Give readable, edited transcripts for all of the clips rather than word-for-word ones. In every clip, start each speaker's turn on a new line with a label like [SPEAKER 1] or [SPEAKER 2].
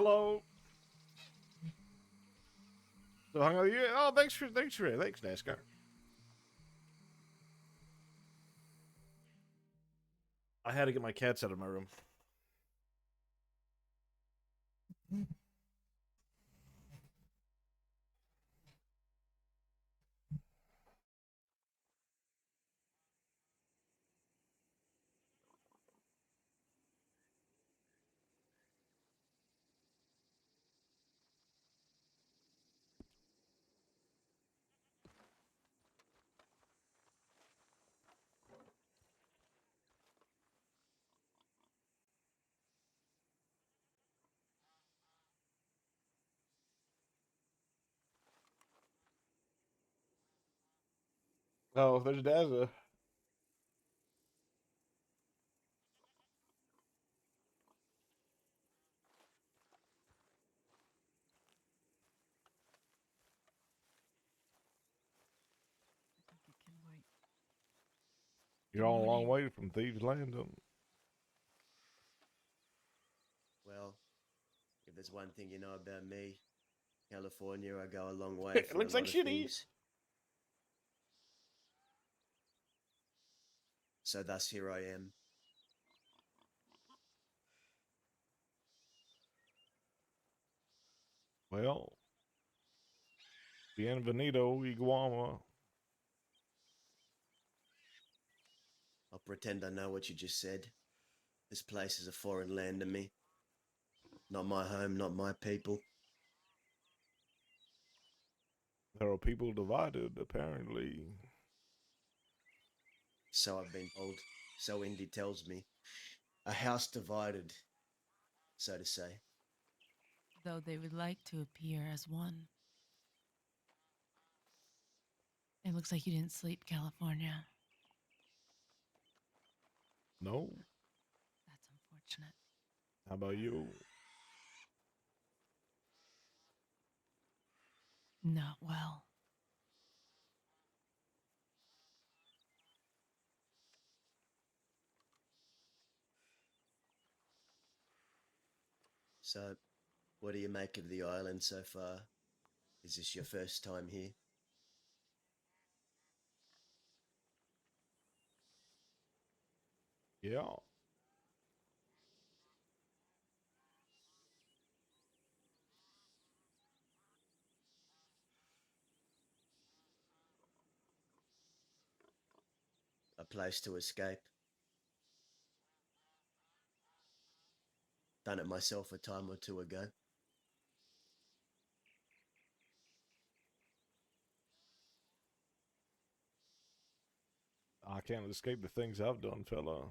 [SPEAKER 1] Hello. So hung out with you. Oh, thanks, NASCAR. I had to get my cats out of my room. Oh, there's Dazza.
[SPEAKER 2] I think it can wait.
[SPEAKER 1] You're all a long way from Thieves Land.
[SPEAKER 3] Well, if there's one thing you know about me, California, I go a long way
[SPEAKER 1] It
[SPEAKER 3] for a
[SPEAKER 1] looks like
[SPEAKER 3] lot of
[SPEAKER 1] shitty.
[SPEAKER 3] things. So thus here I am.
[SPEAKER 1] Well, Bienvenido, Iguama.
[SPEAKER 3] I'll pretend I know what you just said. This place is a foreign land to me. Not my home, not my people.
[SPEAKER 1] There are people divided, apparently.
[SPEAKER 3] So I've been told. So Indy tells me. A house divided, so to say.
[SPEAKER 2] Though they would like to appear as one. It looks like you didn't sleep, California.
[SPEAKER 1] No.
[SPEAKER 2] That's unfortunate.
[SPEAKER 1] How about you?
[SPEAKER 2] Not well.
[SPEAKER 3] So, what do you make of the island so far? Is this your first time here?
[SPEAKER 1] Yeah.
[SPEAKER 3] A place to escape? Done it myself a time or two ago.
[SPEAKER 1] I can't escape the things I've done, fella.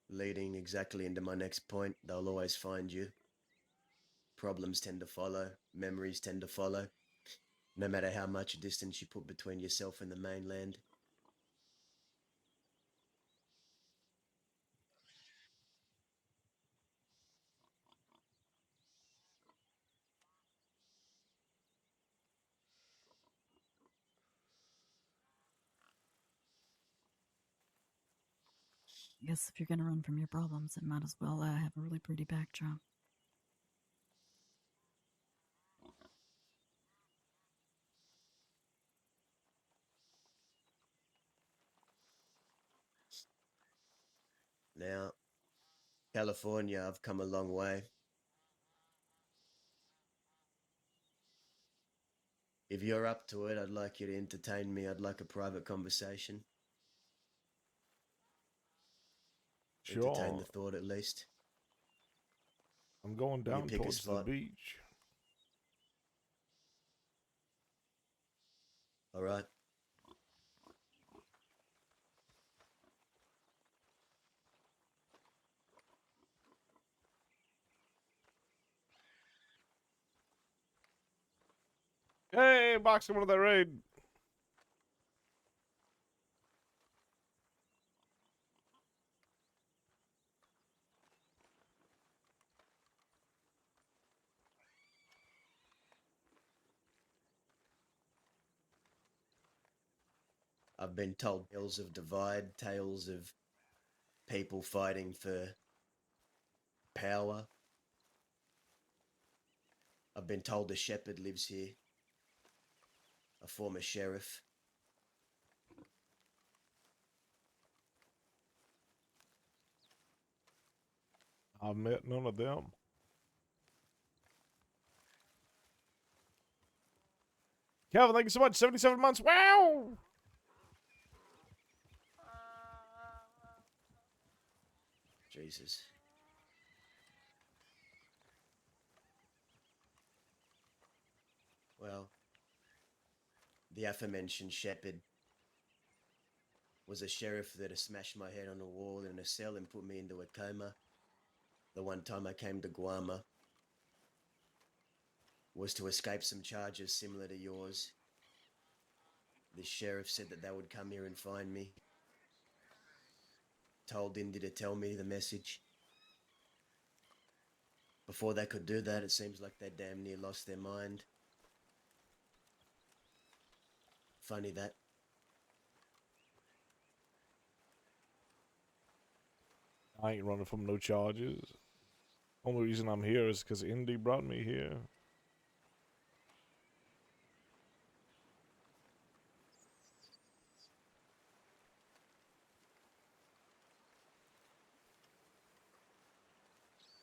[SPEAKER 3] Leading exactly into my next point, they'll always find you. Problems tend to follow, memories tend to follow, no matter how much distance you put between yourself and the mainland.
[SPEAKER 4] I guess if you're going to run from your problems, it might as well have a really pretty backdrop.
[SPEAKER 3] Now, California, I've come a long way. If you're up to it, I'd like you to entertain me. I'd like a private conversation. Entertain
[SPEAKER 1] Sure.
[SPEAKER 3] the thought at least.
[SPEAKER 1] I'm going
[SPEAKER 3] You
[SPEAKER 1] down
[SPEAKER 3] pick a
[SPEAKER 1] towards the
[SPEAKER 3] spot.
[SPEAKER 1] beach.
[SPEAKER 3] All right.
[SPEAKER 1] Hey, boxing one of that raid.
[SPEAKER 3] I've been told tales of divide, tales of people fighting for power. I've been told a shepherd lives here, a former sheriff.
[SPEAKER 1] I've met none of them. Calvin, thank you so much. 77 months. Wow.
[SPEAKER 3] Jesus. Well, the aforementioned shepherd was a sheriff that smashed my head on a wall in a cell and put me into a coma. The one time I came to Guama was to escape some charges similar to yours. The sheriff said that they would come here and find me. Told Indy to tell me the message. Before they could do that, it seems like they damn near lost their mind. Funny that.
[SPEAKER 1] I ain't running from no charges. Only reason I'm here is because Indy brought me here.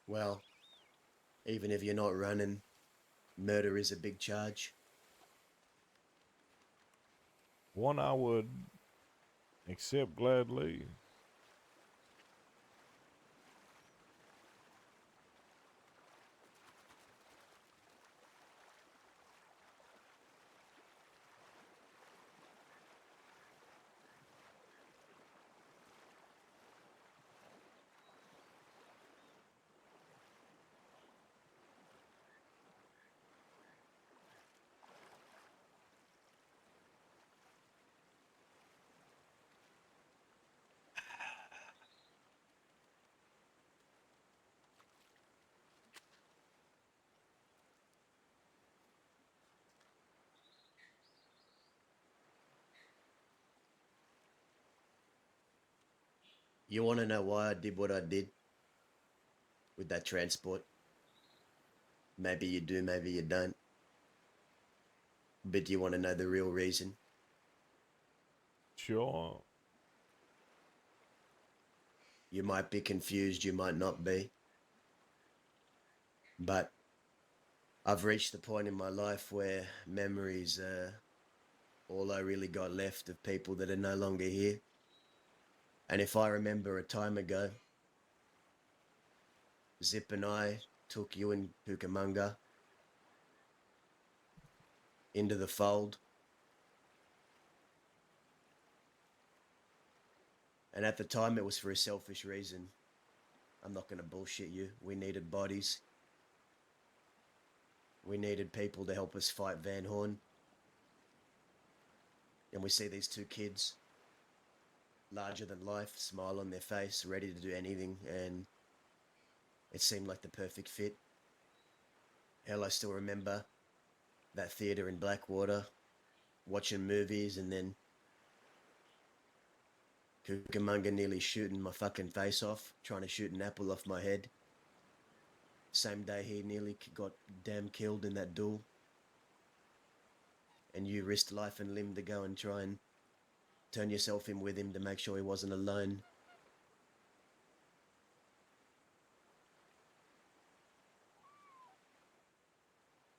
[SPEAKER 3] Well, even if you're not running, murder is a big charge.
[SPEAKER 1] One I would accept gladly.
[SPEAKER 3] You want to know why I did what I did with that transport? Maybe you do, maybe you don't. But do you want to know the real reason?
[SPEAKER 1] Sure.
[SPEAKER 3] You might be confused, you might not be. But I've reached the point in my life where memories are all I really got left of people that are no longer here. And if I remember a time ago, Zip and I took you and Cucamonga into the fold. And at the time, it was for a selfish reason. I'm not going to bullshit you. We needed bodies. We needed people to help us fight Van Horn. And we see these two kids, larger than life, smile on their face, ready to do anything. And it seemed like the perfect fit. Hell, I still remember that theater in Blackwater, watching movies, and then Cucamonga nearly shooting my fucking face off, trying to shoot an apple off my head. Same day he nearly got damn killed in that duel. And you risked life and limb to go and try and turn yourself in with him to make sure he wasn't alone.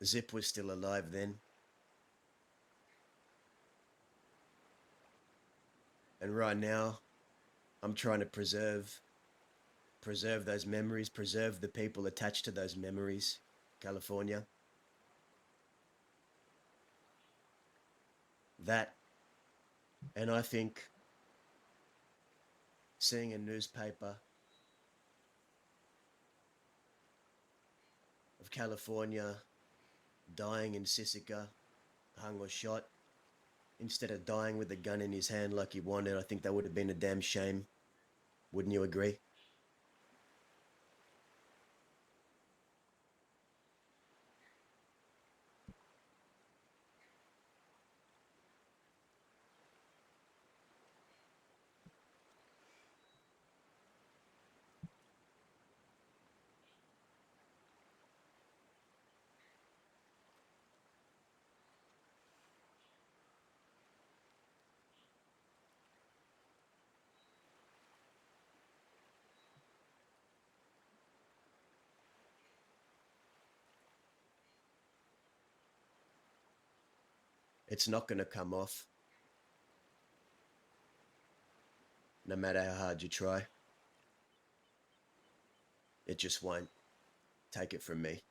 [SPEAKER 3] Zip was still alive then. And right now, I'm trying to preserve those memories, preserve the people attached to those memories. California. That, and I think seeing a newspaper of California dying in Sisika, hung or shot, instead of dying with a gun in his hand like he wanted, I think that would have been a damn shame. Wouldn't you agree? It's not going to come off, no matter how hard you try. It just won't. Take it from me.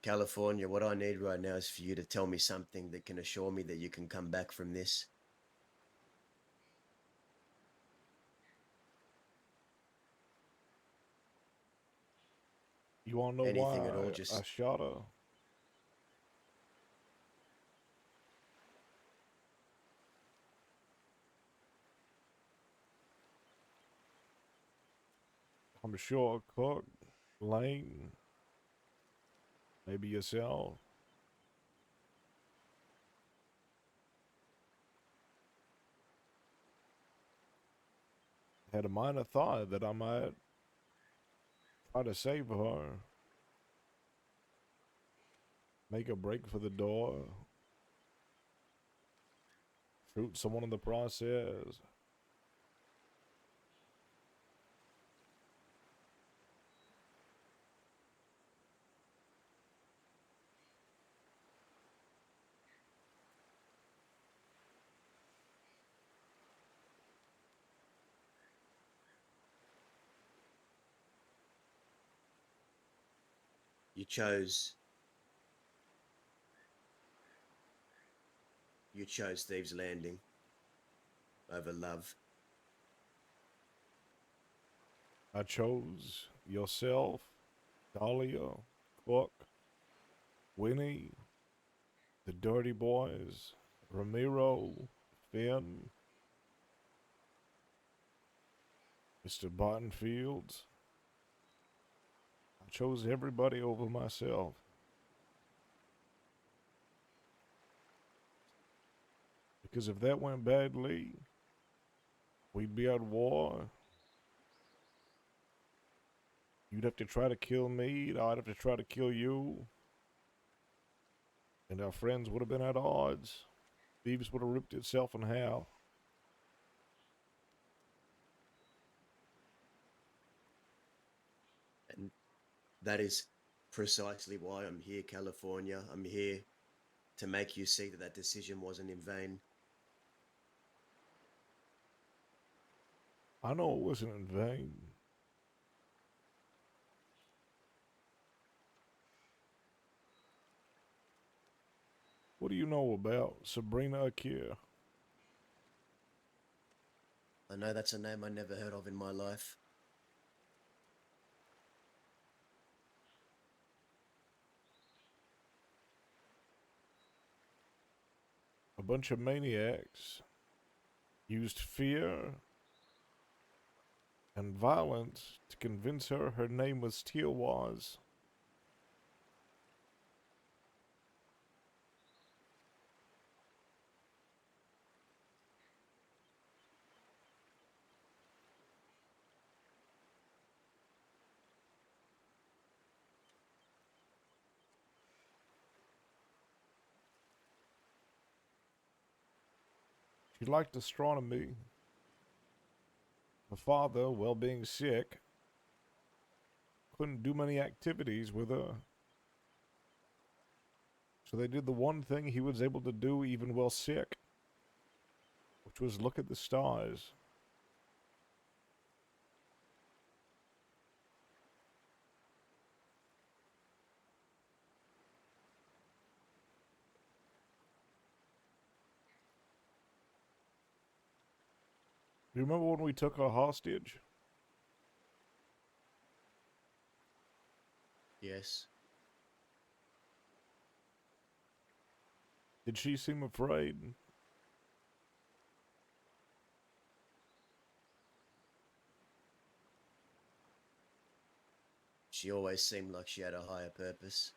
[SPEAKER 3] California, what I need right now is for you to tell me something that can assure me that you can come back from this.
[SPEAKER 1] You wanna know
[SPEAKER 3] Anything at all,
[SPEAKER 1] why I
[SPEAKER 3] just
[SPEAKER 1] shot her? I'm sure Cook, Lane, maybe yourself had a minor thought that I might try to save her, make a break for the door, shoot someone in the process.
[SPEAKER 3] you chose Thieves Landing over love.
[SPEAKER 1] I chose yourself, Dahlia, Cook, Winnie, the Dirty Boys, Ramiro, Finn, Mr. Bottenfield. I chose everybody over myself. Because if that went badly, we'd be at war. You'd have to try to kill me, I'd have to try to kill you. And our friends would have been at odds. Thieves would have ripped itself in half.
[SPEAKER 3] And that is precisely why I'm here, California. I'm here to make you see that that decision wasn't in vain.
[SPEAKER 1] I know it wasn't in vain. What do you know about Sabrina Akir?
[SPEAKER 3] I know that's a name I never heard of in my life.
[SPEAKER 1] A bunch of maniacs used fear and violence to convince her name was Tiawaz. She liked astronomy. Her father, well being sick, couldn't do many activities with her. So they did the one thing he was able to do even while sick, which was look at the stars. You remember when we took her hostage?
[SPEAKER 3] Yes.
[SPEAKER 1] Did she seem afraid?
[SPEAKER 3] She always seemed like she had a higher purpose.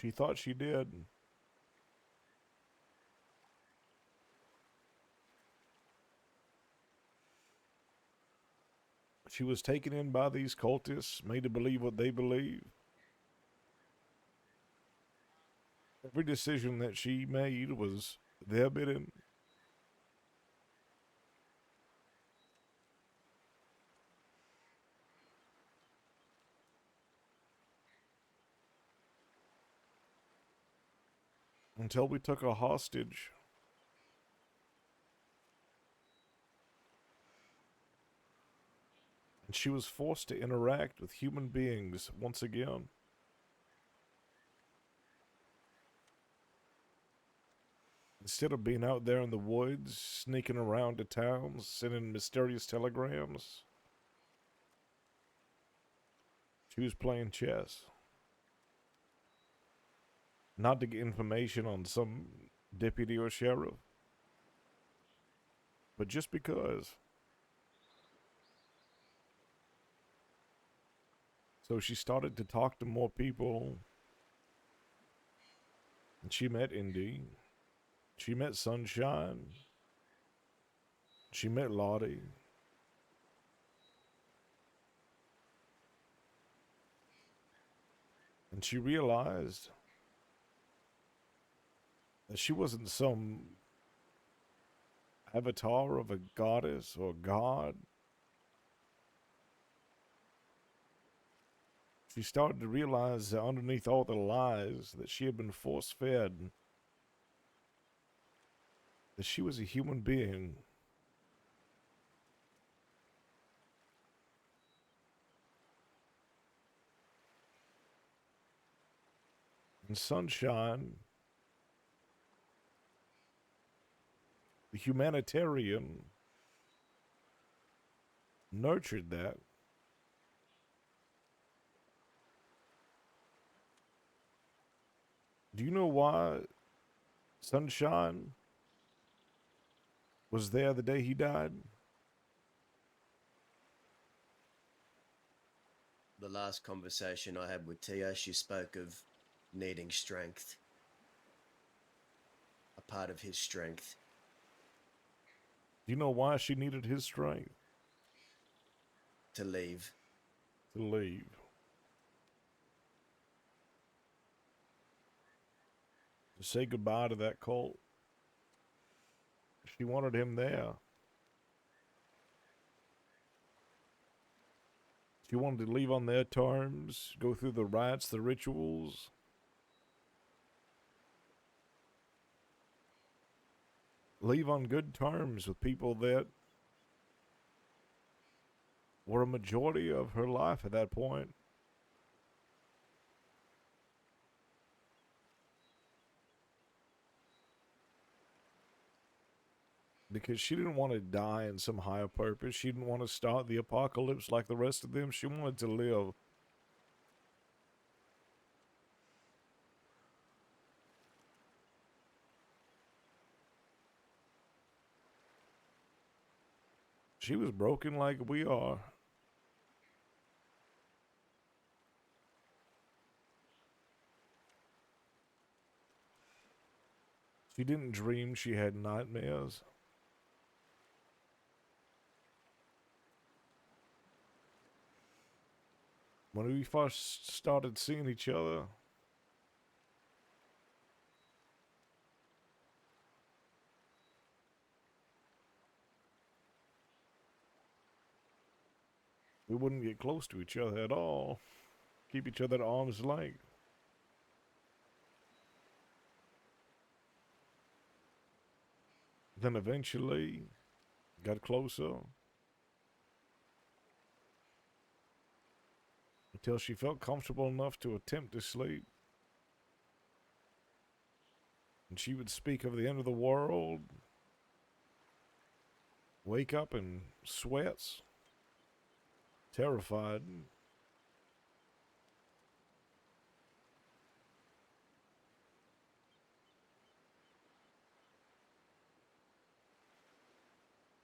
[SPEAKER 1] She thought she did. She was taken in by these cultists, made to believe what they believe. Every decision that she made was their bidding. Until we took her hostage. And she was forced to interact with human beings once again. Instead of being out there in the woods, sneaking around to towns, sending mysterious telegrams, she was playing chess. Not to get information on some deputy or sheriff, but just because. So she started to talk to more people, and she met Indy. She met Sunshine. She met Lottie. And she realized that she wasn't some avatar of a goddess or god. She started to realize that underneath all the lies that she had been force-fed, that she was a human being. And Sunshine, the humanitarian, nurtured that. Do you know why Sunshine was there the day he died?
[SPEAKER 3] The last conversation I had with Tia, she spoke of needing strength. A part of his strength.
[SPEAKER 1] Do you know why she needed his strength?
[SPEAKER 3] To leave.
[SPEAKER 1] To leave. To say goodbye to that cult. She wanted him there. She wanted to leave on their terms, go through the rites, the rituals. Leave on good terms with people that were a majority of her life at that point. Because she didn't want to die in some higher purpose. She didn't want to start the apocalypse like the rest of them. She wanted to live. She was broken like we are. She didn't dream, she had nightmares. When we first started seeing each other, we wouldn't get close to each other at all. Keep each other at arm's length. Then eventually, got closer. Until she felt comfortable enough to attempt to sleep. And she would speak of the end of the world. Wake up in sweats. Terrified.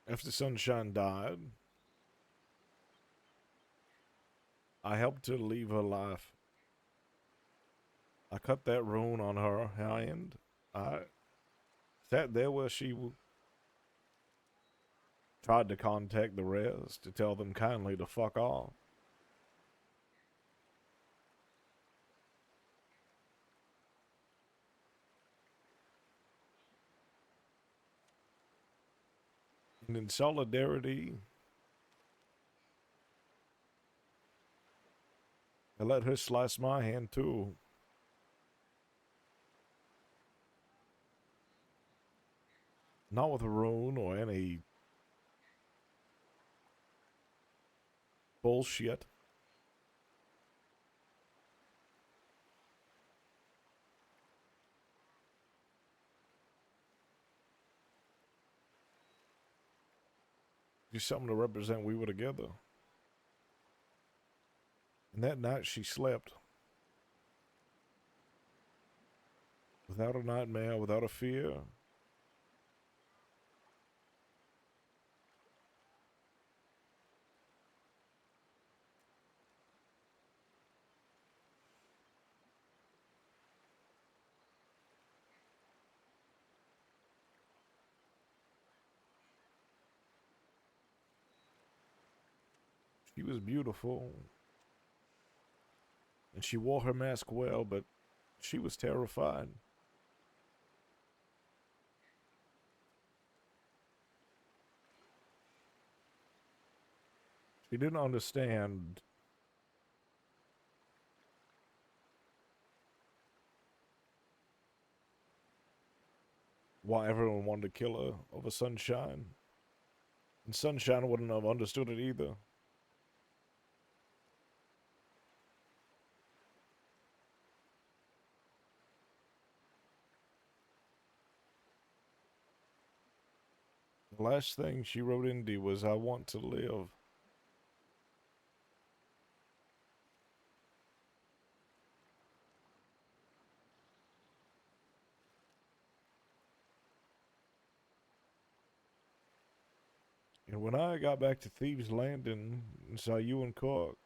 [SPEAKER 1] After Sunshine died, I helped her leave her life. I cut that rune on her hand. I sat there where she tried to contact the rest to tell them kindly to fuck off. And in solidarity, I let her slice my hand too. Not with a rune or any bullshit. Just something to represent we were together. And that night she slept. Without a nightmare, without a fear. She was beautiful. And she wore her mask well, but she was terrified. She didn't understand why everyone wanted to kill her over Sunshine. And Sunshine wouldn't have understood it either. The last thing she wrote Indy was, "I want to live." And when I got back to Thieves Landing and saw you and Cork,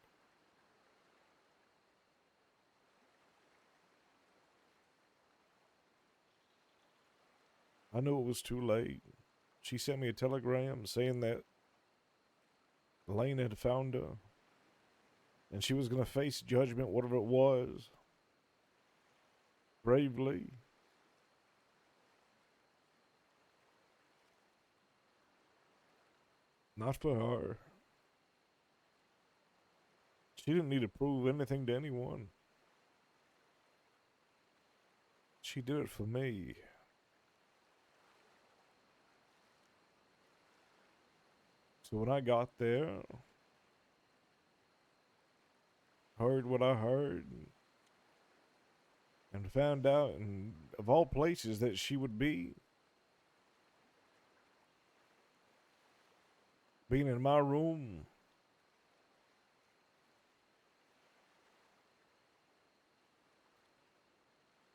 [SPEAKER 1] I knew it was too late. She sent me a telegram saying that Lane had found her, and she was going to face judgment, whatever it was, bravely. Not for her. She didn't need to prove anything to anyone. She did it for me. So when I got there, heard what I heard, and found out, and of all places, that she would be being in my room,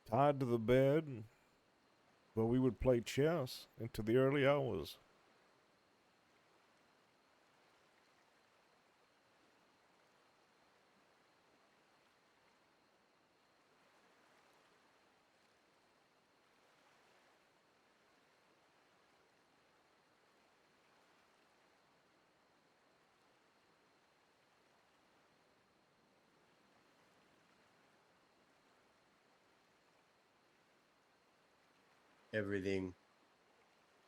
[SPEAKER 1] tied to the bed, where we would play chess into the early hours.
[SPEAKER 3] Everything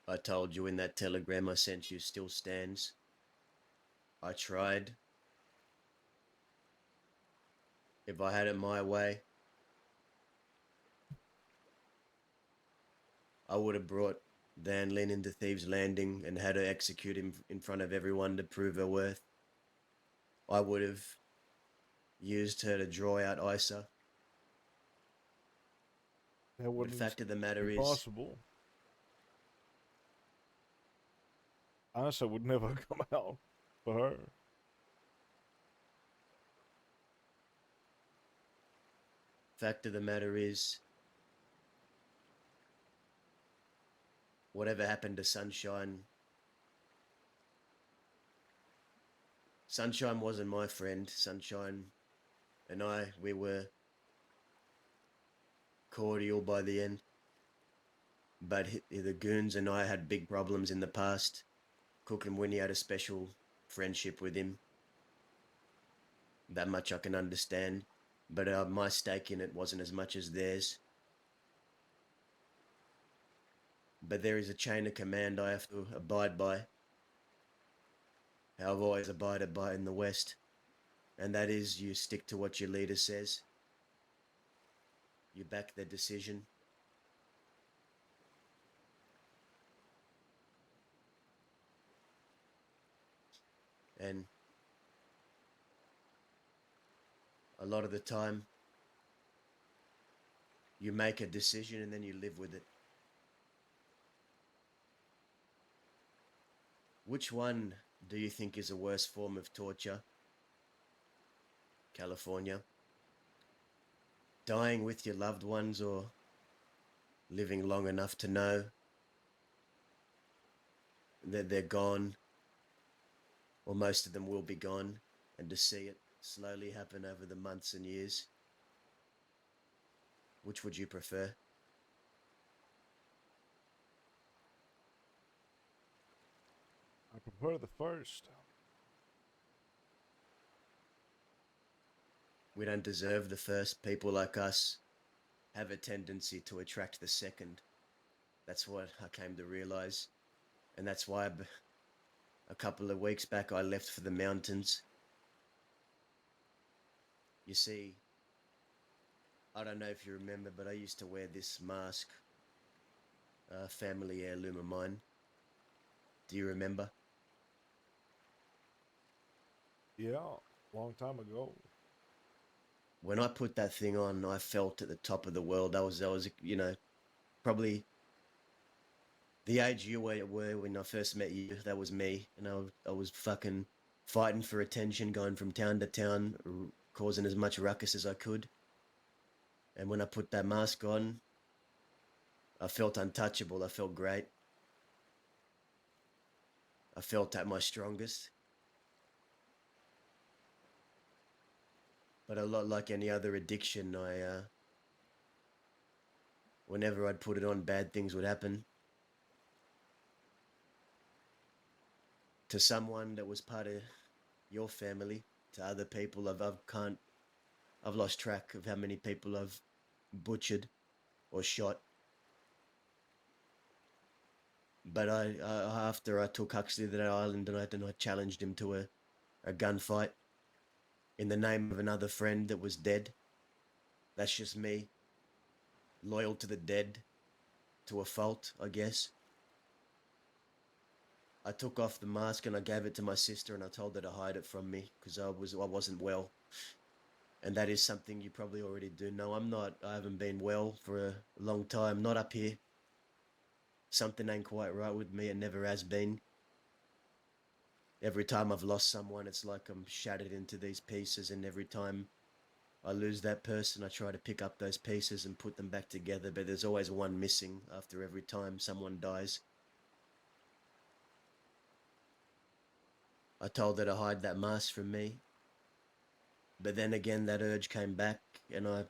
[SPEAKER 3] I told you in that telegram I sent you still stands. I tried. If I had it my way, I would have brought Dan Lin into Thieves Landing and had her execute him in front of everyone to prove her worth. I would have used her to draw out Isa.
[SPEAKER 1] That
[SPEAKER 3] But
[SPEAKER 1] wouldn't
[SPEAKER 3] fact of the
[SPEAKER 1] be
[SPEAKER 3] matter is,
[SPEAKER 1] possible. Asa would never come out for her.
[SPEAKER 3] fact of the matter is, whatever happened to Sunshine, Sunshine wasn't my friend. Sunshine and I, we were cordial by the end. But the goons and I had big problems in the past. Cook and Winnie had a special friendship with him. That much I can understand. But my stake in it wasn't as much as theirs. But there is a chain of command I have to abide by. How I've always abided by in the West. And that is you stick to what your leader says. You back their decision. And a lot of the time, you make a decision and then you live with it. Which one do you think is a worse form of torture? California. Dying with your loved ones or living long enough to know that they're gone, or most of them will be gone, and to see it slowly happen over the months and years? Which would you prefer?
[SPEAKER 1] I prefer the first.
[SPEAKER 3] We don't deserve the first. People like us have a tendency to attract the second. That's what I came to realize. And that's why a couple of weeks back I left for the mountains. You see, I don't know if you remember, but I used to wear this mask, family heirloom of mine. Do you remember?
[SPEAKER 1] Yeah, long time ago.
[SPEAKER 3] When I put that thing on, I felt at the top of the world. I was, probably the age you were when I first met you. That was me, and I was fucking fighting for attention, going from town to town, causing as much ruckus as I could. And when I put that mask on, I felt untouchable. I felt great. I felt at my strongest. But a lot like any other addiction, whenever I'd put it on, bad things would happen. To someone that was part of your family, to other people, I've lost track of how many people I've butchered or shot. But after I took Huxley to that island and I challenged him to a gunfight in the name of another friend that was dead. That's just me, loyal to the dead, to a fault, I guess. I took off the mask and I gave it to my sister and I told her to hide it from me because I wasn't well. And that is something you probably already do know. I haven't been well for a long time, not up here. Something ain't quite right with me, it never has been. Every time I've lost someone, it's like I'm shattered into these pieces, and every time I lose that person, I try to pick up those pieces and put them back together, but there's always one missing after every time someone dies. I told her to hide that mask from me, but then again that urge came back and I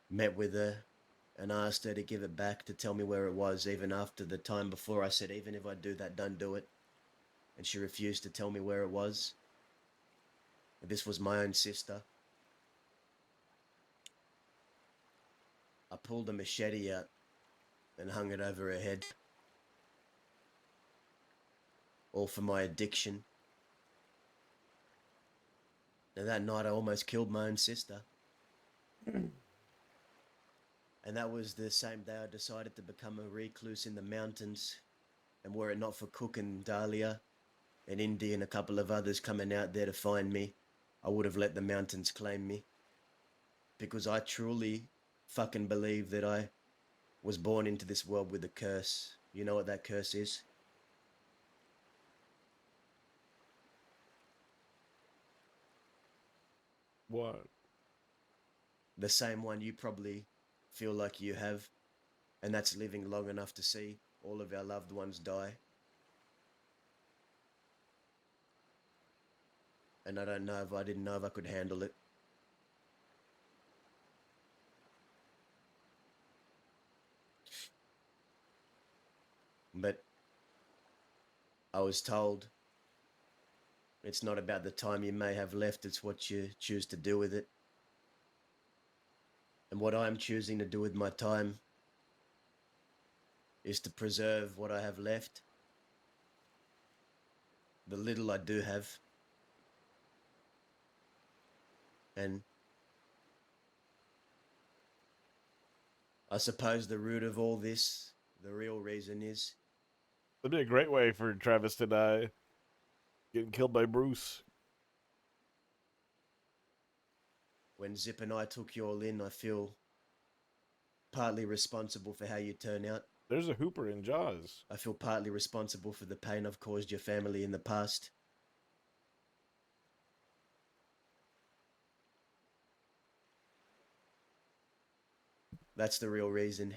[SPEAKER 3] met with her and asked her to give it back, to tell me where it was, even after the time before I said, even if I do that, don't do it. And she refused to tell me where it was. This was my own sister. I pulled a machete out and hung it over her head. All for my addiction. And that night I almost killed my own sister. And that was the same day I decided to become a recluse in the mountains. And were it not for Cook and Dahlia and Indy and a couple of others coming out there to find me, I would have let the mountains claim me. Because I truly fucking believe that I was born into this world with a curse. You know what that curse is?
[SPEAKER 1] What?
[SPEAKER 3] The same one you probably feel like you have, and that's living long enough to see all of our loved ones die. And I didn't know if I could handle it. But I was told it's not about the time you may have left, it's what you choose to do with it. And what I'm choosing to do with my time is to preserve what I have left, the little I do have. And I suppose the root of all this, the real reason is
[SPEAKER 1] That'd be a great way for Travis to die. Getting killed by Bruce.
[SPEAKER 3] when Zip and I took you all in, I feel partly responsible for how you turn out.
[SPEAKER 1] There's a Hooper in Jaws.
[SPEAKER 3] I feel partly responsible for the pain I've caused your family in the past. That's the real reason.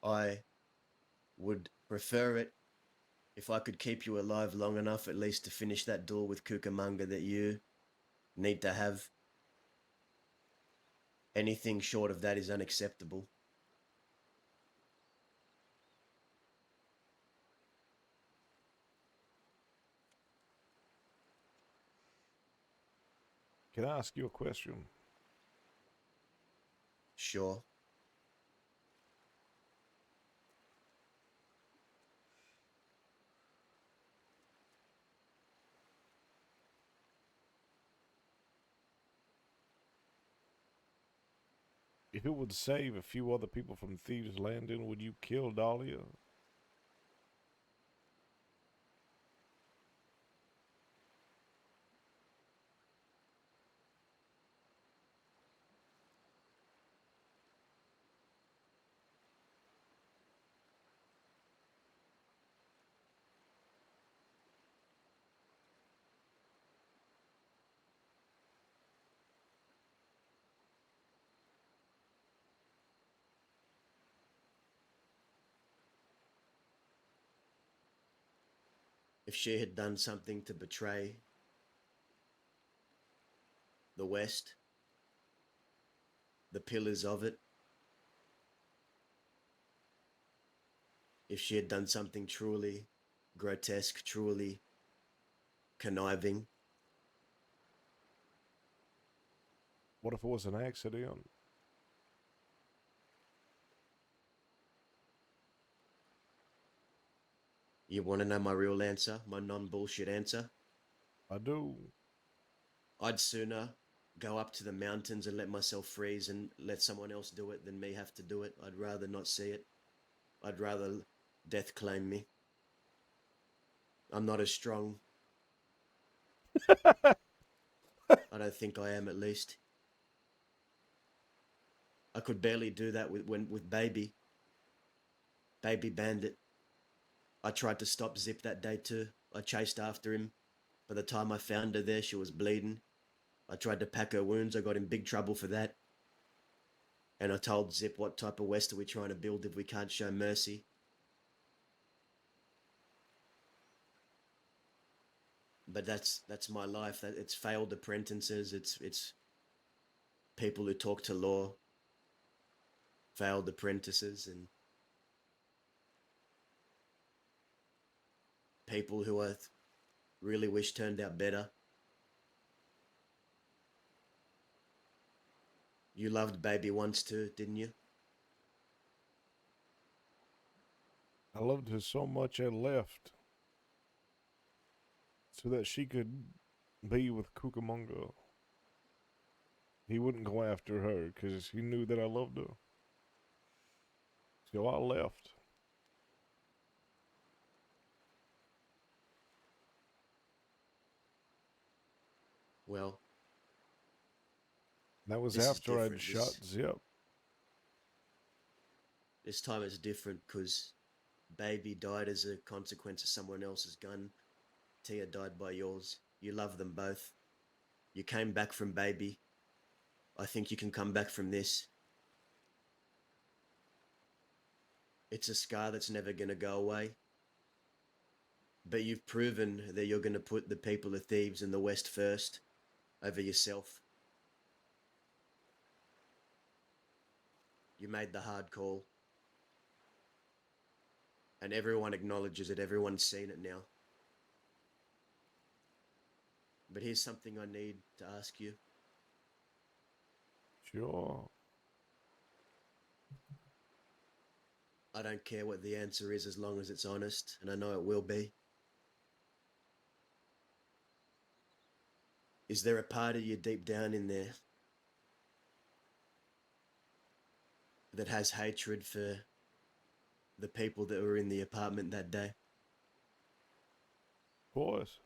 [SPEAKER 3] I would prefer it if I could keep you alive long enough at least to finish that duel with Cucamonga that you need to have. Anything short of that is unacceptable.
[SPEAKER 1] Can I ask you a question?
[SPEAKER 3] Sure.
[SPEAKER 1] If it would save a few other people from Thieves' Landing, would you kill Dahlia?
[SPEAKER 3] If she had done something to betray the West, the pillars of it, if she had done something truly grotesque, truly conniving,
[SPEAKER 1] What if it was an accident?
[SPEAKER 3] you want to know my real answer, my non-bullshit answer?
[SPEAKER 1] I do.
[SPEAKER 3] I'd sooner go up to the mountains and let myself freeze and let someone else do it than me have to do it. I'd rather not see it. I'd rather death claim me. I'm not as strong. I don't think I am, at least. I could barely do that with Baby Bandit. I tried to stop Zip that day too. I chased after him. By the time I found her there, she was bleeding. I tried to pack her wounds. I got in big trouble for that. And I told Zip, what type of West are we trying to build if we can't show mercy? But that's my life. That it's failed apprentices. It's people who talk to law, failed apprentices, and people who I really wish turned out better. You loved Baby once too, didn't you?
[SPEAKER 1] I loved her so much I left so that she could be with Cucamonga. He wouldn't go after her because he knew that I loved her. So I left.
[SPEAKER 3] Well,
[SPEAKER 1] That was
[SPEAKER 3] this is
[SPEAKER 1] after I'd
[SPEAKER 3] different.
[SPEAKER 1] shot Zip.
[SPEAKER 3] This time it's different because Baby died as a consequence of someone else's gun. Tia died by yours. You love them both. You came back from Baby. I think you can come back from this. It's a scar that's never going to go away. But you've proven that you're going to put the people of Thebes in the West first over yourself. You made the hard call. And everyone acknowledges it. Everyone's seen it now. But here's something I need to ask you.
[SPEAKER 1] Sure.
[SPEAKER 3] I don't care what the answer is as long as it's honest, and I know it will be. Is there a part of you deep down in there that has hatred for the people that were in the apartment that day?
[SPEAKER 1] Of course.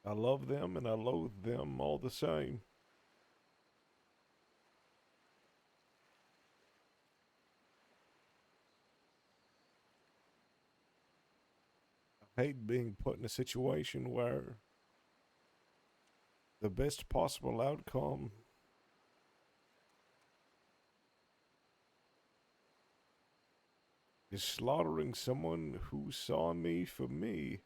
[SPEAKER 1] I love them and I loathe them all the same. I hate being put in a situation where the best possible outcome is slaughtering someone who saw me for me.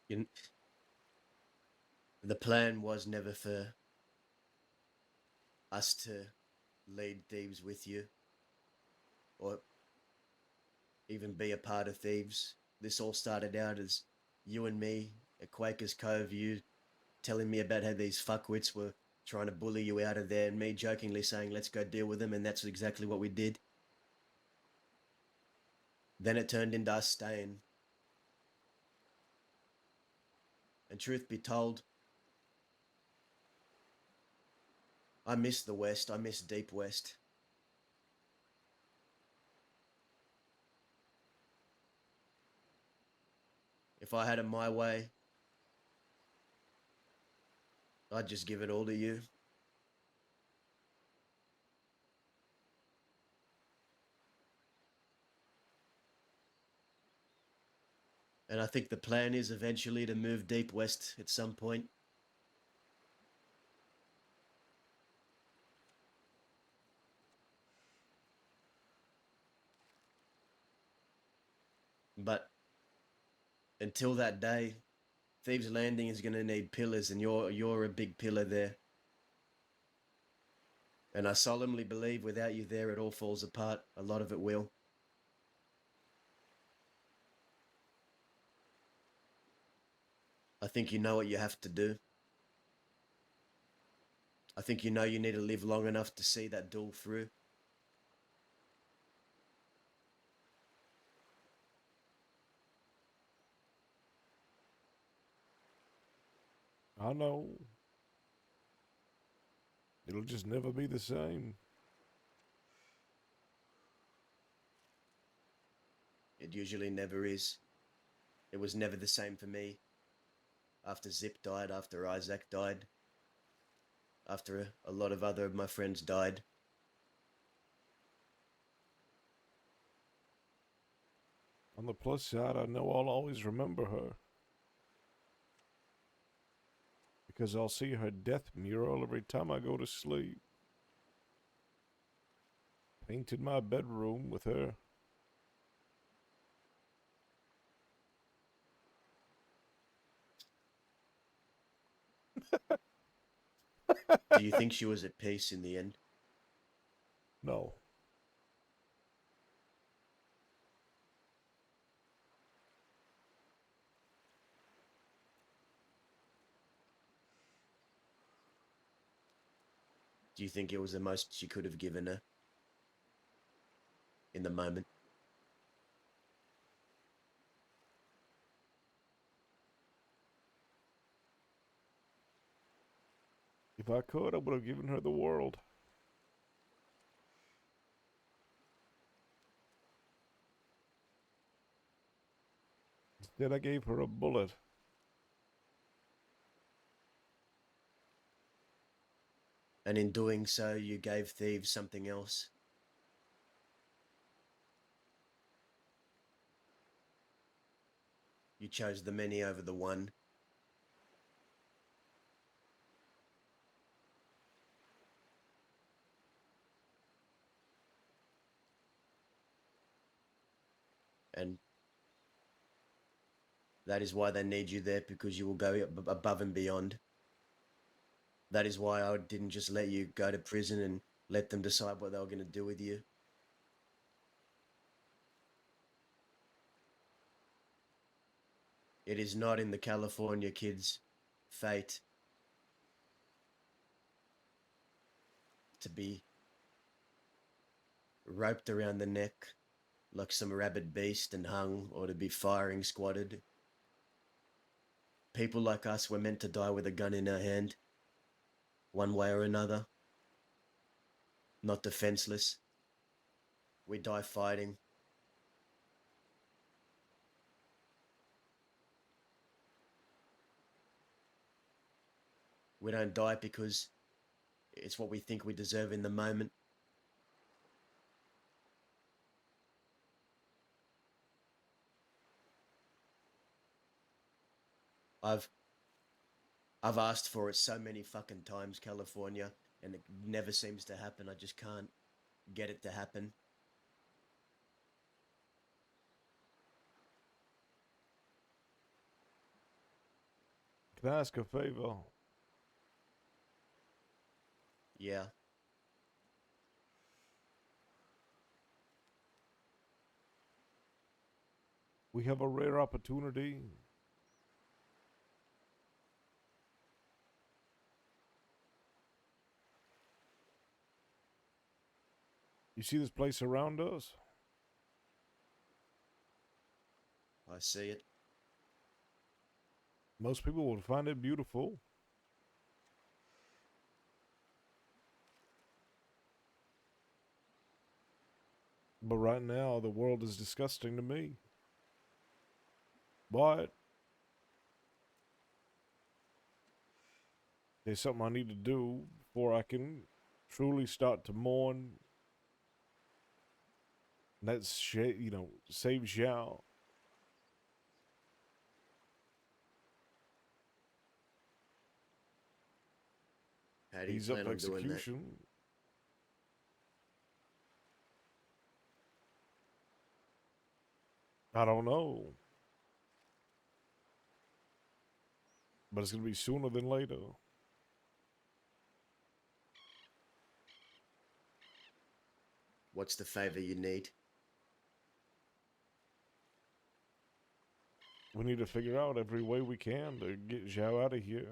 [SPEAKER 3] You, the plan was never for us to lead Thebes with you or even be a part of Thebes. This all started out as you and me at Quaker's Cove, you telling me about how these fuckwits were trying to bully you out of there and me jokingly saying, let's go deal with them, and that's exactly what we did. Then it turned into us staying. And truth be told, I miss the West. I miss Deep West. If I had it my way, I'd just give it all to you. And I think the plan is eventually to move Deep West at some point. But until that day, Thieves Landing is going to need pillars, and you're a big pillar there. And I solemnly believe without you there, it all falls apart. A lot of it will. I think you know what you have to do. I think you know you need to live long enough to see that duel through.
[SPEAKER 1] I know. It'll just never be the same.
[SPEAKER 3] It usually never is. It was never the same for me. After Zip died, after Isaac died, after a lot of other of my friends died.
[SPEAKER 1] On the plus side, I know I'll always remember her. Because I'll see her death mural every time I go to sleep. Painted my bedroom with her.
[SPEAKER 3] Do you think she was at peace in the end?
[SPEAKER 1] No.
[SPEAKER 3] Do you think it was the most she could have given her in the moment?
[SPEAKER 1] If If I could, I would have given her the world. Instead, I gave her a bullet.
[SPEAKER 3] And in doing so, you gave thieves something else. You chose the many over the one. And that is why they need you there, because you will go above and beyond. That is why I didn't just let you go to prison and let them decide what they were going to do with you. It is not in the California kids' fate to be roped around the neck like some rabid beast and hung, or to be firing squatted. People like us were meant to die with a gun in our hand, one way or another, not defenseless. We die fighting. We don't die because it's what we think we deserve in the moment. I've asked for it so many fucking times, California, and it never seems to happen. I just can't get it to happen.
[SPEAKER 1] Can I ask a favor?
[SPEAKER 3] Yeah.
[SPEAKER 1] We have a rare opportunity. You see this place around us?
[SPEAKER 3] I see it.
[SPEAKER 1] Most people would find it beautiful. But right now, the world is disgusting to me. But there's something I need to do before I can truly start to mourn. And that's, save Xiao.
[SPEAKER 3] How do you
[SPEAKER 1] He's up
[SPEAKER 3] plan
[SPEAKER 1] for
[SPEAKER 3] on doing that?
[SPEAKER 1] execution. I don't know. But it's going to be sooner than later.
[SPEAKER 3] What's the favor you need?
[SPEAKER 1] We need to figure out every way we can to get Zhao out of here.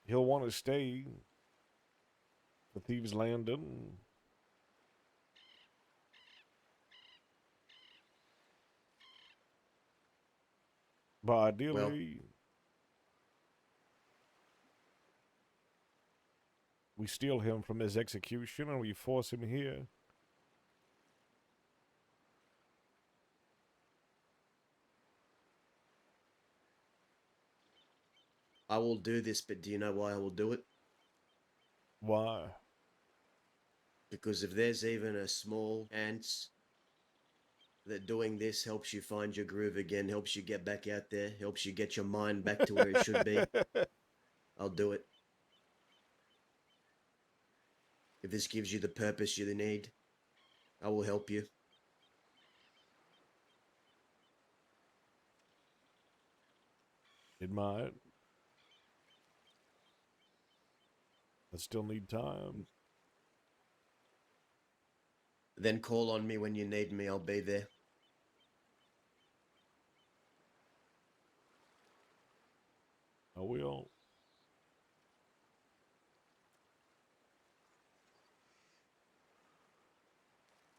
[SPEAKER 1] He'll want to stay. The thieves landing. But ideally, we steal him from his execution and we force him here.
[SPEAKER 3] I will do this, but do you know why I will do it?
[SPEAKER 1] Why?
[SPEAKER 3] Because if there's even a small chance that doing this helps you find your groove again, helps you get back out there, helps you get your mind back to where it should be, I'll do it. If this gives you the purpose you need, I will help you.
[SPEAKER 1] It might. I still need time.
[SPEAKER 3] Then call on me when you need me, I'll be there.
[SPEAKER 1] I will.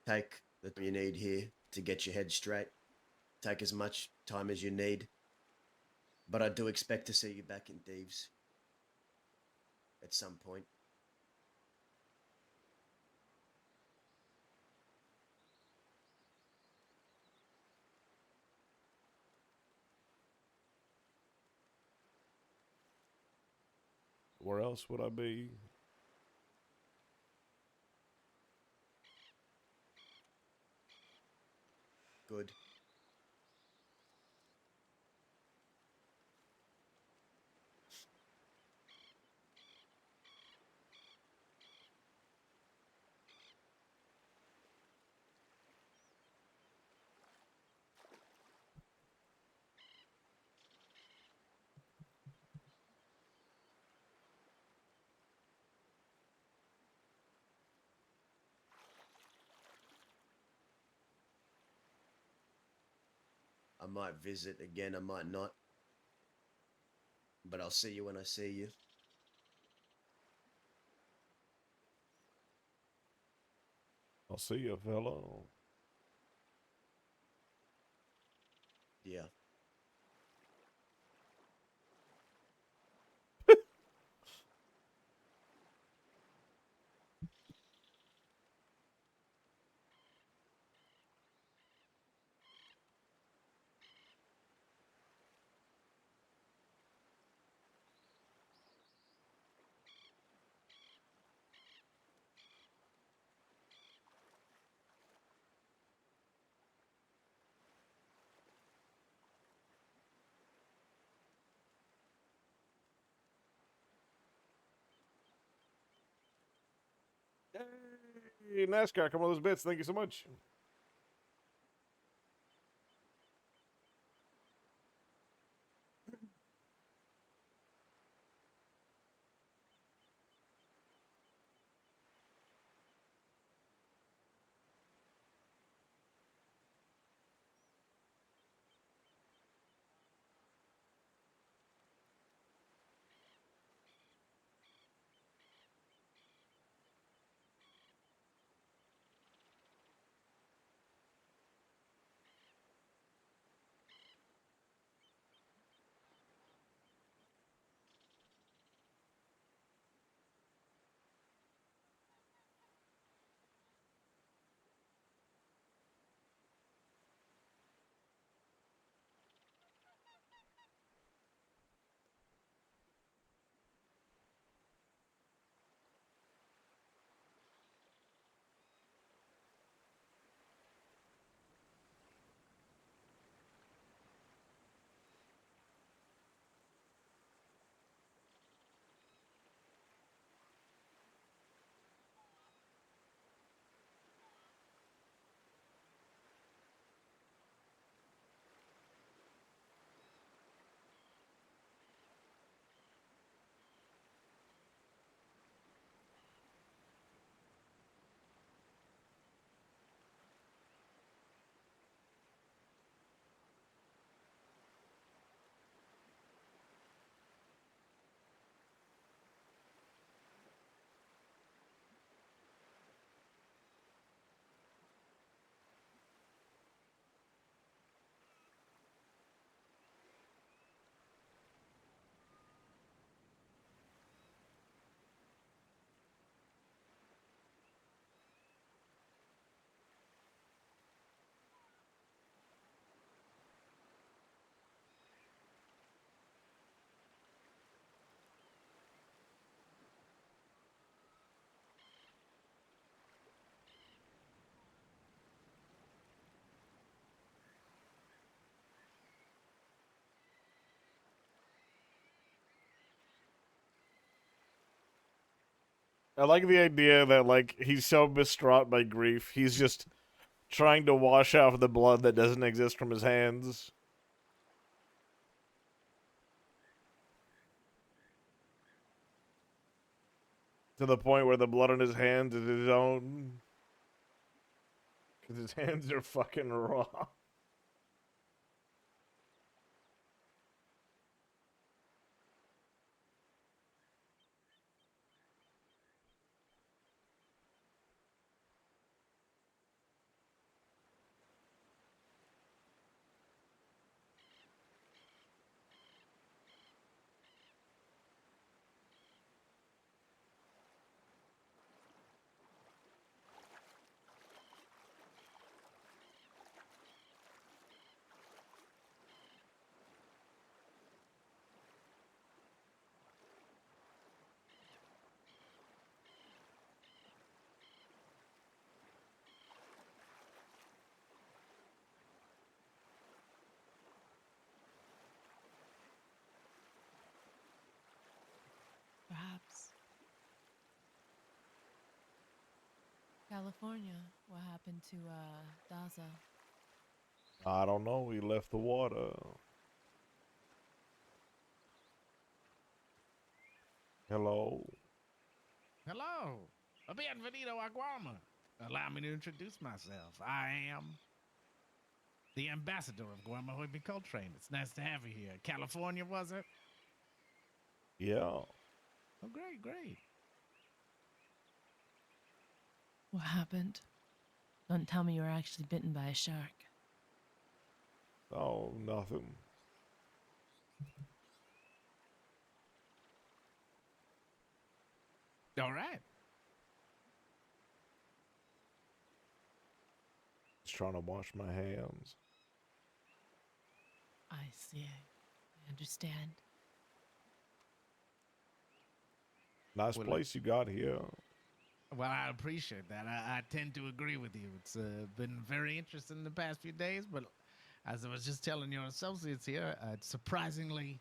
[SPEAKER 3] Take the time you need here to get your head straight. Take as much time as you need. But I do expect to see you back in Thieves. at some point.
[SPEAKER 1] Where else would I be?
[SPEAKER 3] Good. I might visit again, I might not. But I'll see you when I see you.
[SPEAKER 1] I'll see you, fellow.
[SPEAKER 3] Yeah.
[SPEAKER 1] Hey, NASCAR, come on those bits. Thank you so much. I like the idea that, like, he's so distraught by grief, he's just trying to wash off the blood that doesn't exist from his hands. To the point where the blood on his hands is his own. Because his hands are fucking raw.
[SPEAKER 2] California. What happened to Daza?
[SPEAKER 1] I don't know. He left the water. Hello.
[SPEAKER 5] Hello. Bienvenido a Guarma. Allow me to introduce myself. I am the ambassador of Guarma Hoiby Coltrane. It's nice to have you here. California, was it?
[SPEAKER 1] Yeah.
[SPEAKER 5] Oh, great, great.
[SPEAKER 2] What happened? Don't tell me you were actually bitten by a shark.
[SPEAKER 1] Oh, nothing.
[SPEAKER 5] All right.
[SPEAKER 1] Just trying to wash my hands.
[SPEAKER 2] I see. I understand.
[SPEAKER 1] Nice
[SPEAKER 5] Well,
[SPEAKER 1] place you got here.
[SPEAKER 5] Well, I appreciate that. I tend to agree with you. It's been very interesting the past few days, but as I was just telling your associates here, it's surprisingly,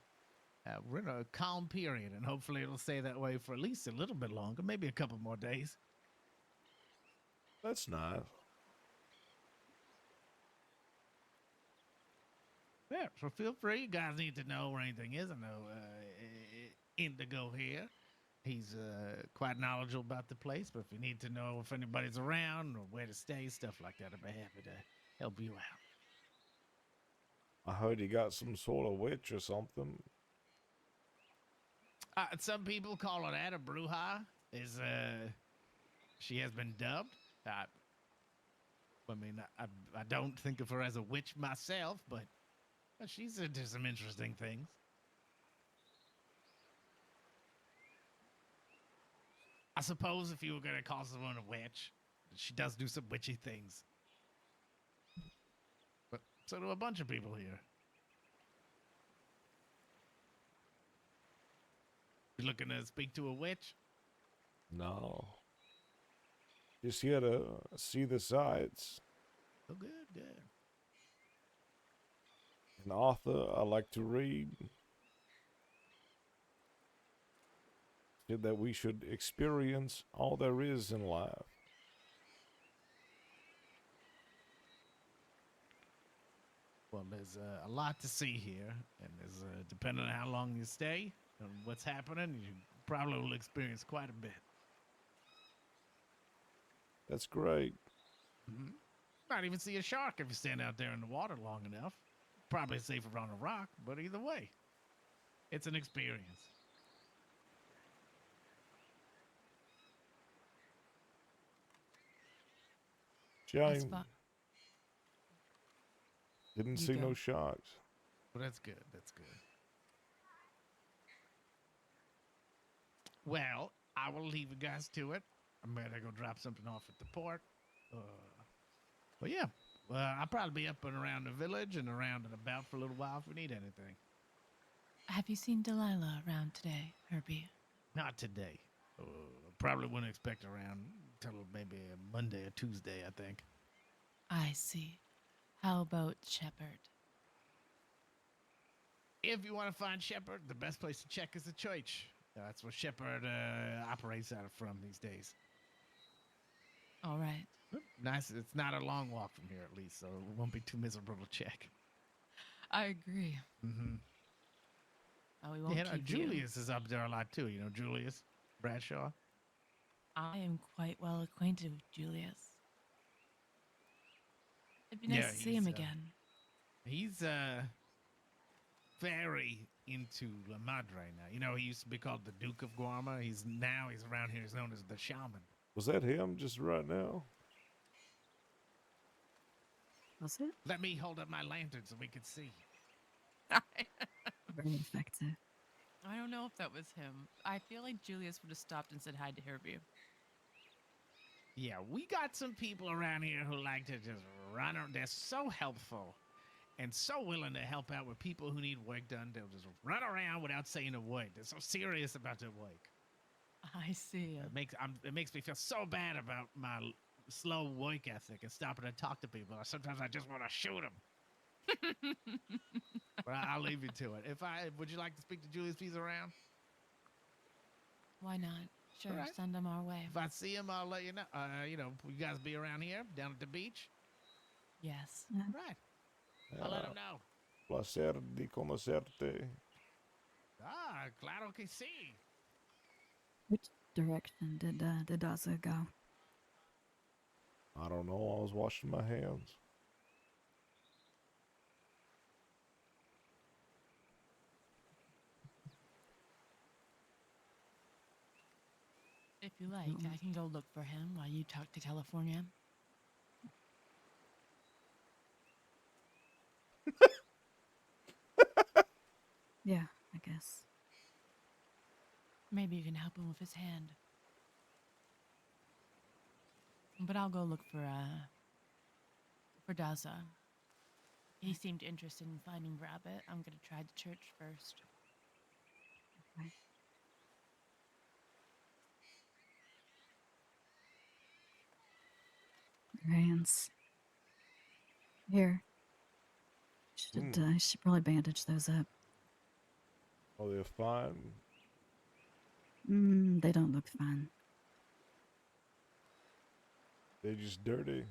[SPEAKER 5] we're in a calm period, and hopefully it'll stay that way for at least a little bit longer, maybe a couple more days.
[SPEAKER 1] That's nice.
[SPEAKER 5] Yeah, so feel free. You guys need to know where anything is. I know Indigo here. He's quite knowledgeable about the place, but if you need to know if anybody's around or where to stay, stuff like that, I'd be happy to help you out.
[SPEAKER 1] I heard you got some sort of witch or something.
[SPEAKER 5] Some people call it a bruja. She has been dubbed. I mean, I don't think of her as a witch myself, but she's into some interesting things. I suppose if you were going to call someone a witch, she does do some witchy things. But so do a bunch of people here. You looking to speak to a witch?
[SPEAKER 1] No. Just here to see the sights.
[SPEAKER 5] Oh, good, good.
[SPEAKER 1] An author I like to read. Said that we should experience all there is in life.
[SPEAKER 5] Well, there's a lot to see here, and there's depending on how long you stay and what's happening, you probably will experience quite a bit.
[SPEAKER 1] That's great.
[SPEAKER 5] Mm-hmm. Might even see a shark if you stand out there in the water long enough. Probably safer on a rock, but either way, it's an experience.
[SPEAKER 2] As
[SPEAKER 1] Shame.
[SPEAKER 2] far
[SPEAKER 1] Didn't
[SPEAKER 2] You
[SPEAKER 1] see
[SPEAKER 2] go.
[SPEAKER 1] no sharks.
[SPEAKER 5] Well, that's good. That's good. Well, I will leave you guys to it. I'm gonna go drop something off at the port. But yeah, I'll probably be up and around the village and around and about for a little while if we need anything.
[SPEAKER 2] have you seen Delilah around today, Herbie?
[SPEAKER 5] Not today. Probably wouldn't expect around till maybe Monday or Tuesday, I think.
[SPEAKER 2] I see. How about Shepard?
[SPEAKER 5] If you want to find Shepard, the best place to check is the church. That's where Shepard operates out of from these days.
[SPEAKER 2] All right.
[SPEAKER 5] Nice. It's not a long walk from here, at least, so it won't be too miserable to check.
[SPEAKER 2] I agree.
[SPEAKER 5] Mm-hmm.
[SPEAKER 2] Oh, we won't
[SPEAKER 5] Yeah,
[SPEAKER 2] keep
[SPEAKER 5] Julius is up there a lot too. You know, Julius Bradshaw.
[SPEAKER 2] I am quite well acquainted with Julius. It'd be nice
[SPEAKER 5] Yeah,
[SPEAKER 2] to see him
[SPEAKER 5] he's,
[SPEAKER 2] again.
[SPEAKER 5] He's very into La Madre now. You know, he used to be called the Duke of Guarma. He's around here. He's known as the Shaman.
[SPEAKER 1] Was that him just right now?
[SPEAKER 4] Was it?
[SPEAKER 5] Let me hold up my lantern so we can see.
[SPEAKER 4] Very effective.
[SPEAKER 2] I don't know if that was him. I feel like Julius would have stopped and said hi to Herbie.
[SPEAKER 5] Yeah, we got some people around here who like to just run around. They're so helpful and so willing to help out with people who need work done. They'll just run around without saying a word. They're so serious about their work.
[SPEAKER 2] I see.
[SPEAKER 5] It makes me feel so bad about my slow work ethic and stopping to talk to people. Sometimes I just want to shoot them. But I'll leave you to it. Would you like to speak to Julius if he's around?
[SPEAKER 2] Why not? Sure,
[SPEAKER 5] All right.
[SPEAKER 2] send them our way.
[SPEAKER 5] If I see him, I'll let you know. You guys be around here, down at the beach?
[SPEAKER 2] Yes.
[SPEAKER 4] Yeah.
[SPEAKER 5] Right. I'll let
[SPEAKER 1] Ah,
[SPEAKER 5] him know.
[SPEAKER 1] placer de conocerte.
[SPEAKER 5] Ah, claro que sí.
[SPEAKER 4] Which direction did Daza go?
[SPEAKER 1] I don't know. I was washing my hands.
[SPEAKER 2] If you like, I can go look for him while you talk to California.
[SPEAKER 4] Yeah, I guess.
[SPEAKER 2] Maybe you can help him with his hand. But I'll go look for Daza. He seemed interested in finding Rabbit. I'm gonna try the church first.
[SPEAKER 4] Okay. Your hands. Here. Should probably bandage those up.
[SPEAKER 1] Oh, they're fine.
[SPEAKER 4] They don't look fine.
[SPEAKER 1] They're just dirty.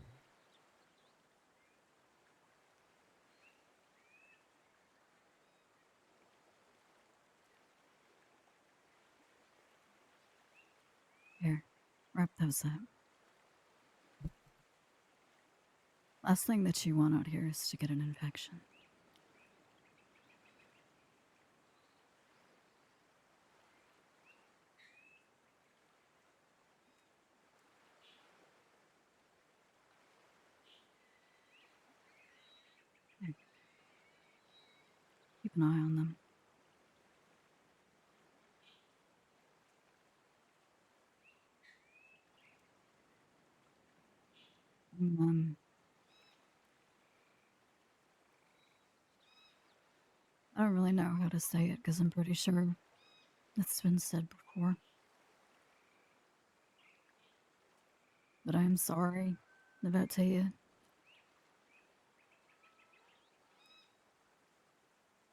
[SPEAKER 4] Here, wrap those up. Last thing that you want out here is to get an infection. Okay. Keep an eye on them. Um, I don't really know how to say it because I'm pretty sure it's been said before. But I am sorry about Tia.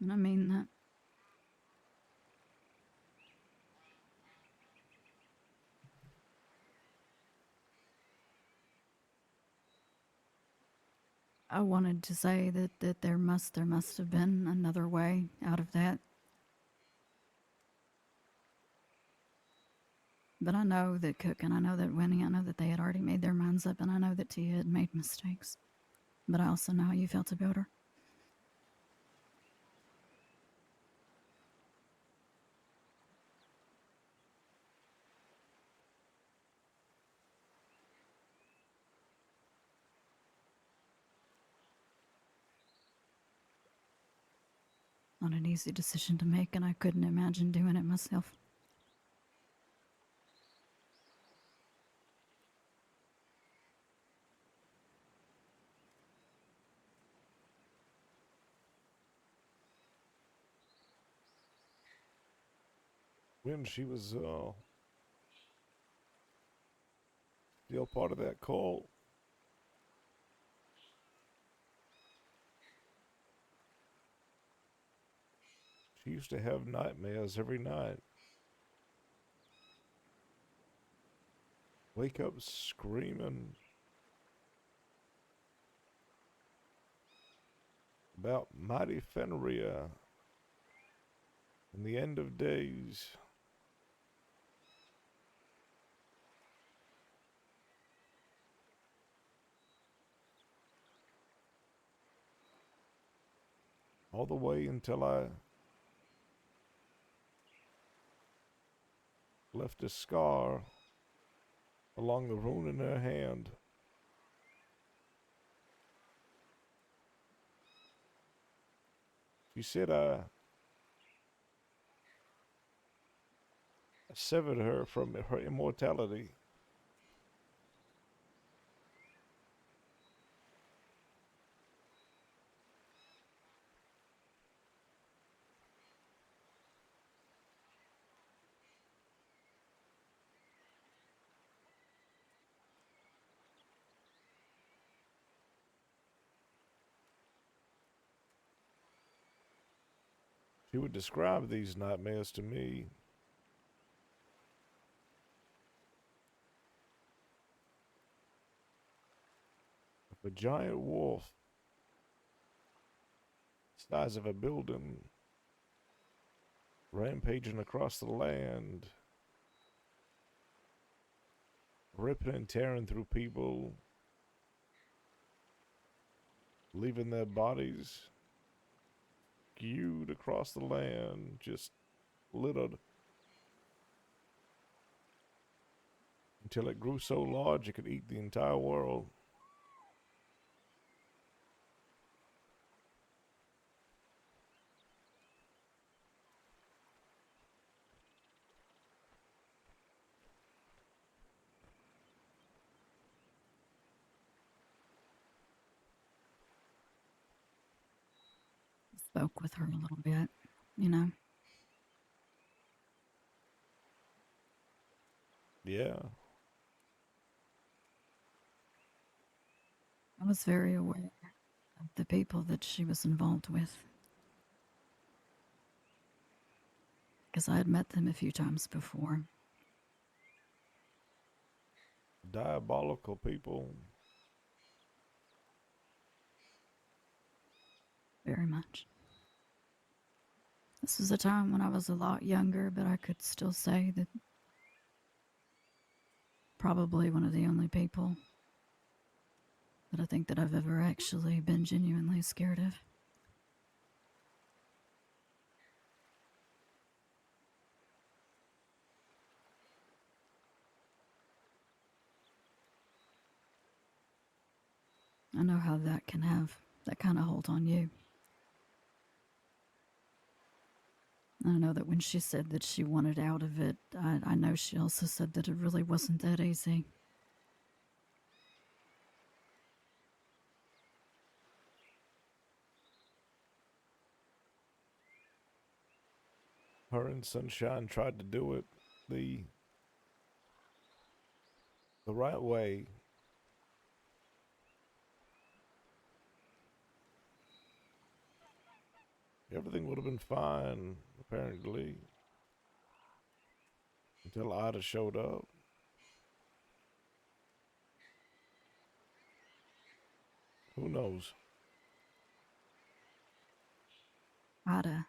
[SPEAKER 4] And I mean that. I wanted to say that there must have been another way out of that. But I know that Cook and I know that Winnie, I know that they had already made their minds up, and I know that Tia had made mistakes. But I also know how you felt about her. Not an easy decision to make, and I couldn't imagine doing it myself.
[SPEAKER 1] When she was still part of that cult. She used to have nightmares every night. Wake up screaming about mighty Fenrir and the end of days. All the way until I left a scar along the rune in her hand. She said I severed her from her immortality. She would describe these nightmares to me A giant wolf, size of a building, rampaging across the land, ripping and tearing through people, leaving their bodies skewed across the land, just littered, until it grew so large it could eat the entire world.
[SPEAKER 4] Spoke with her a little bit, you know.
[SPEAKER 1] Yeah,
[SPEAKER 4] I was very aware of the people that she was involved with because I had met them a few times before.
[SPEAKER 1] diabolical people.
[SPEAKER 4] Very much. This was a time when I was a lot younger, but I could still say that probably one of the only people that I think that I've ever actually been genuinely scared of. I know how that can have that kind of hold on you. I know that when she said that she wanted out of it, I know she also said that it really wasn't that easy.
[SPEAKER 1] Her and Sunshine tried to do it the the right way. Everything would have been fine, apparently, until Ida showed up. Who knows?
[SPEAKER 4] Ada,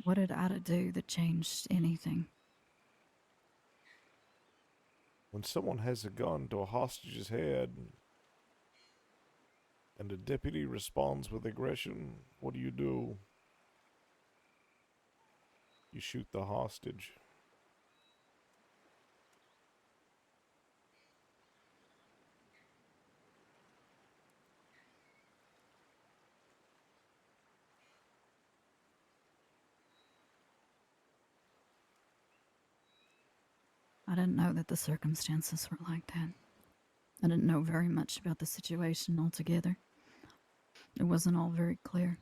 [SPEAKER 4] what did Ada do that changed anything?
[SPEAKER 1] When someone has a gun to a hostage's head and the deputy responds with aggression, what do? You shoot the hostage.
[SPEAKER 4] I didn't know that the circumstances were like that. I didn't know very much about the situation altogether. It wasn't all very clear.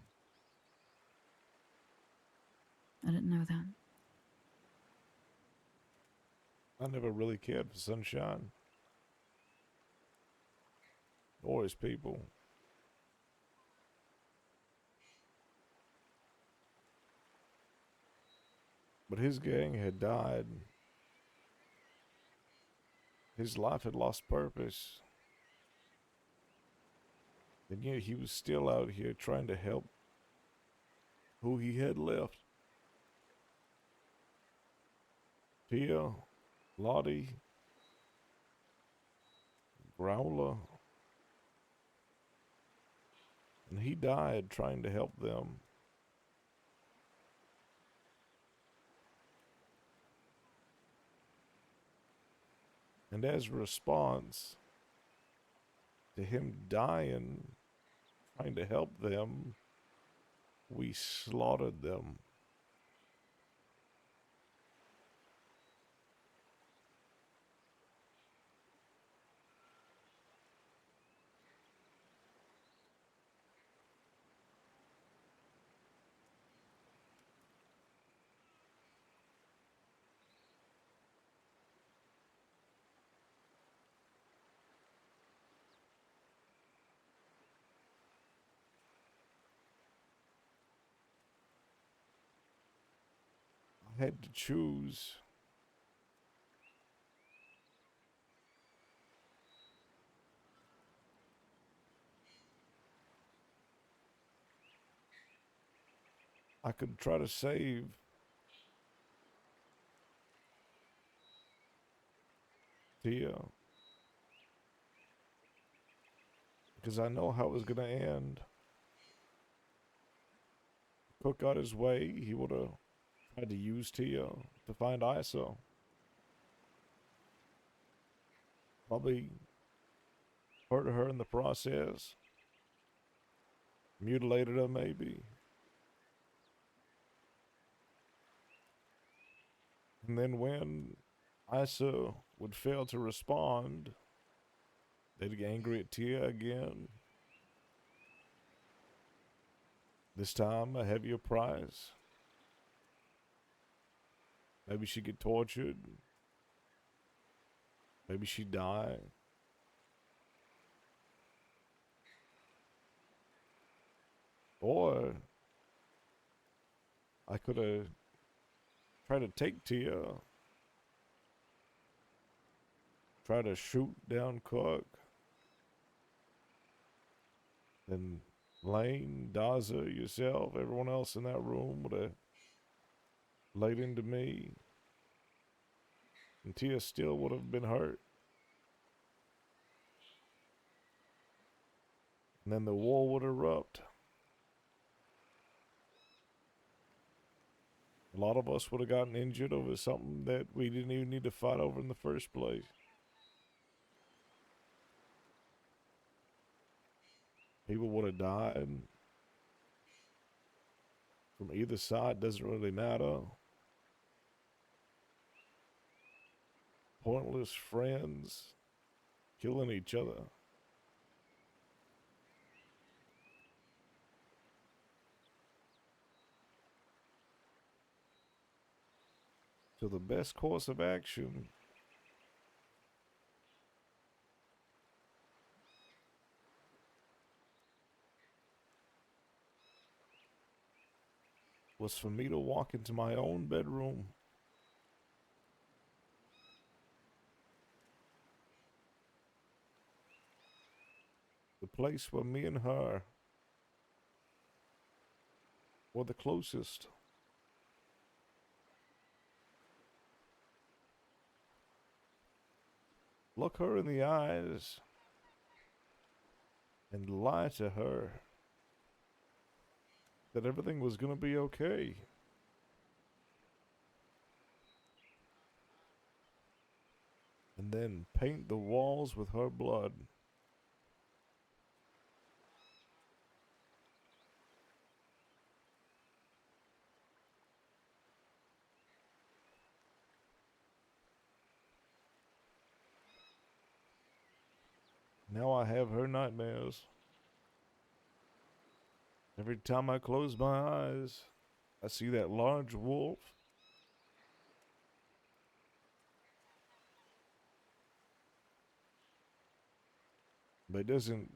[SPEAKER 4] I didn't know that.
[SPEAKER 1] I never really cared for Sunshine or his people. But his gang had died. His life had lost purpose. And yet he was still out here trying to help who he had left. Tia, Lottie, Growler. And he died trying to help them. And as a response to him dying, trying to help them, we slaughtered them. I had to choose I could try to save Tia. Because I know how it was going to end. Cook got his way, he would have tried to use Tia to find Isa. Probably hurt her in the process. Mutilated her, maybe. And then when Isa would fail to respond, they'd get angry at Tia again. This time, a heavier price. Maybe she'd get tortured. Maybe she'd die. Or I could have tried to take Tia. Try to shoot down Cook. Then Lane, Daza, yourself, everyone else in that room would have laid into me. And Tia still would have been hurt. And then the war would erupt. A lot of us would have gotten injured over something that we didn't even need to fight over in the first place. People would have died. From either side, doesn't really matter. Pointless friends killing each other. So the best course of action was for me to walk into my own bedroom, the place where me and her were the closest. Look her in the eyes and lie to her that everything was going to be okay. And then paint the walls with her blood. Now I have her nightmares. Every time I close my eyes, I see that large wolf. But it doesn't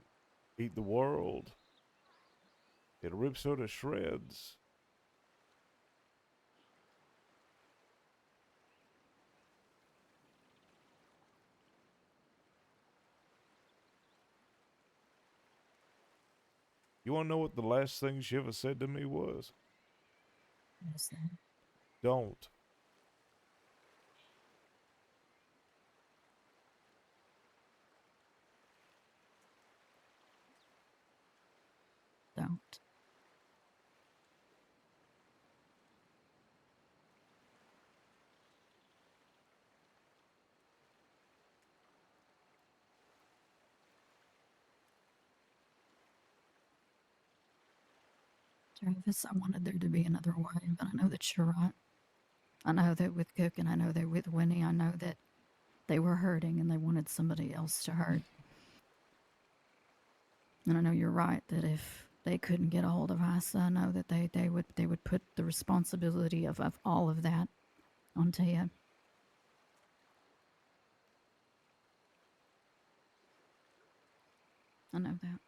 [SPEAKER 1] eat the world. It rips her to shreds. You want to know what the last thing she ever said to me was?
[SPEAKER 4] What is that?
[SPEAKER 1] Don't.
[SPEAKER 4] Don't. Travis, I wanted there to be another way, but I know that you're right. I know that with Cook and I know that with Winnie, I know that they were hurting and they wanted somebody else to hurt. And I know you're right that if they couldn't get a hold of Isa, I know that they would put the responsibility of all of that on Tia. I know that.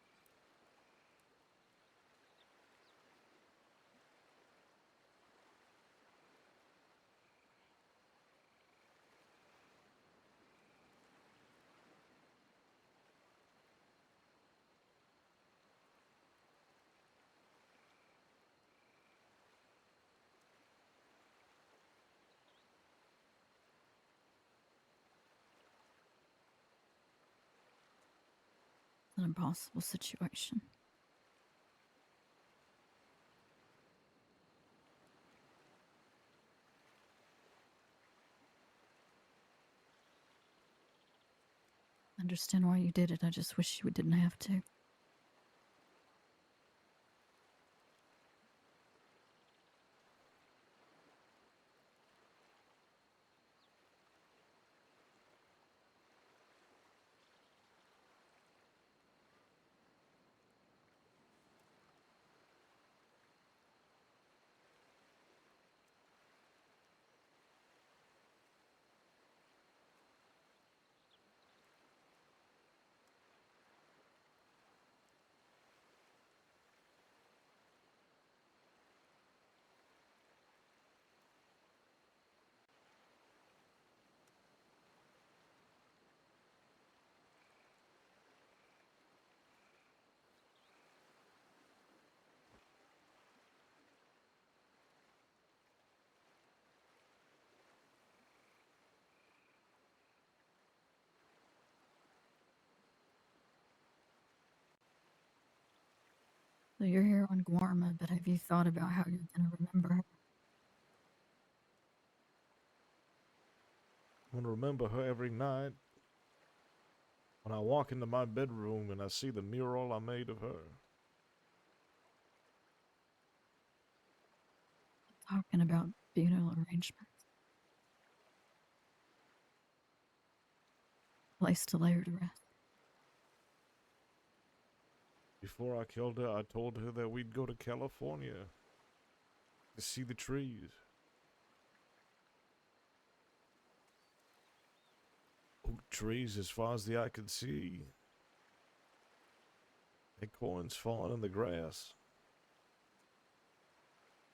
[SPEAKER 4] an impossible situation. I understand why you did it. I just wish you didn't have to. So you're here on Guarma, but have you thought about how you're going to remember her?
[SPEAKER 1] I'm gonna remember her every night when I walk into my bedroom and I see the mural I made of her.
[SPEAKER 4] Talking about funeral arrangements. Place to lay her to rest.
[SPEAKER 1] Before I killed her, I told her that we'd go to California to see the trees. Oak trees as far as the eye could see. Acorns falling in the grass.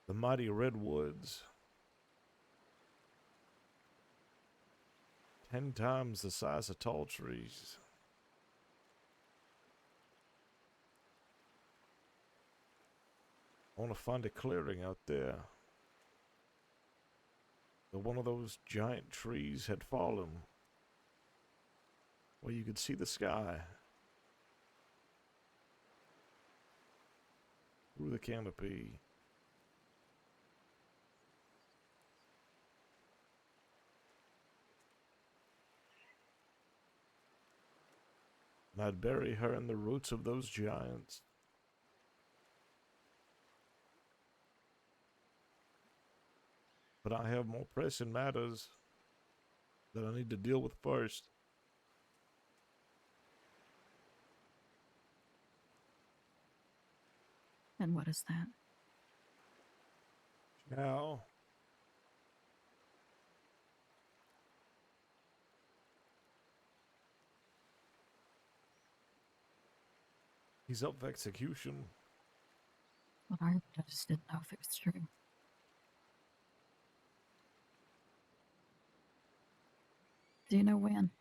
[SPEAKER 1] The mighty redwoods. 10 times the size of tall trees. I want to find a clearing out there where one of those giant trees had fallen, where you could see the sky through the canopy. And I'd bury her in the roots of those giants. But I have more pressing matters that I need to deal with first.
[SPEAKER 4] And what is that?
[SPEAKER 1] Now, he's up for execution.
[SPEAKER 4] What I heard, I just didn't know if it was true. Do you know when?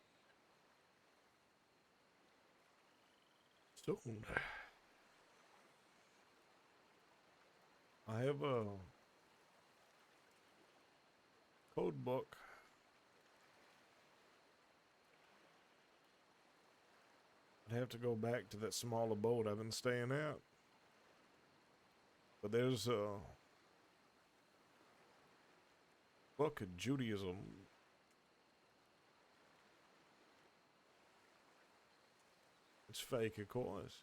[SPEAKER 1] Soon. I have a code book. I'd have to go back to that small abode I've been staying at. But there's a book of Judaism. It's fake, of course.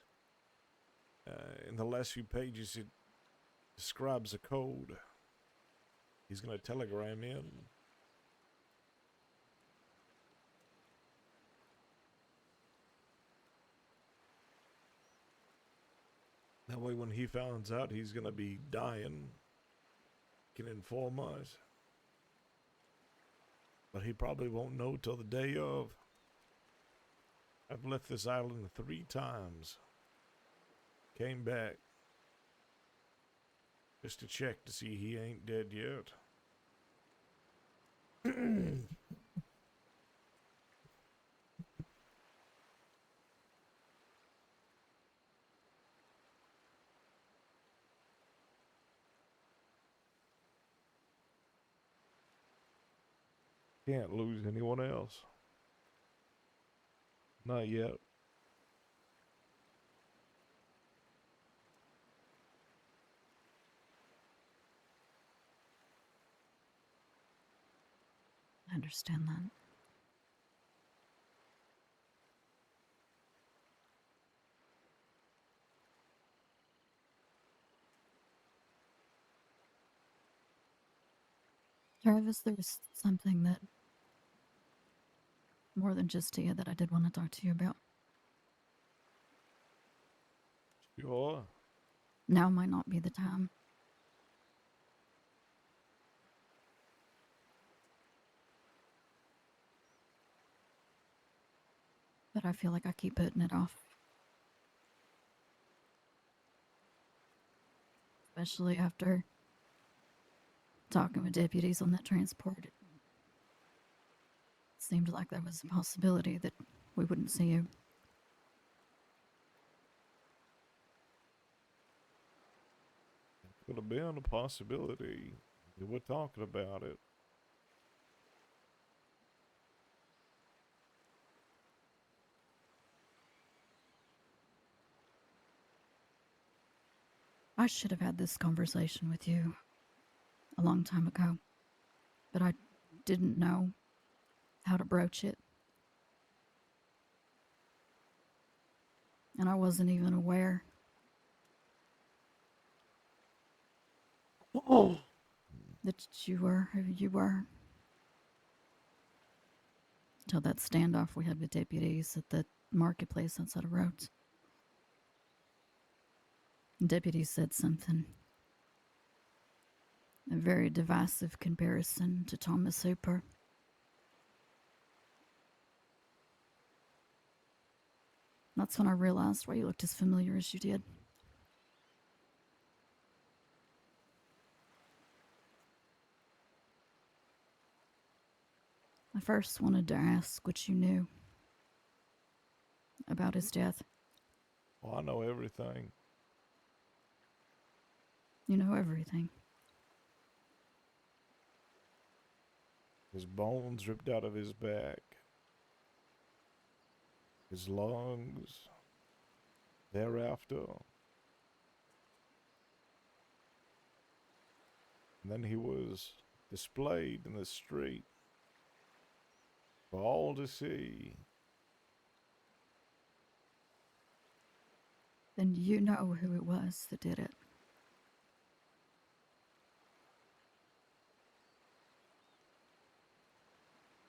[SPEAKER 1] In the last few pages, it describes a code. He's going to telegram in. That way, when he finds out he's going to be dying, he can inform us. But he probably won't know till the day of. I've left this island 3 times. Came back just to check to see he ain't dead yet. Can't lose anyone else. Not yet.
[SPEAKER 4] understand that. Travis, there was something that, more than just Tia, that I did want to talk to you about.
[SPEAKER 1] Sure.
[SPEAKER 4] Now might not be the time. But I feel like I keep putting it off. Especially after talking with deputies on that transport. It seemed like there was a possibility that we wouldn't see you.
[SPEAKER 1] Could have been a possibility. We were talking about it.
[SPEAKER 4] I should have had this conversation with you a long time ago, but I didn't know how to broach it. And I wasn't even aware that you were who you were. Till that standoff we had with deputies at the marketplace outside of Rhodes. Deputies said something. A very divisive comparison to Thomas Hooper. That's when I realized why you looked as familiar as you did. I first wanted to ask what you knew about his death.
[SPEAKER 1] Well, I know everything.
[SPEAKER 4] You know everything.
[SPEAKER 1] His bones ripped out of his back. His lungs. Thereafter. And then he was displayed in the street for all to see.
[SPEAKER 4] Then you know who it was that did it.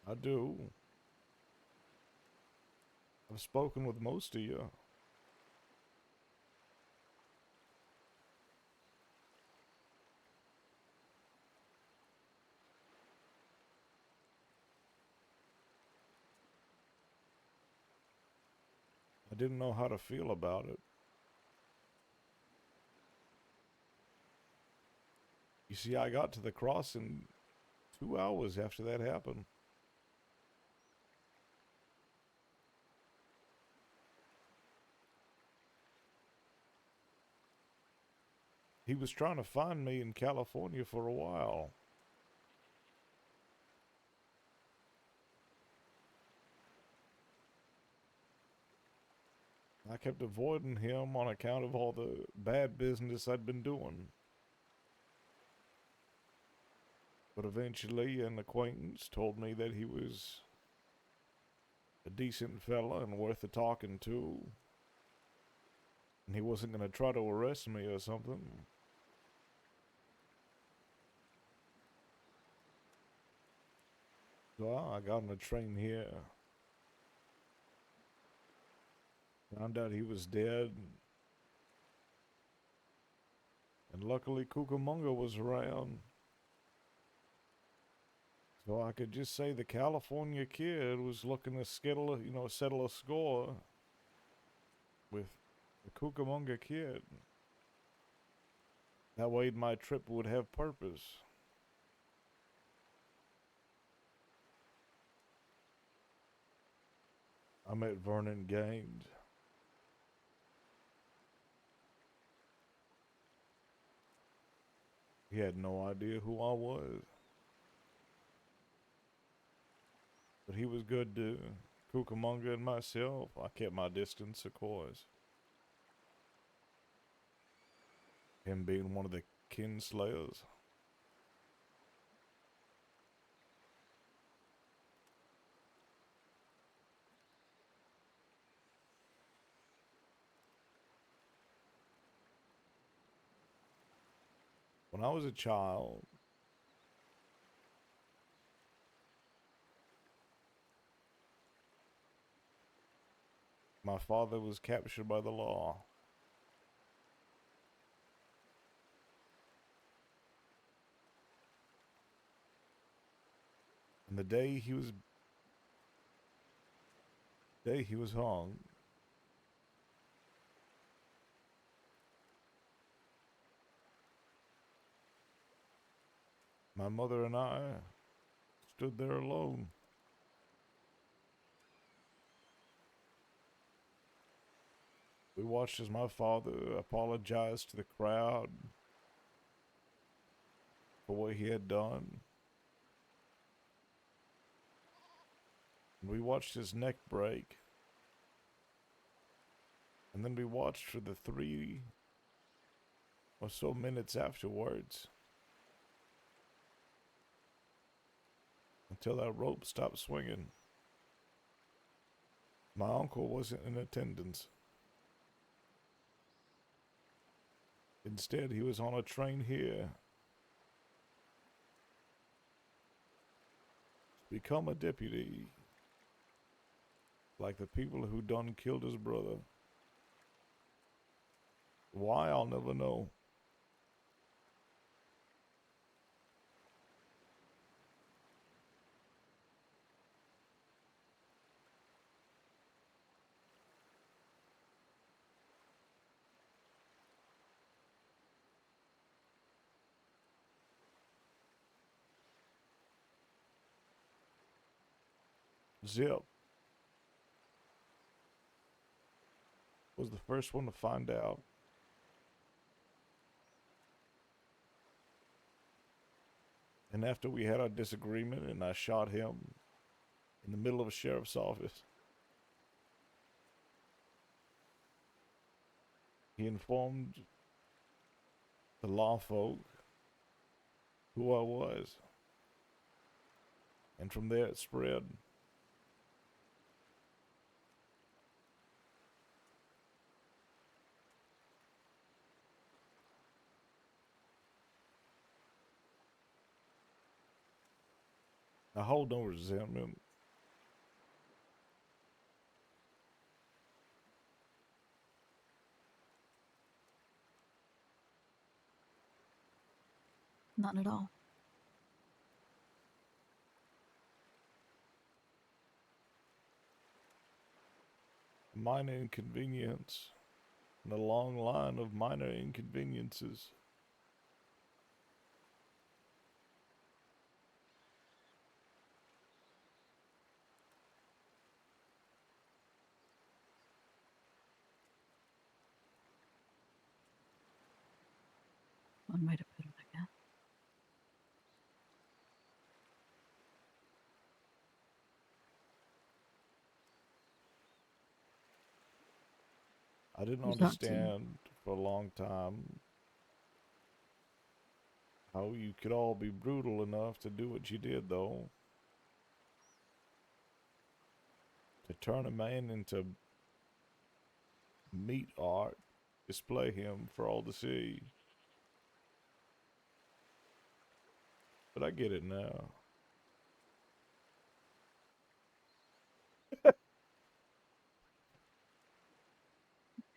[SPEAKER 1] I do. I've spoken with most of you. I didn't know how to feel about it. You see, I got to the crossing 2 hours after that happened. He was trying to find me in California for a while. I kept avoiding him on account of all the bad business I'd been doing. But eventually, an acquaintance told me that he was a decent fella and worth a talking to. And he wasn't going to try to arrest me or something. So I got on a train here. Found out he was dead. And luckily Cucamonga was around. So I could just say the California kid was looking to settle a score with the Cucamonga kid. That way my trip would have purpose. I met Vernon Gaines. He had no idea who I was. But he was good to Cucamonga and myself. I kept my distance, of course. Him being one of the kinslayers. When I was a child, my father was captured by the law. And the day he was hung, my mother and I stood there alone. We watched as my father apologized to the crowd for what he had done. And we watched his neck break. And then we watched for the 3 or so minutes afterwards until that rope stopped swinging. My uncle wasn't in attendance. Instead, he was on a train here to become a deputy, like the people who done killed his brother. Why, I'll never know. Zip was the first one to find out. And after we had our disagreement and I shot him in the middle of a sheriff's office, he informed the law folk who I was. And from there it spread. I hold no resentment.
[SPEAKER 4] Not at all.
[SPEAKER 1] A minor inconvenience and a long line of minor inconveniences.
[SPEAKER 4] One way to put it, I guess.
[SPEAKER 1] I didn't
[SPEAKER 4] You talked to
[SPEAKER 1] understand for a long time how you could all be brutal enough to do what you did, though. To turn a man into meat art, display him for all to see. But I get it now.
[SPEAKER 4] it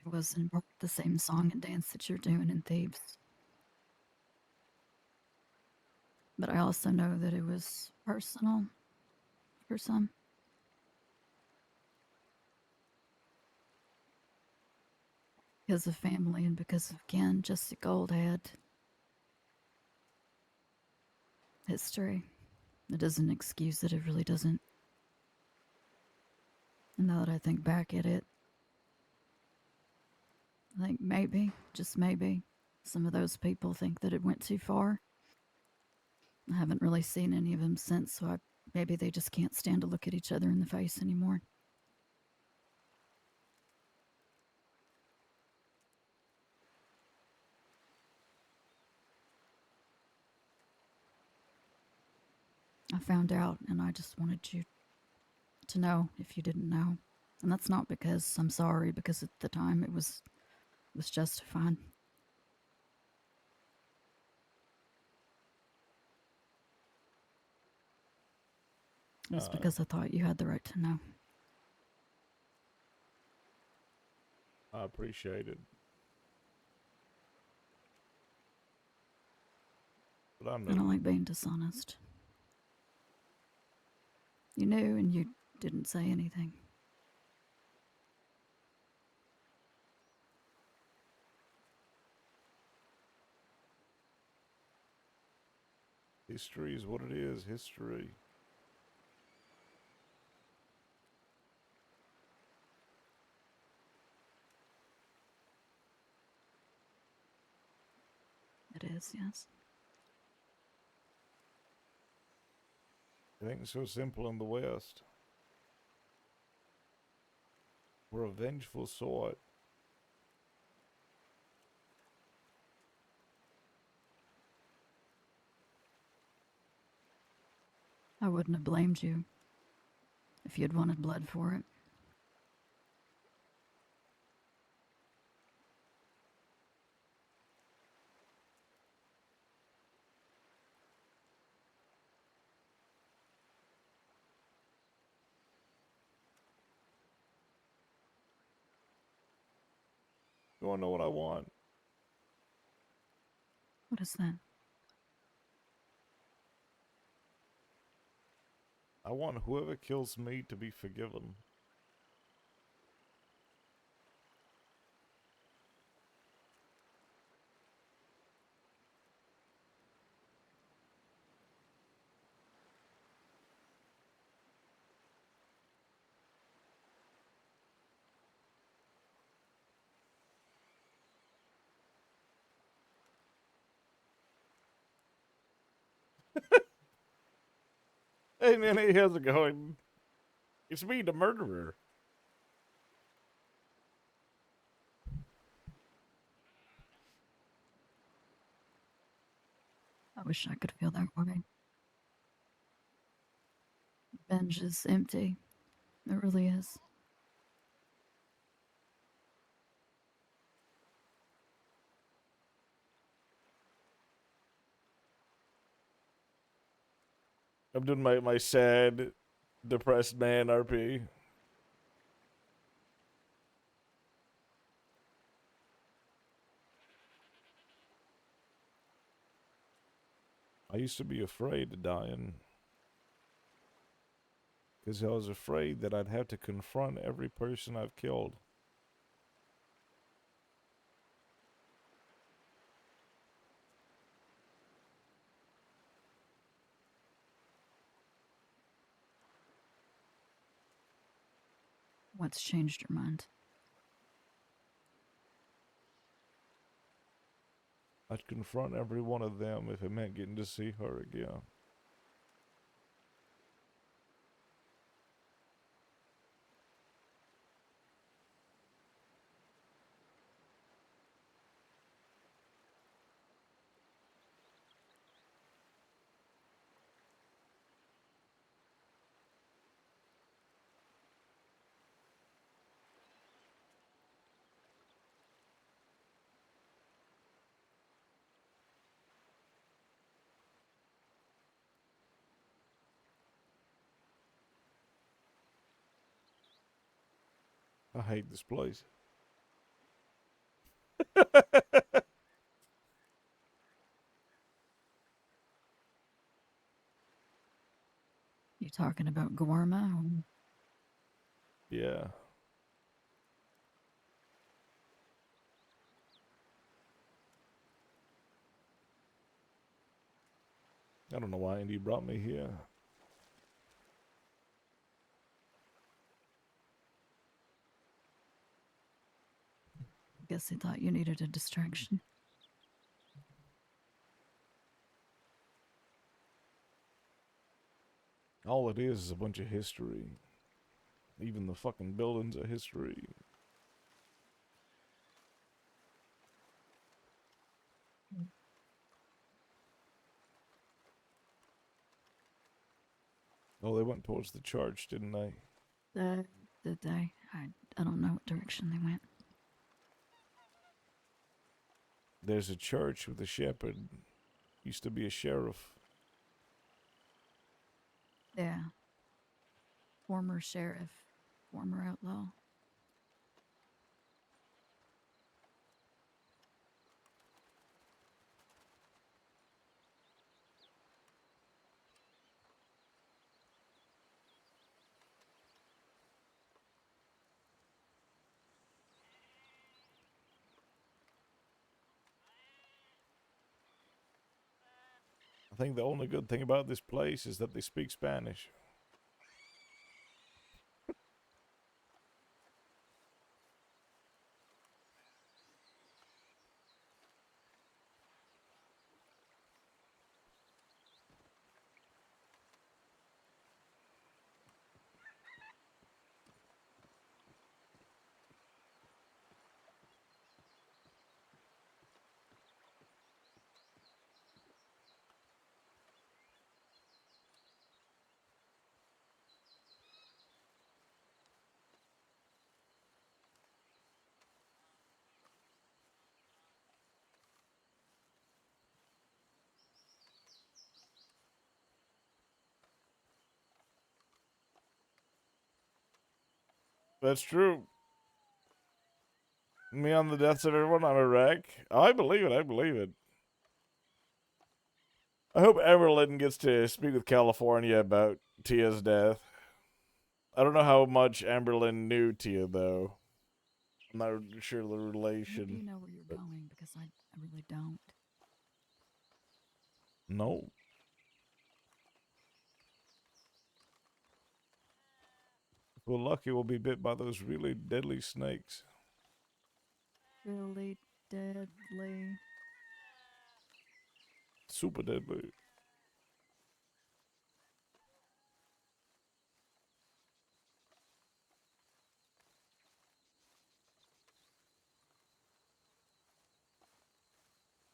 [SPEAKER 4] was in part the same song and dance that you're doing in Thebes. But I also know that it was personal for some. Because of family and because of kin, Jesse Gold had history. It doesn't excuse it, it really doesn't. And now that I think back at it, I think maybe, just maybe, some of those people think that it went too far. I haven't really seen any of them since, so maybe they just can't stand to look at each other in the face anymore. I found out, and I just wanted you to know if you didn't know. And that's not because I'm sorry, because at the time it was justified. It's
[SPEAKER 1] Uh,
[SPEAKER 4] because I thought you had the right to know.
[SPEAKER 1] I appreciate it. But I
[SPEAKER 4] I
[SPEAKER 1] knew.
[SPEAKER 4] don't like being dishonest. You knew and you didn't say anything.
[SPEAKER 1] History is what it is. History.
[SPEAKER 4] It is, yes.
[SPEAKER 1] It ain't so simple in the West. We're a vengeful sort.
[SPEAKER 4] I wouldn't have blamed you if you'd wanted blood for it.
[SPEAKER 1] You wanna know what I want?
[SPEAKER 4] What is that?
[SPEAKER 1] I want whoever kills me to be forgiven. Hey man, hey, how's it going? It's me, the murderer.
[SPEAKER 4] I wish I could feel that way. Benj is empty. It really is.
[SPEAKER 1] I'm doing my sad, depressed man RP. I used to be afraid of dying. Because I was afraid that I'd have to confront every person I've killed.
[SPEAKER 4] What's changed your mind?
[SPEAKER 1] I'd confront every one of them if it meant getting to see her again. I hate this place.
[SPEAKER 4] You talking about Gorma?
[SPEAKER 1] Yeah. I don't know why Andy brought me here.
[SPEAKER 4] I guess he thought you needed a distraction.
[SPEAKER 1] All it is a bunch of history. Even the fucking buildings are history. Oh, they went towards the church, didn't they?
[SPEAKER 4] Did they? I don't know what direction they went.
[SPEAKER 1] There's a church with a shepherd. Used to be a sheriff.
[SPEAKER 4] Yeah. former sheriff, former outlaw.
[SPEAKER 1] I think the only good thing about this place is that they speak Spanish. That's true. Me on the deaths of everyone, I'm a wreck. I believe it. I believe it. I hope Emerlyn gets to speak with California about Tia's death. I don't know how much Amberlyn knew Tia, though. I'm not sure the
[SPEAKER 4] Maybe you
[SPEAKER 1] relation.
[SPEAKER 4] know where you're
[SPEAKER 1] but
[SPEAKER 4] going because I really don't.
[SPEAKER 1] No. If we're lucky, we'll be bit by those really deadly snakes.
[SPEAKER 4] Really deadly.
[SPEAKER 1] Super deadly.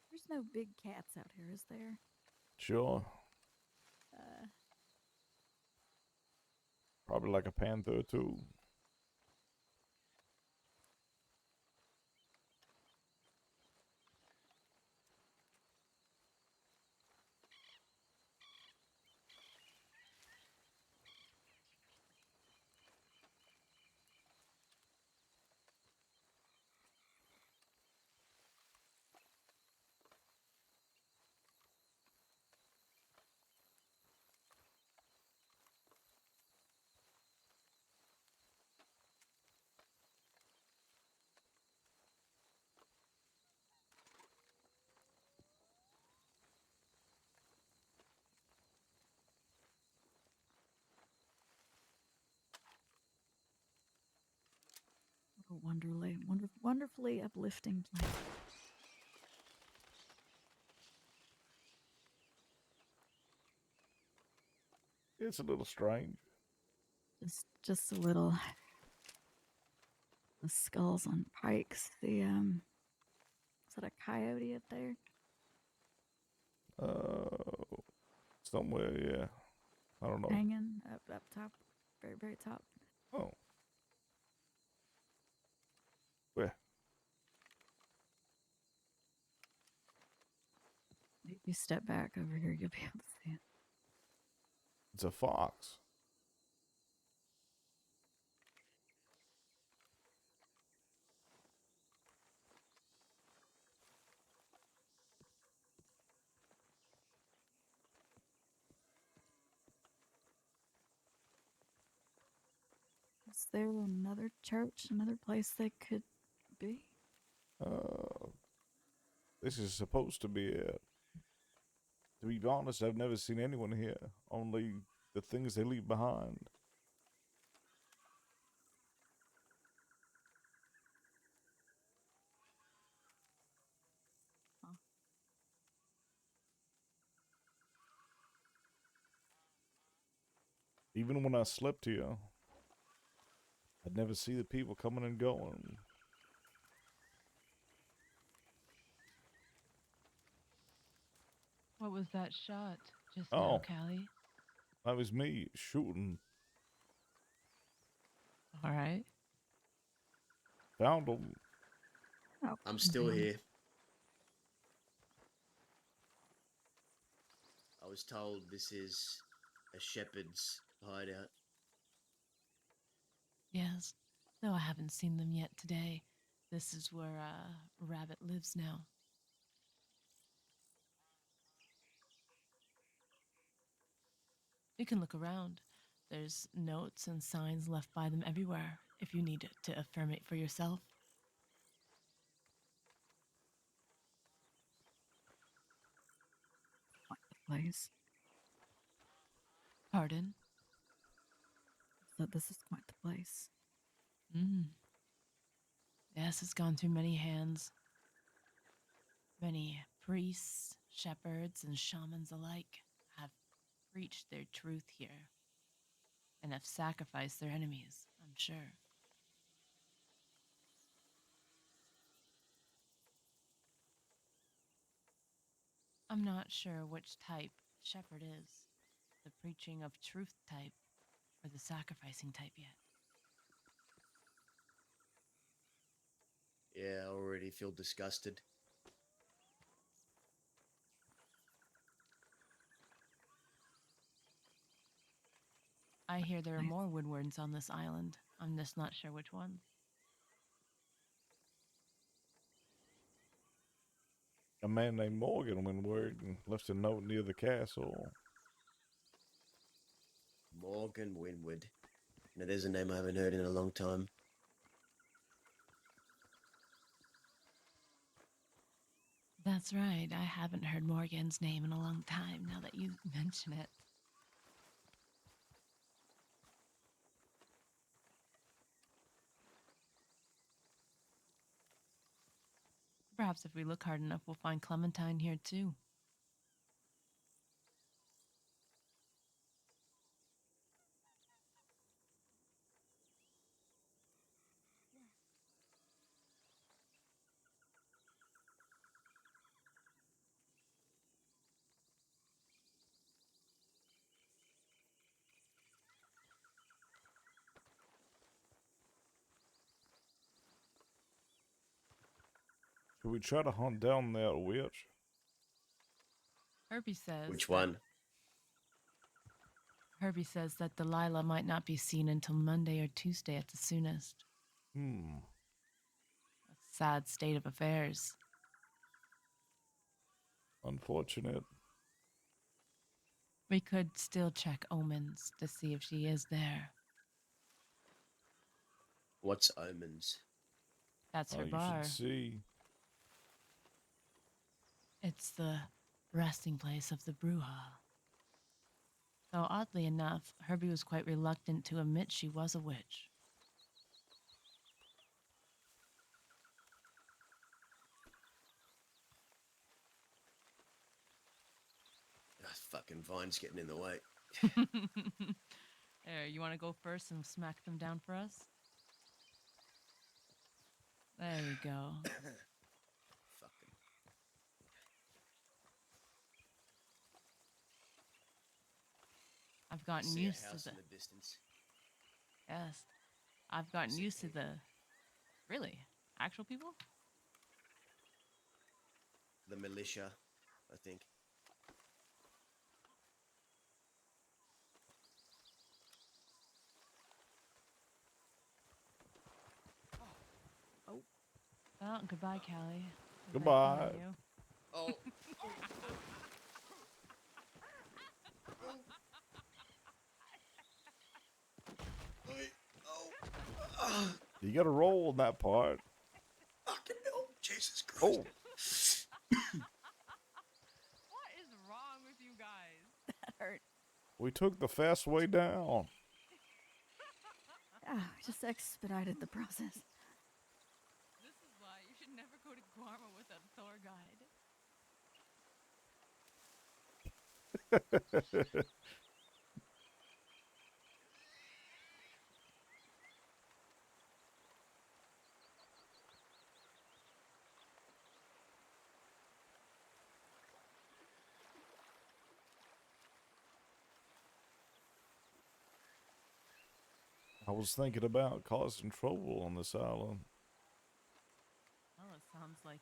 [SPEAKER 4] There's no big cats out here, is there?
[SPEAKER 1] Sure. Probably like a panther, too.
[SPEAKER 4] What a wonderfully uplifting place.
[SPEAKER 1] It's a little strange.
[SPEAKER 4] Just a little. The skulls on pikes. Is that a coyote up there?
[SPEAKER 1] Uh, somewhere, yeah. I don't know.
[SPEAKER 4] Hanging up top, very top.
[SPEAKER 1] Oh. Where?
[SPEAKER 4] If you step back over here, you'll be able to see it.
[SPEAKER 1] It's a fox.
[SPEAKER 4] Is there another church, another place they could be?
[SPEAKER 1] Uh, this is supposed to be it. To be honest, I've never seen anyone here. Only the things they leave behind.
[SPEAKER 4] Huh.
[SPEAKER 1] Even when I slept here, I'd never see the people coming and going.
[SPEAKER 2] What was that shot just now,
[SPEAKER 1] Oh,
[SPEAKER 2] Callie?
[SPEAKER 1] that was me shooting.
[SPEAKER 2] All right.
[SPEAKER 1] Found them.
[SPEAKER 4] Oh,
[SPEAKER 3] I'm still
[SPEAKER 4] man.
[SPEAKER 3] here. I was told this is a shepherd's hideout.
[SPEAKER 2] has. Though I haven't seen them yet today. This is where Rabbit lives now. You can look around. There's notes and signs left by them everywhere if you need to affirm it for yourself.
[SPEAKER 4] Quite the place.
[SPEAKER 2] Pardon?
[SPEAKER 4] So this is quite the place.
[SPEAKER 2] Mm. Yes, it's gone through many hands. Many priests, shepherds, and shamans alike have preached their truth here and have sacrificed their enemies, I'm sure. I'm not sure which type shepherd is, the preaching of truth type or the sacrificing type yet.
[SPEAKER 3] Yeah, I already feel disgusted.
[SPEAKER 2] I hear there are
[SPEAKER 4] Nice.
[SPEAKER 2] more Woodwards on this island. I'm just not sure which ones.
[SPEAKER 1] A man named Morgan went word and left a note near the castle.
[SPEAKER 3] Morgan Winwood. Now, there's a name I haven't heard in a long time.
[SPEAKER 2] That's right. I haven't heard Morgan's name in a long time now that you mention it. Perhaps if we look hard enough, we'll find Clementine here too.
[SPEAKER 1] Should we try to hunt down that witch?
[SPEAKER 2] Herbie says
[SPEAKER 3] Which
[SPEAKER 2] that
[SPEAKER 3] one?
[SPEAKER 2] Herbie says that Delilah might not be seen until Monday or Tuesday at the soonest.
[SPEAKER 1] Hmm.
[SPEAKER 2] A sad state of affairs.
[SPEAKER 1] Unfortunate.
[SPEAKER 2] We could still check omens to see if she is there.
[SPEAKER 3] What's omens?
[SPEAKER 2] That's her
[SPEAKER 1] You
[SPEAKER 2] bar.
[SPEAKER 1] should see.
[SPEAKER 2] It's the resting place of the Bruja. Though oddly enough, Herbie was quite reluctant to admit she was a witch.
[SPEAKER 3] Ah, fucking vine's getting in the way.
[SPEAKER 2] There, you want to go first and smack them down for us? There you go.
[SPEAKER 3] Fucking.
[SPEAKER 2] I've gotten
[SPEAKER 3] See
[SPEAKER 2] used
[SPEAKER 3] a
[SPEAKER 2] to
[SPEAKER 3] house
[SPEAKER 2] the...
[SPEAKER 3] in the distance.
[SPEAKER 2] Yes. I've gotten
[SPEAKER 3] See
[SPEAKER 2] used to
[SPEAKER 3] people.
[SPEAKER 2] the... Really? Actual people?
[SPEAKER 3] The militia, I think.
[SPEAKER 2] Well, goodbye, Callie.
[SPEAKER 1] Goodbye.
[SPEAKER 2] You.
[SPEAKER 3] Oh. Oh.
[SPEAKER 1] You got to roll on that part.
[SPEAKER 3] Fucking hell. Jesus Christ.
[SPEAKER 1] Oh,
[SPEAKER 2] What is wrong with you guys?
[SPEAKER 4] That hurt.
[SPEAKER 1] we took the fast way down.
[SPEAKER 4] Yeah, just expedited the process.
[SPEAKER 2] This is why you should never go to Guarma without a tour guide.
[SPEAKER 1] I was thinking about causing trouble on this island.
[SPEAKER 2] Well, it sounds like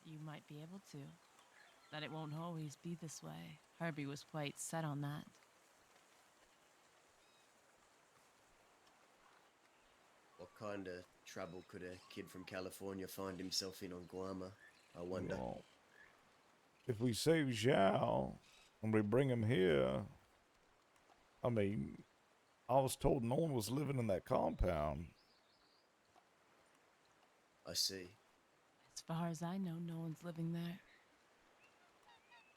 [SPEAKER 2] you might be able to. That it won't always be this way. Herbie was quite set on that.
[SPEAKER 3] kind of trouble could a kid from California find himself in on Guama? I wonder.
[SPEAKER 1] Well, if we save Zhao and we bring him here, I mean, I was told no one was living in that compound.
[SPEAKER 3] I see.
[SPEAKER 2] As far as I know, no one's living there.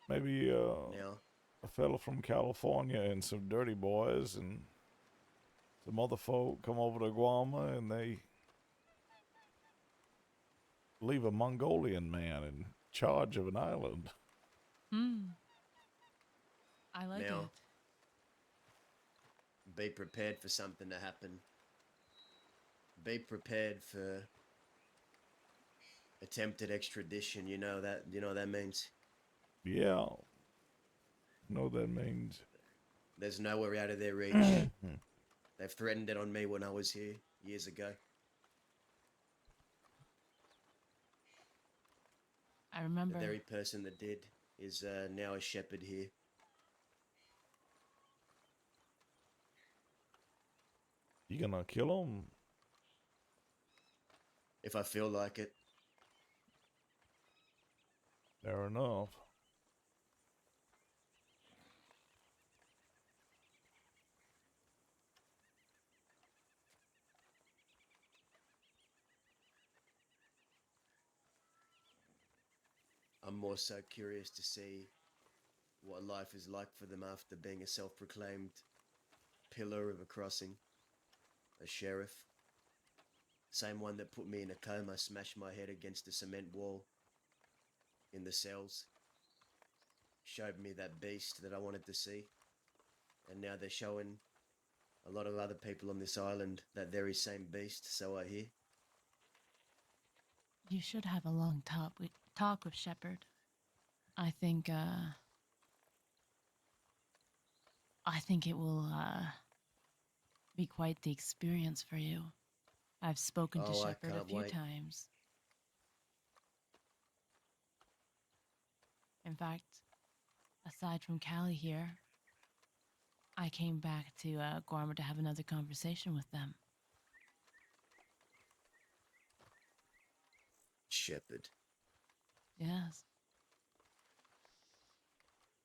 [SPEAKER 1] Maybe
[SPEAKER 3] Now,
[SPEAKER 1] a fellow from California and some dirty boys and some other folk come over to Guam and they leave a Mongolian man in charge of an island.
[SPEAKER 2] Hmm. I like
[SPEAKER 3] Now.
[SPEAKER 2] it.
[SPEAKER 3] Be prepared for something to happen. Be prepared for attempted extradition. You know what that means?
[SPEAKER 1] Yeah, know that means.
[SPEAKER 3] There's nowhere out of their reach. They've threatened it on me when I was here years ago.
[SPEAKER 2] I
[SPEAKER 3] The
[SPEAKER 2] remember.
[SPEAKER 3] very person that did is now a shepherd here.
[SPEAKER 1] You gonna kill him?
[SPEAKER 3] If I feel like it.
[SPEAKER 1] Fair enough.
[SPEAKER 3] I'm more so curious to see what life is like for them after being a self-proclaimed pillar of a crossing, a sheriff. Same one that put me in a coma, smashed my head against a cement wall in the cells, showed me that beast that I wanted to see, and now they're showing a lot of other people on this island that very same beast, so I hear.
[SPEAKER 2] You should have a long talk with Shepard. I think it will be quite the experience for you. I've spoken to
[SPEAKER 3] Oh, I
[SPEAKER 2] Shepard a
[SPEAKER 3] can't
[SPEAKER 2] few
[SPEAKER 3] wait.
[SPEAKER 2] times. In fact, aside from Callie here, I came back to Guarma to have another conversation with them.
[SPEAKER 3] Shepherd.
[SPEAKER 2] Yes.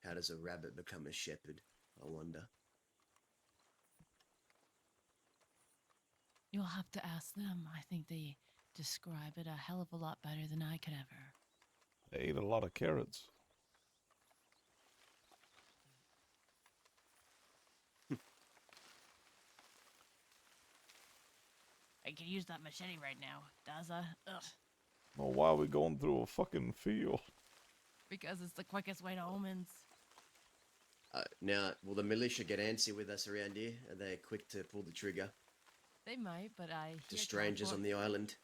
[SPEAKER 3] How does a rabbit become a shepherd? I wonder.
[SPEAKER 2] You'll have to ask them. I think they describe it a hell of a lot better than I could ever.
[SPEAKER 1] They ate a lot of carrots.
[SPEAKER 2] I could use that machete right now, Daza. Ugh.
[SPEAKER 1] Well, why are we going through a fucking field?
[SPEAKER 2] Because it's the quickest way to Omens.
[SPEAKER 3] Now, will the militia get antsy with us around here? Are they quick to pull the trigger
[SPEAKER 2] They might, but I
[SPEAKER 3] to
[SPEAKER 2] hear
[SPEAKER 3] strangers on the island?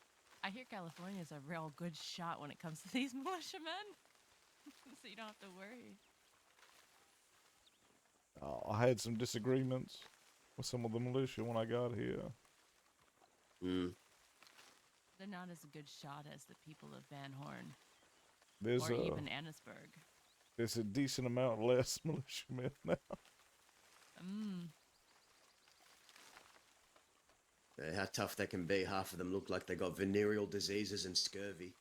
[SPEAKER 2] I hear California's a real good shot when it comes to these militiamen. So you don't have to worry.
[SPEAKER 1] I had some disagreements with some of the militia when I got here.
[SPEAKER 2] They're not as a good shot as the people of Van Horn
[SPEAKER 1] There's
[SPEAKER 2] or
[SPEAKER 1] a
[SPEAKER 2] even Annisburg.
[SPEAKER 1] there's a decent amount less militiamen now.
[SPEAKER 3] How tough they can be. Half of them look like they got venereal diseases and scurvy.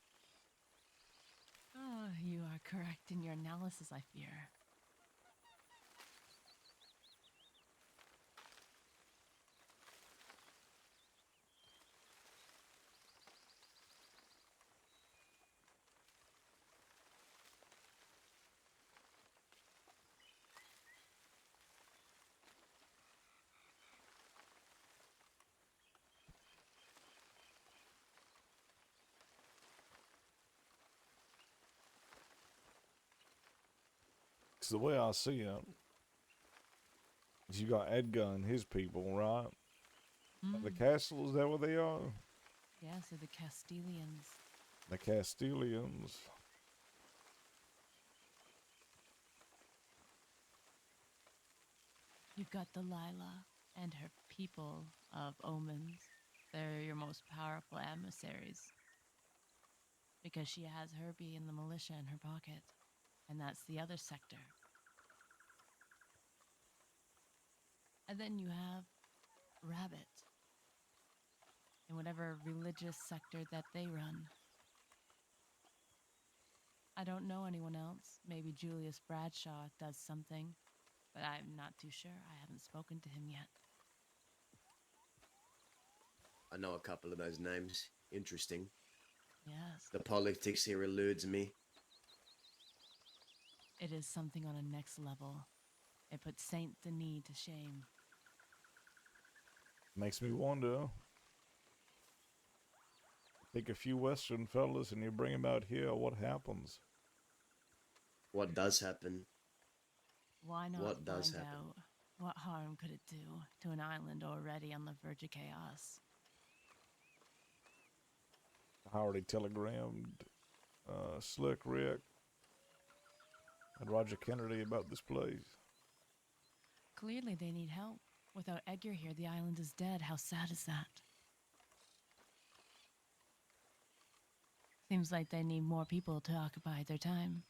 [SPEAKER 2] Oh, you are correct in your analysis, I fear.
[SPEAKER 1] Because the way I see it, is you got Edgar and his people, right? At the castle, is that where they are?
[SPEAKER 2] Yes, they're the Castilians.
[SPEAKER 1] The Castilians.
[SPEAKER 2] You've got Delilah and her people of Omens. They're your most powerful emissaries. Because she has Herbie and the militia in her pocket. And that's the other sector. And then you have Rabbit. And what whatever religious sector that they run. I don't know anyone else. Maybe Julius Bradshaw does something, but I'm not too sure. I haven't spoken to him yet.
[SPEAKER 3] I know a couple of those names. Interesting.
[SPEAKER 2] Yes,
[SPEAKER 3] The politics here eludes me.
[SPEAKER 2] it is something on a next level. It puts Saint Denis to shame.
[SPEAKER 1] Makes me wonder. Take a few Western fellas and you bring them out here, what happens?
[SPEAKER 3] What does happen?
[SPEAKER 2] Why not
[SPEAKER 3] What does
[SPEAKER 2] find
[SPEAKER 3] happen?
[SPEAKER 2] out what harm could it do to an island already on the verge of chaos?
[SPEAKER 1] I already telegrammed Slick Rick and Roger Kennedy about this place.
[SPEAKER 2] Clearly, they need help. Without Edgar here, the island is dead. How sad is that? Seems like they need more people to occupy their time.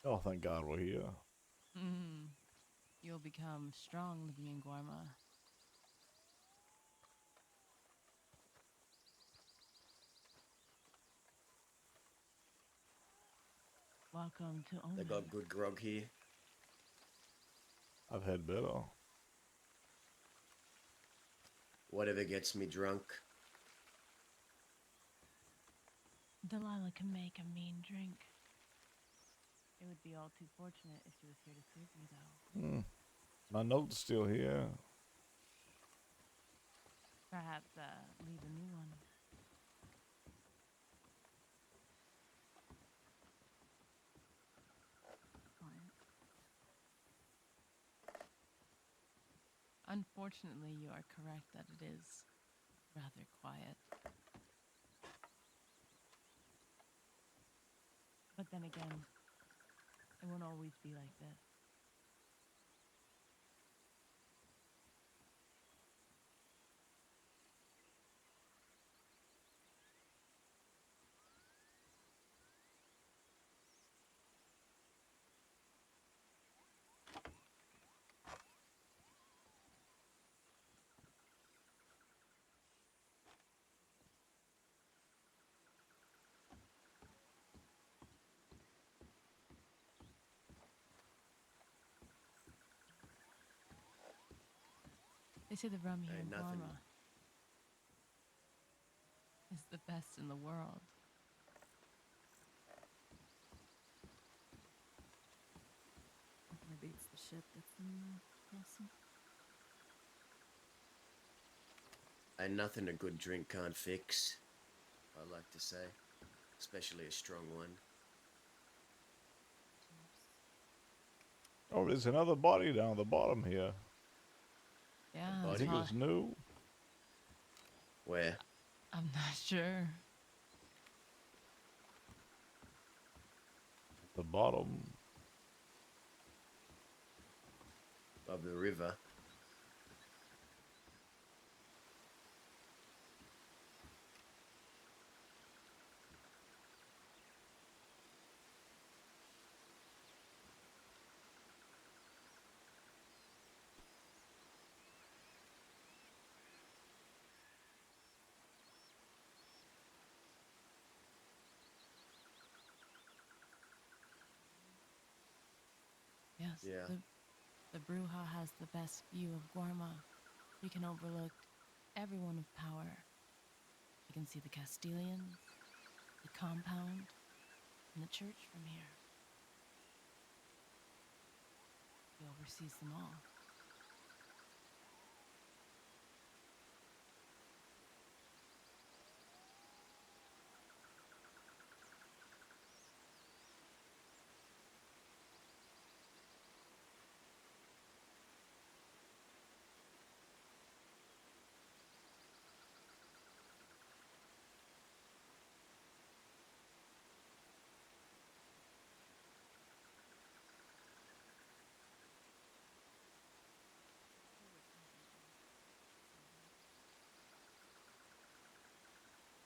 [SPEAKER 1] Oh, thank God we're here.
[SPEAKER 2] Mm. You'll become strong living in Guarma. Welcome to
[SPEAKER 3] They
[SPEAKER 2] Omen.
[SPEAKER 3] got good grog here.
[SPEAKER 1] I've had better.
[SPEAKER 3] Whatever gets me drunk.
[SPEAKER 2] Delilah can make a mean drink. It would be all too fortunate if she was here to serve you, though.
[SPEAKER 1] My note's still here.
[SPEAKER 2] Perhaps leave a new one.
[SPEAKER 4] Quiet.
[SPEAKER 2] Unfortunately, you are correct that it is rather quiet. But then again, it won't always be like this. They say the rum here in
[SPEAKER 3] Ain't nothing.
[SPEAKER 2] Guarma is the best in the world.
[SPEAKER 4] Maybe it's the shit that's in the castle.
[SPEAKER 3] Ain't nothing a good drink can't fix. I like to say. Especially a strong one.
[SPEAKER 1] Oh, there's another body down the bottom here.
[SPEAKER 2] Yeah,
[SPEAKER 1] I
[SPEAKER 3] body?
[SPEAKER 1] think it's new.
[SPEAKER 3] Where?
[SPEAKER 2] I'm not sure.
[SPEAKER 1] The bottom.
[SPEAKER 3] Of the river.
[SPEAKER 2] Yes. Yes,
[SPEAKER 3] Yeah.
[SPEAKER 2] the Bruja has the best view of Guarma. We can overlook everyone of power. We can see the Castilians, the compound, and the church from here. He oversees them all.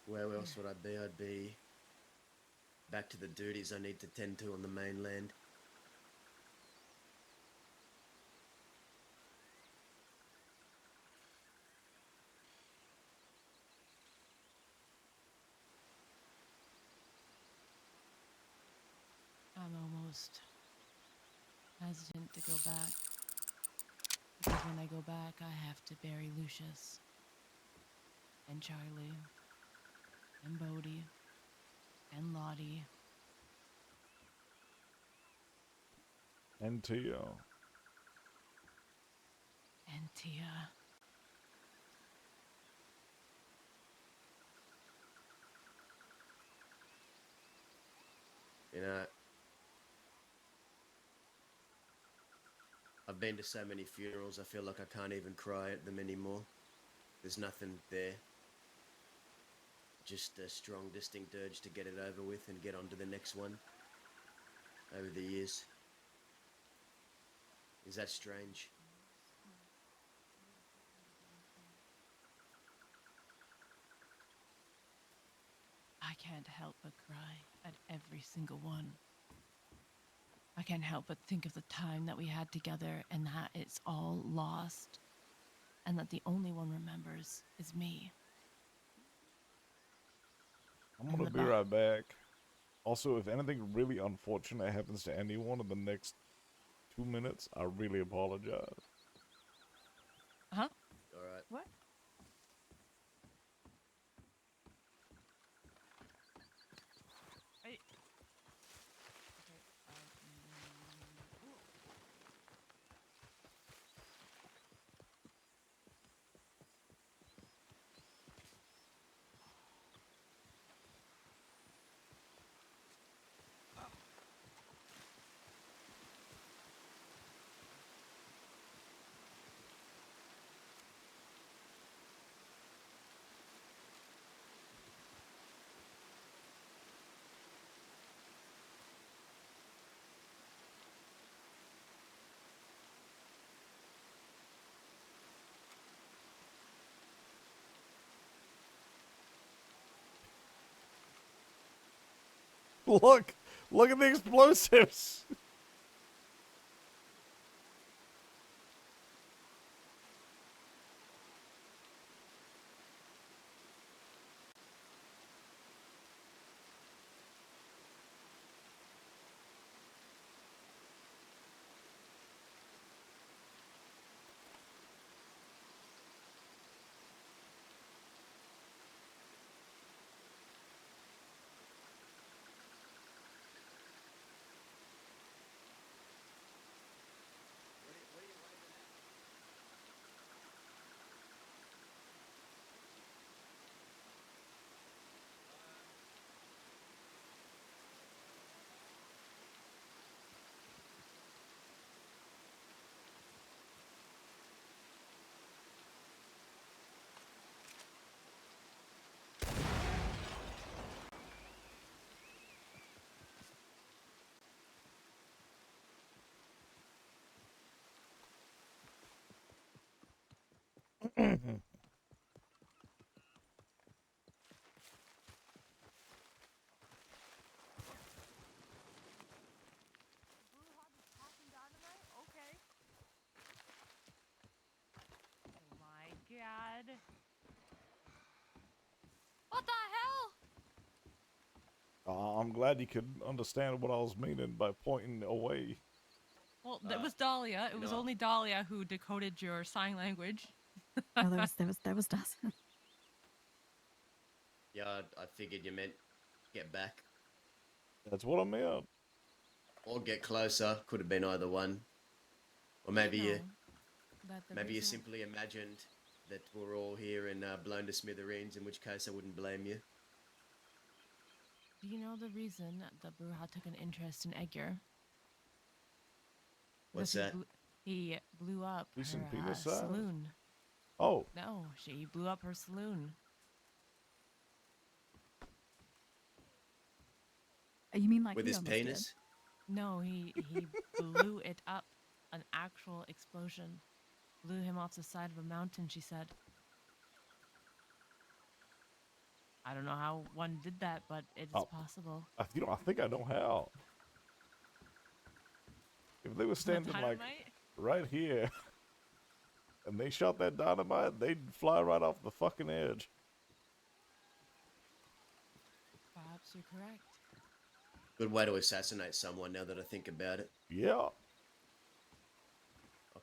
[SPEAKER 3] Where else
[SPEAKER 2] Here.
[SPEAKER 3] would I be? I'd be back to the duties I need to tend to on the mainland.
[SPEAKER 2] I'm almost hesitant to go back because when I go back, I have to bury Lucius and Charlie and Bodie and Lottie.
[SPEAKER 1] And Tia.
[SPEAKER 2] And Tia.
[SPEAKER 3] You know, I've been to so many funerals, I feel like I can't even cry at them anymore. There's nothing there. Just a strong, distinct urge to get it over with and get on to the next one over the years. Is that strange?
[SPEAKER 2] I can't help but cry at every single one. I can't help but think of the time that we had together and that it's all lost and that the only one remembers is me.
[SPEAKER 1] I'm
[SPEAKER 2] And
[SPEAKER 1] gonna
[SPEAKER 2] the
[SPEAKER 1] be right back. Also, if anything really unfortunate happens to anyone in the next 2 minutes, I really apologize.
[SPEAKER 2] Huh?
[SPEAKER 3] All right.
[SPEAKER 2] What? Okay. Ooh.
[SPEAKER 1] Look! Look at the explosives!
[SPEAKER 2] Okay. Oh my god. What the hell?
[SPEAKER 1] I'm glad you could understand what I was meaning by pointing away.
[SPEAKER 2] Well, that was Dahlia. It
[SPEAKER 3] You
[SPEAKER 2] was
[SPEAKER 3] know,
[SPEAKER 2] only Dahlia who decoded your sign language.
[SPEAKER 4] Oh, that was Dawson.
[SPEAKER 3] yeah, I figured you meant get back
[SPEAKER 1] That's what I meant.
[SPEAKER 3] or get closer. Could have been either one, or
[SPEAKER 2] Do you know that the
[SPEAKER 3] maybe you
[SPEAKER 2] reason?
[SPEAKER 3] simply imagined that we're all here and blown to smithereens. In which case, I wouldn't blame you.
[SPEAKER 2] Do you know the reason the Bruja took an interest in Edgar? Because
[SPEAKER 3] What's that?
[SPEAKER 2] he blew up
[SPEAKER 1] Decent
[SPEAKER 2] her
[SPEAKER 1] penis size.
[SPEAKER 2] saloon.
[SPEAKER 1] Oh,
[SPEAKER 2] No, she blew up her saloon.
[SPEAKER 4] You mean like
[SPEAKER 3] With
[SPEAKER 4] he
[SPEAKER 3] his
[SPEAKER 4] almost did?
[SPEAKER 3] penis?
[SPEAKER 2] No, he blew it up. An actual explosion blew him off the side of a mountain. She said, "I don't know how one did that, but it is
[SPEAKER 1] oh,
[SPEAKER 2] possible."
[SPEAKER 1] I think I know how. If they were standing like
[SPEAKER 2] Dynamite?
[SPEAKER 1] right here and they shot that dynamite, they'd fly right off the fucking edge.
[SPEAKER 2] Perhaps you're correct.
[SPEAKER 3] Good way to assassinate someone. Now that I think about it,
[SPEAKER 1] Yeah,
[SPEAKER 3] I'll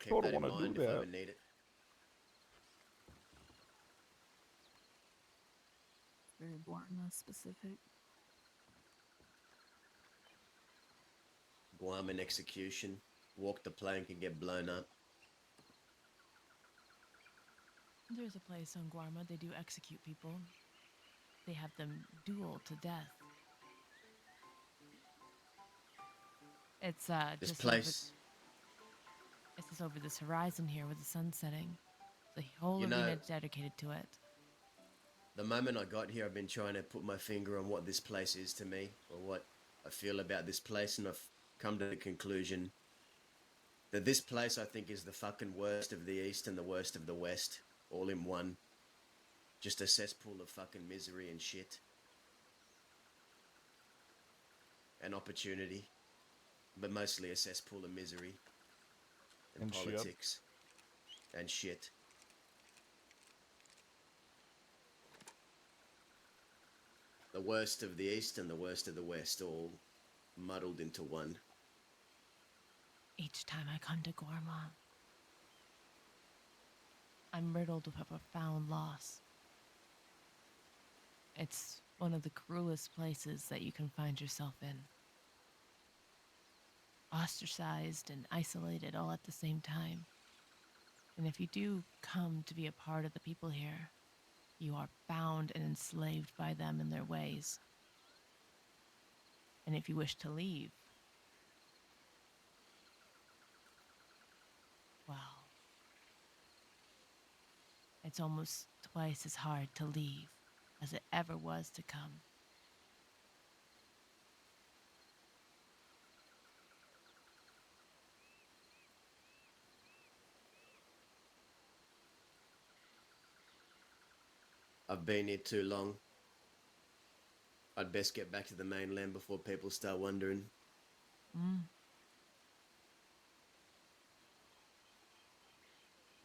[SPEAKER 3] keep
[SPEAKER 1] sort of
[SPEAKER 3] that in
[SPEAKER 1] want to do
[SPEAKER 3] mind if I ever
[SPEAKER 1] that.
[SPEAKER 3] need it.
[SPEAKER 4] Very Guarma specific.
[SPEAKER 3] Guam and execution. Walk the plank and get blown up.
[SPEAKER 2] There's a place on Guarma, they do execute people. They have them duel to death. It's
[SPEAKER 3] This
[SPEAKER 2] just over.
[SPEAKER 3] place,
[SPEAKER 2] It's just over this horizon here with the sun setting. The whole
[SPEAKER 3] you know,
[SPEAKER 2] arena dedicated to it.
[SPEAKER 3] the moment I got here, I've been trying to put my finger on what this place is to me or what I feel about this place, and I've come to the conclusion that this place I think is the fucking worst of the East and the worst of the West, all in one. Just a cesspool of fucking misery and shit. And opportunity, but mostly a cesspool of misery and
[SPEAKER 1] And shit.
[SPEAKER 3] politics and shit. The worst of the East and the worst of the West, all muddled into one.
[SPEAKER 2] Each time I come to Guarma, I'm riddled with a profound loss. It's one of the cruelest places that you can find yourself in. Ostracized and isolated all at the same time. And if you do come to be a part of the people here, you are bound and enslaved by them and their ways. And if you wish to leave, well, it's almost twice as hard to leave as it ever was to come.
[SPEAKER 3] I've been here too long. I'd best get back to the mainland before people start wondering.
[SPEAKER 2] Mm.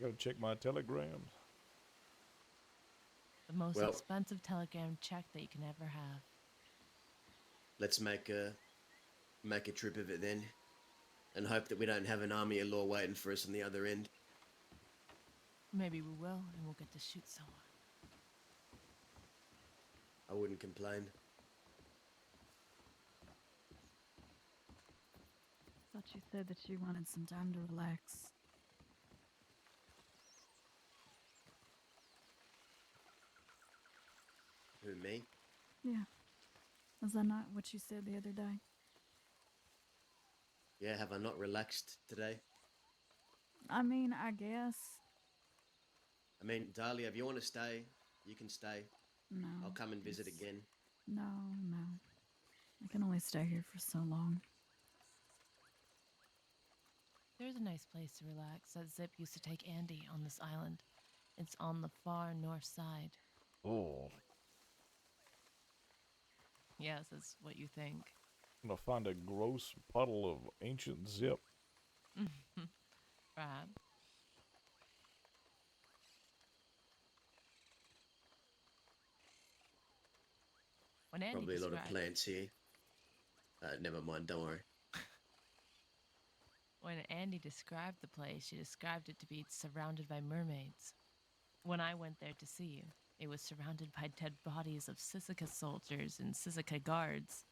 [SPEAKER 1] Gotta check my telegrams.
[SPEAKER 2] The most
[SPEAKER 3] Well,
[SPEAKER 2] expensive telegram check that you can ever have.
[SPEAKER 3] let's make a trip of it then, and hope that we don't have an army of law waiting for us on the other end.
[SPEAKER 2] Maybe we will, and we'll get to shoot someone.
[SPEAKER 3] I wouldn't complain.
[SPEAKER 4] Thought you said that you wanted some time to relax.
[SPEAKER 3] Who, me?
[SPEAKER 4] Yeah. Was that not what you said the other day?
[SPEAKER 3] Yeah, have I not relaxed today?
[SPEAKER 4] I mean, I guess.
[SPEAKER 3] I mean, Dahlia, if you want to stay, you can stay.
[SPEAKER 4] No.
[SPEAKER 3] I'll come and visit
[SPEAKER 4] it's-
[SPEAKER 3] again.
[SPEAKER 4] No, no. I can only stay here for so long.
[SPEAKER 2] There's a nice place to relax that Zip used to take Andy on this island. It's on the far north side.
[SPEAKER 1] Oh,
[SPEAKER 2] Yes, that's what you think.
[SPEAKER 1] I'm gonna find a gross puddle of ancient zip.
[SPEAKER 2] Perhaps. When Andy
[SPEAKER 3] Probably a lot of
[SPEAKER 2] described
[SPEAKER 3] plants here. Never mind, don't worry.
[SPEAKER 2] When Andy described the place, she described it to be surrounded by mermaids. When I went there to see you, it was surrounded by dead bodies of Sisika soldiers and Sisika guards,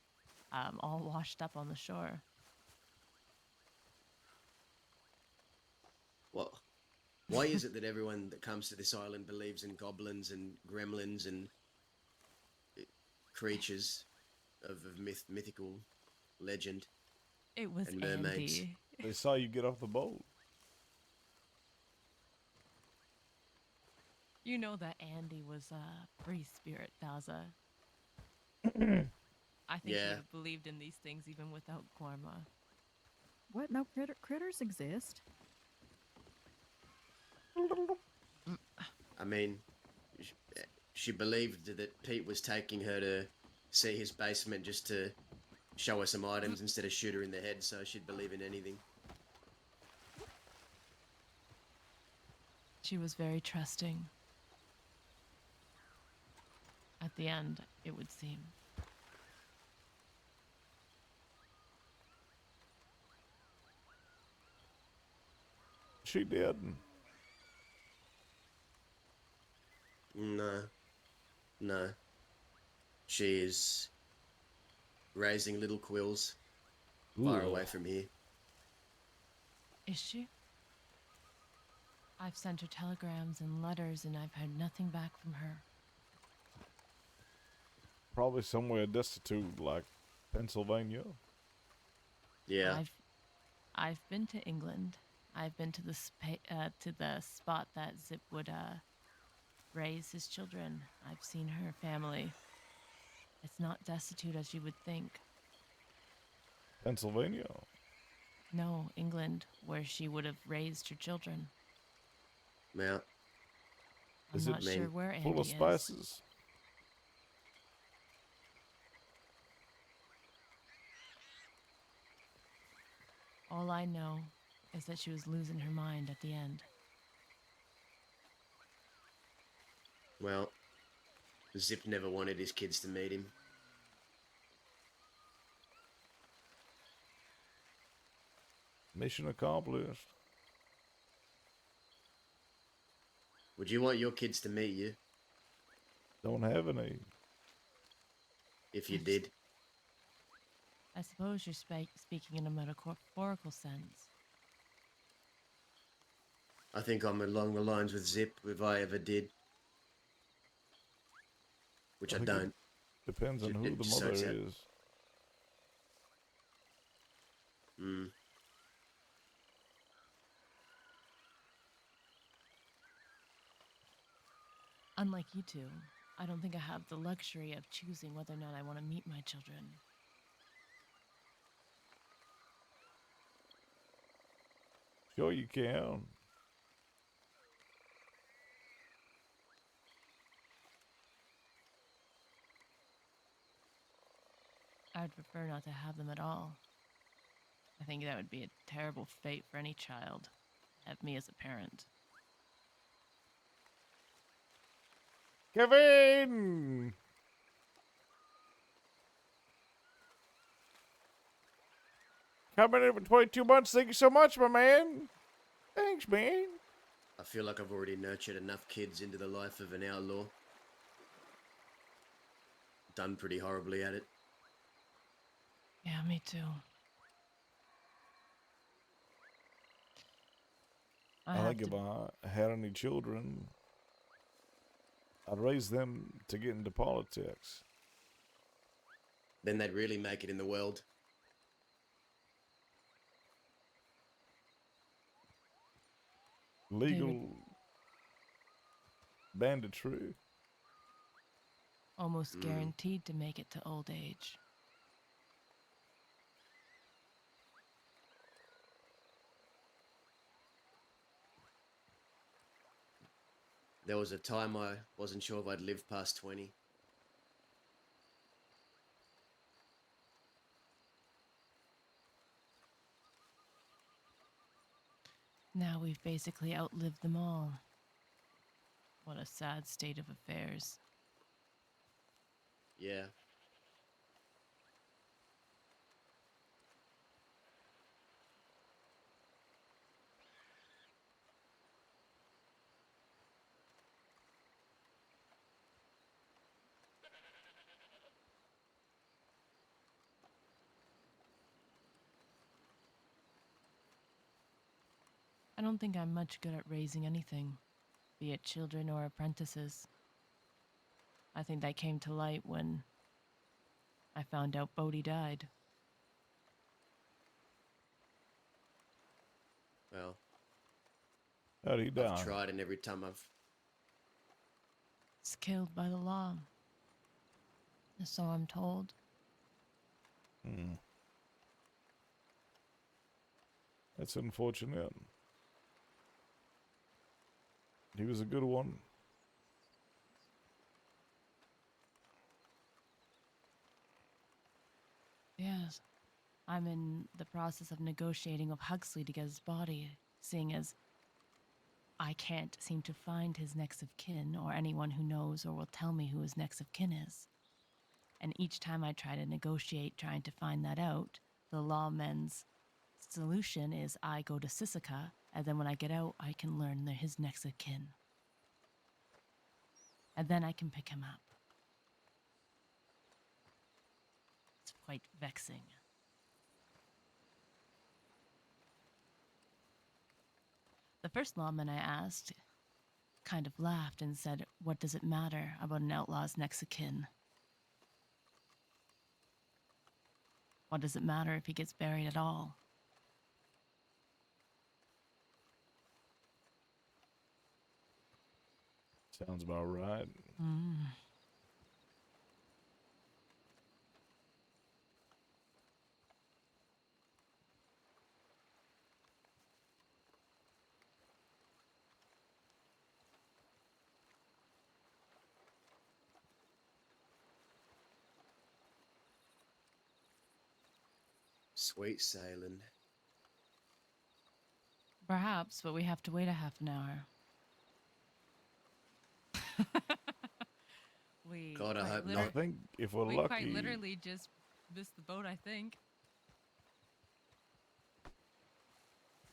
[SPEAKER 2] all washed up on the shore.
[SPEAKER 3] What? Why is it that everyone that comes to this island believes in goblins and gremlins and creatures of mythical legend
[SPEAKER 2] It was
[SPEAKER 3] and mermaids?
[SPEAKER 2] Andy.
[SPEAKER 1] They saw you get off the boat.
[SPEAKER 2] You know that Andy was a free spirit, Daza. I think he
[SPEAKER 3] Yeah.
[SPEAKER 2] believed in these things even without Gorma.
[SPEAKER 4] What? No critters exist.
[SPEAKER 3] I mean, she believed that Pete was taking her to see his basement just to show her some items instead of shoot her in the head, so she'd believe in anything.
[SPEAKER 2] She was very trusting. At the end, it would seem.
[SPEAKER 1] She did.
[SPEAKER 3] No, no. She is raising little quills far away from here.
[SPEAKER 2] Is she? I've sent her telegrams and letters, and I've heard nothing back from her.
[SPEAKER 1] Probably somewhere destitute like Pennsylvania.
[SPEAKER 3] Yeah.
[SPEAKER 2] I've been to England. I've been to the spot that Zip would raise his children. I've seen her family. It's not destitute as you would think.
[SPEAKER 1] Pennsylvania.
[SPEAKER 2] No, England, where she would have raised her children.
[SPEAKER 3] Well,
[SPEAKER 2] I'm
[SPEAKER 1] Is it
[SPEAKER 2] not sure where Andy
[SPEAKER 1] full of
[SPEAKER 2] is.
[SPEAKER 1] spices?
[SPEAKER 2] All I know is that she was losing her mind at the end.
[SPEAKER 3] well, Zip never wanted his kids to meet him.
[SPEAKER 1] Mission accomplished.
[SPEAKER 3] Would you want your kids to meet you
[SPEAKER 1] Don't have any.
[SPEAKER 3] if you did?
[SPEAKER 2] I suppose you're speaking in a metaphorical sense.
[SPEAKER 3] I think I'm along the lines with Zip if I ever did. Which I
[SPEAKER 1] think it
[SPEAKER 3] don't.
[SPEAKER 1] Depends on
[SPEAKER 3] Ju-
[SPEAKER 1] who
[SPEAKER 3] it
[SPEAKER 1] the
[SPEAKER 3] just
[SPEAKER 1] mother
[SPEAKER 3] sucks out.
[SPEAKER 1] is.
[SPEAKER 3] Mm.
[SPEAKER 2] Unlike you two, I don't think I have the luxury of choosing whether or not I want to meet my children.
[SPEAKER 1] Sure you can.
[SPEAKER 2] I'd prefer not to have them at all. I think that would be a terrible fate for any child. Have me as a parent.
[SPEAKER 1] Kevin! Coming in for 22 months. Thank you so much, my man. Thanks, man.
[SPEAKER 3] I feel like I've already nurtured enough kids into the life of an outlaw. Done pretty horribly at it.
[SPEAKER 2] Yeah, me too.
[SPEAKER 1] I think if I had any children, I'd raise them to get into politics.
[SPEAKER 3] Then they'd really make it in the world.
[SPEAKER 1] Legal banditry.
[SPEAKER 2] almost guaranteed to make it to old age.
[SPEAKER 3] There was a time I wasn't sure if I'd live past 20.
[SPEAKER 2] Now we've basically outlived them all. What a sad state of affairs.
[SPEAKER 3] Yeah.
[SPEAKER 2] don't think I'm much good at raising anything, be it children or apprentices. I think that came to light when I found out Bodhi died.
[SPEAKER 3] Well,
[SPEAKER 1] How'd he
[SPEAKER 3] I've
[SPEAKER 1] die?
[SPEAKER 3] tried, and every time I've
[SPEAKER 2] It's killed by the law. So I'm told.
[SPEAKER 1] Hmm. That's unfortunate. He was a good one.
[SPEAKER 2] Yes. I'm in the process of negotiating with Huxley to get his body, seeing as I can't seem to find his next of kin or anyone who knows or will tell me who his next of kin is. And each time I try to negotiate trying to find that out, the lawmen's solution is I go to Sisika, and then when I get out, I can learn his next of kin. And then I can pick him up. It's quite vexing. The first lawman I asked kind of laughed and said, "What does it matter about an outlaw's next of kin? What does it matter if he gets buried at all?"
[SPEAKER 1] Sounds about right.
[SPEAKER 2] Mm.
[SPEAKER 3] sweet sailing.
[SPEAKER 2] Perhaps, but we have to wait a half an hour. we
[SPEAKER 3] God, I
[SPEAKER 2] quite
[SPEAKER 3] hope
[SPEAKER 1] I
[SPEAKER 3] not.
[SPEAKER 1] think if we're
[SPEAKER 2] we
[SPEAKER 1] lucky,
[SPEAKER 2] quite literally just missed the boat, I think.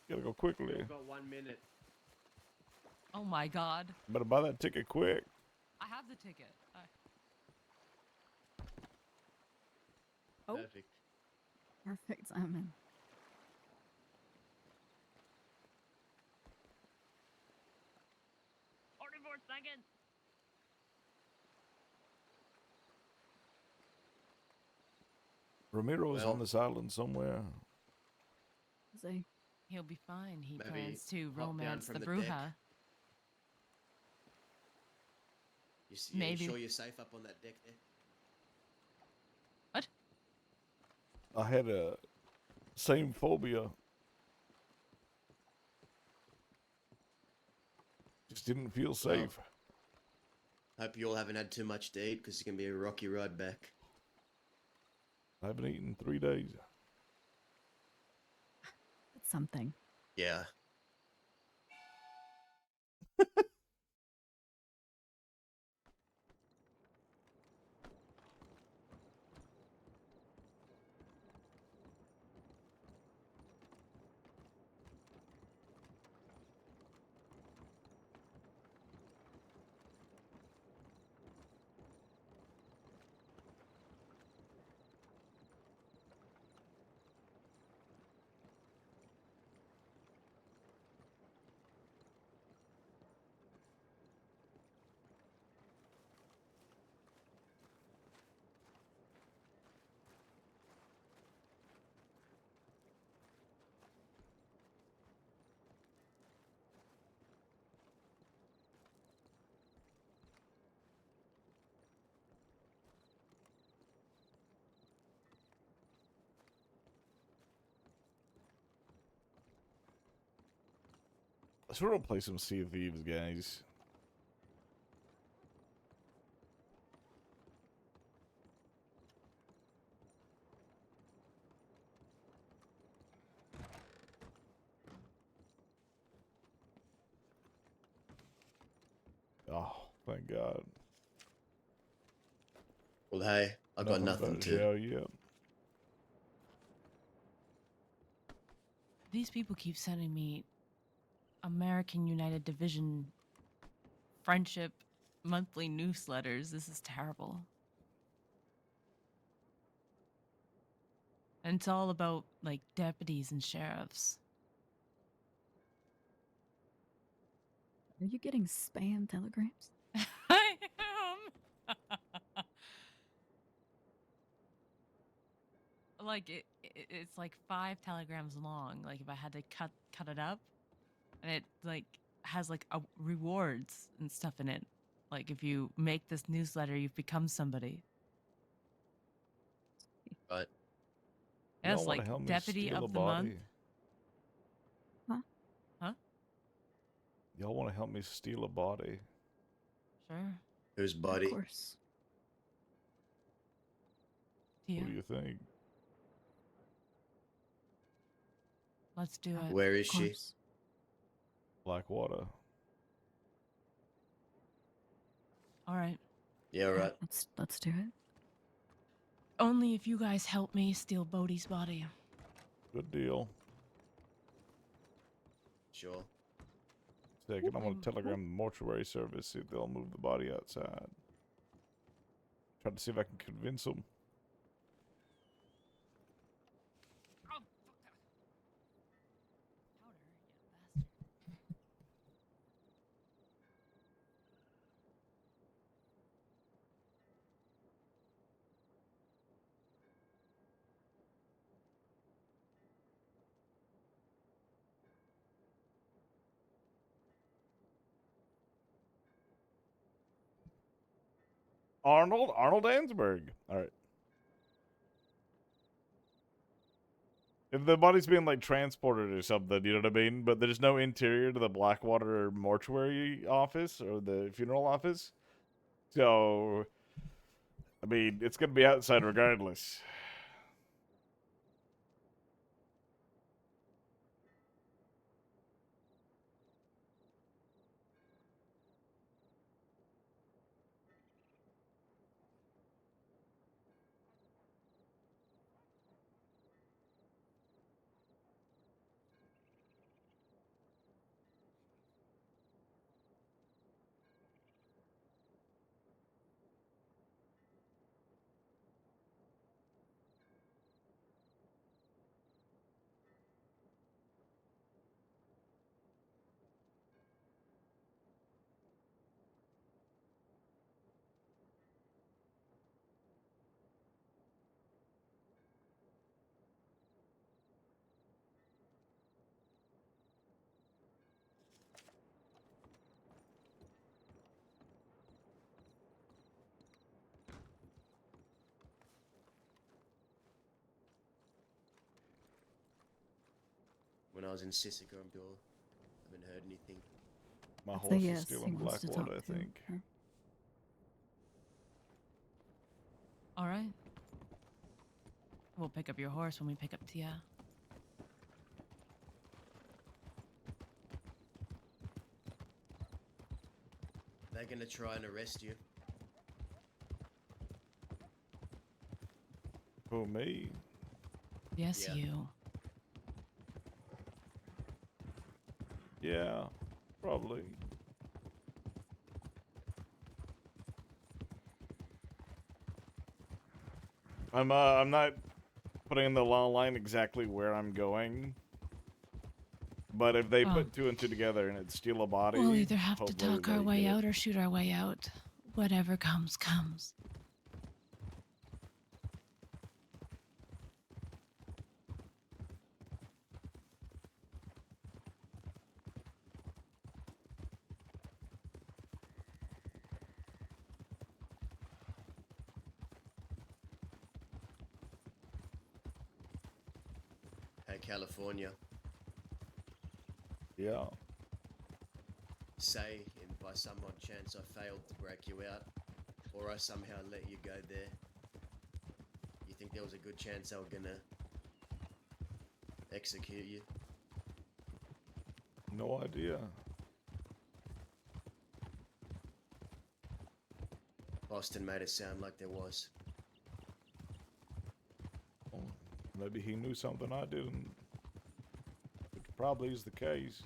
[SPEAKER 1] gotta go quickly.
[SPEAKER 3] got 1 minute.
[SPEAKER 2] Oh my god.
[SPEAKER 1] Better buy that ticket quick.
[SPEAKER 2] I have the ticket.
[SPEAKER 4] Oh.
[SPEAKER 3] Perfect.
[SPEAKER 4] Perfect timing.
[SPEAKER 2] 44 seconds.
[SPEAKER 1] Ramiro's
[SPEAKER 3] Well,
[SPEAKER 1] on this island somewhere.
[SPEAKER 4] See,
[SPEAKER 2] He'll be fine. He
[SPEAKER 3] Maybe
[SPEAKER 2] plans to
[SPEAKER 3] hop down
[SPEAKER 2] romance
[SPEAKER 3] from
[SPEAKER 2] the
[SPEAKER 3] the deck.
[SPEAKER 2] Bruja.
[SPEAKER 3] you
[SPEAKER 2] Maybe.
[SPEAKER 3] sure you're safe up on that deck there?
[SPEAKER 2] What?
[SPEAKER 1] I had a same phobia. Just didn't feel safe.
[SPEAKER 3] Hope you all haven't had too much to eat, because it's going to be a rocky ride back.
[SPEAKER 1] I haven't eaten 3 days.
[SPEAKER 4] it's something.
[SPEAKER 3] Yeah.
[SPEAKER 1] I sort of play some Sea of Thieves, guys. Oh, thank God.
[SPEAKER 3] Well, hey, I got nothing
[SPEAKER 1] but a
[SPEAKER 3] to.
[SPEAKER 1] shower yet.
[SPEAKER 2] These people keep sending me American United Division friendship monthly newsletters. This is terrible. And it's all about like deputies and sheriffs.
[SPEAKER 4] Are you getting spam telegrams?
[SPEAKER 2] I am. Like it's like 5 telegrams long. Like if I had to cut it up, and it like has like rewards and stuff in it. Like if you make this newsletter, you've become somebody.
[SPEAKER 3] Right.
[SPEAKER 1] Y'all
[SPEAKER 2] Yes,
[SPEAKER 1] want to
[SPEAKER 2] like
[SPEAKER 1] help me
[SPEAKER 2] deputy
[SPEAKER 1] steal a
[SPEAKER 2] of the month.
[SPEAKER 1] body?
[SPEAKER 4] Huh?
[SPEAKER 2] Huh?
[SPEAKER 1] Y'all want to help me steal a body?
[SPEAKER 2] Sure.
[SPEAKER 3] Whose
[SPEAKER 4] Of
[SPEAKER 3] body?
[SPEAKER 4] course.
[SPEAKER 2] Tia,
[SPEAKER 1] What do you think?
[SPEAKER 2] let's do it.
[SPEAKER 3] Where is
[SPEAKER 4] Of
[SPEAKER 3] she?
[SPEAKER 4] course.
[SPEAKER 1] Blackwater.
[SPEAKER 2] All right.
[SPEAKER 3] Yeah,
[SPEAKER 4] All
[SPEAKER 3] right.
[SPEAKER 4] let's do it.
[SPEAKER 2] Only if you guys help me steal Bodhi's body.
[SPEAKER 1] Good deal.
[SPEAKER 3] Sure.
[SPEAKER 1] Second, I'm gonna
[SPEAKER 2] I'm-
[SPEAKER 1] telegram the mortuary service, see if they'll move the body outside. Try to see if I can convince them.
[SPEAKER 2] Oh, fuck that. Powder, you bastard.
[SPEAKER 1] Arnold Ansberg. All right. If the body's being like transported or something, you know what I mean? But there's no interior to the Blackwater mortuary office or the funeral office. So, I mean, it's gonna be outside regardless.
[SPEAKER 3] When I was in Sissika, I'm sure. Haven't heard anything.
[SPEAKER 1] My
[SPEAKER 4] That's a
[SPEAKER 1] horse is
[SPEAKER 4] yes.
[SPEAKER 1] still
[SPEAKER 4] He
[SPEAKER 1] in
[SPEAKER 4] wants to
[SPEAKER 1] Blackwater,
[SPEAKER 4] talk
[SPEAKER 1] I
[SPEAKER 4] to
[SPEAKER 1] think.
[SPEAKER 4] her.
[SPEAKER 2] All right. We'll pick up your horse when we pick up Tia.
[SPEAKER 3] They're gonna try and arrest you.
[SPEAKER 1] Who, me?
[SPEAKER 2] Yes,
[SPEAKER 3] Yeah.
[SPEAKER 2] you.
[SPEAKER 1] Yeah, probably. I'm not putting in the line exactly where I'm going. But if they
[SPEAKER 2] Oh.
[SPEAKER 1] put two and two together and it's steal a body,
[SPEAKER 2] We'll either have to
[SPEAKER 1] hopefully
[SPEAKER 2] talk our
[SPEAKER 1] they
[SPEAKER 2] way
[SPEAKER 1] get it.
[SPEAKER 2] out or shoot our way out. Whatever comes, comes.
[SPEAKER 3] Hey, California.
[SPEAKER 1] Yeah.
[SPEAKER 3] Say, by some odd chance I failed to break you out, or I somehow let you go there. You think there was a good chance they were gonna execute you?
[SPEAKER 1] No idea.
[SPEAKER 3] Boston made it sound like there was.
[SPEAKER 1] Well, maybe he knew something I didn't. Which probably is the case.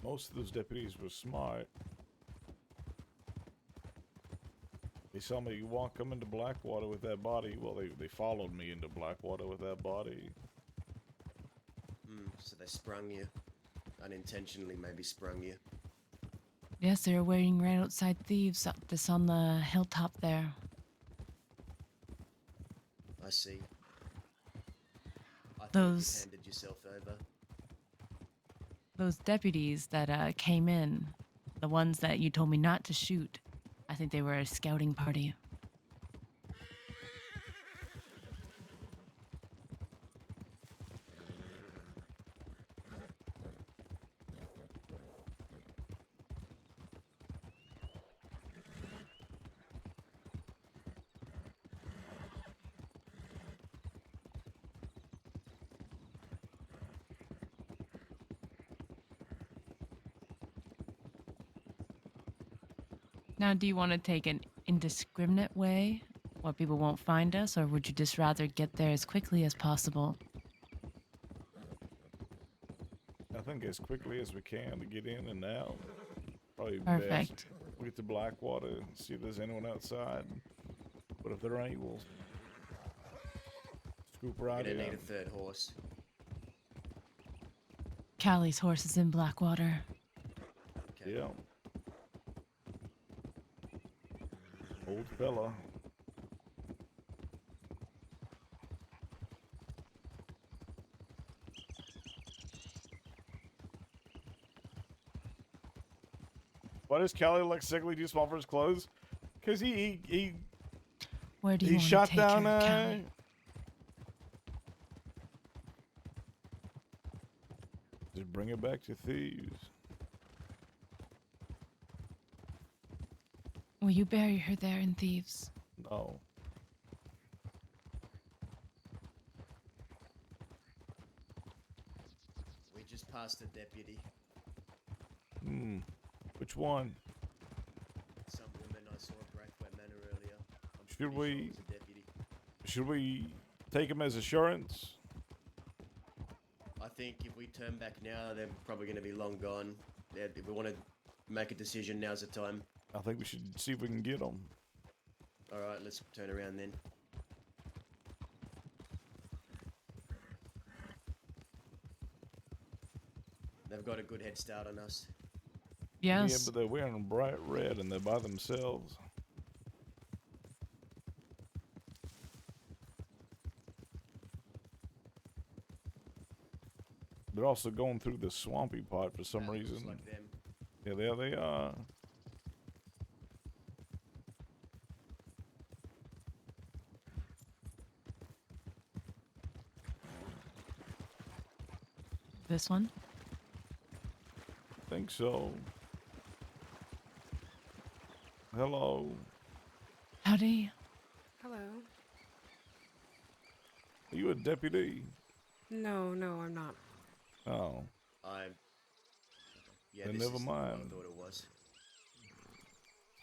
[SPEAKER 1] Most of those deputies were smart. They saw me come into Blackwater with that body. Well, they followed me into Blackwater with that body.
[SPEAKER 3] So they sprung you. Unintentionally, maybe sprung you.
[SPEAKER 2] Yes, they were waiting right outside Thieves, this on the hilltop there.
[SPEAKER 3] I see. I thought
[SPEAKER 2] Those-
[SPEAKER 3] you'd handed yourself over.
[SPEAKER 2] Those deputies that came in, the ones that you told me not to shoot, I think they were a scouting party. Now, do you want to take an indiscriminate way where people won't find us, or would you just rather get there as quickly as possible?
[SPEAKER 1] I think as quickly as we can to get in and out. Probably best.
[SPEAKER 2] Perfect.
[SPEAKER 1] We'll get to Blackwater and see if there's anyone outside. But if there ain't, we'll scoop right
[SPEAKER 3] You're
[SPEAKER 1] in.
[SPEAKER 3] gonna need a third horse.
[SPEAKER 2] Callie's horse is in Blackwater.
[SPEAKER 3] Okay.
[SPEAKER 1] Yeah. Old fella. Why does Callie look sickly too small for his clothes? Because he
[SPEAKER 2] Where do you
[SPEAKER 1] he
[SPEAKER 2] want to
[SPEAKER 1] shot
[SPEAKER 2] take
[SPEAKER 1] down
[SPEAKER 2] her, Callie?
[SPEAKER 1] just bring it back to Thieves.
[SPEAKER 2] Will you bury her there in Thieves?
[SPEAKER 1] No.
[SPEAKER 3] We just passed a deputy.
[SPEAKER 1] Which one?
[SPEAKER 3] Some woman I saw at Braithwaite Manor earlier. I'm
[SPEAKER 1] Should
[SPEAKER 3] pretty sure
[SPEAKER 1] we-
[SPEAKER 3] it was a deputy.
[SPEAKER 1] Should we take him as assurance?
[SPEAKER 3] I think if we turn back now, they're probably going to be long gone. If we want to make a decision, now's the time.
[SPEAKER 1] I think we should see if we can get him.
[SPEAKER 3] All right, let's turn around then. They've got a good head start on us.
[SPEAKER 1] Yeah,
[SPEAKER 2] Yes.
[SPEAKER 1] but they're wearing bright red and they're by themselves. They're also going through the swampy part for some
[SPEAKER 3] That looks
[SPEAKER 1] reason.
[SPEAKER 3] like them.
[SPEAKER 1] Yeah, there they are.
[SPEAKER 2] This one?
[SPEAKER 1] Think so. Hello.
[SPEAKER 2] Howdy.
[SPEAKER 6] Hello.
[SPEAKER 1] Are you a deputy?
[SPEAKER 6] No, I'm not.
[SPEAKER 1] Oh.
[SPEAKER 3] Yeah,
[SPEAKER 1] Then
[SPEAKER 3] this
[SPEAKER 1] never
[SPEAKER 3] is what I
[SPEAKER 1] mind.
[SPEAKER 3] thought it was.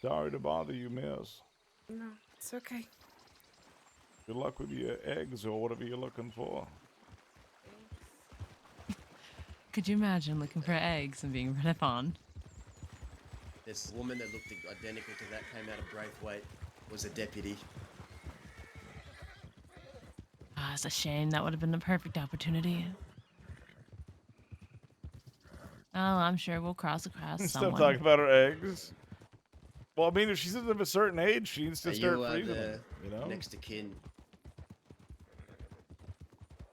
[SPEAKER 1] Sorry to bother you, miss.
[SPEAKER 6] No, it's okay.
[SPEAKER 1] Good luck with your eggs or whatever you're looking for.
[SPEAKER 2] Could you imagine looking for eggs and being run upon?
[SPEAKER 3] This woman that looked identical to that came out of Braithwaite was a deputy.
[SPEAKER 2] Ah, it's a shame. That would have been the perfect opportunity. Oh, I'm sure we'll cross across
[SPEAKER 1] Stop
[SPEAKER 2] someone.
[SPEAKER 1] talking about her eggs. Well, I mean, if she's of a certain age, she needs to
[SPEAKER 3] Are
[SPEAKER 1] start
[SPEAKER 3] you
[SPEAKER 1] freezing
[SPEAKER 3] the
[SPEAKER 1] them, you know?
[SPEAKER 3] next to kin?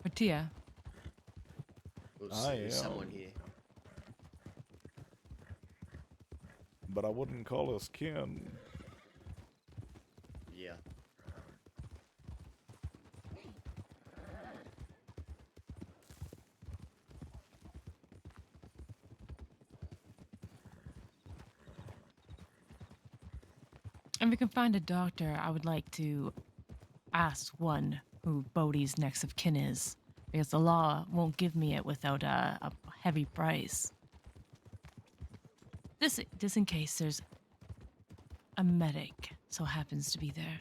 [SPEAKER 2] But Tia,
[SPEAKER 3] Oops,
[SPEAKER 1] I
[SPEAKER 3] there's
[SPEAKER 1] am.
[SPEAKER 3] someone here.
[SPEAKER 1] But I wouldn't call us kin.
[SPEAKER 3] Yeah.
[SPEAKER 2] if we can find a doctor, I would like to ask one who Bodhi's next of kin is, because the law won't give me it without a heavy price. This in case there's a medic so happens to be there.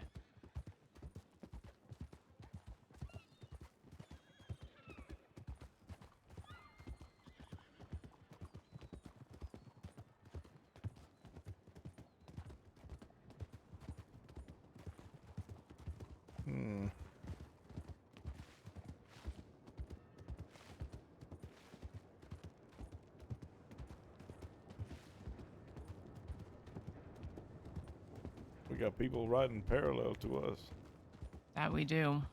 [SPEAKER 1] We got people riding parallel to us.
[SPEAKER 2] That we do.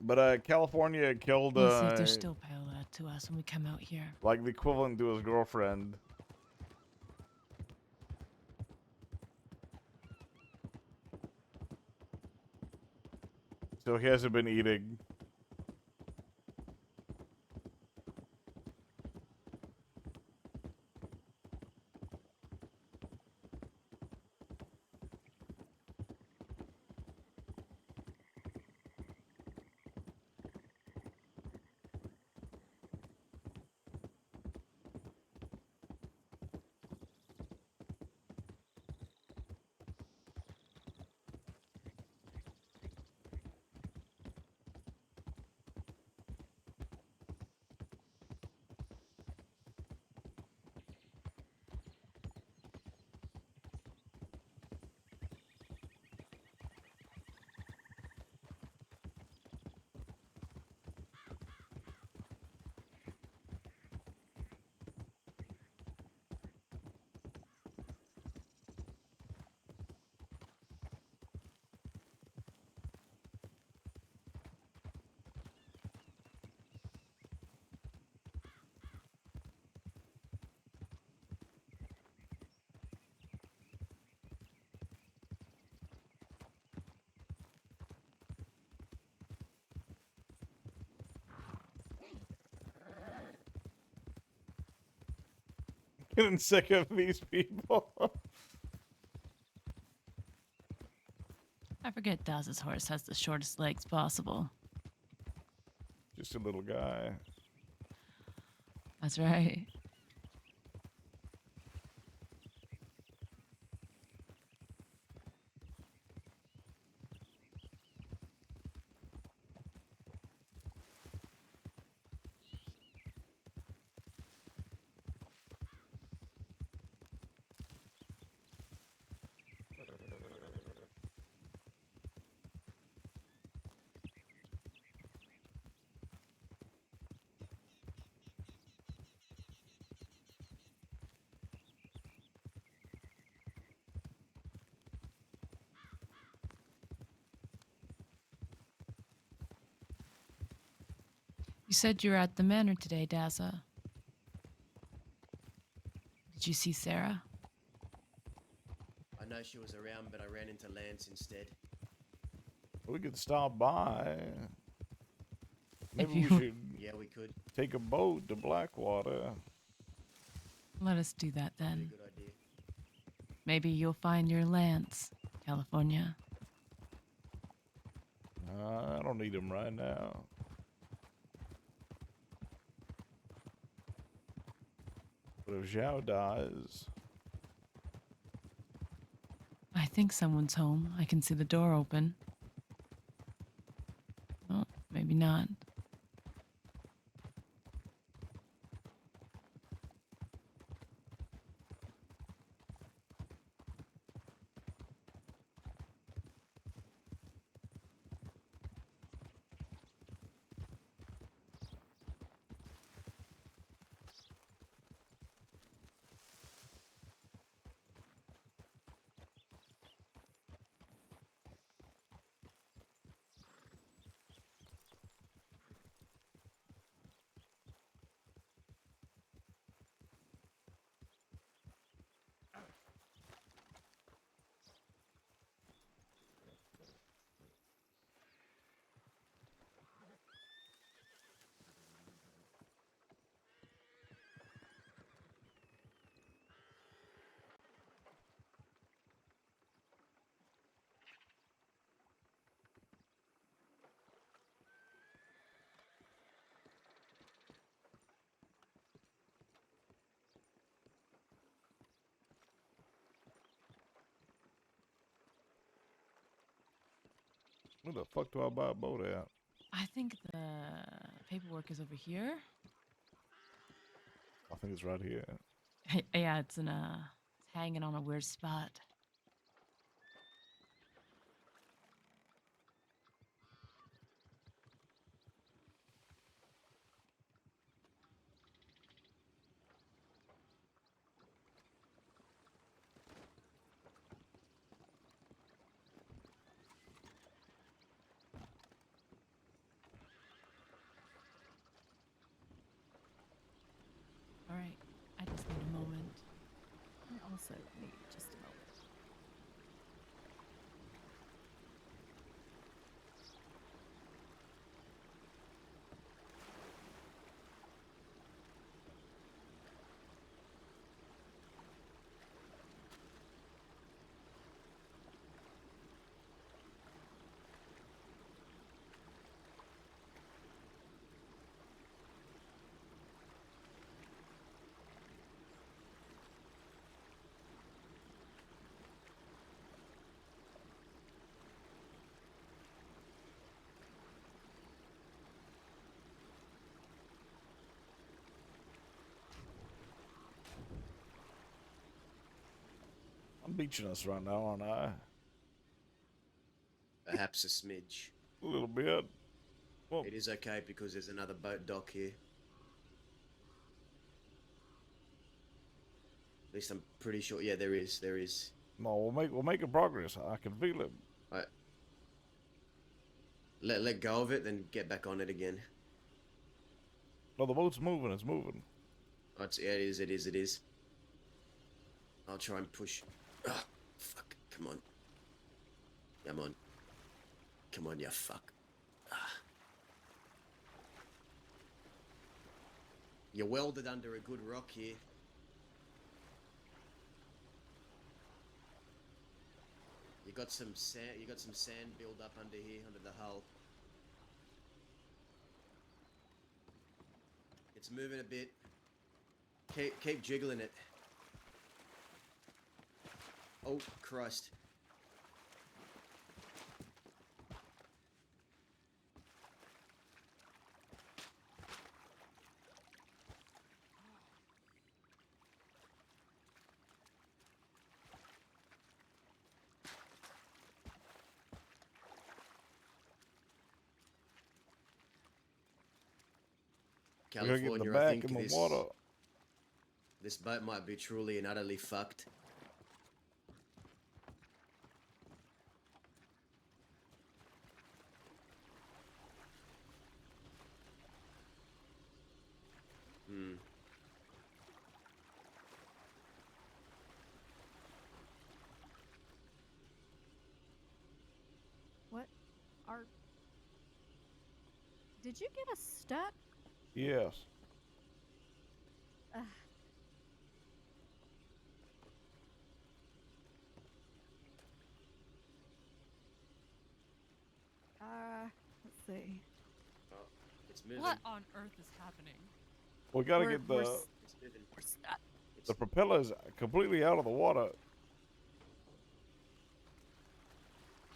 [SPEAKER 1] But California killed
[SPEAKER 2] We'll see if they're still parallel to us when we come out here.
[SPEAKER 1] like the equivalent to his girlfriend. So he hasn't been eating. Getting sick of these people.
[SPEAKER 2] I forget Daz's horse has the shortest legs possible.
[SPEAKER 1] Just a little guy.
[SPEAKER 2] That's right. You said you were at the manor today, Daza. Did you see Sarah?
[SPEAKER 3] I know she was around, but I ran into Lance instead.
[SPEAKER 1] We could stop by.
[SPEAKER 2] If
[SPEAKER 1] Maybe
[SPEAKER 2] you
[SPEAKER 1] we should
[SPEAKER 3] Yeah, we could.
[SPEAKER 1] take a boat to Blackwater.
[SPEAKER 2] let us do that
[SPEAKER 3] Really
[SPEAKER 2] then.
[SPEAKER 3] good idea.
[SPEAKER 2] Maybe you'll find your Lance, California.
[SPEAKER 1] I don't need him right now. But if Zhao dies,
[SPEAKER 2] I think someone's home. I can see the door open. Oh, maybe not.
[SPEAKER 1] where the fuck do I buy a boat at?
[SPEAKER 2] I think the paperwork is over here.
[SPEAKER 1] I think it's right here.
[SPEAKER 2] Yeah, it's hanging on a weird spot.
[SPEAKER 4] also need just a moment.
[SPEAKER 1] I'm beaching us right now, aren't I?
[SPEAKER 3] Perhaps a smidge.
[SPEAKER 1] A little bit. Well,
[SPEAKER 3] It is okay because there's another boat dock here. At least I'm pretty sure. Yeah, there is. There is.
[SPEAKER 1] no, we're making progress. I can feel it.
[SPEAKER 3] Right. Let go of it, then get back on it again.
[SPEAKER 1] No, the boat's moving. It's moving.
[SPEAKER 3] Oh, yeah, it is. It is. It is. I'll try and push. Oh, fuck. Come on. Come on. Come on, you fuck. Ah. You're welded under a good rock here. You got some sand. You got some sand build up under here, under the hull. It's moving a bit. Keep jiggling it. Oh Christ!
[SPEAKER 1] We gotta get in the
[SPEAKER 3] California, I
[SPEAKER 1] back
[SPEAKER 3] think
[SPEAKER 1] in the water.
[SPEAKER 3] this boat might be truly and utterly fucked. Hmm.
[SPEAKER 4] What are. Did you get us stuck?
[SPEAKER 1] Yes.
[SPEAKER 4] Uh, let's see.
[SPEAKER 3] Oh, it's moving.
[SPEAKER 2] What on earth is happening?
[SPEAKER 1] We gotta
[SPEAKER 4] We're-
[SPEAKER 1] get
[SPEAKER 4] we're
[SPEAKER 1] the
[SPEAKER 4] s-
[SPEAKER 3] It's moving.
[SPEAKER 4] We're stuck.
[SPEAKER 3] It's,
[SPEAKER 1] the propellers completely out of the water.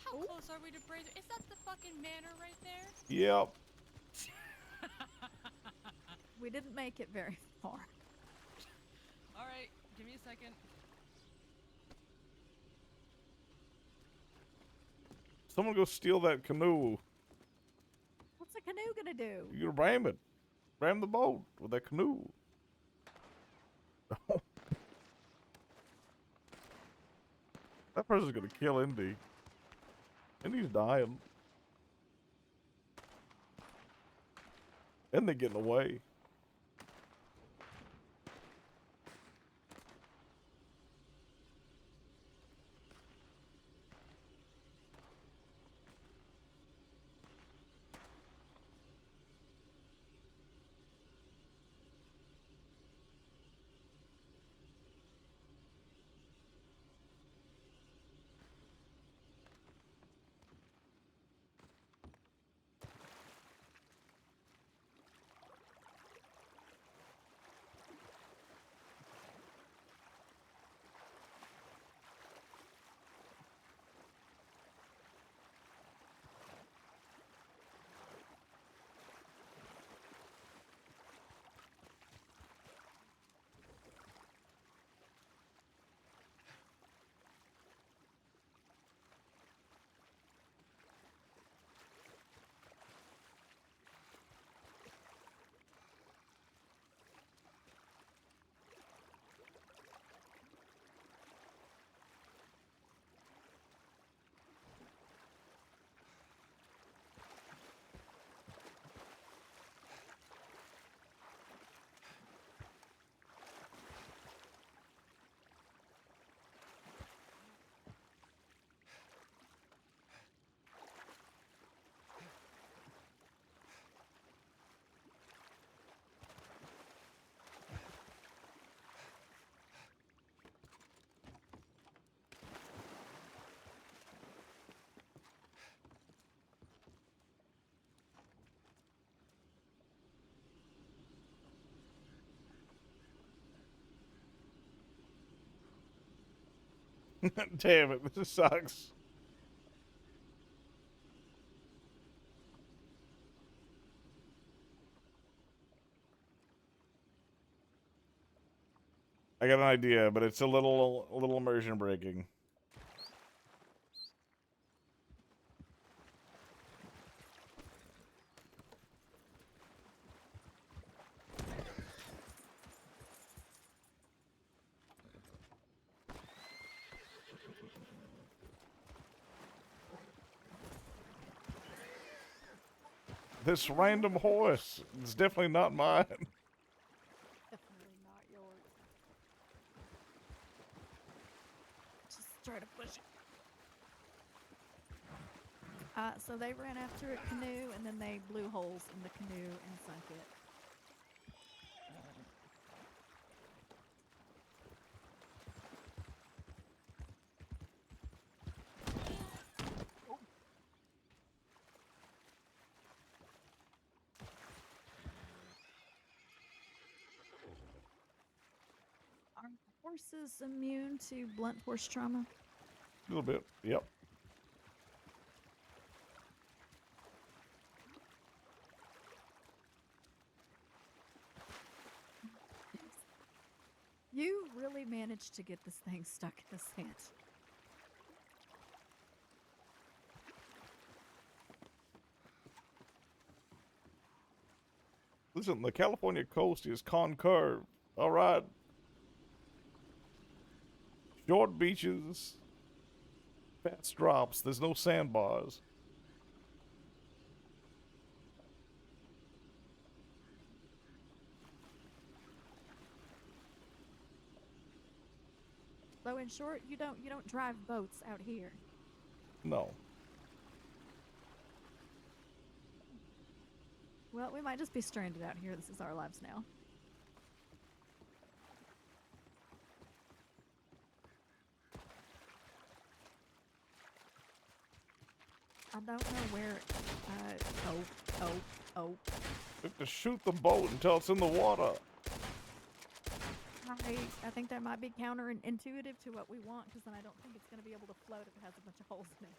[SPEAKER 2] How
[SPEAKER 4] Ooh.
[SPEAKER 2] close are we to break? Is that the fucking manor right there?
[SPEAKER 1] Yep.
[SPEAKER 4] We didn't make it very far.
[SPEAKER 2] All right, give me a second.
[SPEAKER 1] Someone go steal that canoe.
[SPEAKER 4] What's a canoe gonna do?
[SPEAKER 1] You ram it. Ram the boat with that canoe. That person's gonna kill Indy. Indy's dying. And they're getting away. Damn it, this sucks. I got an idea, but it's a little immersion breaking. This random horse is definitely not mine.
[SPEAKER 4] Definitely not yours. Just try to push it. So they ran after a canoe and then they blew holes in the canoe and sunk it. Are horses immune to blunt force trauma?
[SPEAKER 1] A little bit. Yep.
[SPEAKER 4] You really managed to get this thing stuck in the sand.
[SPEAKER 1] Listen, the California coast is concurved. All right. Short beaches, fast drops. There's no sandbars.
[SPEAKER 4] So in short, you don't drive boats out here.
[SPEAKER 1] No.
[SPEAKER 4] Well, we might just be stranded out here. This is our lives now. I don't know where. Oh.
[SPEAKER 1] We have to shoot the boat until it's in the water.
[SPEAKER 4] I think that might be counterintuitive to what we want, because then I don't think it's going to be able to float if it has a bunch of holes in it.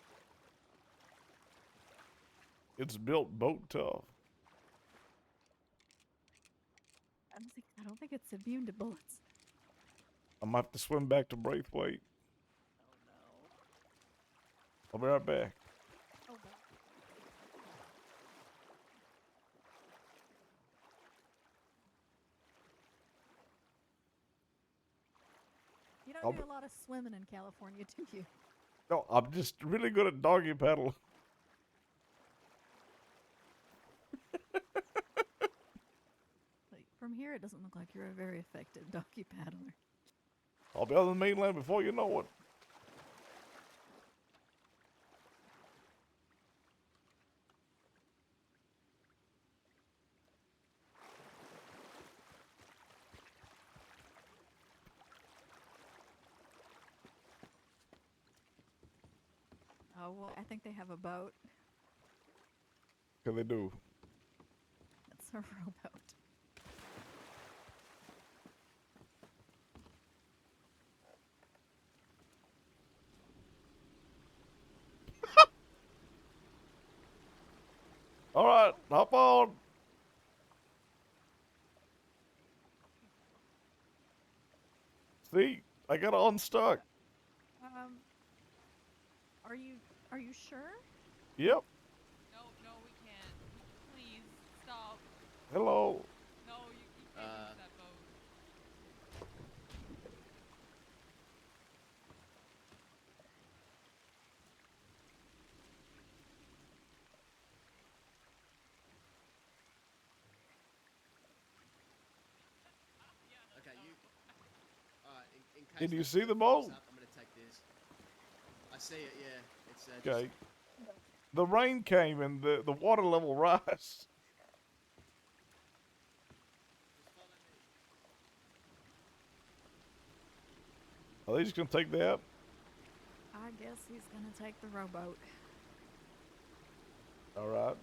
[SPEAKER 1] It's built boat tough.
[SPEAKER 4] I don't think it's immune to bullets.
[SPEAKER 1] I might have to swim back to Braithwaite.
[SPEAKER 4] Oh no.
[SPEAKER 1] I'll be right back.
[SPEAKER 4] Oh no. You
[SPEAKER 1] I'll
[SPEAKER 4] don't do
[SPEAKER 1] be-
[SPEAKER 4] a lot of swimming in California, do you?
[SPEAKER 1] No, I'm just really good at doggy paddle.
[SPEAKER 4] Like, from here, it doesn't look like you're a very effective doggy paddler.
[SPEAKER 1] I'll be on the mainland before you know it.
[SPEAKER 4] Oh, well, I think they have a boat.
[SPEAKER 1] Can they do?
[SPEAKER 4] It's a rowboat.
[SPEAKER 1] All right, hop on. See, I got unstuck.
[SPEAKER 4] Um, are you sure?
[SPEAKER 1] Yep.
[SPEAKER 2] No, we can't. Please stop.
[SPEAKER 1] Hello.
[SPEAKER 2] No, you can't use that boat.
[SPEAKER 3] Okay, you. Alright, in case.
[SPEAKER 1] Did you
[SPEAKER 3] that
[SPEAKER 1] see the
[SPEAKER 3] blows
[SPEAKER 1] boat?
[SPEAKER 3] up, I'm gonna take this. I see it, yeah. It's
[SPEAKER 1] Okay.
[SPEAKER 3] just.
[SPEAKER 1] The rain came and the water level rise.
[SPEAKER 3] Just follow me.
[SPEAKER 1] Are they just gonna take that?
[SPEAKER 4] I guess he's gonna take the rowboat.
[SPEAKER 1] All right.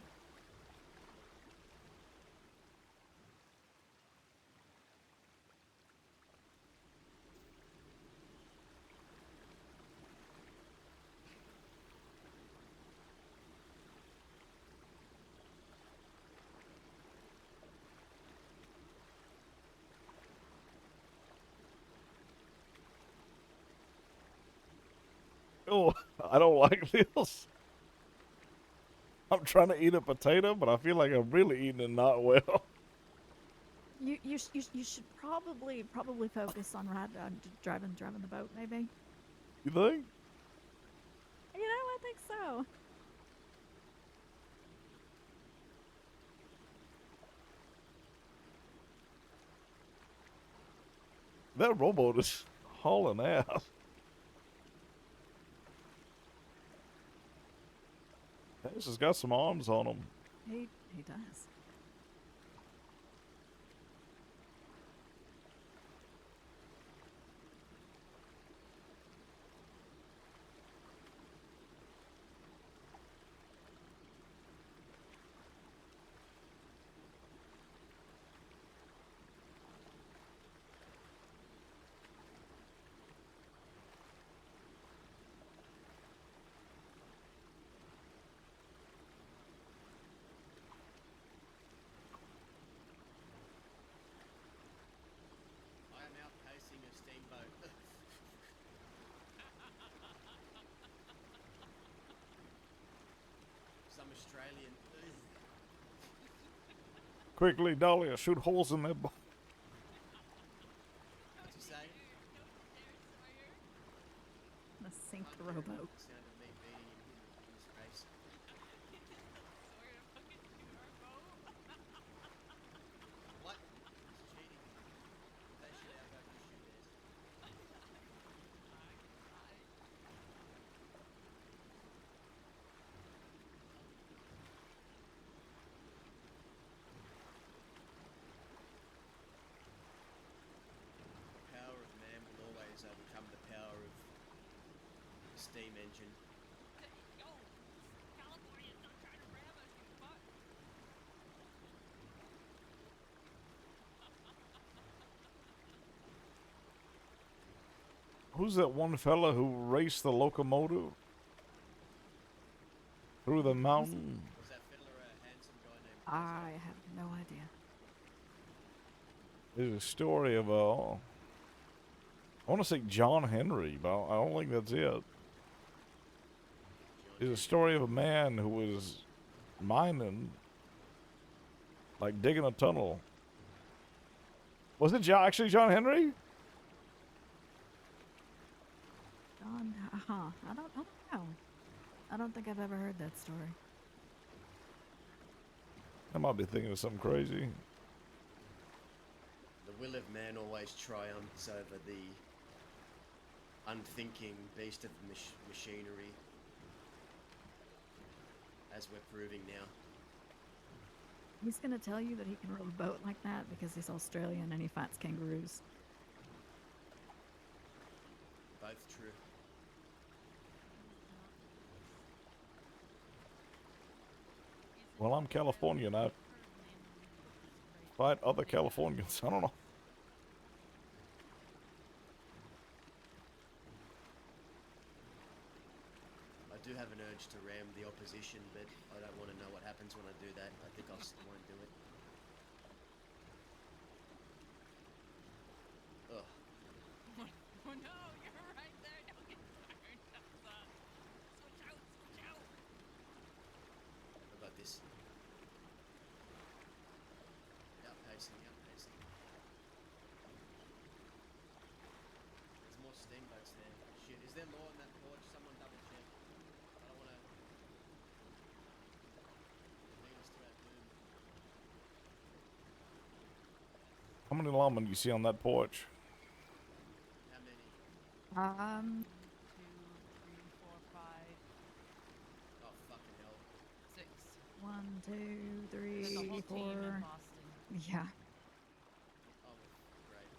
[SPEAKER 1] Oh, I don't like this. I'm trying to eat a potato, but I feel like I'm really eating it not well.
[SPEAKER 4] You should probably focus on driving the boat, maybe.
[SPEAKER 1] You think?
[SPEAKER 4] I think so.
[SPEAKER 1] That rowboat is hauling ass. This has got some arms on them.
[SPEAKER 4] He does.
[SPEAKER 3] I am outpacing a steamboat. Some Australian.
[SPEAKER 1] Quickly, Dahlia, shoot holes in that boat.
[SPEAKER 3] What's he saying?
[SPEAKER 4] The sink the
[SPEAKER 3] Can't hear
[SPEAKER 4] rowboat.
[SPEAKER 3] the sound of me beating him in his face. What? It's cheating. They should out go to shoot theirs. The power of man will always overcome the power of the steam engine.
[SPEAKER 1] Who's that one fella who raced the locomotive through the mountain?
[SPEAKER 3] Was that fiddler a handsome guy named
[SPEAKER 4] I have no idea.
[SPEAKER 1] There's a story of I want to say John Henry, but I don't think that's it. There's a story of a man who was mining, like digging a tunnel. Was it actually John Henry?
[SPEAKER 4] John, I don't know. I don't think I've ever heard that story.
[SPEAKER 1] I might be thinking of something crazy.
[SPEAKER 3] The will of man always triumphs over the unthinking beast of machinery, as we're proving now.
[SPEAKER 4] He's gonna tell you that he can row a boat like that because he's Australian and he fights kangaroos.
[SPEAKER 3] Both true.
[SPEAKER 1] Well, I'm Californian. I fight other Californians. I don't know.
[SPEAKER 3] I do have an urge to ram the opposition, but I don't want to know what happens when I do that. I think I won't do it. Ugh.
[SPEAKER 2] Oh no, you're right there. Don't get fired. Switch out, switch out.
[SPEAKER 3] How about this? Outpacing, outpacing. There's more steamboats there. Shit, is there law in that port? Someone double check. I don't want to lead us to our doom.
[SPEAKER 1] How many lawmen do you see on that porch?
[SPEAKER 3] How many?
[SPEAKER 2] 2, 3, 4, 5,
[SPEAKER 3] Oh, fucking hell.
[SPEAKER 2] 6.
[SPEAKER 4] 1, 2,
[SPEAKER 2] There's a
[SPEAKER 4] 3,
[SPEAKER 2] whole team in
[SPEAKER 4] 4.
[SPEAKER 2] Boston.
[SPEAKER 4] Yeah.
[SPEAKER 3] Oh, great.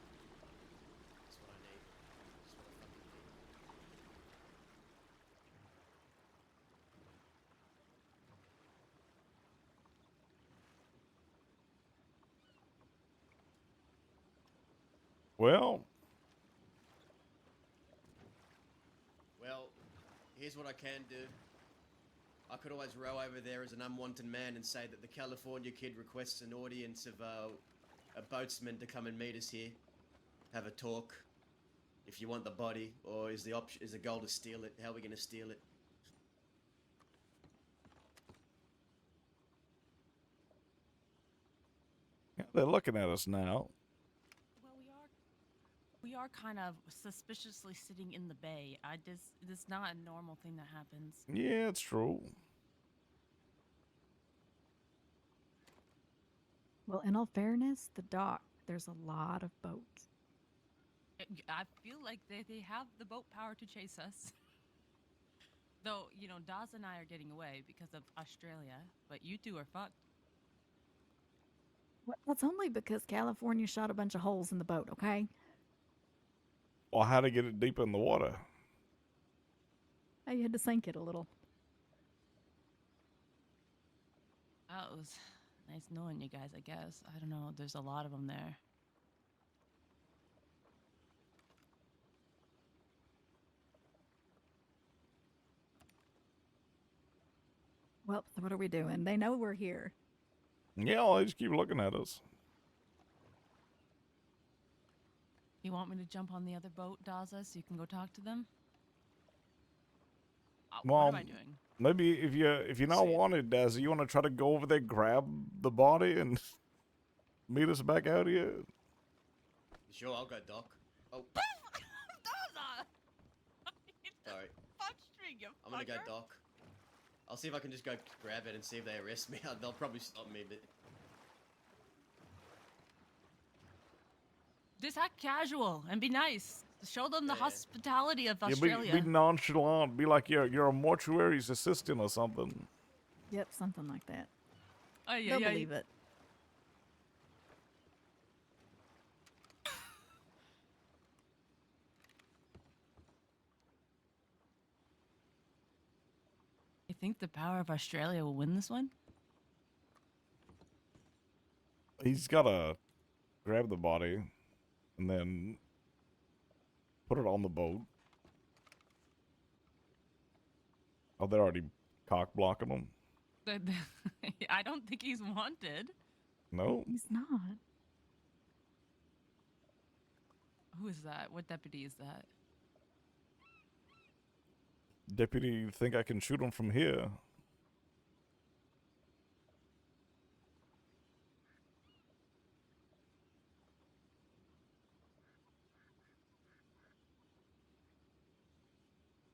[SPEAKER 3] That's what I need. That's what I fucking need.
[SPEAKER 1] Well,
[SPEAKER 3] Well, here's what I can do. I could always row over there as an unwanted man and say that the California kid requests an audience of a boatsman to come and meet us here, have a talk. if you want the body, or is the goal to steal it? How are we going to steal it?
[SPEAKER 1] Yeah, they're looking at us now.
[SPEAKER 2] Well, we are kind of suspiciously sitting in the bay. This is not a normal thing that happens.
[SPEAKER 1] Yeah, it's true.
[SPEAKER 4] Well, in all fairness, the dock, there's a lot of boats.
[SPEAKER 2] I feel like they have the boat power to chase us. Though, you know, Daz and I are getting away because of Australia, but you two are fucked.
[SPEAKER 4] Well, that's only because California shot a bunch of holes in the boat, okay?
[SPEAKER 1] Well, how to get it deep in the water?
[SPEAKER 4] I had to sink it a little.
[SPEAKER 2] Well, it was nice knowing you guys, I guess. I don't know. There's a lot of them there.
[SPEAKER 4] Well, so what are we doing? They know we're here.
[SPEAKER 1] Yeah, they just keep looking at us.
[SPEAKER 2] You want me to jump on the other boat, Daza, so you can go talk to them? What am I
[SPEAKER 1] Well,
[SPEAKER 2] doing?
[SPEAKER 1] maybe if you're not
[SPEAKER 3] See it.
[SPEAKER 1] wanted, Dazzy, you want to try to go over there, grab the body, and meet us back out here?
[SPEAKER 3] Sure, I'll go, Doc. Oh,
[SPEAKER 2] Daza!
[SPEAKER 3] sorry.
[SPEAKER 2] Punched me, you
[SPEAKER 3] I'm gonna go,
[SPEAKER 2] fucker.
[SPEAKER 3] Doc. I'll see if I can just go grab it and see if they arrest me. They'll probably stop me, but
[SPEAKER 2] Just act casual and be nice. Show them the
[SPEAKER 3] Yeah.
[SPEAKER 2] hospitality of
[SPEAKER 1] Yeah,
[SPEAKER 2] Australia.
[SPEAKER 1] be nonchalant. Be like you're a mortuary's assistant or something.
[SPEAKER 4] Yep, something like that.
[SPEAKER 2] Ay,
[SPEAKER 4] They'll
[SPEAKER 2] ay, ay.
[SPEAKER 4] believe it.
[SPEAKER 2] You think the power of Australia will win this one?
[SPEAKER 1] He's gotta grab the body and then put it on the boat. Oh, they're already cock blocking him.
[SPEAKER 2] I don't think he's wanted.
[SPEAKER 1] No,
[SPEAKER 4] He's not.
[SPEAKER 2] Who is that? What deputy is that?
[SPEAKER 1] deputy, think I can shoot him from here?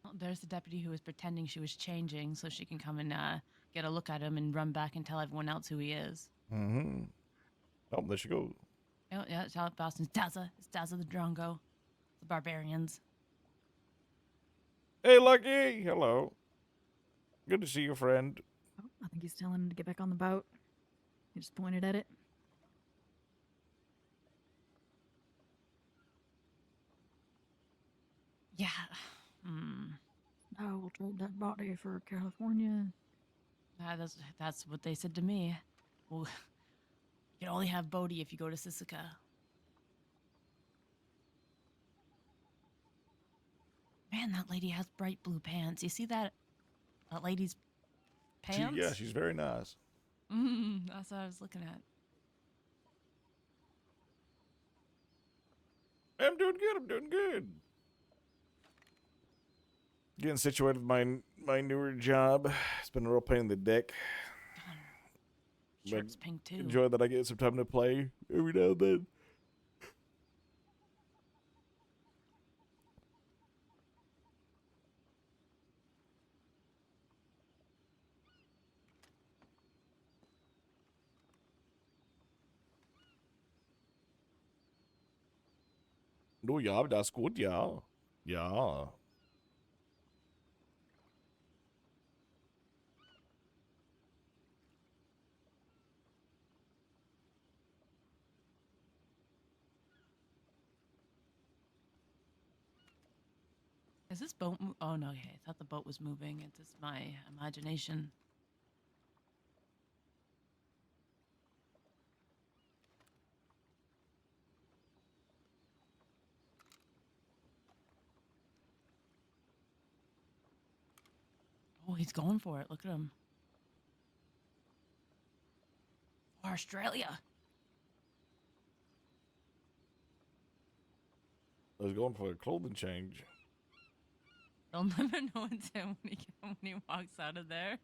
[SPEAKER 2] Oh, there's the deputy who was pretending she was changing so she can come and get a look at him and run back and tell everyone else who he is.
[SPEAKER 1] Mm-hmm. Oh, there she goes.
[SPEAKER 2] Oh, yeah, it's out Boston's Daza. It's Daza the Drongo. The barbarians.
[SPEAKER 1] Hey, Lucky. Hello. Good to see you, friend.
[SPEAKER 4] Oh, I think he's telling him to get back on the boat. He just pointed at it.
[SPEAKER 2] Yeah. Hmm.
[SPEAKER 4] No, we'll trade that body for California.
[SPEAKER 2] That's what they said to me. Well, you can only have Bodhi if you go to Sisika. Man, that lady has bright blue pants. You see that? That lady's pants?
[SPEAKER 1] Yeah, she's very nice.
[SPEAKER 2] That's what I was looking at.
[SPEAKER 1] I'm doing good. I'm doing good. Getting situated with my newer job. It's been a real pain in the dick.
[SPEAKER 2] Shirt's pink too.
[SPEAKER 1] Enjoy that I get some time to play every now and then. Oh ja, das ist gut, ja. Ja.
[SPEAKER 2] Is this boat? Oh no, okay. I thought the boat was moving. It's just my imagination. Oh, he's going for it. Look at him. For Australia.
[SPEAKER 1] I was going for a clothing change.
[SPEAKER 2] They'll never know it's him when he walks out of there.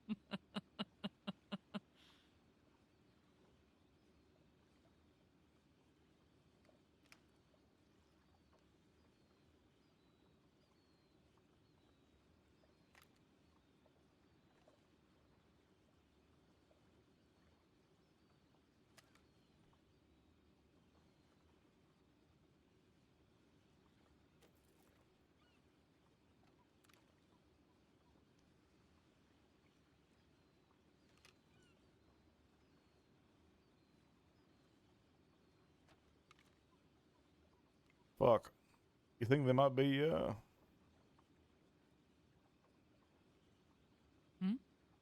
[SPEAKER 1] Fuck. You think they might be,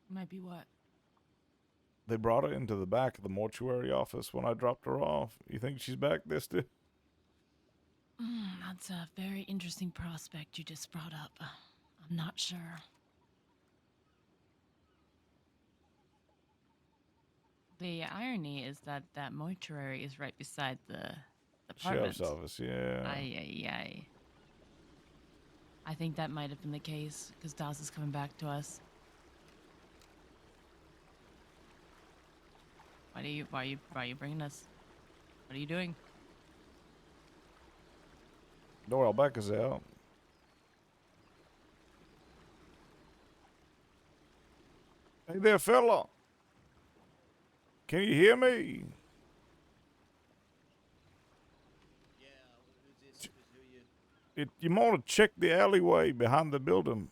[SPEAKER 2] Might be what?
[SPEAKER 1] they brought her into the back of the mortuary office when I dropped her off. You think she's back there still?
[SPEAKER 2] That's a very interesting prospect you just brought up. I'm not sure. The irony is that that mortuary is right beside the apartment.
[SPEAKER 1] Sheriff's office, yeah.
[SPEAKER 2] Aye. I think that might have been the case because Daz is coming back to us. Why are you bringing us? What are you doing?
[SPEAKER 1] Don't worry, I'll back us out. Hey there, fella. Can you hear me?
[SPEAKER 3] Yeah, who's this? Who are you?
[SPEAKER 1] You want to check the alleyway behind the building.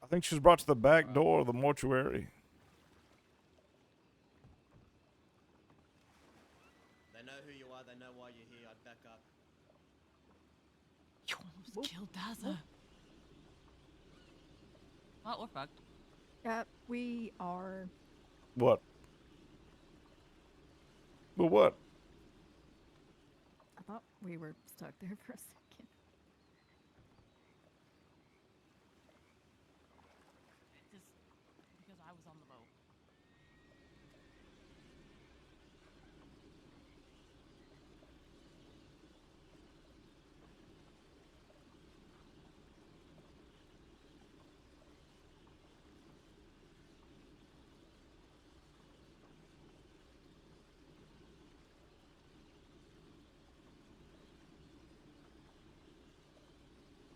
[SPEAKER 1] I think she was brought to the back door of the mortuary.
[SPEAKER 3] They know who you are. They know why you're here. I'd back up.
[SPEAKER 2] You almost killed Daza. Well, we're fucked.
[SPEAKER 4] We are.
[SPEAKER 1] What? Well, what?
[SPEAKER 4] I thought we were stuck there for a second.
[SPEAKER 2] Just because I was on the boat.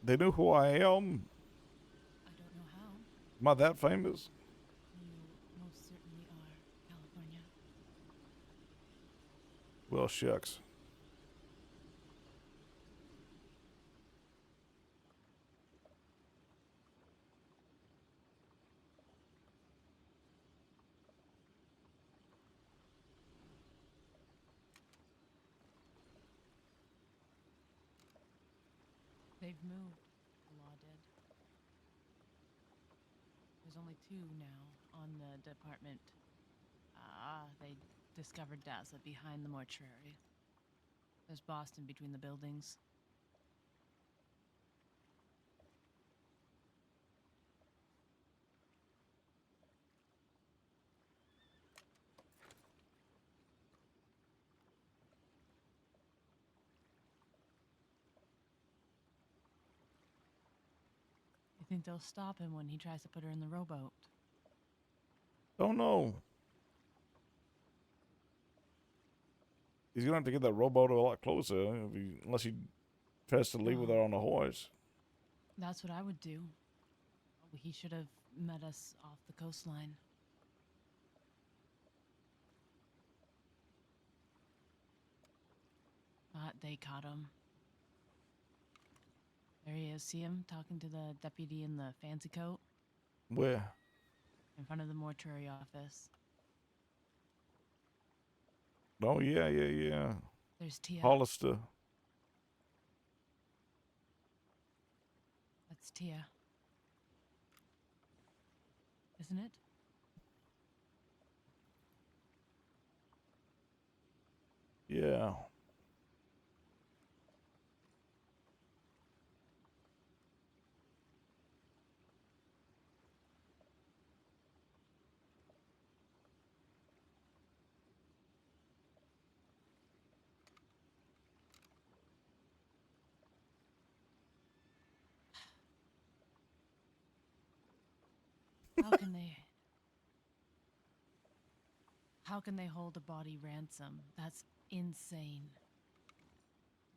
[SPEAKER 1] They knew who I am.
[SPEAKER 2] I don't know how.
[SPEAKER 1] Am I that famous?
[SPEAKER 2] You most certainly are, California.
[SPEAKER 1] Well, shucks.
[SPEAKER 2] They've moved. The law did. There's only two now on the department. They discovered Daza behind the mortuary. There's Boston between the buildings. You think they'll stop him when he tries to put her in the rowboat?
[SPEAKER 1] Don't know. He's gonna have to get that rowboat a lot closer unless he tries to leave with her on the horse.
[SPEAKER 2] That's what I would do. He should have met us off the coastline. But they caught him. There he is. See him talking to the deputy in the fancy coat
[SPEAKER 1] Where?
[SPEAKER 2] in front of the mortuary office.
[SPEAKER 1] Oh, yeah.
[SPEAKER 2] There's Tia.
[SPEAKER 1] Hollister.
[SPEAKER 2] That's Tia. Isn't it?
[SPEAKER 1] Yeah.
[SPEAKER 2] How can they hold a body ransom? That's insane.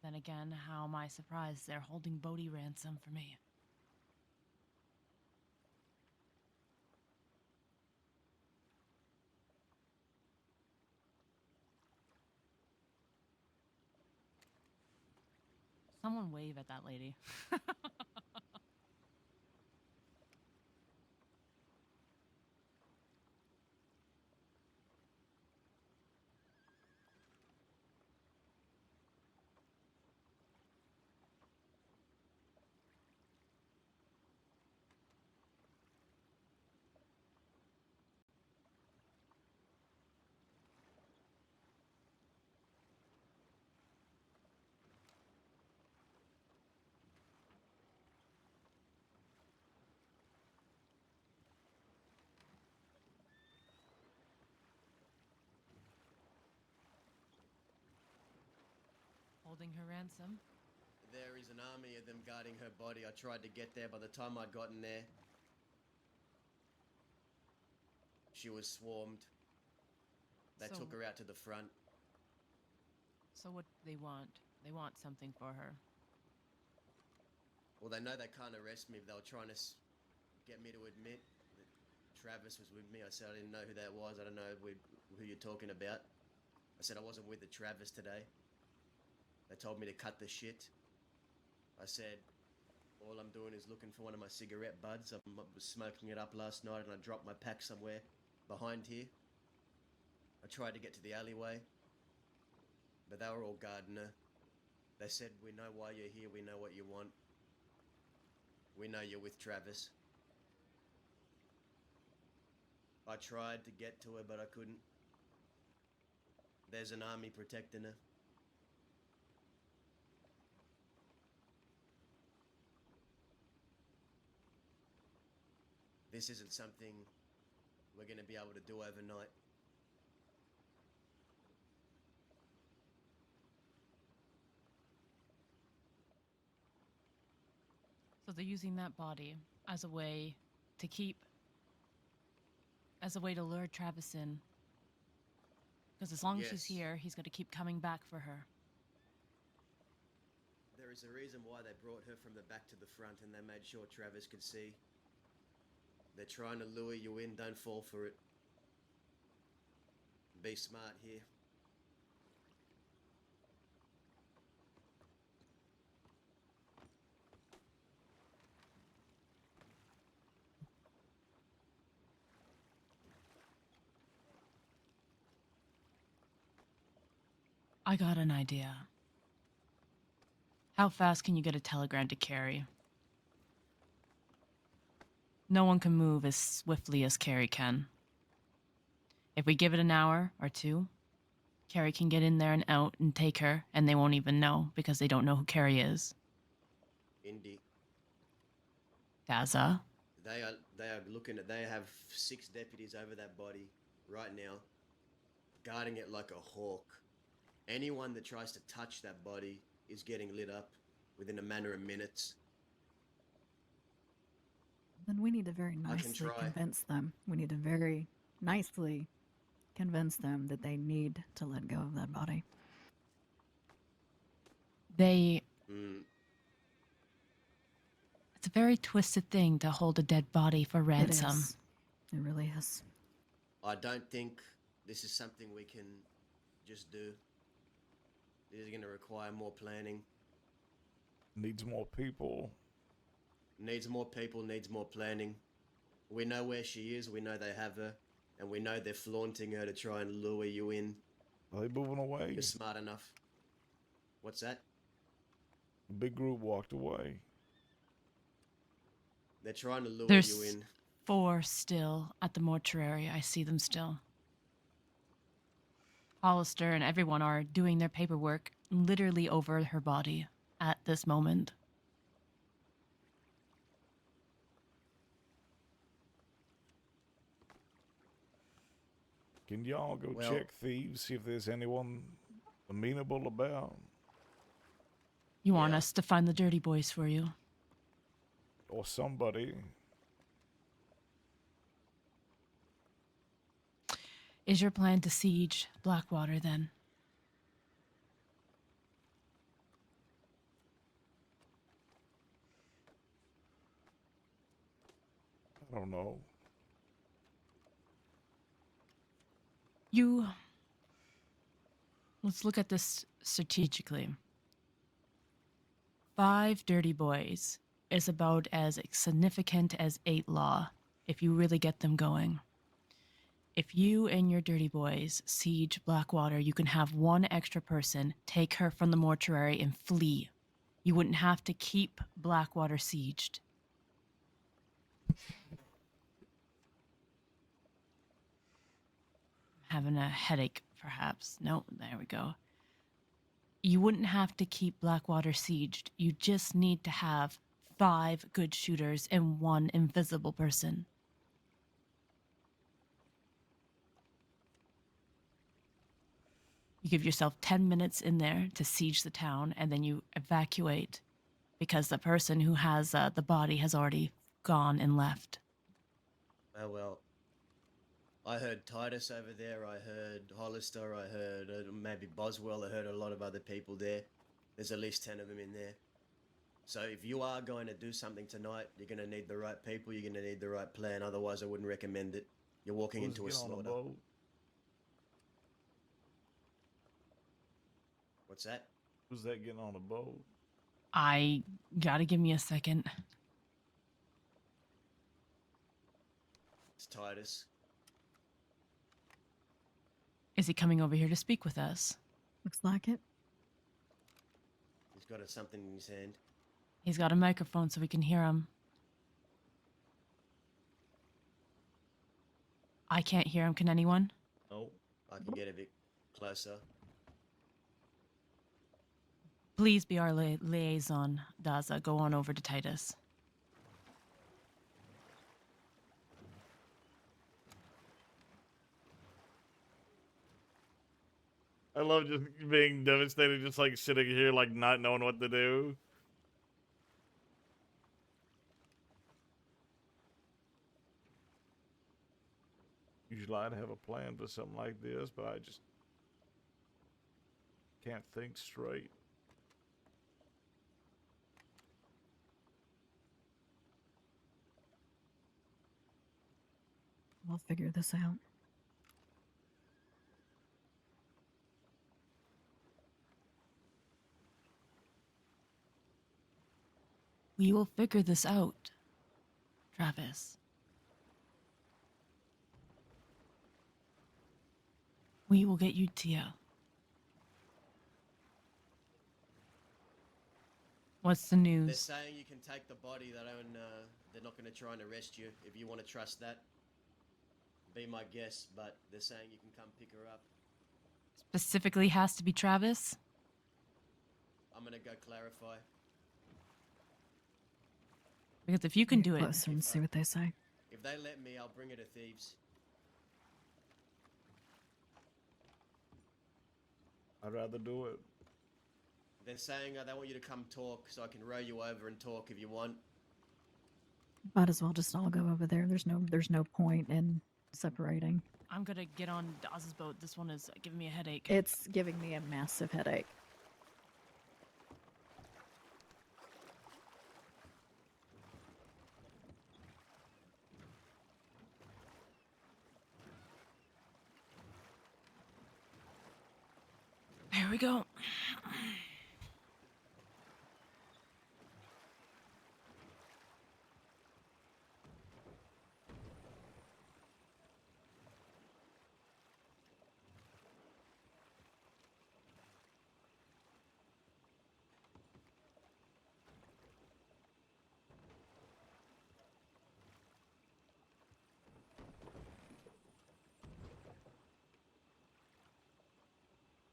[SPEAKER 2] Then again, how am I surprised they're holding Bodhi ransom for me? Someone wave at that lady. Holding her ransom.
[SPEAKER 3] There is an army of them guarding her body. I tried to get there. By the time I'd gotten there, she was swarmed. They took her out to the front.
[SPEAKER 2] So what do they want? They want something for her.
[SPEAKER 3] Well, they know they can't arrest me, but they were trying to get me to admit that Travis was with me. I said I didn't know who that was. I don't know who you're talking about. I said I wasn't with the Travis today. They told me to cut the shit. I said, all I'm doing is looking for one of my cigarette buds. I was smoking it up last night and I dropped my pack somewhere behind here. I tried to get to the alleyway, but they were all guarding her. They said, we know why you're here, we know what you want. We know you're with Travis. I tried to get to her, but I couldn't. There's an army protecting her. This isn't something we're going to be able to do overnight.
[SPEAKER 2] So they're using that body as a way to lure Travis in. Because as long as she's
[SPEAKER 3] Yes.
[SPEAKER 2] here, he's going to keep coming back for her.
[SPEAKER 3] There is a reason why they brought her from the back to the front and they made sure Travis could see. They're trying to lure you in, don't fall for it. Be smart here.
[SPEAKER 2] I got an idea. How fast can you get a telegram to Carrie? No one can move as swiftly as Carrie can. If we give it an hour or two, Carrie can get in there and out and take her, and they won't even know because they don't know who Carrie is.
[SPEAKER 3] Indy.
[SPEAKER 2] Daza.
[SPEAKER 3] They are looking at, they have 6 deputies over that body right now, guarding it like a hawk. Anyone that tries to touch that body is getting lit up within a matter of minutes.
[SPEAKER 4] Then we need to very
[SPEAKER 3] I can
[SPEAKER 4] nicely
[SPEAKER 3] try.
[SPEAKER 4] convince them. We need to very nicely convince them that they need to let go of that body.
[SPEAKER 2] They.
[SPEAKER 3] Mm,
[SPEAKER 2] It's a very twisted thing to hold a dead body for ransom.
[SPEAKER 4] It is. It really is.
[SPEAKER 3] I don't think this is something we can just do. This is going to require more planning.
[SPEAKER 1] Needs more people.
[SPEAKER 3] Needs more people, needs more planning. We know where she is, we know they have her, and we know they're flaunting her to try and lure you in.
[SPEAKER 1] Are they moving away?
[SPEAKER 3] You're smart enough. What's that?
[SPEAKER 1] The big group walked away.
[SPEAKER 3] They're trying to lure
[SPEAKER 2] There's
[SPEAKER 3] you in.
[SPEAKER 2] 4 still at the mortuary. I see them still. Hollister and everyone are doing their paperwork literally over her body at this moment.
[SPEAKER 1] Can y'all go
[SPEAKER 3] Well-
[SPEAKER 1] check thieves, see if there's anyone amenable about?
[SPEAKER 2] You want
[SPEAKER 3] Yeah.
[SPEAKER 2] us to find the dirty boys for you?
[SPEAKER 1] Or somebody?
[SPEAKER 2] Is your plan to siege Blackwater then?
[SPEAKER 1] I don't know.
[SPEAKER 2] Let's look at this strategically. 5 dirty boys is about as significant as 8 law if you really get them going. If you and your dirty boys siege Blackwater, you can have one extra person take her from the mortuary and flee. You wouldn't have to keep Blackwater sieged. Having a headache, perhaps. No, there we go. You wouldn't have to keep Blackwater sieged. You just need to have 5 good shooters and 1 invisible person. You give yourself 10 minutes in there to siege the town, and then you evacuate because the person who has the body has already gone and left.
[SPEAKER 3] Oh, well. I heard Titus over there. I heard Hollister. I heard maybe Boswell. I heard a lot of other people there. There's at least 10 of them in there. So if you are going to do something tonight, you're going to need the right people. You're going to need the right plan. Otherwise, I wouldn't recommend it. You're walking
[SPEAKER 1] Let's
[SPEAKER 3] into a
[SPEAKER 1] get on a
[SPEAKER 3] slaughter.
[SPEAKER 1] boat.
[SPEAKER 3] What's that?
[SPEAKER 1] Who's that getting on a boat?
[SPEAKER 2] I gotta give me a second.
[SPEAKER 3] It's Titus.
[SPEAKER 2] Is he coming over here to speak with us?
[SPEAKER 4] Looks like it.
[SPEAKER 3] He's got something in his hand.
[SPEAKER 2] He's got a microphone so we can hear him. I can't hear him. Can anyone?
[SPEAKER 3] Oh, I can get a bit closer.
[SPEAKER 2] Please be our liaison, Daza. Go on over to Titus.
[SPEAKER 1] I love just being devastated, just like sitting here, like not knowing what to do. Usually I'd have a plan for something like this, but I just can't think straight.
[SPEAKER 4] We'll figure this out.
[SPEAKER 2] We will figure this out, Travis. We will get you Tia. What's the
[SPEAKER 3] They're
[SPEAKER 2] news?
[SPEAKER 3] saying you can take the body. They're not going to try and arrest you. If you want to trust that, be my guest. But they're saying you can come pick her up.
[SPEAKER 2] Specifically has to be Travis?
[SPEAKER 3] I'm going to go clarify.
[SPEAKER 2] Because if you can
[SPEAKER 4] Get
[SPEAKER 2] do it,
[SPEAKER 4] closer and see what they say.
[SPEAKER 3] If they let me, I'll bring her to Thieves.
[SPEAKER 1] I'd rather do it.
[SPEAKER 3] They're saying they want you to come talk, so I can row you over and talk if you want.
[SPEAKER 4] Might as well just all go over there. There's no point in separating.
[SPEAKER 2] I'm gonna get on Daz's boat. This one is giving me a headache.
[SPEAKER 4] It's giving me a massive headache.
[SPEAKER 2] There we go.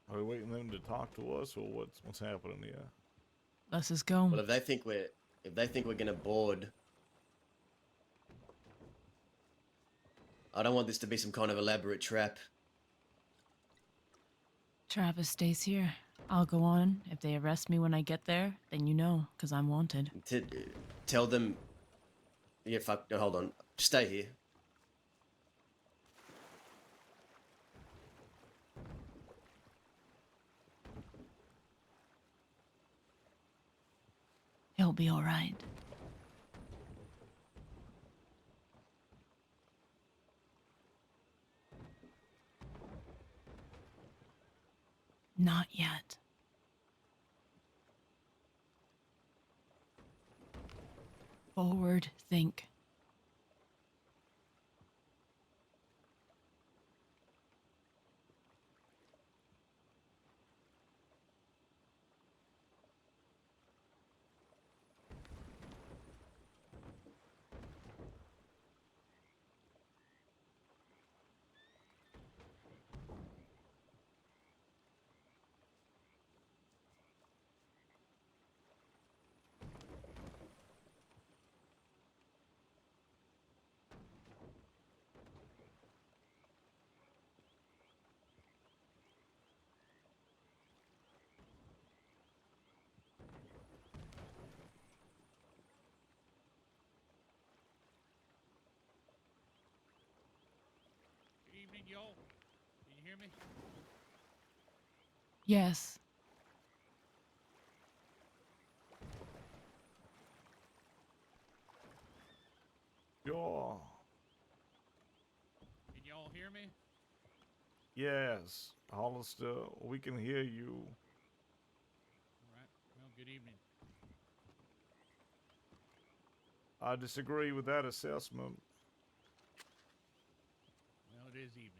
[SPEAKER 1] Are we waiting them to talk to us, or what's happening here?
[SPEAKER 2] Let's just go.
[SPEAKER 3] Well, if they think we're going to board, I don't want this to be some kind of elaborate trap.
[SPEAKER 2] Travis stays here. I'll go on. If they arrest me when I get there, then you know, because I'm wanted.
[SPEAKER 3] Tell them. Yeah, fuck. No, hold on. Stay here.
[SPEAKER 2] He'll be all right. Not yet. Forward think.
[SPEAKER 7] Good evening, y'all. Can you hear me?
[SPEAKER 2] Yes.
[SPEAKER 1] Sure.
[SPEAKER 7] Can y'all hear me?
[SPEAKER 1] Yes, Hollister, we can hear you.
[SPEAKER 7] All right. Well, good evening.
[SPEAKER 1] I disagree with that assessment.
[SPEAKER 7] Well, it is evening.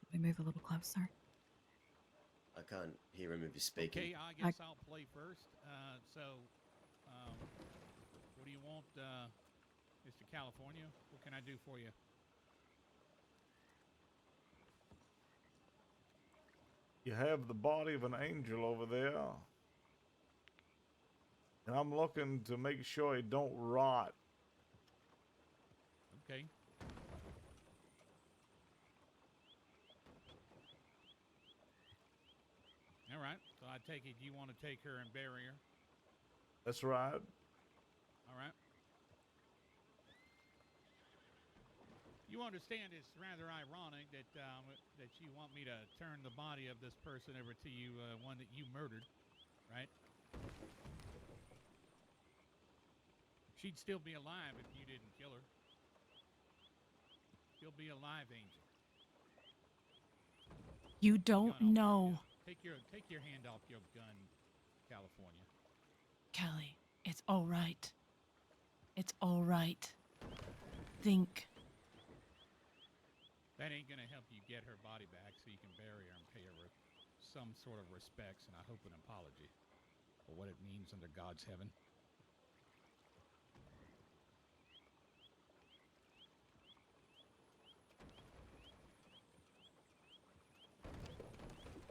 [SPEAKER 4] Should we move a little closer?
[SPEAKER 3] I can't hear him if he's speaking.
[SPEAKER 7] Okay, I guess I'll play first. What do you want, Mr. California? What can I do for you?
[SPEAKER 1] You have the body of an angel over there. And I'm looking to make sure it don't rot.
[SPEAKER 7] Okay. All right. So I take it you want to take her and bury her.
[SPEAKER 1] That's right.
[SPEAKER 7] All right. You understand it's rather ironic that that you want me to turn the body of this person over to you, one that you murdered, right? She'd still be alive if you didn't kill her. She'll be a live angel.
[SPEAKER 2] You don't
[SPEAKER 7] Gun off your
[SPEAKER 2] know,
[SPEAKER 7] gun. Take your hand off your gun, California.
[SPEAKER 2] Kelly. It's all right. It's all right. Think.
[SPEAKER 7] That ain't gonna help you get her body back so you can bury her and pay her some sort of respects and I hope an apology for what it means under God's heaven.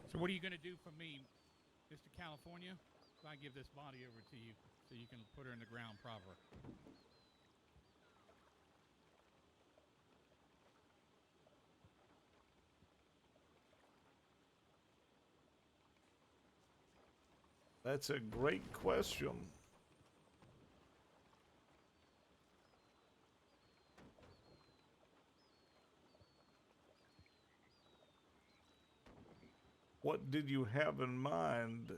[SPEAKER 7] So what are you gonna do for me, Mr. California, if I give this body over to you so you can put her in the ground proper?
[SPEAKER 1] That's a great question. What did you have in mind?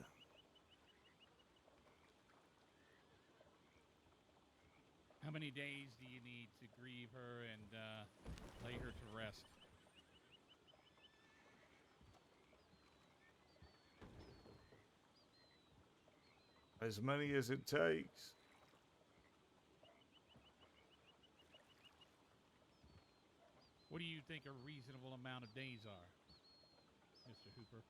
[SPEAKER 7] How many days do you need to grieve her and lay her to rest?
[SPEAKER 1] As many as it takes.
[SPEAKER 7] What do you think a reasonable amount of days are, Mr. Hooper?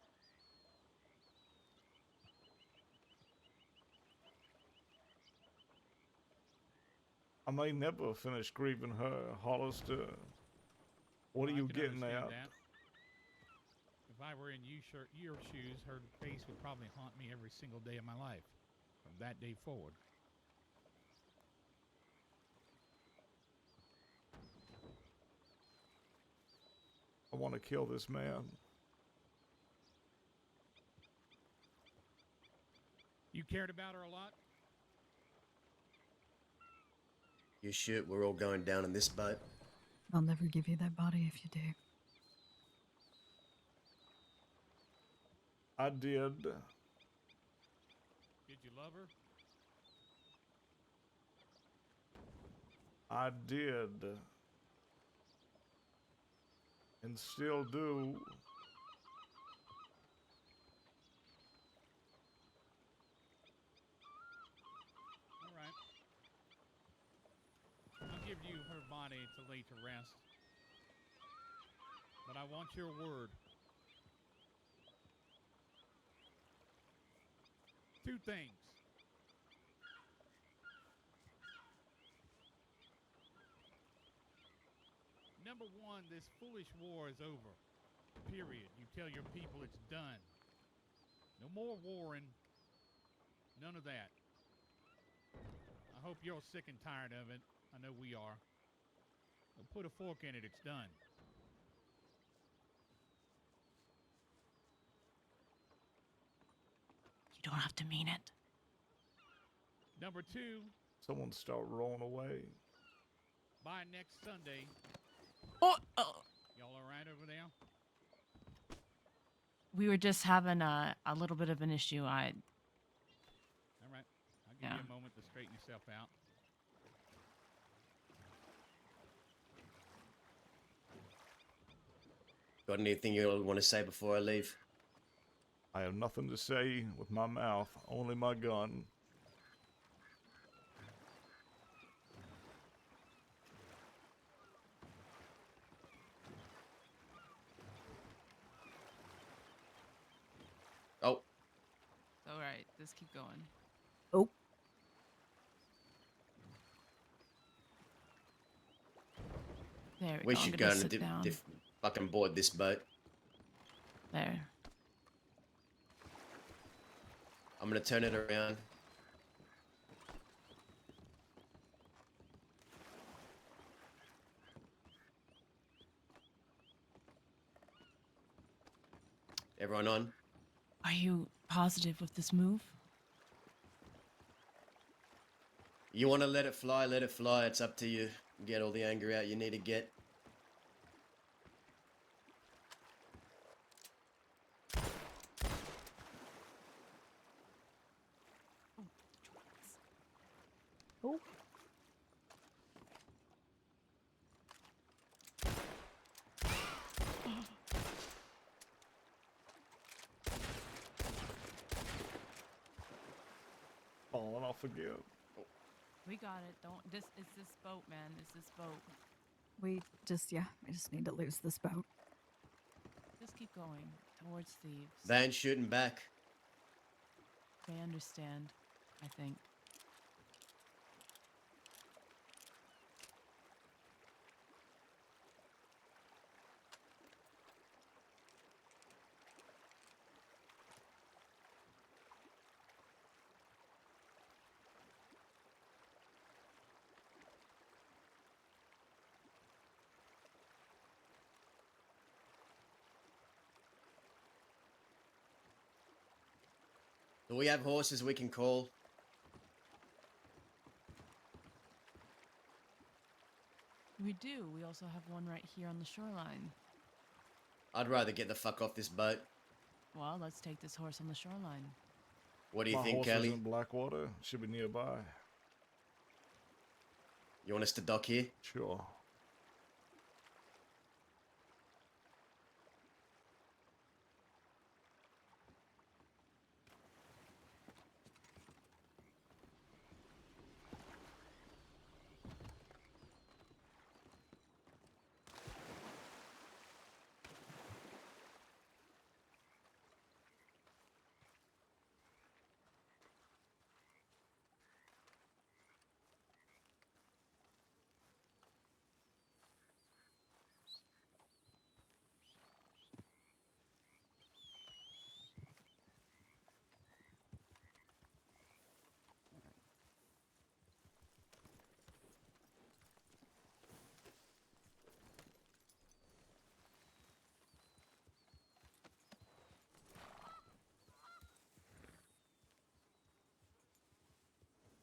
[SPEAKER 1] I may never finish grieving her, Hollister. What are
[SPEAKER 7] I
[SPEAKER 1] you
[SPEAKER 7] can
[SPEAKER 1] getting
[SPEAKER 7] understand
[SPEAKER 1] at?
[SPEAKER 7] that. If I were in your shoes, her face would probably haunt me every single day of my life, from that day forward.
[SPEAKER 1] want to kill this man.
[SPEAKER 7] You cared about her a lot?
[SPEAKER 3] You shoot, we're all going down in this boat.
[SPEAKER 4] I'll never give you that body if you do.
[SPEAKER 1] I did.
[SPEAKER 7] Did you love her?
[SPEAKER 1] I did. And still do.
[SPEAKER 7] All right. I'll give you her body to lay to rest. But I want your word. 2 things. Number 1, this foolish war is over. Period. You tell your people it's done. No more warring. None of that. I hope you're sick and tired of it. I know we are. But put a fork in it. It's done.
[SPEAKER 2] You don't have to mean it.
[SPEAKER 7] Number 2,
[SPEAKER 1] Someone start rolling away.
[SPEAKER 7] by next Sunday,
[SPEAKER 2] Oh,
[SPEAKER 7] y'all all right over there?
[SPEAKER 2] we were just having a little bit of an issue.
[SPEAKER 7] All right. I'll give
[SPEAKER 2] Yeah.
[SPEAKER 7] you a moment to straighten yourself out.
[SPEAKER 3] Got anything you want to say before I leave?
[SPEAKER 1] I have nothing to say with my mouth, only my gun.
[SPEAKER 3] Oh,
[SPEAKER 2] All right, just keep going.
[SPEAKER 4] Oh,
[SPEAKER 2] There we
[SPEAKER 3] we
[SPEAKER 2] go.
[SPEAKER 3] should
[SPEAKER 2] I'm
[SPEAKER 3] go
[SPEAKER 2] gonna
[SPEAKER 3] and
[SPEAKER 2] sit down.
[SPEAKER 3] fucking board this boat.
[SPEAKER 2] There.
[SPEAKER 3] I'm gonna turn it around. Everyone on?
[SPEAKER 2] Are you positive with this move?
[SPEAKER 3] You want to let it fly, let it fly. It's up to you. Get all the anger out you need to get.
[SPEAKER 4] oh,
[SPEAKER 1] Falling off again.
[SPEAKER 2] We got it. Don't. It's this boat, man. It's this boat.
[SPEAKER 4] we just need to lose this boat.
[SPEAKER 2] Just keep going towards thieves.
[SPEAKER 3] They ain't shooting back.
[SPEAKER 2] They understand, I think.
[SPEAKER 3] Do we have horses we can call?
[SPEAKER 2] We do. We also have one right here on the shoreline.
[SPEAKER 3] I'd rather get the fuck off this boat.
[SPEAKER 2] Well, let's take this horse on the shoreline.
[SPEAKER 3] What do you
[SPEAKER 1] My
[SPEAKER 3] think,
[SPEAKER 1] horse is
[SPEAKER 3] Kelly?
[SPEAKER 1] in Blackwater. Should be nearby.
[SPEAKER 3] You want us to dock here?
[SPEAKER 1] Sure.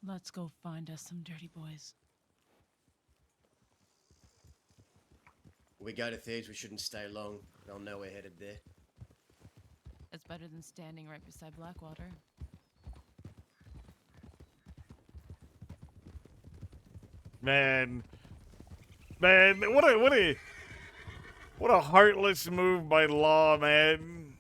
[SPEAKER 2] Let's go find us some dirty boys.
[SPEAKER 3] We go to Thieves, we shouldn't stay long. They'll know we're headed there.
[SPEAKER 2] It's better than standing right beside Blackwater.
[SPEAKER 1] Man, what a heartless move by Law, man.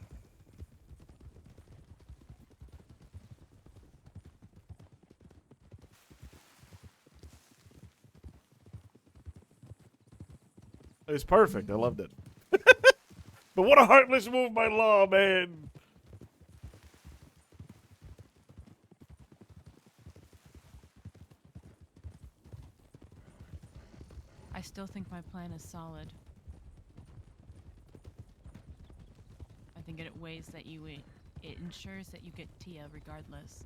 [SPEAKER 1] It was perfect. I loved it. But what a heartless move by Law, man.
[SPEAKER 2] I still think my plan is solid. I think it weighs that it ensures that you get Tia regardless.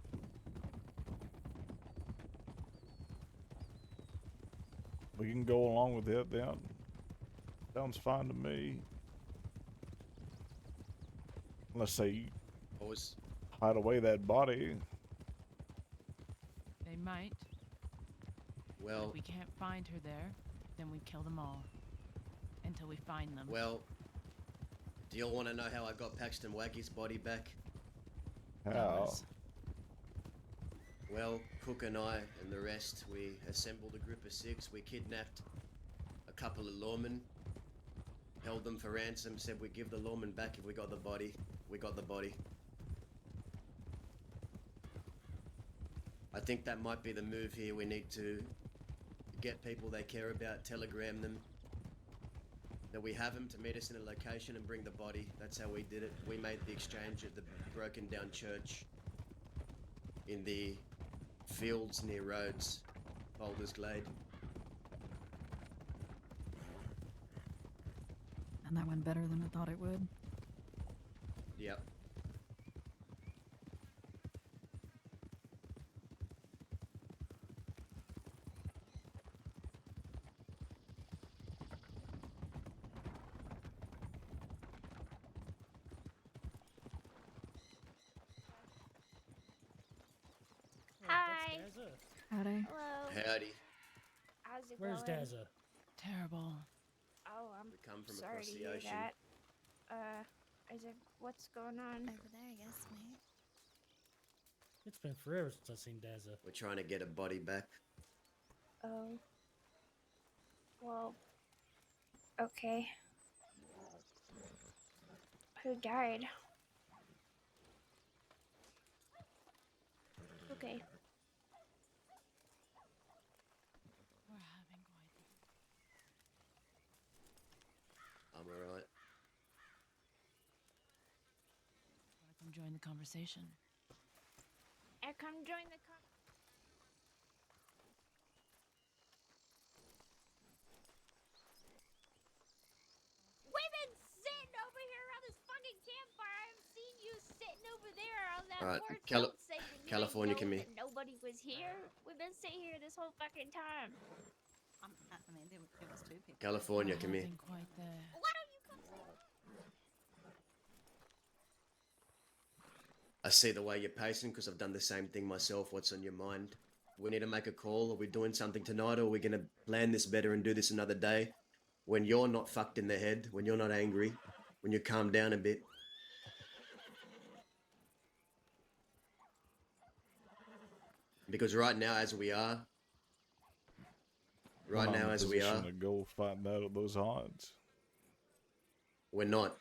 [SPEAKER 1] We can go along with it then. Sounds fine to me. Unless they
[SPEAKER 3] What was...
[SPEAKER 1] hide away that body.
[SPEAKER 2] They might.
[SPEAKER 3] Well,
[SPEAKER 2] If we can't find her there, then we kill them all. Until we find them.
[SPEAKER 3] well... Do y'all want to know how I got Paxton Waggy's body back?
[SPEAKER 1] How?
[SPEAKER 2] Tell us.
[SPEAKER 3] Well, Cook and I and the rest, we assembled a group of 6. We kidnapped a couple of lawmen, held them for ransom, said we'd give the lawmen back if we got the body. We got the body. I think that might be the move here. We need to get people they care about, telegram them that we have them to meet us in a location and bring the body. That's how we did it. We made the exchange at the broken down church in the fields near roads, Boulder's Glade.
[SPEAKER 4] And that went better than I thought it would.
[SPEAKER 3] Yep.
[SPEAKER 8] Hi.
[SPEAKER 9] That's Dazza.
[SPEAKER 4] Howdy.
[SPEAKER 8] Hello.
[SPEAKER 3] Howdy.
[SPEAKER 8] How's it
[SPEAKER 9] Where's
[SPEAKER 8] going?
[SPEAKER 9] Dazza?
[SPEAKER 2] Terrible.
[SPEAKER 8] Oh, I'm
[SPEAKER 3] We come from
[SPEAKER 8] sorry
[SPEAKER 3] across
[SPEAKER 8] to
[SPEAKER 3] the
[SPEAKER 8] hear
[SPEAKER 3] ocean.
[SPEAKER 8] that. Isaac, what's going on?
[SPEAKER 10] Over there, I guess, mate.
[SPEAKER 9] It's been forever since I've seen Dazza.
[SPEAKER 3] We're trying to get a body back.
[SPEAKER 8] Oh. Well. Okay. Who died? Okay.
[SPEAKER 2] We're having quite the...
[SPEAKER 3] I'm alright.
[SPEAKER 2] Want to come join the conversation?
[SPEAKER 8] I come join the We've been sitting over here around this fucking campfire. I've seen you sitting over there on that
[SPEAKER 3] Alright,
[SPEAKER 8] porch
[SPEAKER 3] Cali-
[SPEAKER 8] outside when you
[SPEAKER 3] California,
[SPEAKER 8] ain't
[SPEAKER 3] come
[SPEAKER 8] known
[SPEAKER 3] here.
[SPEAKER 8] that nobody was here. We've been sitting here this whole fucking time.
[SPEAKER 10] I mean, it was 2 people.
[SPEAKER 3] California,
[SPEAKER 2] We're
[SPEAKER 3] come here.
[SPEAKER 2] having quite the...
[SPEAKER 8] Why don't you come?
[SPEAKER 3] I see the way you're pacing because I've done the same thing myself. What's on your mind? We need to make a call. Are we doing something tonight or are we going to plan this better and do this another day? When you're not fucked in the head, when you're not angry, when you calm down a bit. Because right now, as we are,
[SPEAKER 1] We're not in a
[SPEAKER 3] as we
[SPEAKER 1] position
[SPEAKER 3] are,
[SPEAKER 1] to go find out those odds.
[SPEAKER 3] we're not.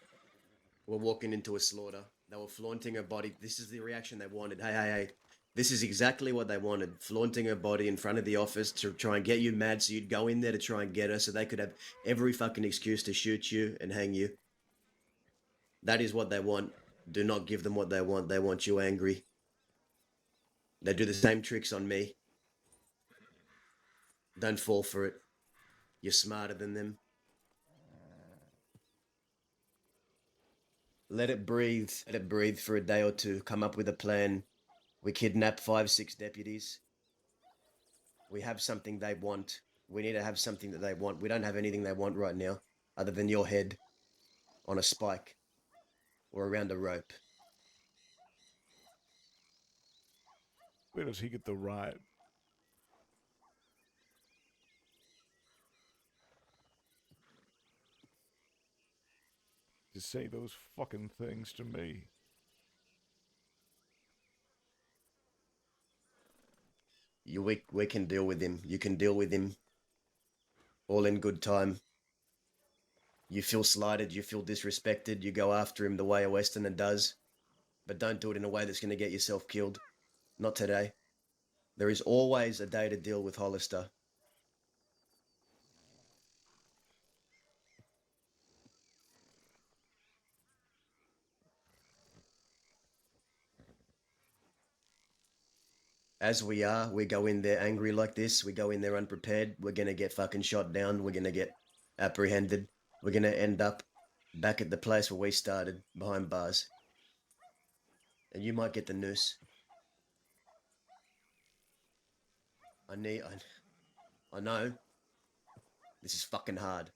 [SPEAKER 3] We're walking into a slaughter. They were flaunting her body. This is the reaction they wanted. Hey. This is exactly what they wanted. Flaunting her body in front of the office to try and get you mad so you'd go in there to try and get her so they could have every fucking excuse to shoot you and hang you. That is what they want. Do not give them what they want. They want you angry. They do the same tricks on me. Don't fall for it. You're smarter than them. Let it breathe. Let it breathe for a day or two. Come up with a plan. We kidnap 5, 6 deputies. We have something they want. We need to have something that they want. We don't have anything they want right now, other than your head on a spike or around a rope.
[SPEAKER 1] Where does he get the right to say those fucking things to me.
[SPEAKER 3] We can deal with him. You can deal with him. All in good time. You feel slighted, you feel disrespected, you go after him the way a Westerner does, but don't do it in a way that's going to get yourself killed. Not today. There is always a day to deal with Hollister. As we are, we go in there angry like this, we go in there unprepared, we're going to get fucking shot down, we're going to get apprehended, we're going to end up back at the place where we started, behind bars. And you might get the noose. I know. This is fucking hard.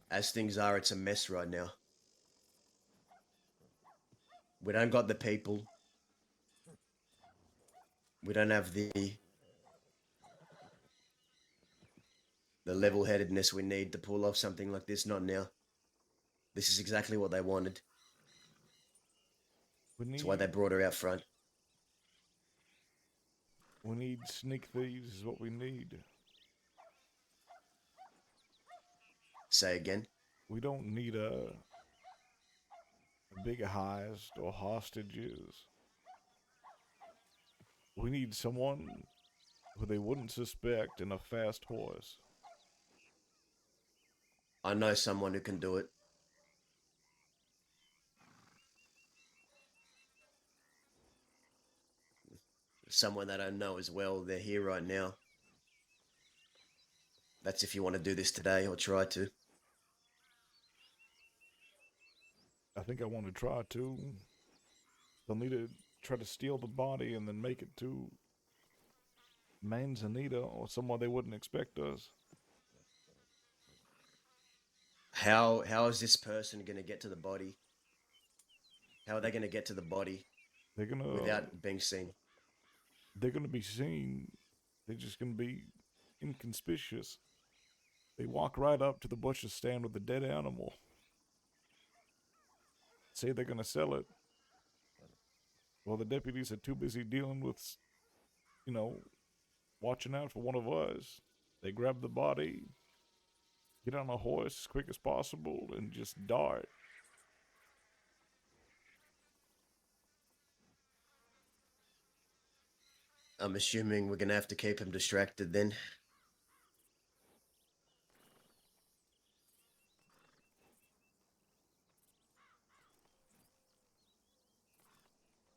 [SPEAKER 3] As things are, it's a mess right now. We don't got the people. We don't have the level-headedness we need to pull off something like this. Not now. This is exactly what they wanted. That's why they brought her out front.
[SPEAKER 1] We need sneak thieves is what we need.
[SPEAKER 3] Say again?
[SPEAKER 1] We don't need a big heist or hostages. We need someone who they wouldn't suspect and a fast horse.
[SPEAKER 3] I know someone who can do it. Someone that I know as well. They're here right now. That's if you want to do this today or try to.
[SPEAKER 1] I think I want to try to. They'll need to try to steal the body and then make it to Manzanita or somewhere they wouldn't expect us.
[SPEAKER 3] How is this person going to get to the body? How are they going to get to the body without being seen?
[SPEAKER 1] They're gonna be seen. They're just gonna be inconspicuous. They walk right up to the butcher stand with the dead animal. Say they're gonna sell it. Well, the deputies are too busy dealing with, watching out for one of us. They grab the body, get on a horse as quick as possible, and just dart.
[SPEAKER 3] I'm assuming we're going to have to keep him distracted then.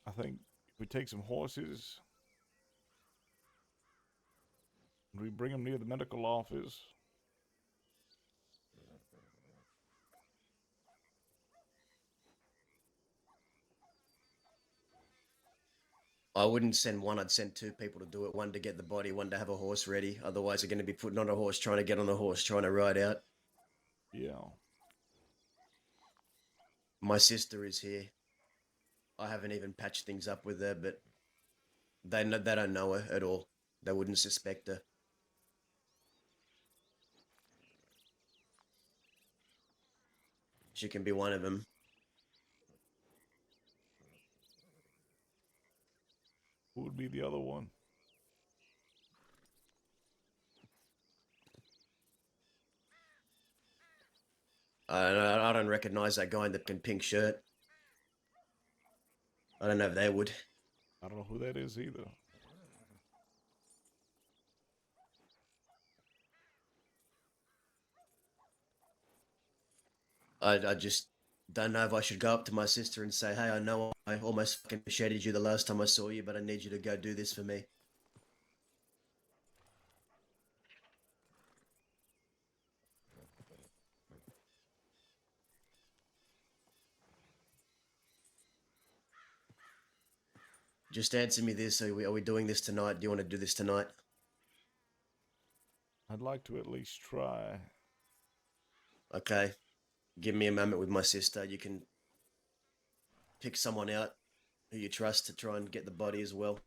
[SPEAKER 1] I think if we take some horses and we bring them near the medical office,
[SPEAKER 3] I wouldn't send one, I'd send two people to do it. One to get the body, one to have a horse ready. Otherwise, they're going to be putting on a horse, trying to get on a horse, trying to ride out.
[SPEAKER 1] yeah.
[SPEAKER 3] My sister is here. I haven't even patched things up with her, but they don't know her at all. They wouldn't suspect her. She can be one of them.
[SPEAKER 1] Who would be the other one?
[SPEAKER 3] I don't recognize that guy in the pink shirt. I don't know if they would.
[SPEAKER 1] I don't know who that is either.
[SPEAKER 3] I just don't know if I should go up to my sister and say, hey, I know I almost fucking shaded you the last time I saw you, but I need you to go do this for me. Just answer me this. Are we doing this tonight? Do you want to do this tonight?
[SPEAKER 1] I'd like to at least try.
[SPEAKER 3] Okay. Give me a moment with my sister. You can pick someone out who you trust to try and get the body as well.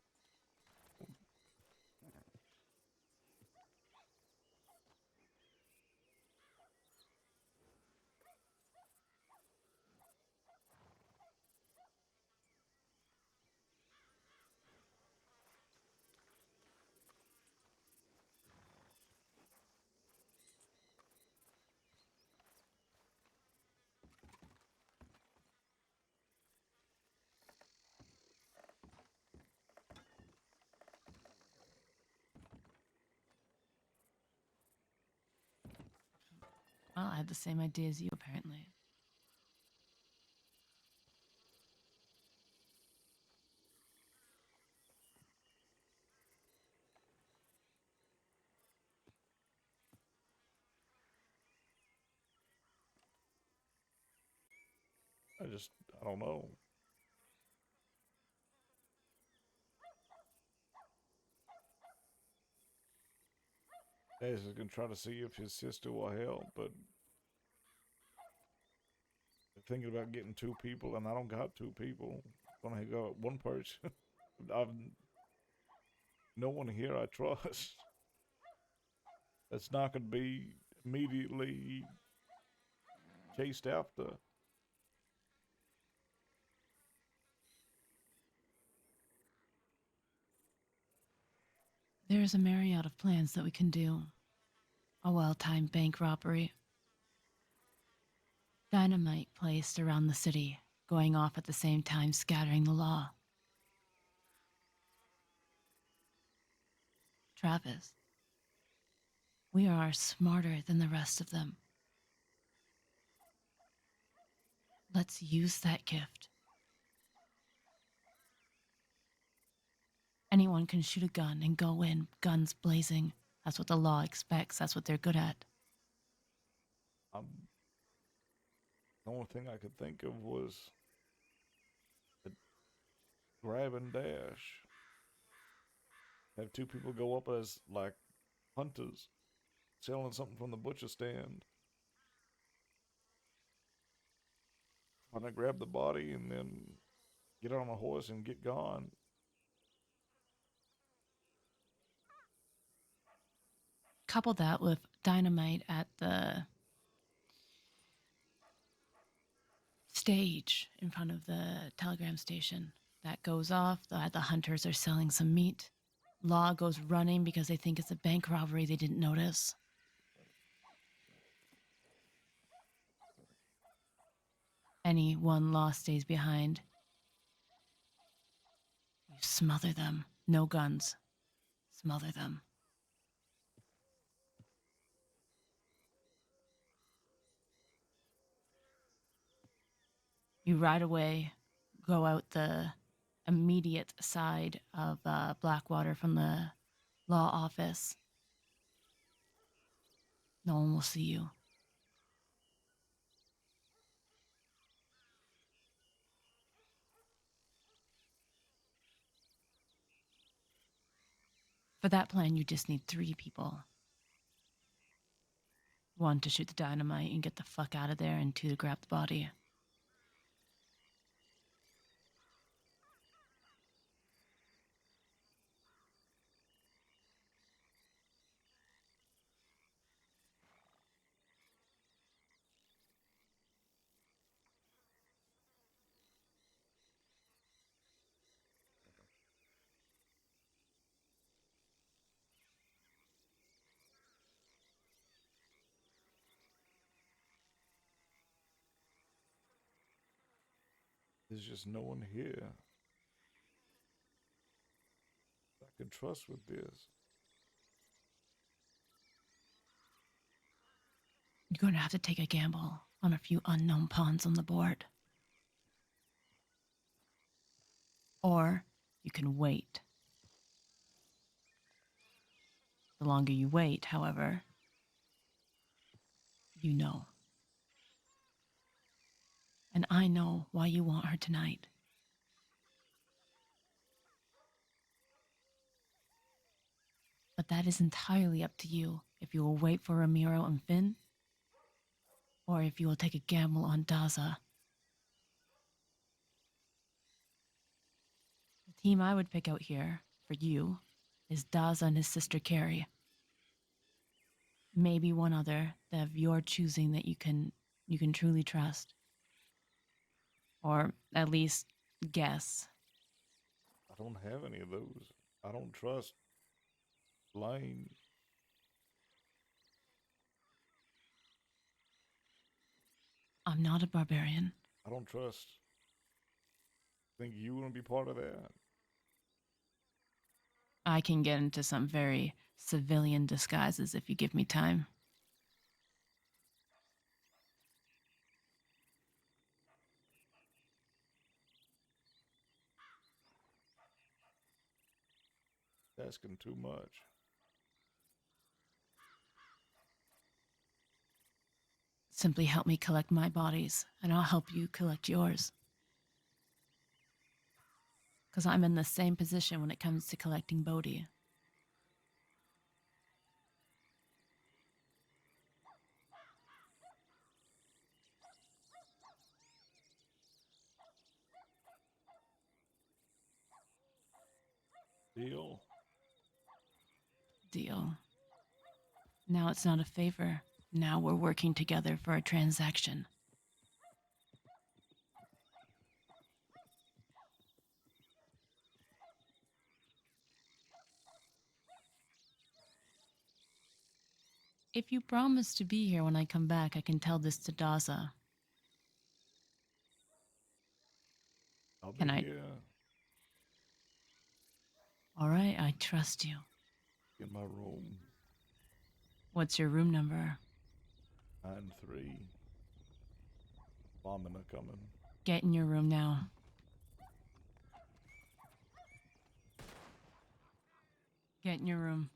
[SPEAKER 2] Well, I had the same idea as you, apparently.
[SPEAKER 1] I don't know. Daz is gonna try to see if his sister will help, but thinking about getting two people, and I don't got two people. Gonna go one person. I've no one here I trust. That's not gonna be immediately chased after.
[SPEAKER 2] There is a myriad of plans that we can do. A well-timed bank robbery. Dynamite placed around the city, going off at the same time, scattering the law. Travis, we are smarter than the rest of them. Let's use that gift. Anyone can shoot a gun and go in, guns blazing. That's what the law expects. That's what they're good at.
[SPEAKER 1] The only thing I could think of was a grab and dash. Have two people go up as like hunters, selling something from the butcher stand. Trying to grab the body and then get on a horse and get gone.
[SPEAKER 2] Couple that with dynamite at the stage in front of the telegram station. That goes off. The hunters are selling some meat. Law goes running because they think it's a bank robbery they didn't notice. Any one law stays behind. You smother them. No guns. Smother them. You right away go out the immediate side of Blackwater from the law office. No one will see you. For that plan, you just need 3 people. 1 to shoot the dynamite and get the fuck out of there, and 2 to grab the body.
[SPEAKER 1] There's just no one here I can trust with this.
[SPEAKER 2] You're going to have to take a gamble on a few unknown pawns on the board. Or you can wait. The longer you wait, however, you know. And I know why you want her tonight. But that is entirely up to you if you will wait for Ramiro and Finn, or if you will take a gamble on Daza. The team I would pick out here, for you, is Daza and his sister Carrie. Maybe one other that of your choosing that you can truly trust. Or at least guess.
[SPEAKER 1] I don't have any of those. I don't trust Lane.
[SPEAKER 2] I'm not a barbarian.
[SPEAKER 1] I don't trust. Think you want to be part of that?
[SPEAKER 2] I can get into some very civilian disguises if you give me time.
[SPEAKER 1] asking too much.
[SPEAKER 2] Simply help me collect my bodies, and I'll help you collect yours. Because I'm in the same position when it comes to collecting Bodhi.
[SPEAKER 1] Deal?
[SPEAKER 2] Deal. Now it's not a favor. Now we're working together for a transaction. If you promise to be here when I come back, I can tell this to Daza.
[SPEAKER 1] I'll be
[SPEAKER 2] Can I?
[SPEAKER 1] here
[SPEAKER 2] All right, I trust you.
[SPEAKER 1] in my room.
[SPEAKER 2] What's your room number?
[SPEAKER 1] 9-3. Bombing are coming.
[SPEAKER 2] Get in your room now. Get in your room.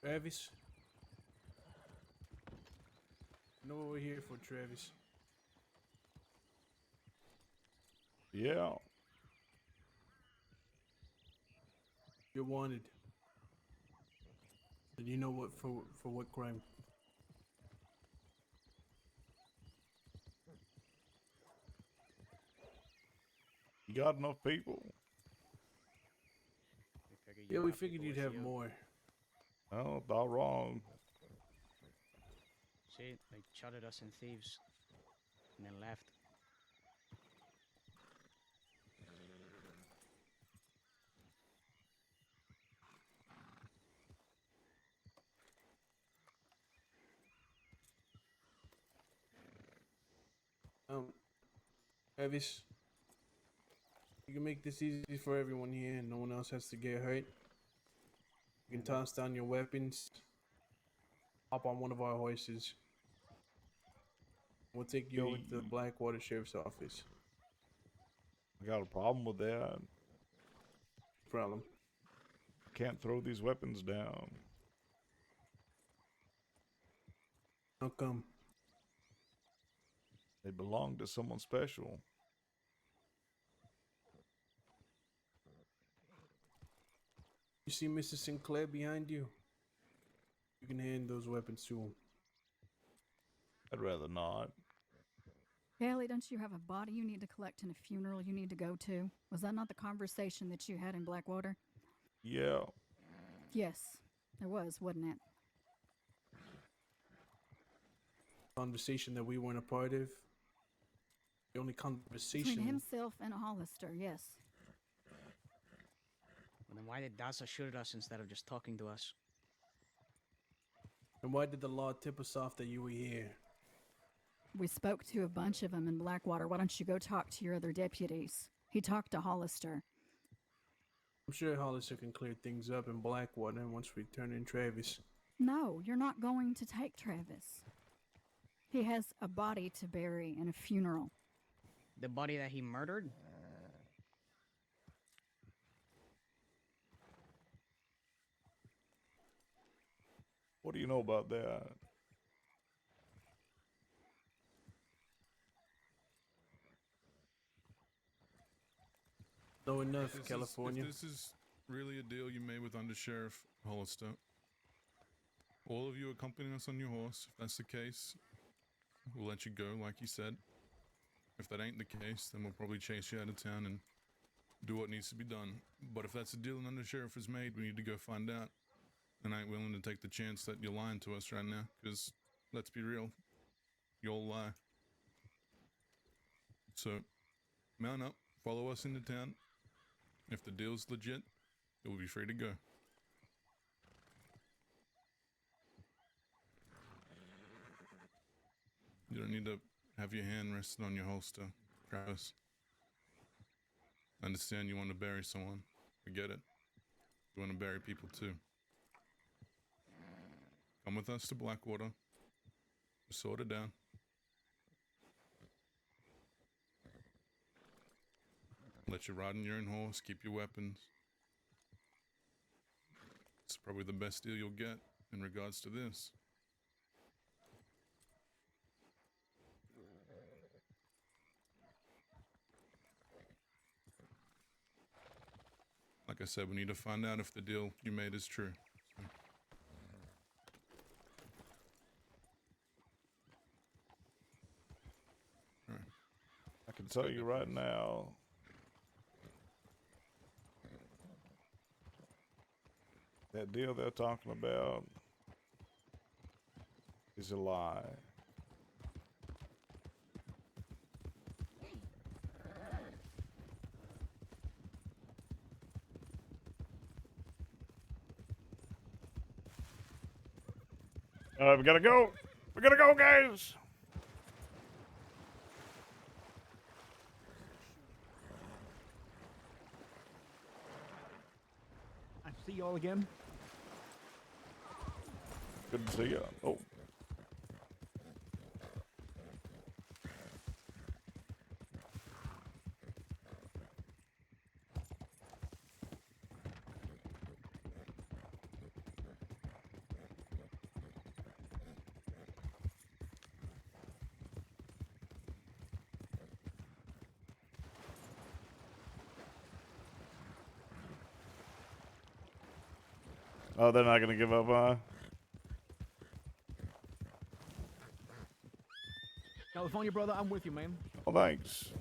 [SPEAKER 11] Travis? You know what we're here for, Travis.
[SPEAKER 1] Yeah.
[SPEAKER 11] You're wanted. And you know what for what crime?
[SPEAKER 1] You got enough people?
[SPEAKER 11] Yeah, we figured you'd have more.
[SPEAKER 1] Oh, all wrong.
[SPEAKER 12] See, they shouted us in thieves and then left.
[SPEAKER 11] Travis, you can make this easy for everyone here and no one else has to get hurt. You can toss down your weapons, hop on one of our horses. We'll take you over to the Blackwater Sheriff's Office.
[SPEAKER 1] I got a problem with that.
[SPEAKER 11] Problem.
[SPEAKER 1] Can't throw these weapons down.
[SPEAKER 11] How come?
[SPEAKER 1] They belong to someone special.
[SPEAKER 11] You see Mr. Sinclair behind you? You can hand those weapons to him.
[SPEAKER 1] I'd rather not.
[SPEAKER 4] Haley, don't you have a body you need to collect and a funeral you need to go to? Was that not the conversation that you had in Blackwater?
[SPEAKER 1] Yeah.
[SPEAKER 4] Yes, it was, wasn't it?
[SPEAKER 11] Conversation that we weren't a part of. The only
[SPEAKER 4] Between
[SPEAKER 11] conversation.
[SPEAKER 4] himself and Hollister, yes.
[SPEAKER 12] Well, then why did Daza shoot at us instead of just talking to us?
[SPEAKER 11] And why did the law tip us off that you were here?
[SPEAKER 4] We spoke to a bunch of them in Blackwater. Why don't you go talk to your other deputies? He talked to Hollister.
[SPEAKER 11] I'm sure Hollister can clear things up in Blackwater once we turn in Travis.
[SPEAKER 4] No, you're not going to take Travis. He has a body to bury and a funeral.
[SPEAKER 12] The body that he murdered?
[SPEAKER 1] What do you know about that?
[SPEAKER 11] Know enough,
[SPEAKER 13] If
[SPEAKER 11] California.
[SPEAKER 13] this is really a deal you made with Undersheriff Hollister, all of you accompanying us on your horse. If that's the case, we'll let you go, like you said. If that ain't the case, then we'll probably chase you out of town and do what needs to be done. But if that's a deal an Undersheriff has made, we need to go find out. And I ain't willing to take the chance that you're lying to us right now, because let's be real, you'll lie. So, mount up, follow us into town. If the deal's legit, you'll be free to go. You don't need to have your hand rested on your holster, Travis. I understand you want to bury someone. I get it. You want to bury people too. Come with us to Blackwater. We'll sort it down. Let you ride on your own horse, keep your weapons. It's probably the best deal you'll get in regards to this. Like I said, we need to find out if the deal you made is true. Alright.
[SPEAKER 1] I can tell you right now. That deal they're talking about is a lie. All right, we gotta go. We gotta go, guys.
[SPEAKER 14] I see y'all again.
[SPEAKER 1] Good to see you. Oh. Oh, they're not gonna give up, huh?
[SPEAKER 14] California, brother, I'm with you, man.
[SPEAKER 1] Oh, thanks.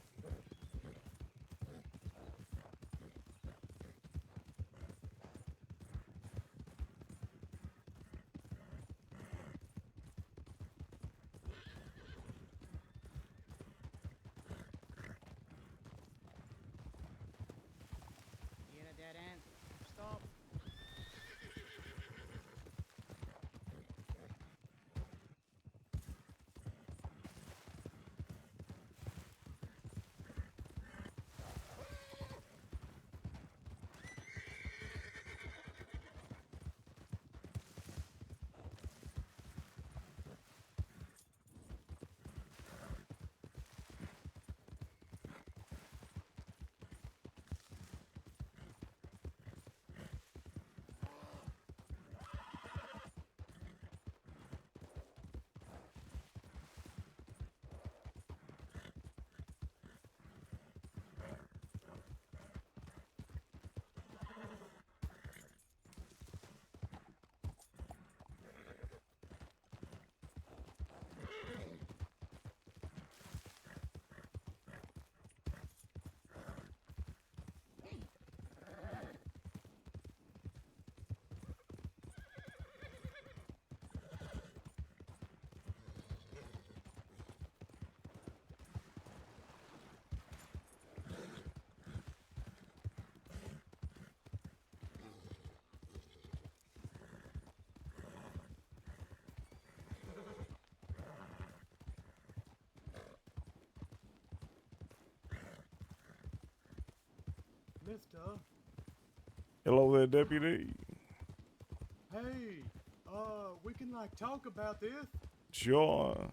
[SPEAKER 12] You in a dead end? Stop.
[SPEAKER 15] mister.
[SPEAKER 1] Hello there, deputy.
[SPEAKER 15] Hey, we can like talk about this.
[SPEAKER 1] Sure.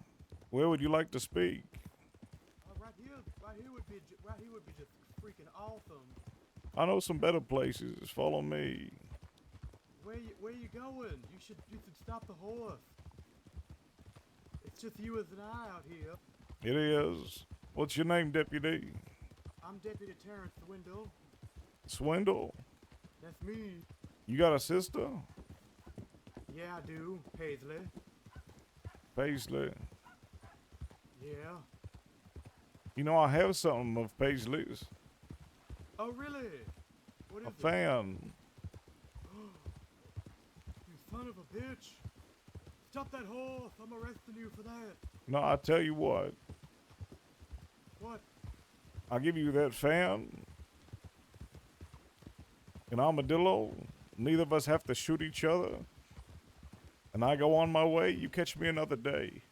[SPEAKER 1] Where would you like to speak?
[SPEAKER 15] Right here would be just freaking awesome.
[SPEAKER 1] I know some better places. Follow me.
[SPEAKER 15] Where you going? You should stop the horse. It's just you as an eye out here.
[SPEAKER 1] It is. What's your name, deputy?
[SPEAKER 15] I'm Deputy Terrence Swindle.
[SPEAKER 1] Swindle?
[SPEAKER 15] That's me.
[SPEAKER 1] You got a sister?
[SPEAKER 15] Yeah, I do. Paisley.
[SPEAKER 1] Paisley.
[SPEAKER 15] Yeah.
[SPEAKER 1] You know, I have something of Paisley's.
[SPEAKER 15] Oh, really? What is
[SPEAKER 1] A
[SPEAKER 15] it?
[SPEAKER 1] fan.
[SPEAKER 15] You son of a bitch. Stop that horse. I'm arresting you for that.
[SPEAKER 1] No, I tell you what.
[SPEAKER 15] What?
[SPEAKER 1] I'll give you that fan. An armadillo. Neither of us have to shoot each other. And I go on my way. You catch me another day.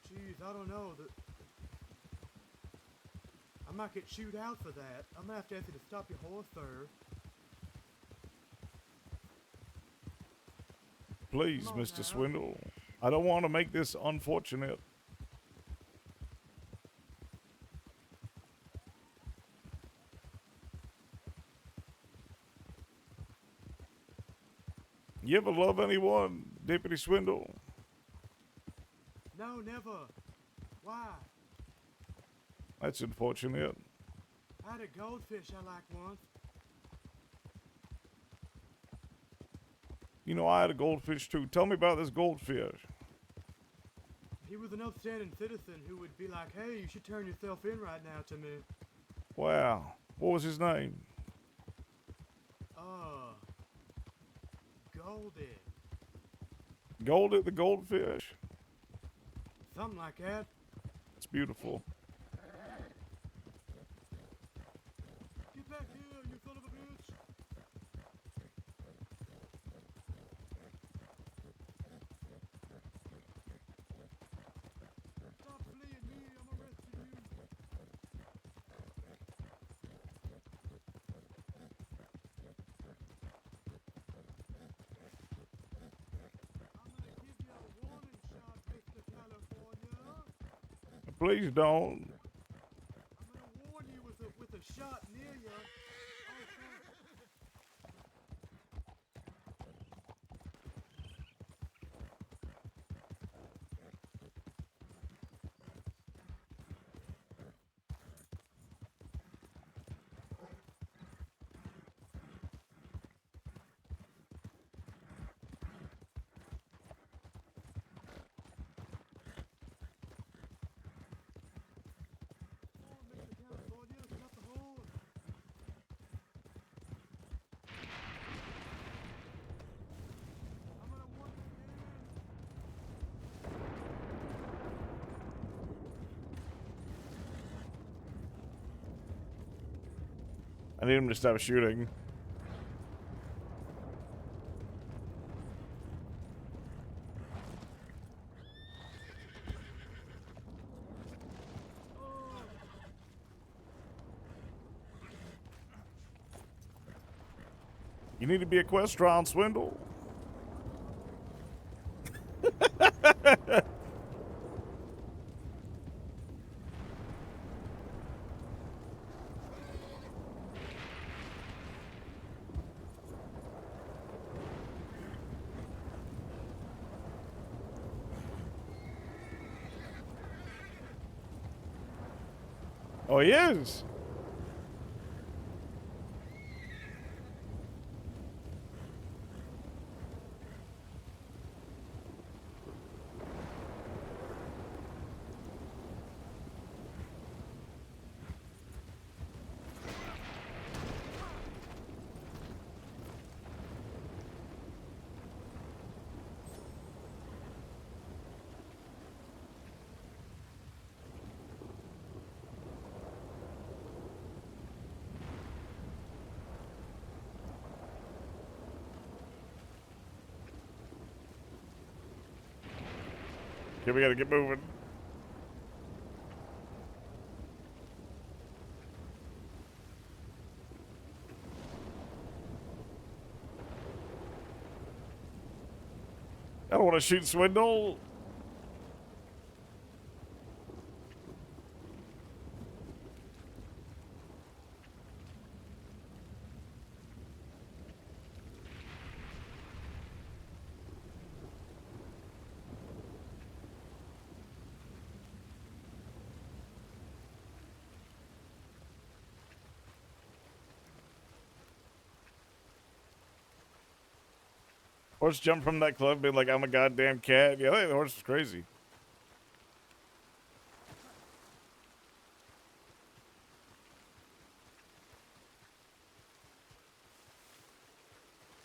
[SPEAKER 15] Jeez, I don't know. I might get chewed out for that. I'm gonna have to ask you to stop your horse, sir.
[SPEAKER 1] Please,
[SPEAKER 15] Come on
[SPEAKER 1] Mr.
[SPEAKER 15] now.
[SPEAKER 1] Swindle. I don't want to make this unfortunate. You ever love anyone, Deputy Swindle?
[SPEAKER 15] No, never. Why?
[SPEAKER 1] That's unfortunate.
[SPEAKER 15] I had a goldfish I liked once.
[SPEAKER 1] You know, I had a goldfish too. Tell me about this goldfish.
[SPEAKER 15] He was an upstanding citizen who would be like, hey, you should turn yourself in right now to me.
[SPEAKER 1] Wow. What was his name?
[SPEAKER 15] Golden.
[SPEAKER 1] Goldie the goldfish?
[SPEAKER 15] Something like that.
[SPEAKER 1] It's beautiful.
[SPEAKER 15] Get back here, you son of a bitch! Stop fleeing me, I'm arresting you! I'm gonna give you a warning shot, Mr. California!
[SPEAKER 1] Please don't.
[SPEAKER 15] I'm gonna warn you with a shot near you. Oh, fuck. Come on, Mr. California, stop the horse. I'm gonna warn you again.
[SPEAKER 1] I need him to stop shooting. You need to be equestrian, Swindle. Oh, he is. Okay, we gotta get moving. I don't want to shoot Swindle. Horse jumped from that cliff being like, I'm a goddamn cat. Yeah, the horse is crazy.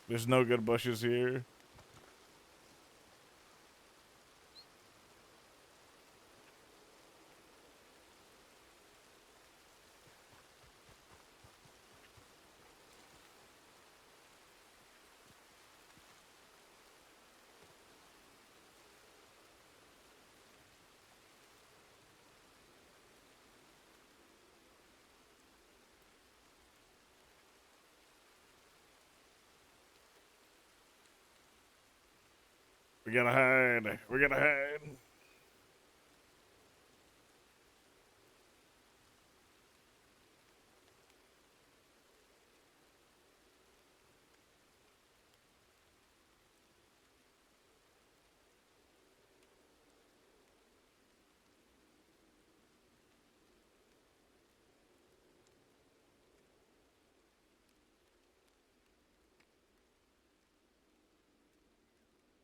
[SPEAKER 1] There's no good bushes here. We gotta hide. We gotta hide.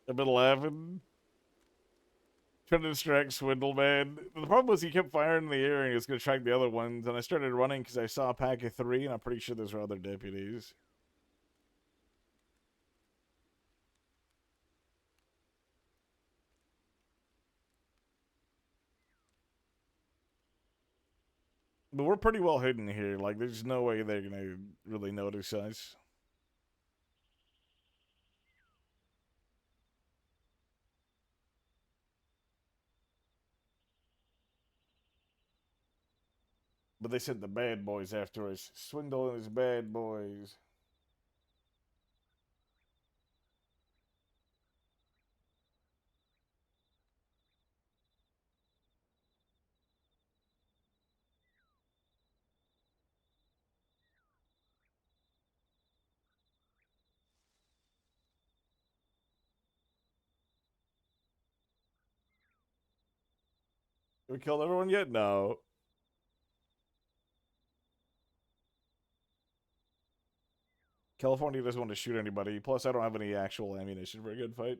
[SPEAKER 1] I've been laughing. Trying to distract Swindle, man. The problem was he kept firing in the air and he was going to track the other ones. And I started running because I saw a pack of 3, and I'm pretty sure those were other deputies. But we're pretty well hidden here. Like, there's no way they're going to really notice us. But they sent the bad boys after us. Swindle and his bad boys. We killed everyone yet? No. California doesn't want to shoot anybody. Plus, I don't have any actual ammunition for a good fight.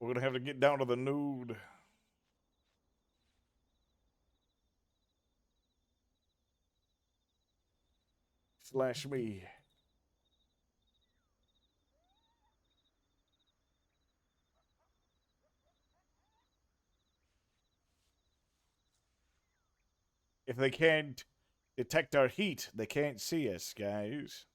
[SPEAKER 1] We're going to have to get down to the nude. Slash me. If they can't detect our heat, they can't see us, guys.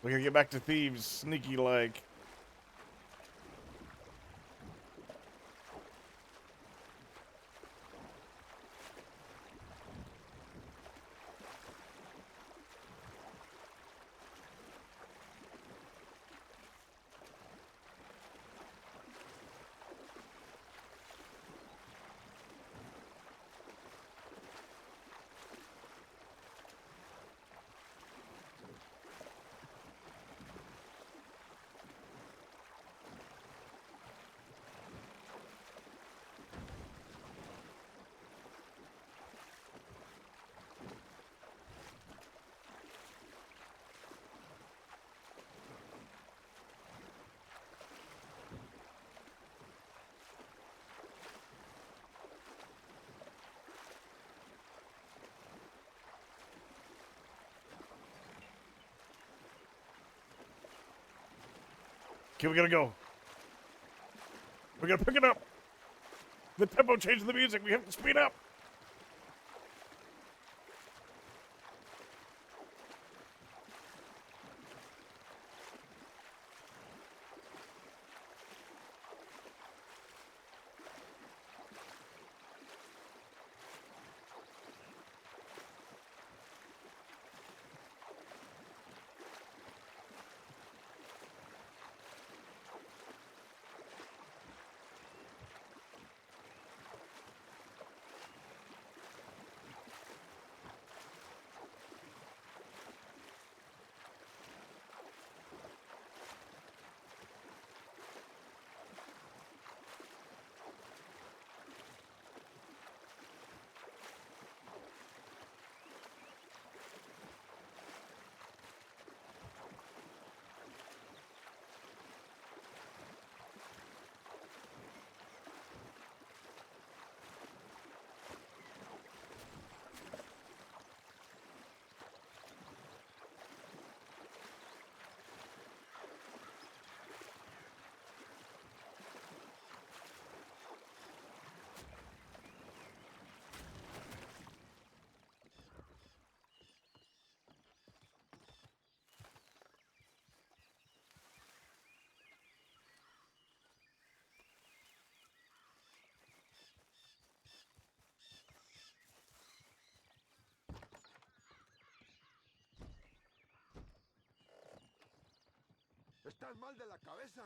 [SPEAKER 1] We gotta get back to thieves, sneaky like. Okay, we gotta go. We gotta pick it up. The tempo changed the music. We have to speed up.
[SPEAKER 16] ¿Estás mal de la cabeza?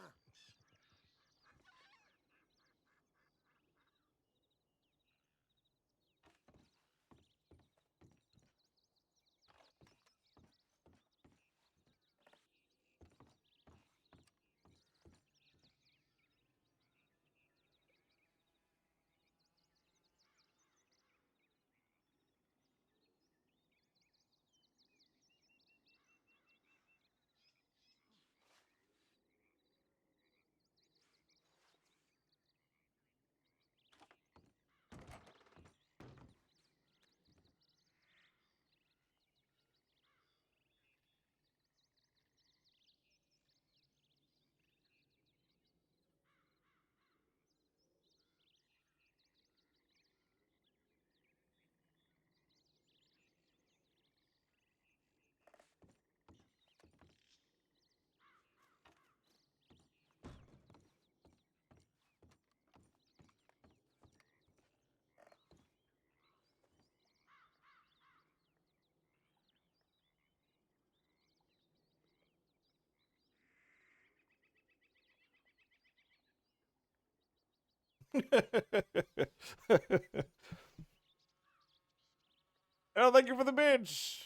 [SPEAKER 1] Oh, thank you for the bitch.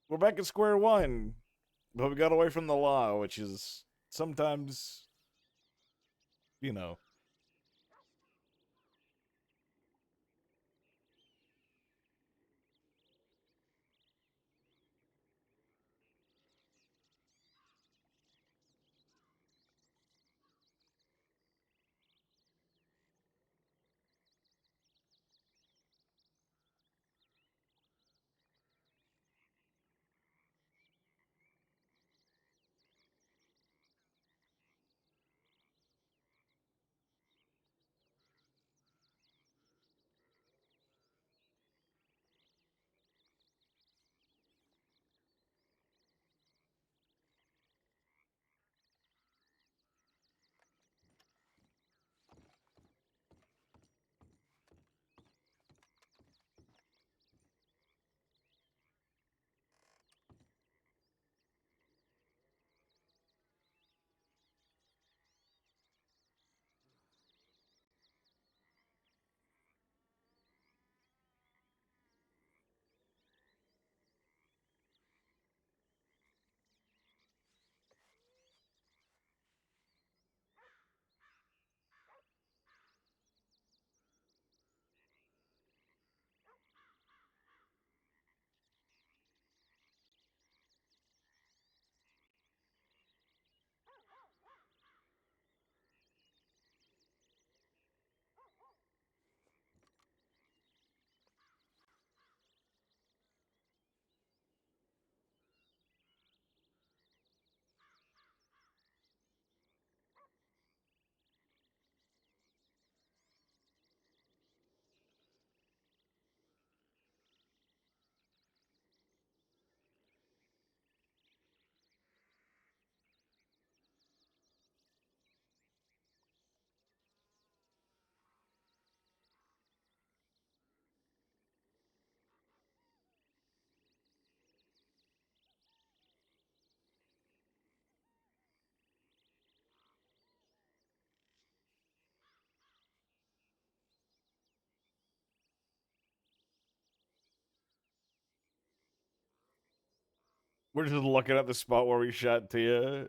[SPEAKER 1] We're back at square one, but we got away from the law, which is sometimes, you know. We're just looking at the spot where we shot Tia.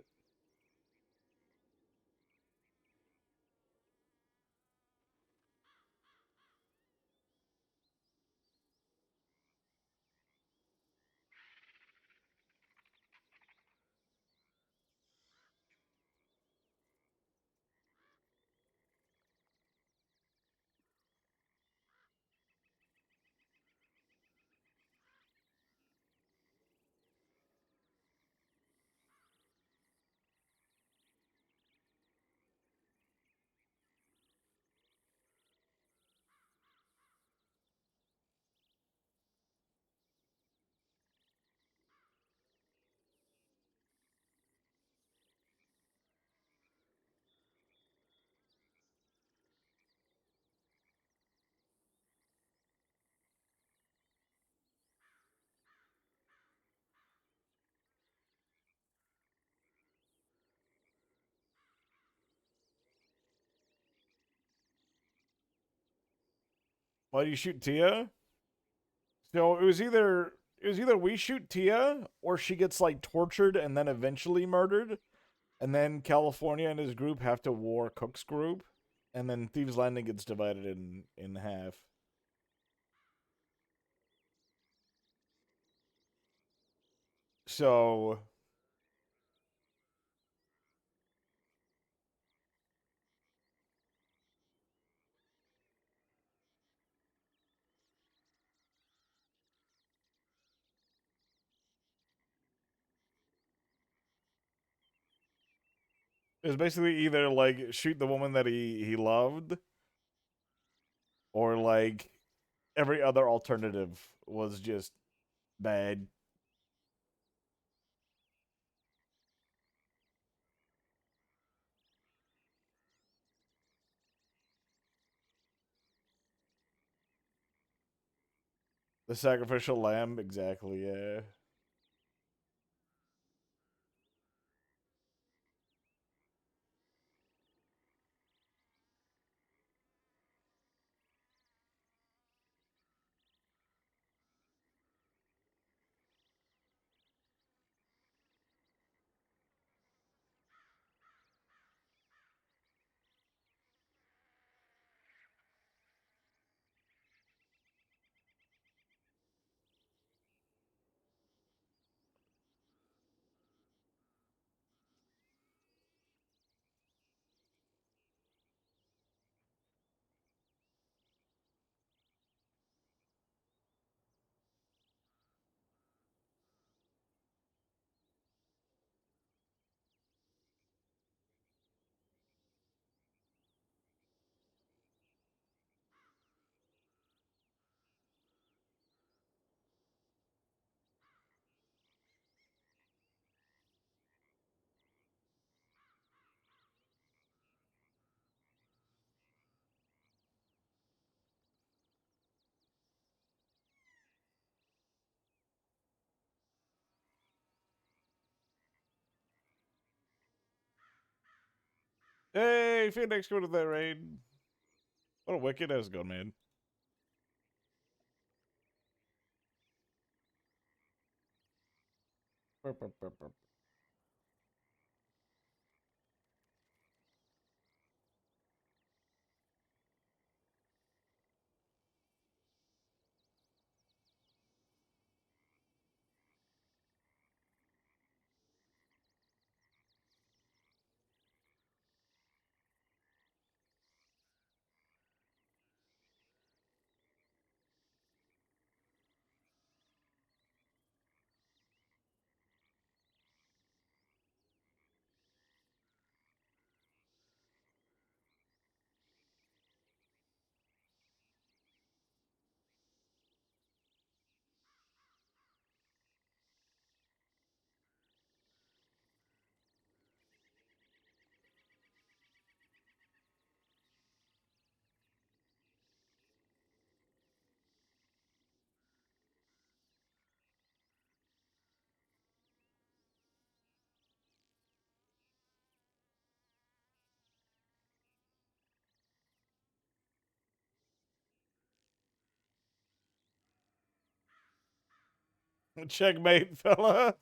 [SPEAKER 1] Why do you shoot Tia? So it was either we shoot Tia or she gets like tortured and then eventually murdered, and then California and his group have to war Cook's group, and then Thieves Landing gets divided in half. So it's basically either like shoot the woman that he loved, or like every other alternative was just bad. The sacrificial lamb, exactly, yeah. Hey, Phoenix, go to that raid. What a wicked ass gun, man. Burp, burp, burp, burp. Checkmate, fella.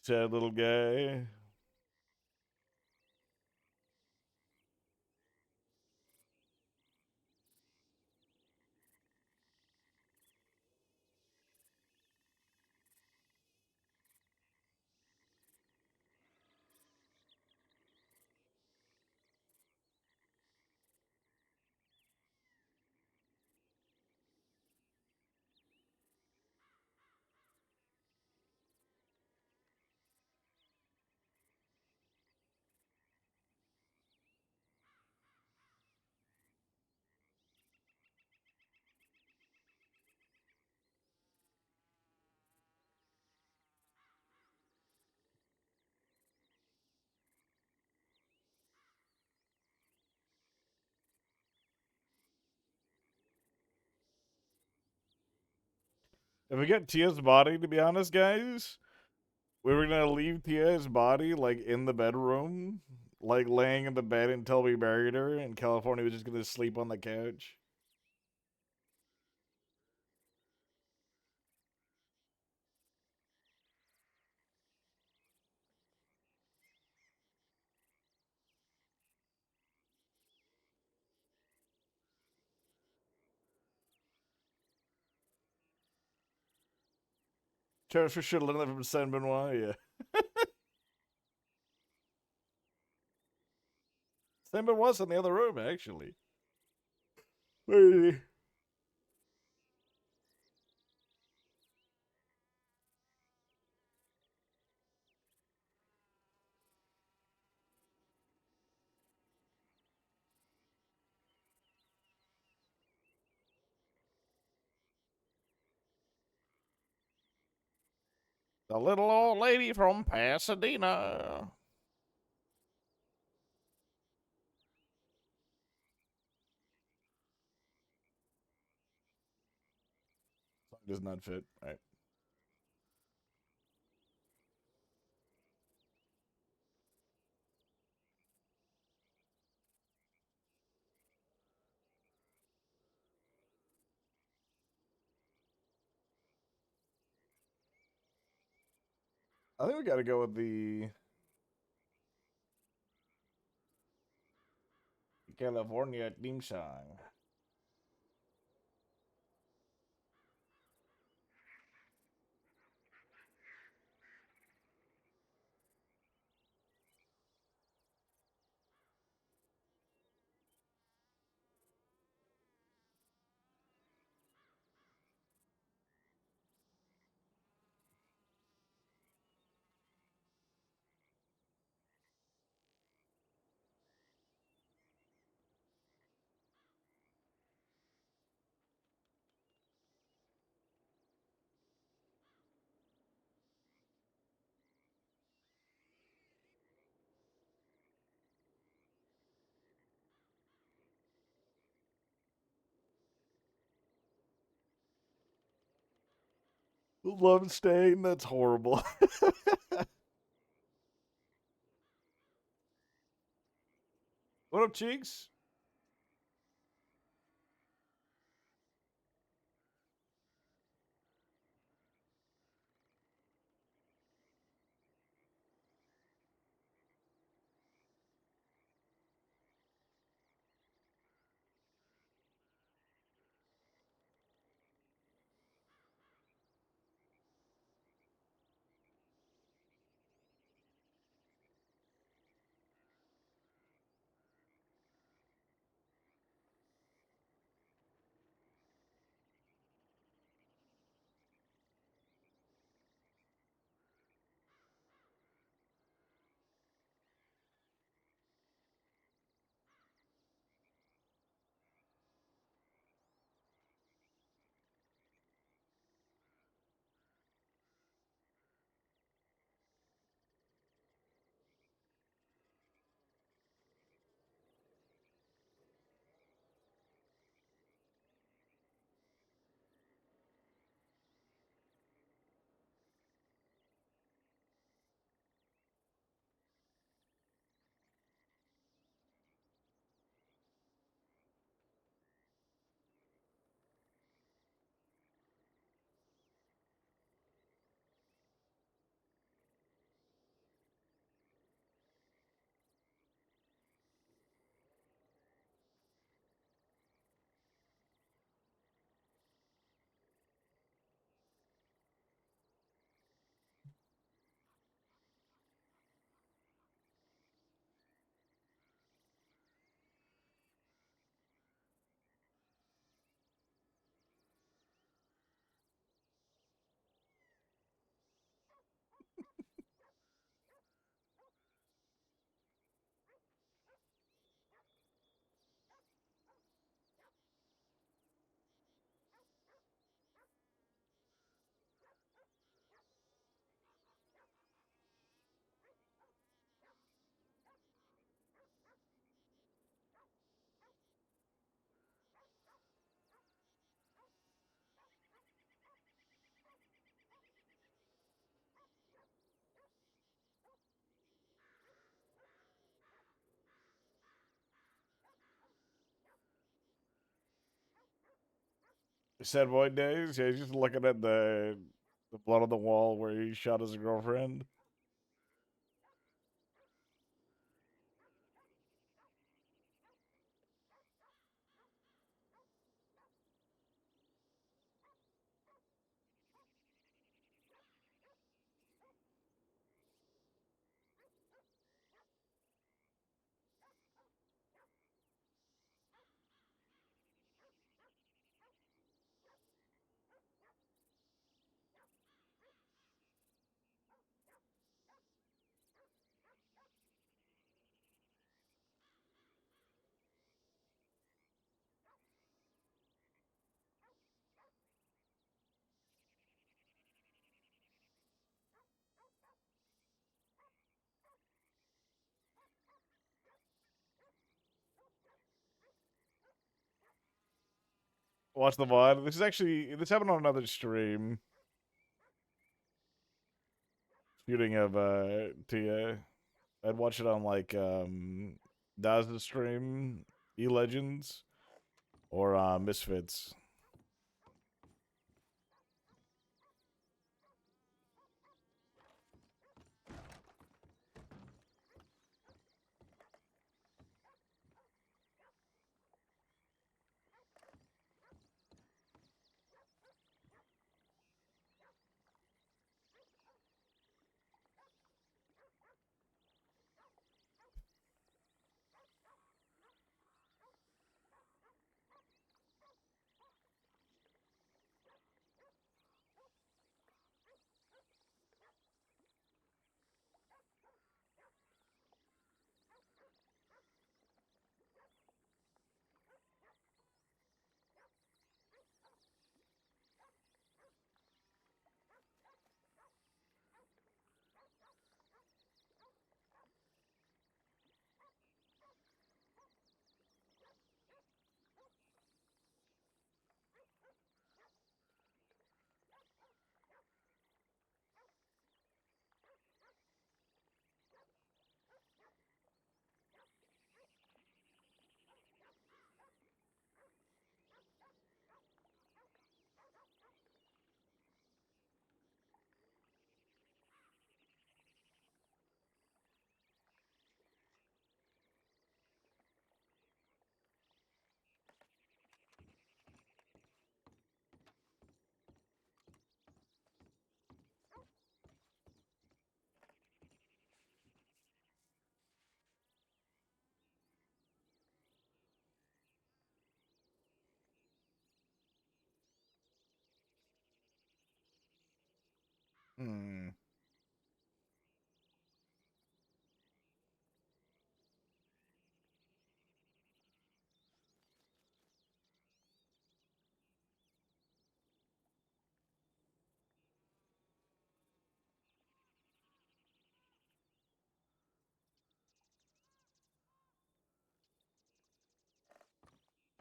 [SPEAKER 1] Sad little guy. If we get Tia's body, to be honest, guys, we were gonna leave Tia's body like in the bedroom, like laying in the bed until we buried her, and California was just gonna sleep on the couch. Transfer should have learned that from Saint Benoit, yeah. Saint Benoit's in the other room, actually. Where is he? The little old lady from Pasadena. Song does not fit. All right. I think we gotta go with the California theme song. Love stain. That's horrible. What up, Cheeks? Sad boy days. Yeah, he's just looking at the blood on the wall where he shot his girlfriend. Watch the VOD. This happened on another stream. Shooting of Tia. I'd watch it on like Daz's stream, E Legends, or Misfits. Hmm.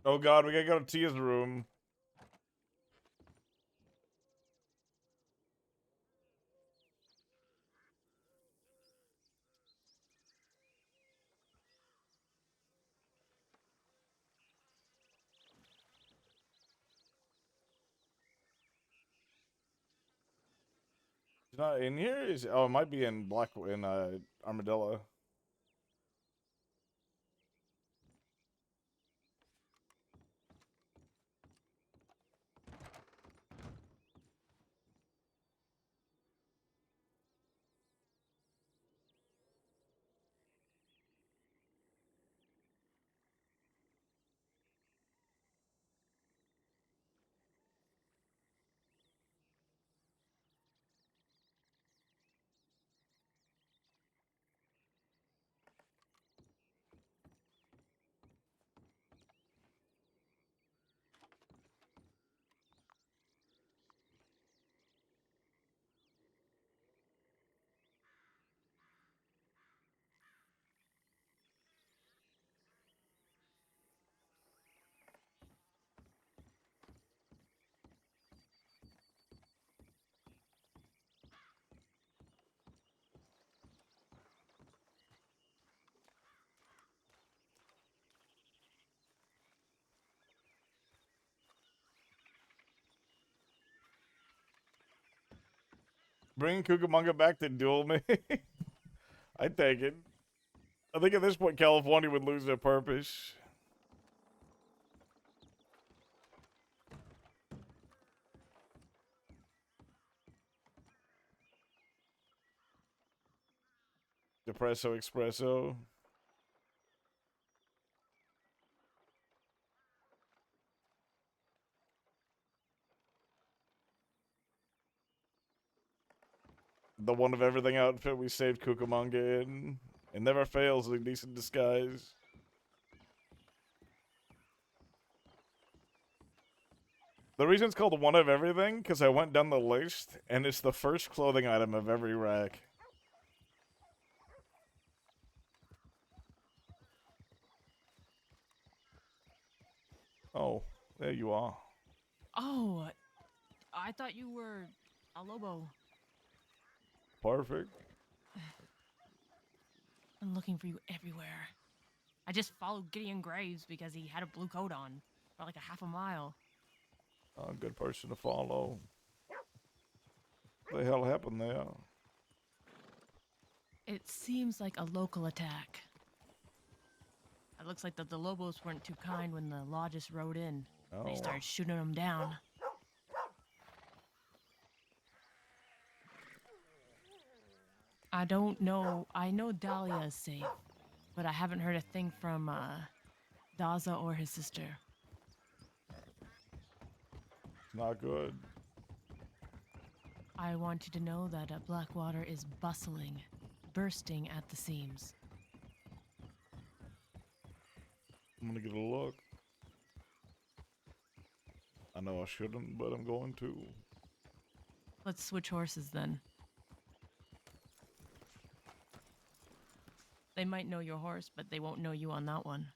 [SPEAKER 1] Oh god, we gotta go to Tia's room. It's not in here? Is oh, it might be in Armadillo. Bring Cucamonga back to duel me. I take it. I think at this point California would lose their purpose. Depresso Espresso. The one of everything outfit we saved Cucamonga in. It never fails in decent disguise. The reason it's called one of everything, because I went down the list, and it's the first clothing item of every rack. Oh, there you are.
[SPEAKER 2] Oh, I thought you were a Lobo.
[SPEAKER 1] Perfect.
[SPEAKER 2] I'm looking for you everywhere. I just followed Gideon Graves because he had a blue coat on for like a half a mile.
[SPEAKER 1] Oh, good person to follow. What the hell happened there?
[SPEAKER 2] It seems like a local attack. It looks like the Lobos weren't too kind when the Lodges rode in.
[SPEAKER 1] Oh.
[SPEAKER 2] They started shooting them down. I don't know. I know Dahlia is safe, but I haven't heard a thing from Daza or his sister.
[SPEAKER 1] It's not good.
[SPEAKER 2] I want you to know that Blackwater is bustling, bursting at the seams.
[SPEAKER 1] I'm gonna get a look. I know I shouldn't, but I'm going to.
[SPEAKER 2] Let's switch horses then. They might know your horse, but they won't know you on that one.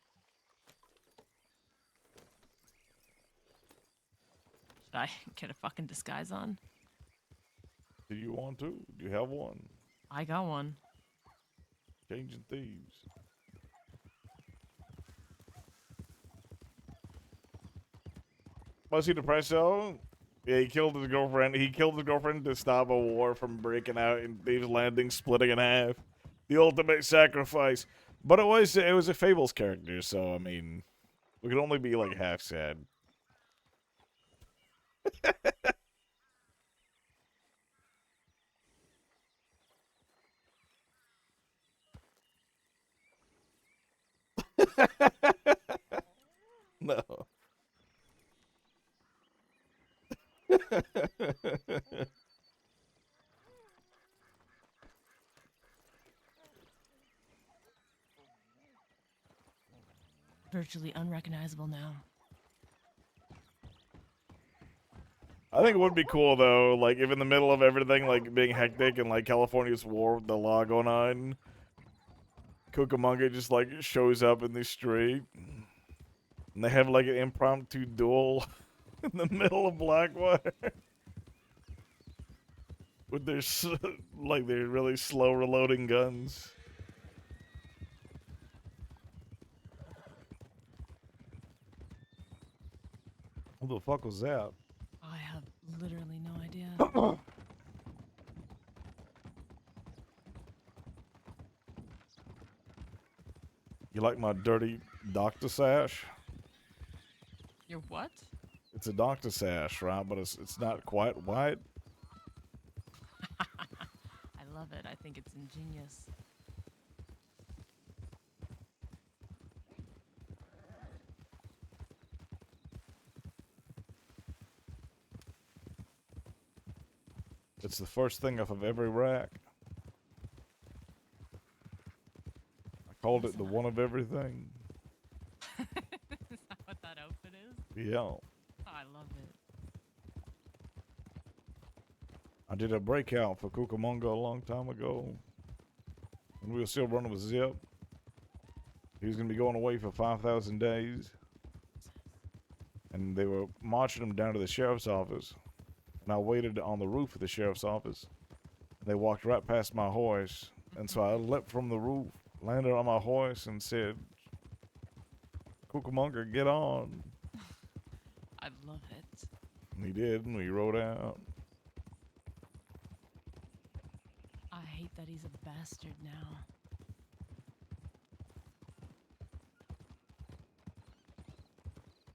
[SPEAKER 2] Should I get a fucking disguise on?
[SPEAKER 1] Do you want to? Do you have one?
[SPEAKER 2] I got one.
[SPEAKER 1] Changing thieves. Was he Depresso? Yeah, he killed his girlfriend. He killed his girlfriend to stop a war from breaking out and Thieves Landing splitting in half. The ultimate sacrifice. But it was a Fables character, so I mean, we could only be like half sad. No.
[SPEAKER 2] virtually unrecognizable now.
[SPEAKER 1] I think it would be cool though, like if in the middle of everything like being hectic and like California's war with the law going on, Cucamonga just like shows up in the street and they have like an impromptu duel in the middle of Blackwater with their like their really slow reloading guns. What the fuck was that?
[SPEAKER 2] I have literally no idea.
[SPEAKER 1] You like my dirty doctor sash?
[SPEAKER 2] Your what?
[SPEAKER 1] It's a doctor sash, right? But it's not quite white.
[SPEAKER 2] I love it. I think it's ingenious.
[SPEAKER 1] It's the first thing off of every rack. I called it the one of everything.
[SPEAKER 2] Is that what that outfit is?
[SPEAKER 1] Yeah.
[SPEAKER 2] Oh, I love it.
[SPEAKER 1] I did a breakout for Cucamonga a long time ago. When we were still running with Zip. He was going to be going away for 5,000 days. And they were marching him down to the sheriff's office. And I waited on the roof of the sheriff's office. They walked right past my horse. And so I leapt from the roof, landed on my horse, and said, Cucamonga, get on.
[SPEAKER 2] I love it.
[SPEAKER 1] And he did, and we rode out.
[SPEAKER 2] I hate that he's a bastard now.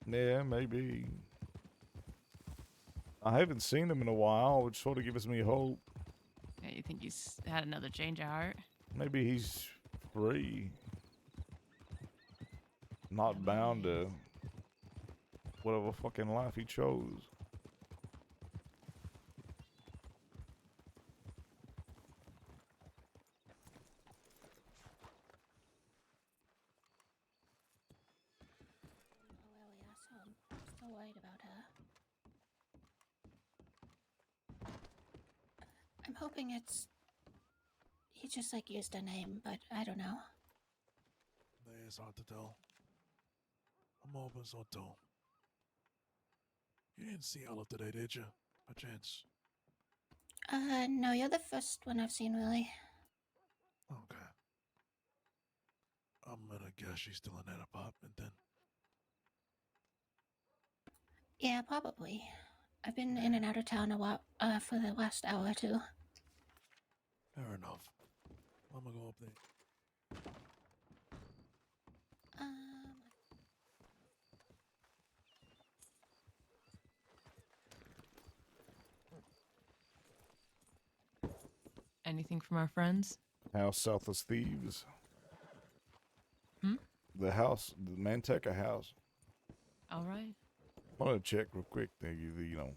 [SPEAKER 1] Yeah, maybe. I haven't seen him in a while, which sort of gives me hope.
[SPEAKER 2] Yeah, you think he's had another change of heart?
[SPEAKER 1] Maybe he's free. Not bound to whatever fucking life he chose.
[SPEAKER 8] Where we are, so I'm still worried about her. I'm hoping it's. He just like used a name, but I don't know.
[SPEAKER 16] It's hard to tell. I'm hoping so too. You didn't see Olive today, did you? By chance?
[SPEAKER 8] No, you're the first one I've seen, Willie.
[SPEAKER 16] Okay. I'm gonna guess she's still in that apartment then.
[SPEAKER 8] Yeah, probably. I've been in and out of town a while, for the last hour or two.
[SPEAKER 16] Fair enough. I'm gonna go up there.
[SPEAKER 2] Anything from our friends?
[SPEAKER 1] House south of Thieves.
[SPEAKER 2] Hmm?
[SPEAKER 1] The house, the Manteca house.
[SPEAKER 2] All right.
[SPEAKER 1] I want to check real quick. You know.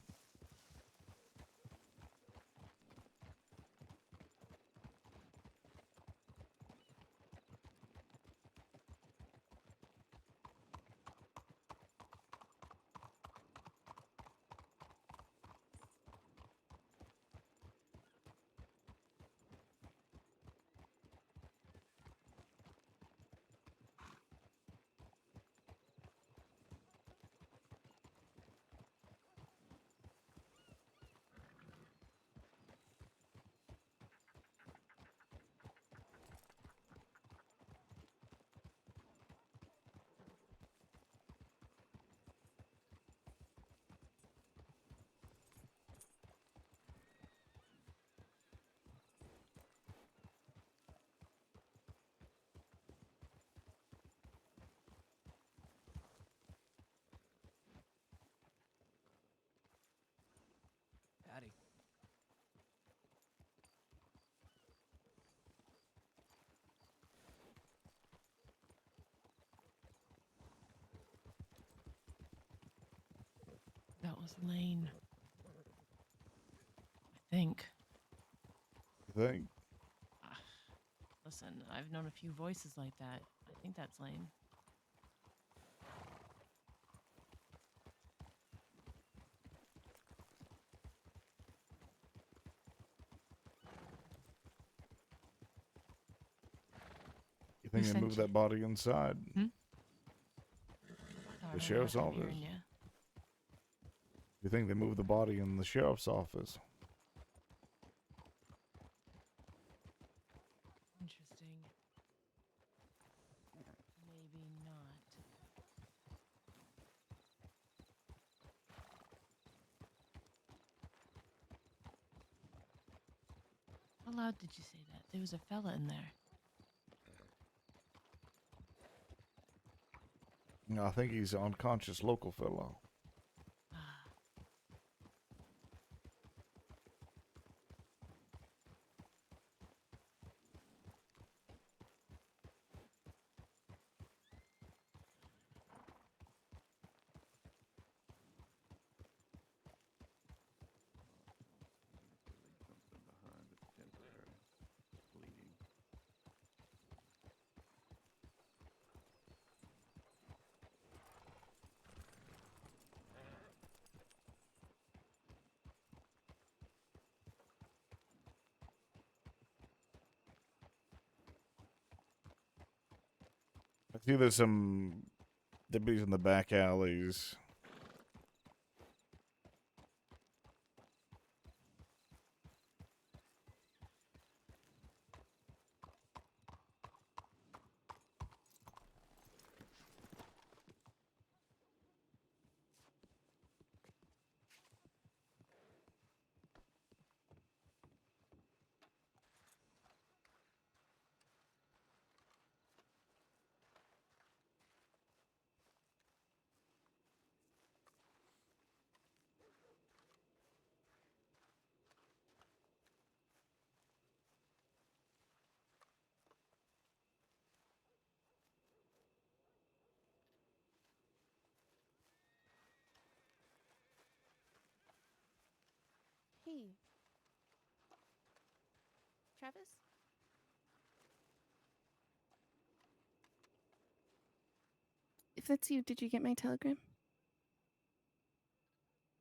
[SPEAKER 14] Patty.
[SPEAKER 2] That was Lane. I think.
[SPEAKER 1] You think?
[SPEAKER 2] Listen, I've known a few voices like that. I think that's Lane.
[SPEAKER 1] You think
[SPEAKER 2] Who
[SPEAKER 1] they
[SPEAKER 2] sent
[SPEAKER 1] moved
[SPEAKER 2] you?
[SPEAKER 1] that body inside
[SPEAKER 2] Sorry,
[SPEAKER 1] the
[SPEAKER 2] I
[SPEAKER 1] sheriff's
[SPEAKER 2] keep
[SPEAKER 1] office?
[SPEAKER 2] hearing you.
[SPEAKER 1] You think they moved the body in the sheriff's office?
[SPEAKER 2] Interesting. Maybe not. How loud did you say that? There was a fella in there.
[SPEAKER 1] No, I think he's an unconscious local fellow.
[SPEAKER 2] Ah,
[SPEAKER 1] I see there's some deputies in the back alleys.
[SPEAKER 17] Hey, Travis? If that's you, did you get my telegram?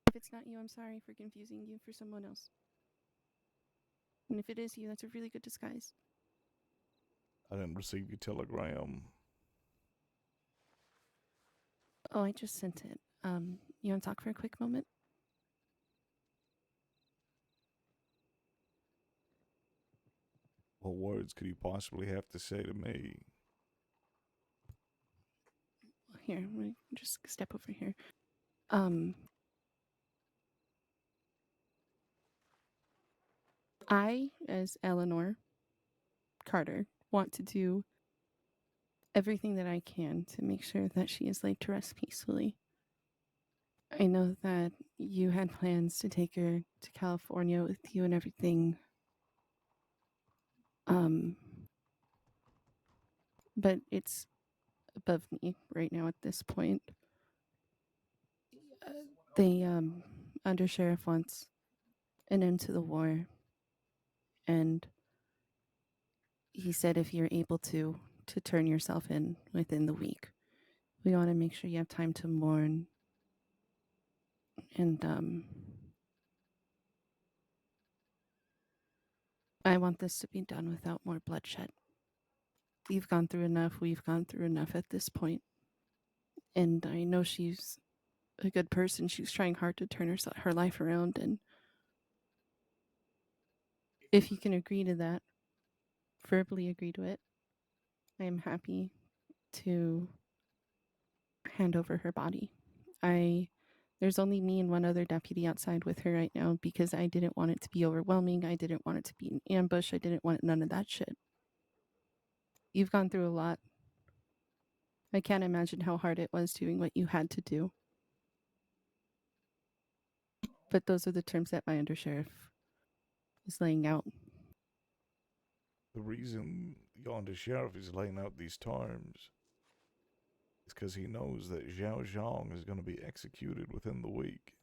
[SPEAKER 17] If it's not you, I'm sorry for confusing you for someone else. And if it is you, that's a really good disguise.
[SPEAKER 1] I didn't receive your telegram.
[SPEAKER 17] Oh, I just sent it. You want to talk for a quick moment?
[SPEAKER 1] What words could you possibly have to say to me?
[SPEAKER 17] Here, I'm gonna just step over here. I, as Eleanor Carter, want to do everything that I can to make sure that she is laid to rest peacefully. I know that you had plans to take her to California with you and everything. But it's above me right now at this point. The undersheriff wants an end to the war, and he said if you're able to turn yourself in within the week, we want to make sure you have time to mourn. And I want this to be done without more bloodshed. We've gone through enough. We've gone through enough at this point. And I know she's a good person. She's trying hard to turn her life around. And if you can agree to that, verbally agree to it, I am happy to hand over her body. There's only me and one other deputy outside with her right now because I didn't want it to be overwhelming. I didn't want it to be an ambush. I didn't want none of that shit. You've gone through a lot. I can't imagine how hard it was doing what you had to do. But those are the terms that my undersheriff is laying out.
[SPEAKER 1] The reason your undersheriff is laying out these terms is because he knows that Zhao Zhang is going to be executed within the week.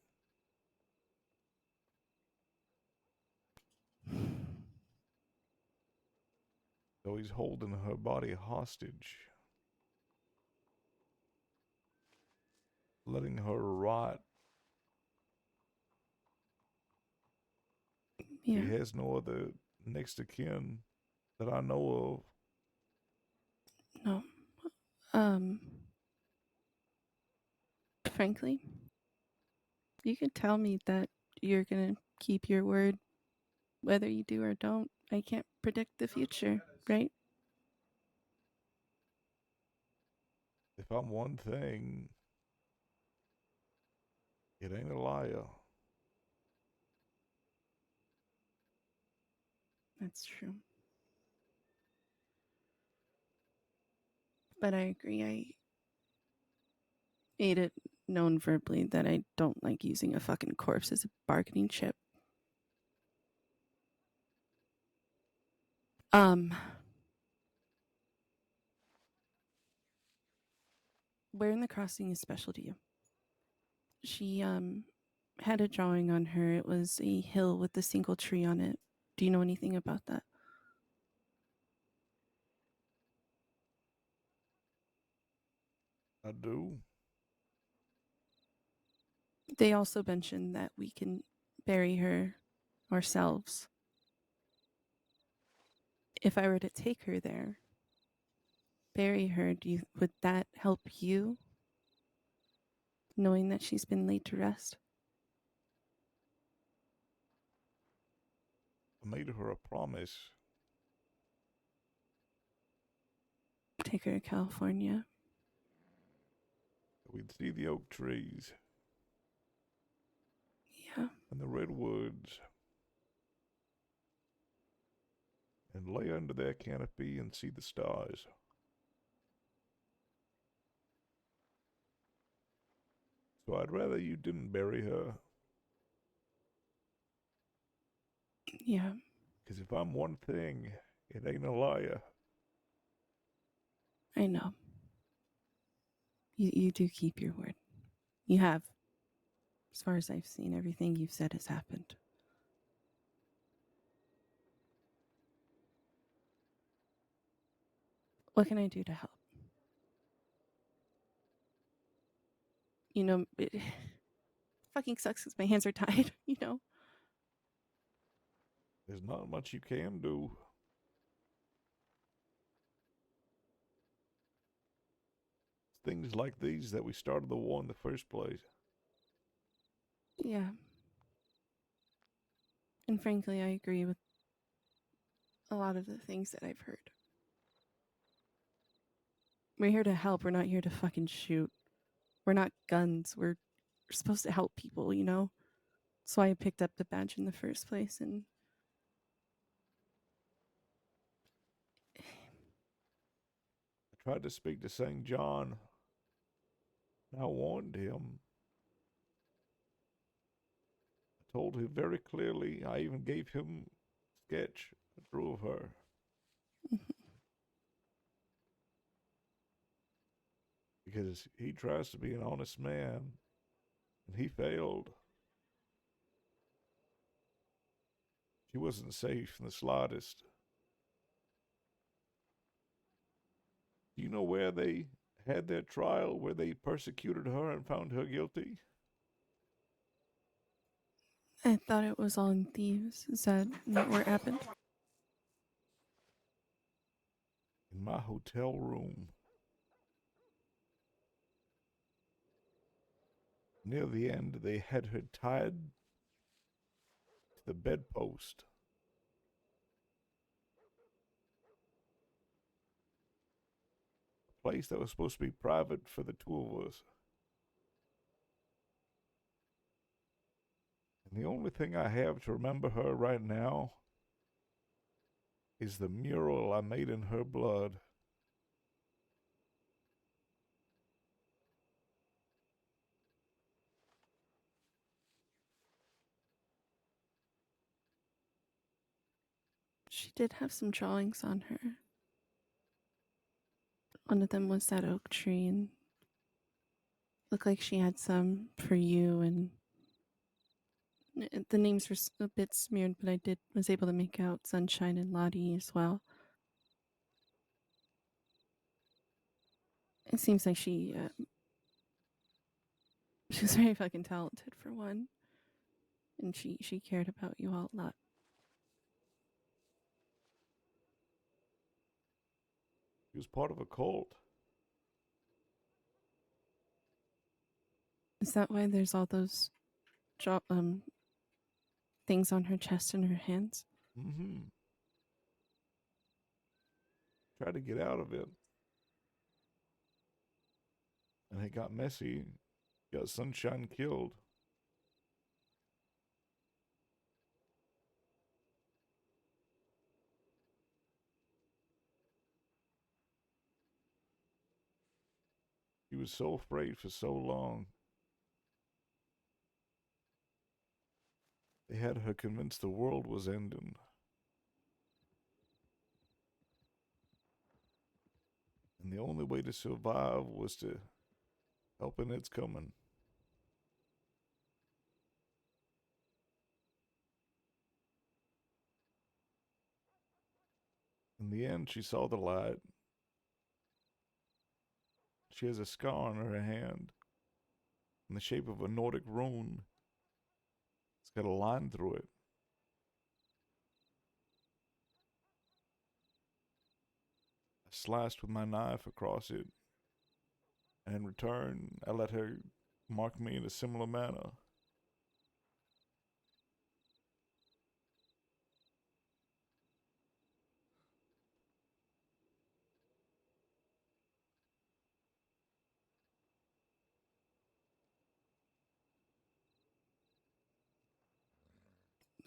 [SPEAKER 1] So he's holding her body hostage, letting her rot.
[SPEAKER 17] Yeah.
[SPEAKER 1] He has no other next of kin that I know of.
[SPEAKER 17] No. Frankly, you could tell me that you're gonna keep your word, whether you do or don't. I can't predict the future, right?
[SPEAKER 1] If I'm one thing, it ain't a liar.
[SPEAKER 17] That's true. But I agree. I made it known verbally that I don't like using a fucking corpse as a bargaining chip. Where in the crossing is special to you? She had a drawing on her. It was a hill with a single tree on it. Do you know anything about that?
[SPEAKER 1] I do.
[SPEAKER 17] They also mentioned that we can bury her ourselves. If I were to take her there, bury her, would that help you, knowing that she's been laid to rest?
[SPEAKER 1] I made her a promise.
[SPEAKER 17] Take her to California.
[SPEAKER 1] We'd see the oak trees.
[SPEAKER 17] Yeah.
[SPEAKER 1] And the redwoods. And lay under their canopy and see the stars. So I'd rather you didn't bury her.
[SPEAKER 17] Yeah.
[SPEAKER 1] Because if I'm one thing, it ain't a liar.
[SPEAKER 17] I know. You do keep your word. You have. As far as I've seen, everything you've said has happened. What can I do to help? You know, it fucking sucks because my hands are tied, you know?
[SPEAKER 1] There's not much you can do. It's things like these that we started the war in the first place.
[SPEAKER 17] Yeah. And frankly, I agree with a lot of the things that I've heard. We're here to help. We're not here to fucking shoot. We're not guns. We're supposed to help people, you know? That's why I picked up the badge in the first place. And
[SPEAKER 1] I tried to speak to St. John. And I warned him. I told him very clearly. I even gave him a sketch I drew of her. Because he tries to be an honest man. And he failed. She wasn't safe in the slightest. Do you know where they had their trial, where they persecuted her and found her guilty?
[SPEAKER 17] I thought it was on Thieves. Is that not where it happened?
[SPEAKER 1] In my hotel room. Near the end, they had her tied to the bedpost. A place that was supposed to be private for the two of us. And the only thing I have to remember her right now is the mural I made in her blood.
[SPEAKER 17] She did have some drawings on her. One of them was that oak tree, and looked like she had some for you. And the names were a bit smeared, but I was able to make out Sunshine and Lottie as well. It seems like she was very fucking talented for one, and she cared about you all a lot.
[SPEAKER 1] He was part of a cult.
[SPEAKER 17] Is that why there's all those things on her chest and her hands?
[SPEAKER 1] Mm-hmm. Tried to get out of it. And it got messy. Got Sunshine killed. He was so afraid for so long. They had her convinced the world was ending. And the only way to survive was to help in its coming. In the end, she saw the light. She has a scar on her hand in the shape of a Nordic rune. It's got a line through it. I sliced with my knife across it, and in return, I let her mark me in a similar manner.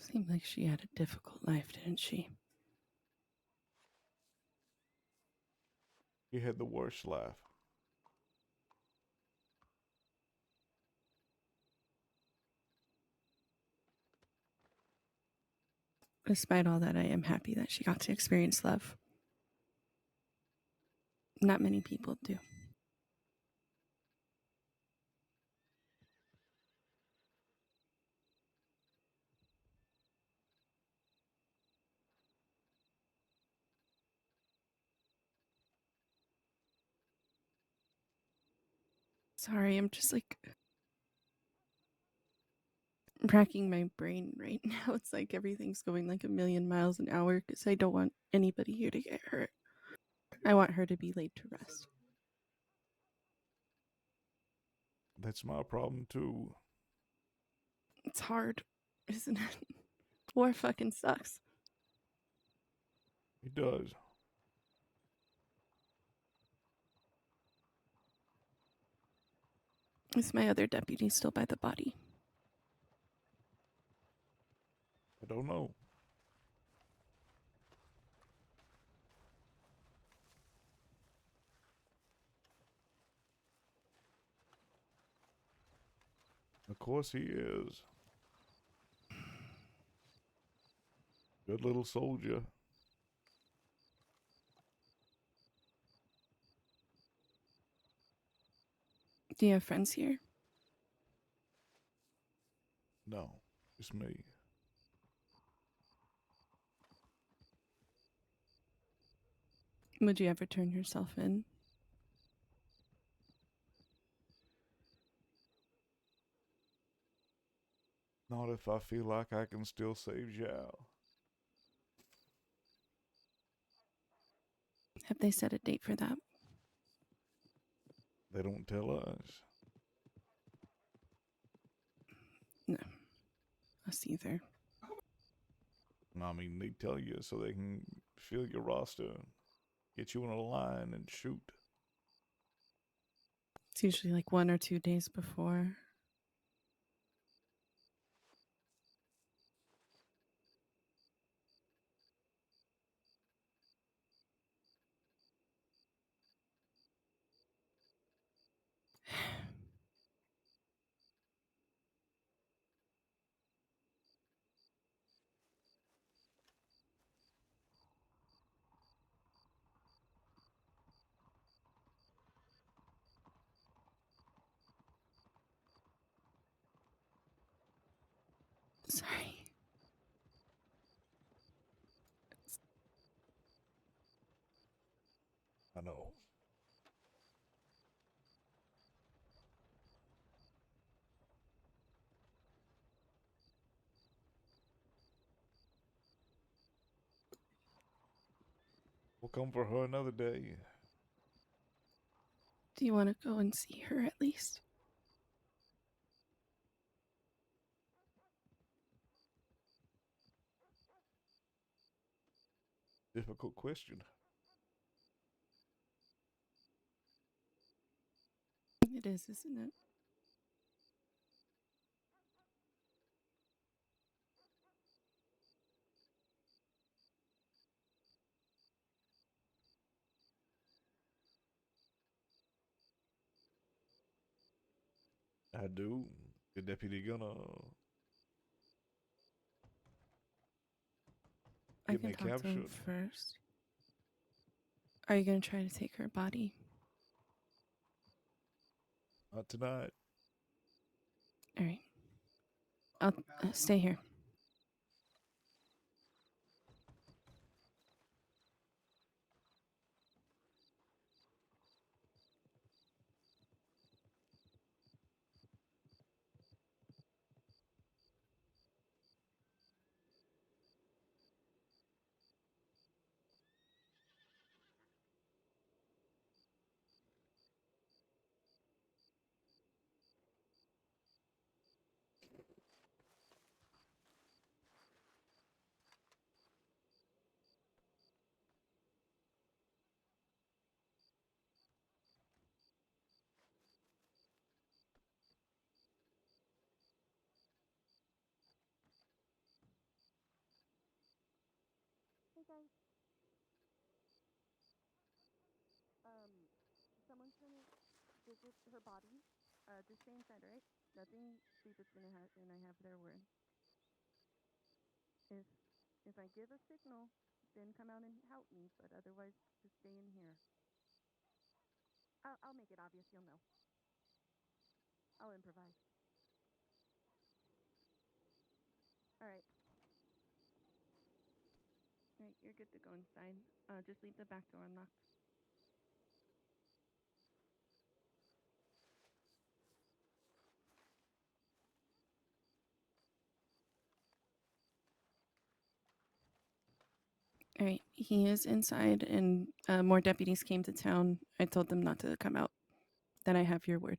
[SPEAKER 17] Seemed like she had a difficult life, didn't she?
[SPEAKER 1] He had the worst life.
[SPEAKER 17] Despite all that, I am happy that she got to experience love. Not many people do. Sorry, I'm just like racking my brain right now. It's like everything's going like a million miles an hour because I don't want anybody here to get hurt. I want her to be laid to rest.
[SPEAKER 1] That's my problem, too.
[SPEAKER 17] It's hard, isn't it? War fucking sucks.
[SPEAKER 1] He does.
[SPEAKER 17] Is my other deputy still by the body?
[SPEAKER 1] I don't know. Of course he is. Good little soldier.
[SPEAKER 17] Do you have friends here?
[SPEAKER 1] No, it's me.
[SPEAKER 17] Would you ever turn yourself in?
[SPEAKER 1] Not if I feel like I can still save Zhao.
[SPEAKER 17] Have they set a date for that?
[SPEAKER 1] They don't tell us.
[SPEAKER 17] No, us either.
[SPEAKER 1] I mean, they tell you so they can fill your roster, get you in a line, and shoot.
[SPEAKER 17] It's usually like 1 or 2 days before. Sorry.
[SPEAKER 1] I know. We'll come for her another day.
[SPEAKER 17] Do you want to go and see her at least?
[SPEAKER 1] Difficult question.
[SPEAKER 17] It is, isn't it?
[SPEAKER 1] I do. The deputy gonna
[SPEAKER 17] I
[SPEAKER 1] get
[SPEAKER 17] can
[SPEAKER 1] me
[SPEAKER 17] talk to him
[SPEAKER 1] captured?
[SPEAKER 17] first. Are you going to try to take her body?
[SPEAKER 1] Not tonight.
[SPEAKER 17] All right. I'll stay here. Hey guys. Someone's gonna visit her body. Just stay inside, alright? Nothing stupid's gonna happen. I have their word. If I give a signal, then come out and help me. But otherwise, just stay in here. I'll make it obvious. You'll know. I'll improvise. All right. All right. You're good to go inside. Just leave the back door unlocked. All right, he is inside, and more deputies came to town. I told them not to come out. Then I have your word.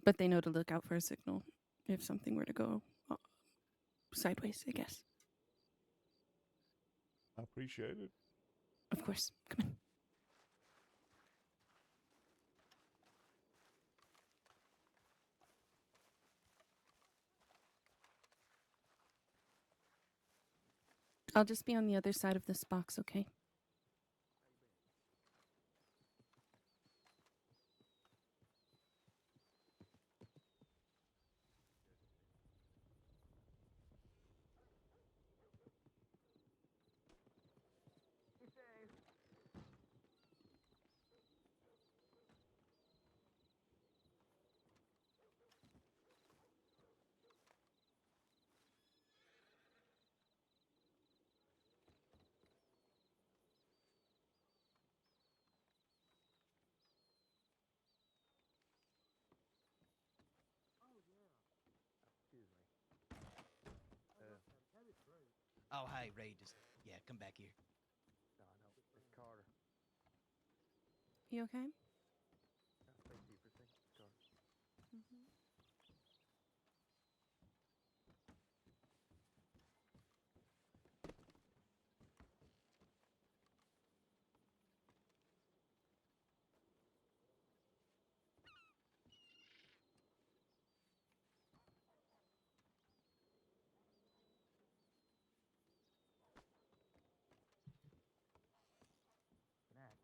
[SPEAKER 17] But they know to look out for a signal if something were to go sideways, I guess.
[SPEAKER 1] I appreciate it.
[SPEAKER 17] Of course. Come on. I'll just be on the other side of this box, okay?
[SPEAKER 14] Excuse me. Oh, hey, Ray, just, yeah, come back here.
[SPEAKER 15] No, no, it's Carter.
[SPEAKER 17] You okay?
[SPEAKER 15] I'll speak to you for a second. It's Carter.
[SPEAKER 17] Mm-hmm.
[SPEAKER 15] Snack.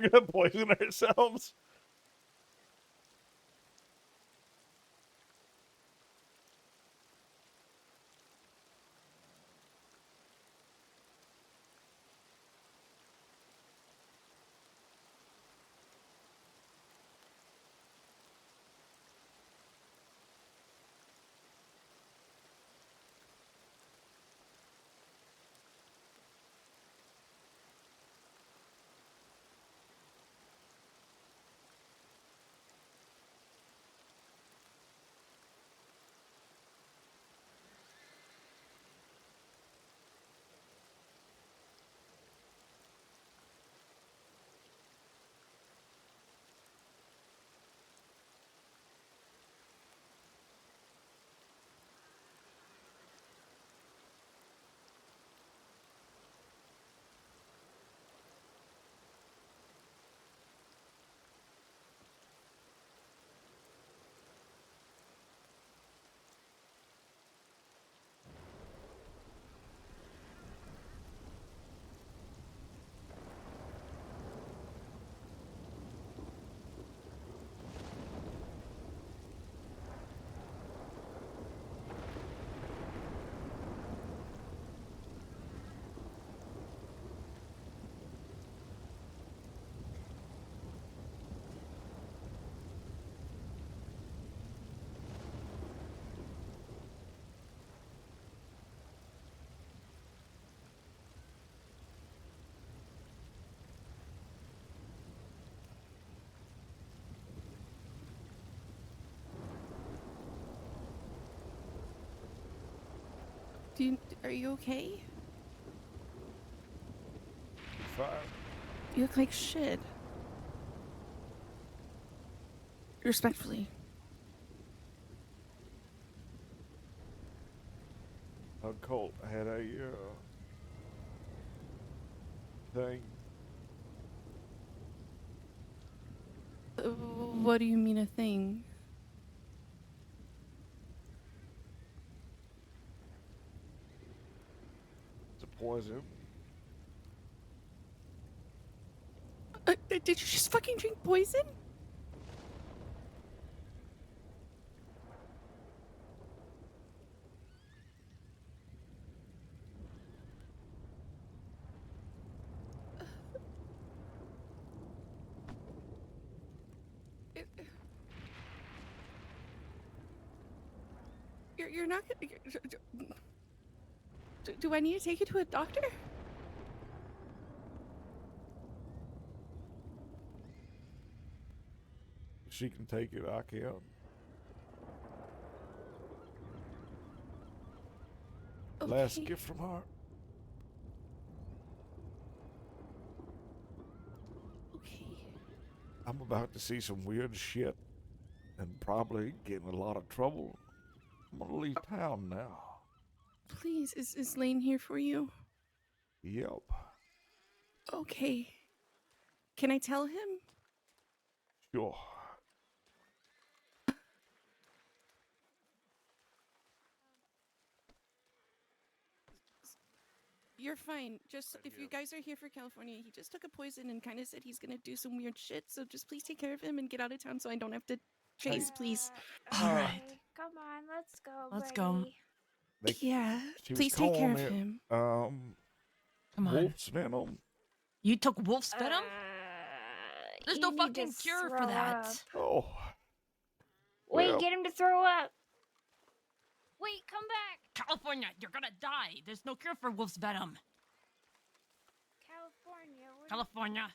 [SPEAKER 1] We're gonna poison ourselves.
[SPEAKER 17] Are you okay?
[SPEAKER 1] Fine.
[SPEAKER 17] You look like shit. Respectfully.
[SPEAKER 1] Colt had a thing.
[SPEAKER 17] What do you mean a thing?
[SPEAKER 1] It's a poison.
[SPEAKER 17] Did you just fucking drink poison? You're not gonna... Do I need to take you to a doctor?
[SPEAKER 1] She can take it. I can't. Last gift from her.
[SPEAKER 17] Okay.
[SPEAKER 1] I'm about to see some weird shit and probably get in a lot of trouble. I'm gonna leave town now.
[SPEAKER 17] Please, is Lane here for you?
[SPEAKER 1] Yep.
[SPEAKER 17] Okay. Can I tell him?
[SPEAKER 1] Sure.
[SPEAKER 17] You're fine. Just if you guys are here for California, he just took a poison and kind of said he's gonna do some weird shit. So just please take care of him and get out of town so I don't have to chase, please.
[SPEAKER 2] All right.
[SPEAKER 8] Come on, let's go.
[SPEAKER 2] Let's go.
[SPEAKER 1] They,
[SPEAKER 17] Yeah.
[SPEAKER 1] she was
[SPEAKER 17] Please take care of
[SPEAKER 1] calling it,
[SPEAKER 17] him.
[SPEAKER 2] Come on.
[SPEAKER 1] wolf's venom.
[SPEAKER 2] You took wolf's venom? There's no fucking cure for that.
[SPEAKER 8] Up.
[SPEAKER 1] Oh.
[SPEAKER 8] Wait,
[SPEAKER 1] Well.
[SPEAKER 8] get him to throw up. Wait, come back.
[SPEAKER 2] California, you're gonna die. There's no cure for wolf's venom.
[SPEAKER 8] California.
[SPEAKER 2] California.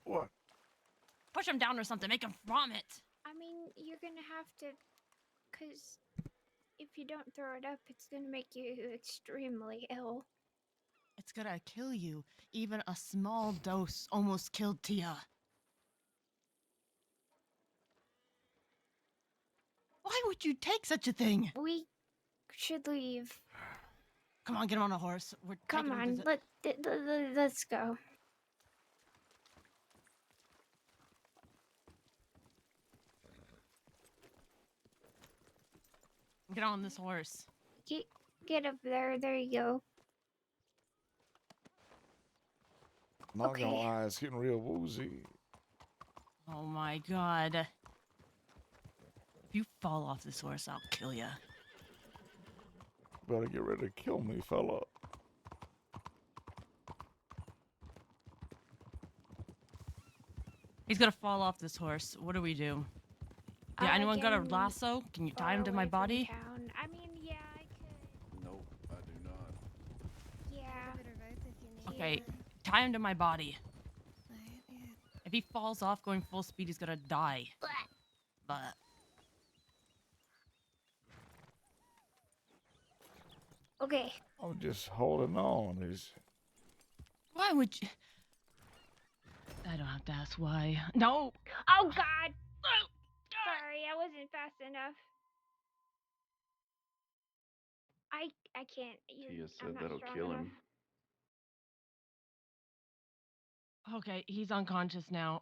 [SPEAKER 1] What?
[SPEAKER 2] Push him down or something. Make him vomit.
[SPEAKER 8] I mean, you're gonna have to, cause if you don't throw it up, it's gonna make you extremely ill.
[SPEAKER 2] It's gonna kill you. Even a small dose almost killed Tia. Why would you take such a thing?
[SPEAKER 8] We should leave.
[SPEAKER 2] Come on, get him on a horse. We're
[SPEAKER 8] Come
[SPEAKER 2] taking him
[SPEAKER 8] on,
[SPEAKER 2] to
[SPEAKER 8] let's go.
[SPEAKER 2] Get on this horse.
[SPEAKER 8] Get up there. There you go.
[SPEAKER 1] Not gonna lie, it's getting real woozy.
[SPEAKER 2] Oh my god. If you fall off this horse, I'll kill you.
[SPEAKER 1] Better get ready to kill me, fella.
[SPEAKER 2] He's gonna fall off this horse. What do we do? Yeah, anyone
[SPEAKER 8] Get
[SPEAKER 2] got a
[SPEAKER 8] him
[SPEAKER 2] lasso? Can you tie
[SPEAKER 8] far
[SPEAKER 2] him to my
[SPEAKER 8] away from
[SPEAKER 2] body?
[SPEAKER 8] town. I mean, yeah, I could.
[SPEAKER 16] Nope, I do not.
[SPEAKER 8] Yeah.
[SPEAKER 2] Okay, tie him to my body. If he falls off going full speed, he's gonna die. But
[SPEAKER 8] Okay.
[SPEAKER 1] I'm just holding on.
[SPEAKER 2] why would you? I don't have to ask why. No.
[SPEAKER 8] Oh God. Sorry, I wasn't fast enough. I can't.
[SPEAKER 18] Tia
[SPEAKER 8] I'm
[SPEAKER 18] said
[SPEAKER 8] not
[SPEAKER 18] that'll
[SPEAKER 8] strong
[SPEAKER 18] kill
[SPEAKER 8] enough.
[SPEAKER 18] him.
[SPEAKER 2] Okay, he's unconscious now.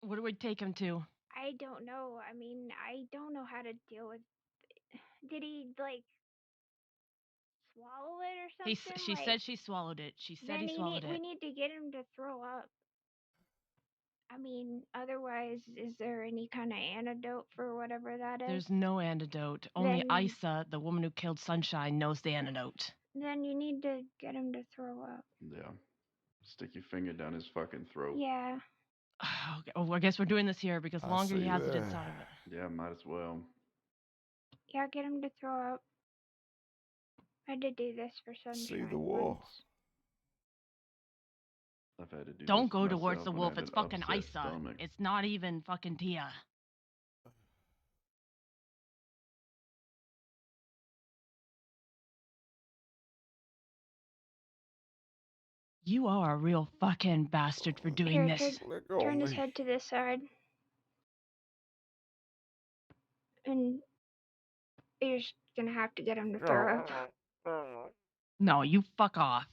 [SPEAKER 2] What do we take him to?
[SPEAKER 8] I don't know. I mean, I don't know how to deal with. Did he like swallow it or something?
[SPEAKER 2] She said she swallowed it. She said
[SPEAKER 8] Then
[SPEAKER 2] he swallowed
[SPEAKER 8] we
[SPEAKER 2] it.
[SPEAKER 8] need to get him to throw up. I mean, otherwise, is there any kind of antidote for whatever that is?
[SPEAKER 2] There's no antidote. Only
[SPEAKER 8] Then-
[SPEAKER 2] Isa, the woman who killed Sunshine, knows the antidote.
[SPEAKER 8] Then you need to get him to throw up.
[SPEAKER 18] Yeah. Stick your finger down his fucking throat.
[SPEAKER 8] Yeah.
[SPEAKER 2] Okay. Oh, I guess we're doing this here because the longer he has it
[SPEAKER 18] that.
[SPEAKER 2] inside of it.
[SPEAKER 18] Yeah, might as well.
[SPEAKER 8] Yeah, get him to throw up. I had to do this for Sunshine.
[SPEAKER 1] See the wolf.
[SPEAKER 18] I've had to do
[SPEAKER 2] Don't
[SPEAKER 18] this
[SPEAKER 2] go
[SPEAKER 18] to
[SPEAKER 2] towards
[SPEAKER 18] myself
[SPEAKER 2] the
[SPEAKER 18] when I
[SPEAKER 2] wolf.
[SPEAKER 18] have
[SPEAKER 2] It's
[SPEAKER 18] an
[SPEAKER 2] fucking
[SPEAKER 18] upset
[SPEAKER 2] Isa.
[SPEAKER 18] stomach.
[SPEAKER 2] It's not even fucking Tia. You are a real fucking bastard for doing
[SPEAKER 8] Here,
[SPEAKER 2] this.
[SPEAKER 8] turn his head to this side. And you're just gonna have to get him to throw up.
[SPEAKER 2] No, you fuck off.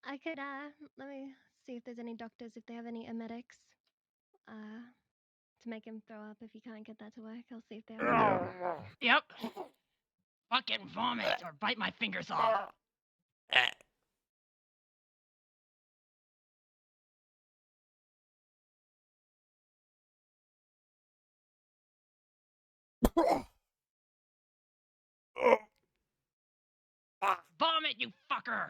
[SPEAKER 19] I could, let me see if there's any doctors, if they have any emetics, to make him throw up if he can't get that to work. I'll see if they have any.
[SPEAKER 2] Yep. Fucking vomit or bite my fingers off. Vomit, you fucker!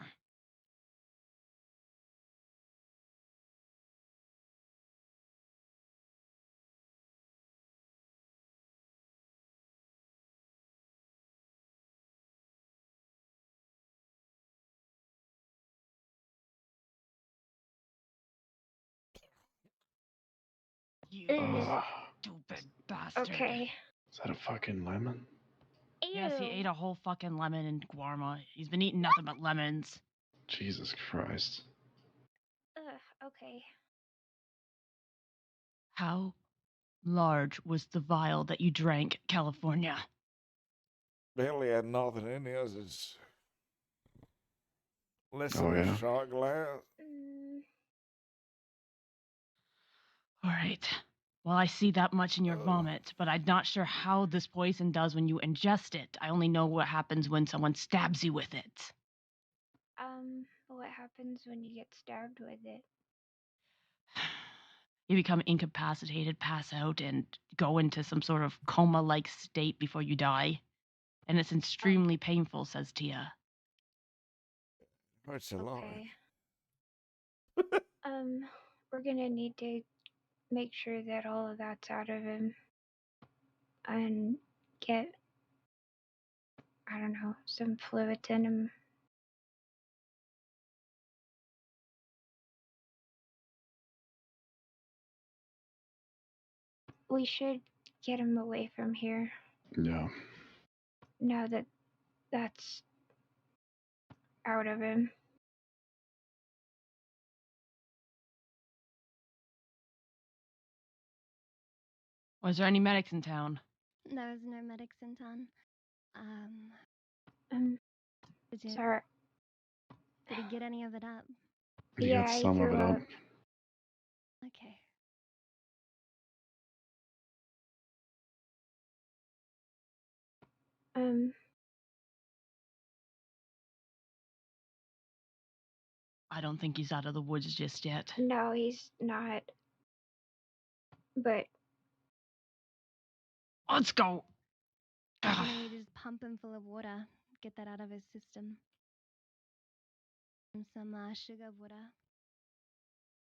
[SPEAKER 2] You stupid bastard.
[SPEAKER 8] Okay.
[SPEAKER 18] Is that a fucking lemon?
[SPEAKER 2] Yes, he ate a whole fucking lemon in Guarma. He's been eating nothing but lemons.
[SPEAKER 18] Jesus Christ.
[SPEAKER 8] Okay.
[SPEAKER 2] How large was the vial that you drank, California?
[SPEAKER 1] Barely had nothing in his. It's less than
[SPEAKER 18] yeah?
[SPEAKER 1] a shot glass.
[SPEAKER 2] All right. Well, I see that much in your vomit, but I'm not sure how this poison does when you ingest it. I only know what happens when someone stabs you with it.
[SPEAKER 8] What happens when you get stabbed with it?
[SPEAKER 2] You become incapacitated, pass out, and go into some sort of coma-like state before you die. And it's extremely painful, says Tia.
[SPEAKER 1] Hurts a lot.
[SPEAKER 8] We're gonna need to make sure that all of that's out of him. And get, I don't know, some fluids in him. We should get him away from here.
[SPEAKER 18] Yeah.
[SPEAKER 8] Now that that's out of him.
[SPEAKER 2] Was there any medics in town?
[SPEAKER 19] There's no medics in town. Did
[SPEAKER 8] Sorry.
[SPEAKER 19] Did he get any of it up?
[SPEAKER 18] He got some of it up.
[SPEAKER 19] Okay.
[SPEAKER 2] I don't think he's out of the woods just yet.
[SPEAKER 8] No, he's not. But
[SPEAKER 2] let's go.
[SPEAKER 19] Why don't we just pump him full of water, get that out of his system? And some sugar water.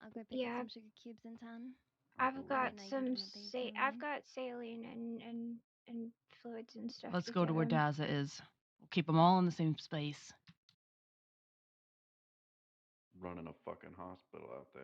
[SPEAKER 19] I'll go pick up
[SPEAKER 8] yeah,
[SPEAKER 19] some sugar cubes in town.
[SPEAKER 8] I've got
[SPEAKER 19] know you
[SPEAKER 8] some
[SPEAKER 19] don't have these in the
[SPEAKER 8] I've
[SPEAKER 19] room.
[SPEAKER 8] got saline and fluids and stuff.
[SPEAKER 2] Let's
[SPEAKER 8] to
[SPEAKER 2] go to
[SPEAKER 8] get
[SPEAKER 2] where
[SPEAKER 8] him.
[SPEAKER 2] Daza is. We'll keep them all in the same space.
[SPEAKER 18] Running a fucking hospital out there.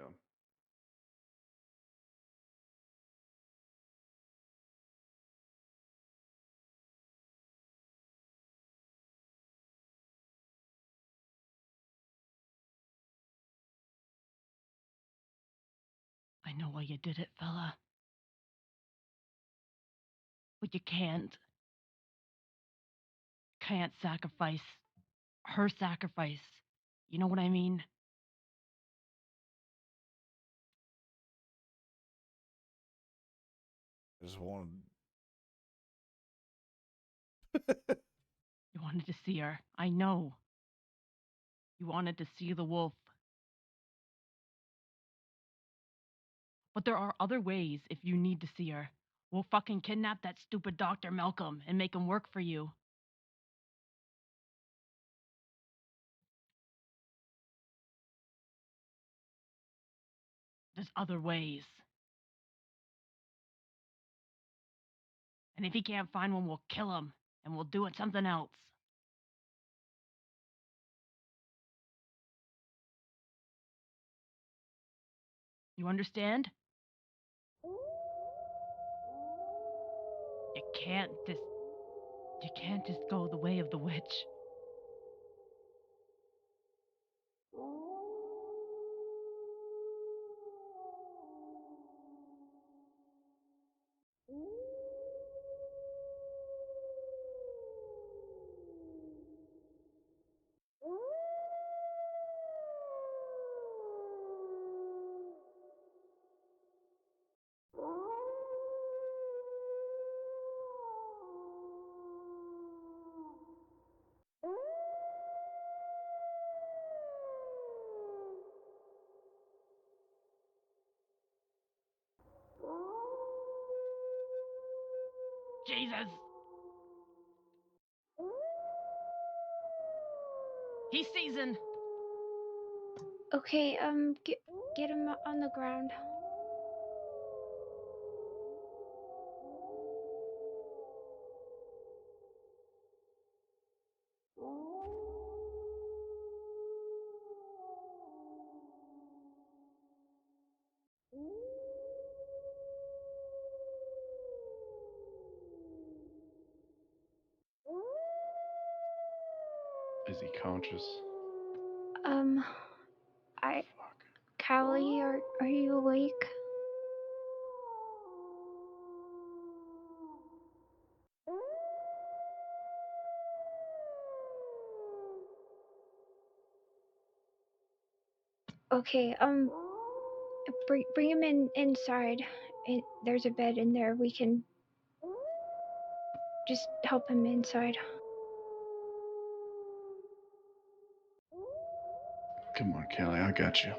[SPEAKER 2] I know why you did it, fella. But you can't. Can't sacrifice her sacrifice. You know what I mean?
[SPEAKER 1] Just wanted.
[SPEAKER 2] You wanted to see her. I know. You wanted to see the wolf. But there are other ways if you need to see her. We'll fucking kidnap that stupid Dr. Malcolm and make him work for you. There's other ways. And if he can't find one, we'll kill him. And we'll do it something else. You understand? You can't just go the way of the witch. Jesus! He's seasoned.
[SPEAKER 8] Okay, get him on the ground.
[SPEAKER 18] Is he conscious?
[SPEAKER 8] Callie, are you awake? Okay, bring him inside. There's a bed in there. We can just help him inside.
[SPEAKER 18] Come on, Kelly, I got you.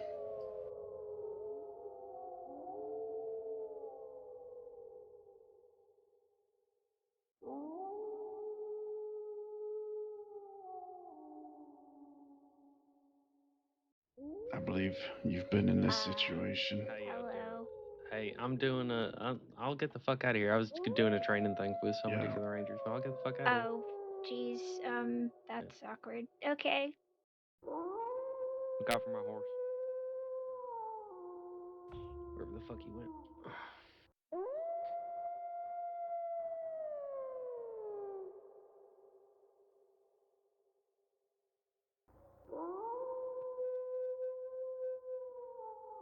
[SPEAKER 18] I believe you've been in this situation.
[SPEAKER 20] Hey, I'm doing I'll get the fuck out of here. I was doing a training thing with somebody for the Rangers, so I'll get the fuck out of here.
[SPEAKER 8] Oh, jeez. That's awkward. Okay.
[SPEAKER 20] Look out for my horse. Wherever the fuck he went.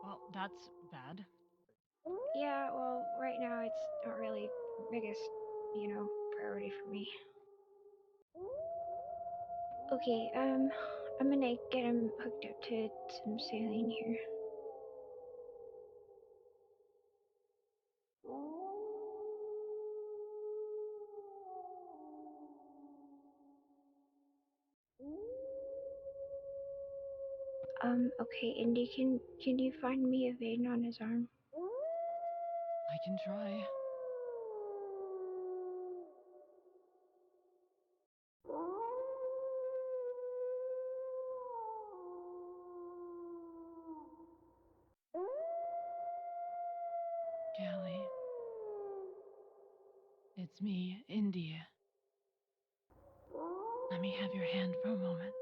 [SPEAKER 2] Well, that's bad.
[SPEAKER 8] Yeah, well, right now it's not really biggest, priority for me. Okay, I'm gonna get him hooked up to some saline here. Okay, Indy, can you find me a vein on his arm?
[SPEAKER 2] I can try. Callie. It's me, India. Let me have your hand for a moment.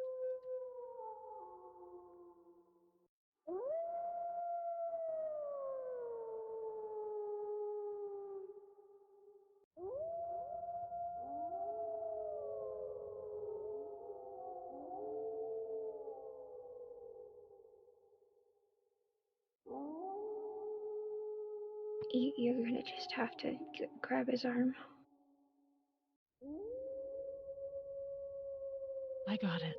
[SPEAKER 8] You're gonna just have to grab his arm.
[SPEAKER 2] I got it.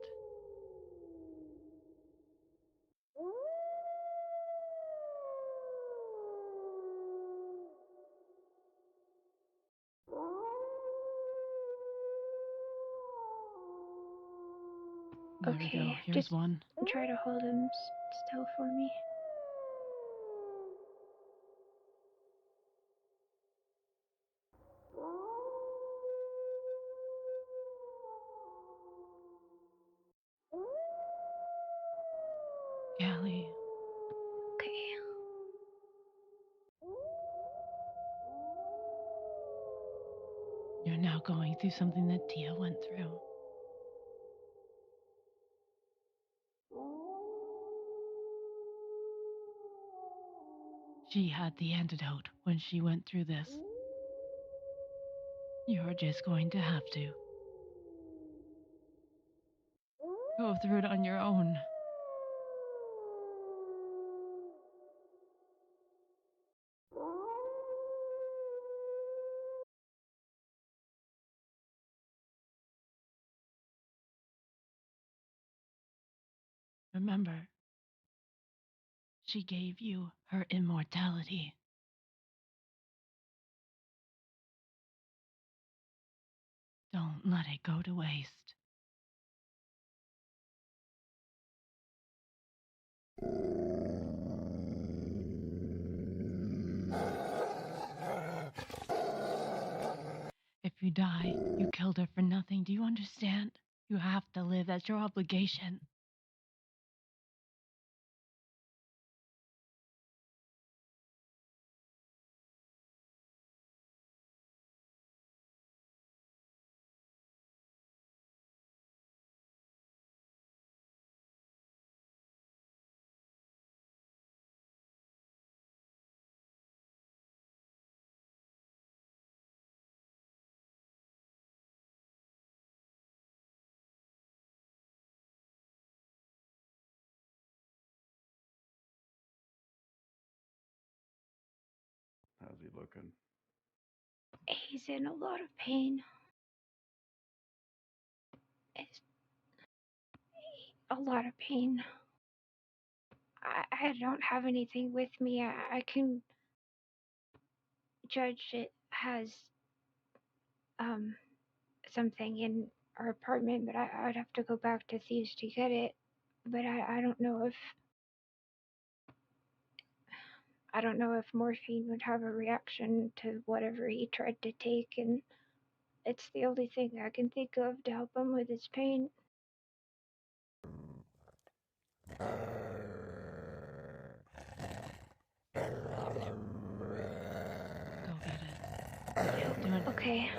[SPEAKER 2] There we go.
[SPEAKER 8] Okay,
[SPEAKER 2] Here's
[SPEAKER 8] just
[SPEAKER 2] one.
[SPEAKER 8] try to hold him still for me.
[SPEAKER 2] Callie.
[SPEAKER 8] Okay.
[SPEAKER 2] You're now going through something that Tia went through. She had the antidote when she went through this. You're just going to have to go through it on your own. Remember, she gave you her immortality. Don't let it go to waste. If you die, you killed her for nothing. Do you understand? You have to live. That's your obligation.
[SPEAKER 18] How's he looking?
[SPEAKER 8] He's in a lot of pain. It's a lot of pain. I don't have anything with me. I can judge it has something in our apartment, but I'd have to go back to Thieves to get it. But I don't know if morphine would have a reaction to whatever he tried to take, and it's the only thing I can think of to help him with his pain.
[SPEAKER 2] Go get it.
[SPEAKER 8] Okay.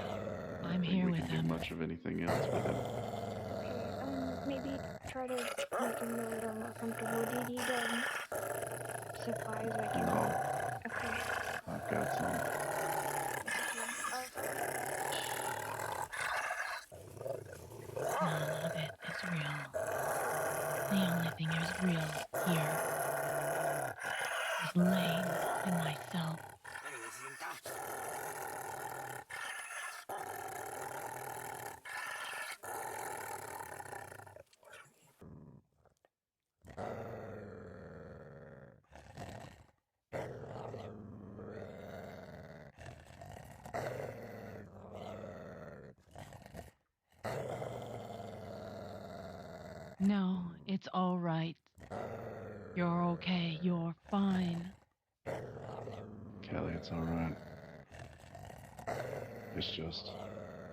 [SPEAKER 2] I'm
[SPEAKER 18] Think
[SPEAKER 2] here
[SPEAKER 18] we
[SPEAKER 2] with
[SPEAKER 18] can do
[SPEAKER 2] him.
[SPEAKER 18] much of anything else with him.
[SPEAKER 8] Maybe try to make him a little more comfortable. Do you need supplies I can?
[SPEAKER 18] No,
[SPEAKER 8] Okay.
[SPEAKER 18] I've got some.
[SPEAKER 2] None of it is real. The only thing that is real here is Lane and myself. No, it's all right. You're okay. You're fine.
[SPEAKER 18] Kelly, it's alright. It's just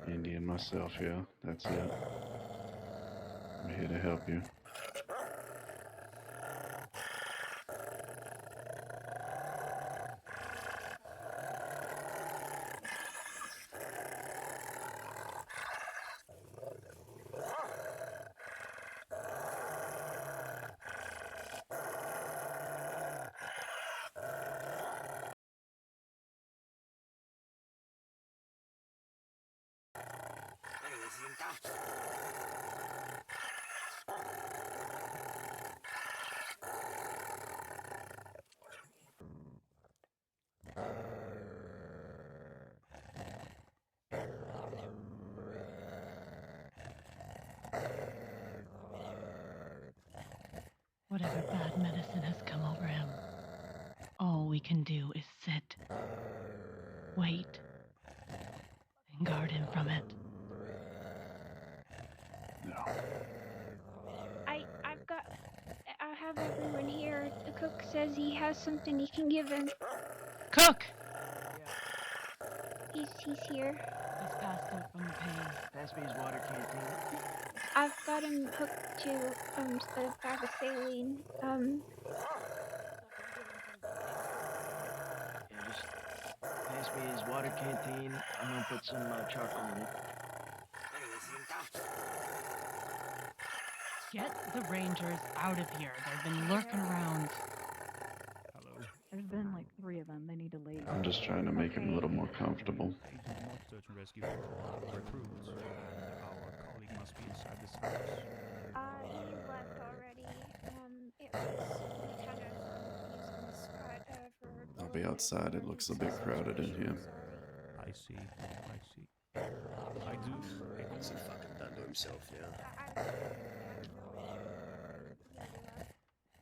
[SPEAKER 18] Andy and myself, yeah, that's it. I'm here to help you.
[SPEAKER 2] Whatever bad medicine has come over him, all we can do is sit, wait, and guard him from it.
[SPEAKER 8] I have everyone here. The cook says he has something he can give him.
[SPEAKER 2] Cook!
[SPEAKER 8] He's here.
[SPEAKER 2] He's passed out from the pain.
[SPEAKER 12] Pass me his water canteen.
[SPEAKER 8] I've got him hooked to a bag of saline.
[SPEAKER 12] Yeah, just pass me his water canteen. I'm gonna put some charcoal in it.
[SPEAKER 2] Get the Rangers out of here. They've been lurking around.
[SPEAKER 4] There's been like 3 of them. They need to leave.
[SPEAKER 18] I'm just trying to make him a little more comfortable.
[SPEAKER 7] Search and rescue recruits. Our colleague must be inside this house.
[SPEAKER 8] He left already. It was we kind of using the spot for.
[SPEAKER 18] I'll be outside. It looks a bit crowded in here.
[SPEAKER 7] I see. I do.
[SPEAKER 3] What's he fucking done to himself now?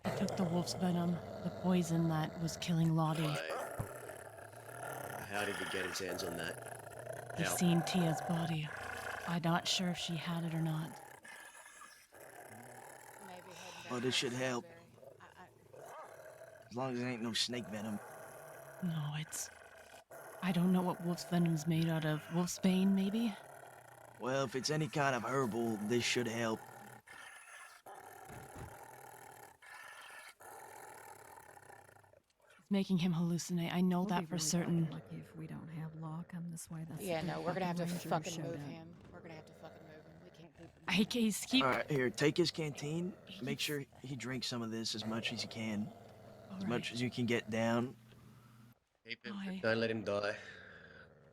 [SPEAKER 2] He took the wolf's venom, the poison that was killing Lottie.
[SPEAKER 3] How did he get his hands on that?
[SPEAKER 2] He's
[SPEAKER 3] How?
[SPEAKER 2] seen Tia's body. I'm not sure if she had it or not.
[SPEAKER 12] Well, this should help. As long as it ain't no snake venom.
[SPEAKER 2] No, I don't know what wolf's venom's made out of. Wolf's bane, maybe?
[SPEAKER 12] Well, if it's any kind of herbal, this should help.
[SPEAKER 2] It's making him hallucinate. I know
[SPEAKER 4] We'll
[SPEAKER 2] that
[SPEAKER 4] be
[SPEAKER 2] for
[SPEAKER 4] really
[SPEAKER 2] certain.
[SPEAKER 4] Lucky if we don't have law come this way. That's
[SPEAKER 21] Yeah,
[SPEAKER 4] if
[SPEAKER 21] no, we're gonna have to
[SPEAKER 4] Rangers
[SPEAKER 21] fucking
[SPEAKER 4] showed
[SPEAKER 21] move
[SPEAKER 4] up.
[SPEAKER 21] him. We're gonna have to fucking move him. We can't keep him.
[SPEAKER 2] Keep.
[SPEAKER 12] All right, here, take his canteen. Make sure he drinks some of this as much as you can. As much as you can get down.
[SPEAKER 3] Keep him. Don't let him die.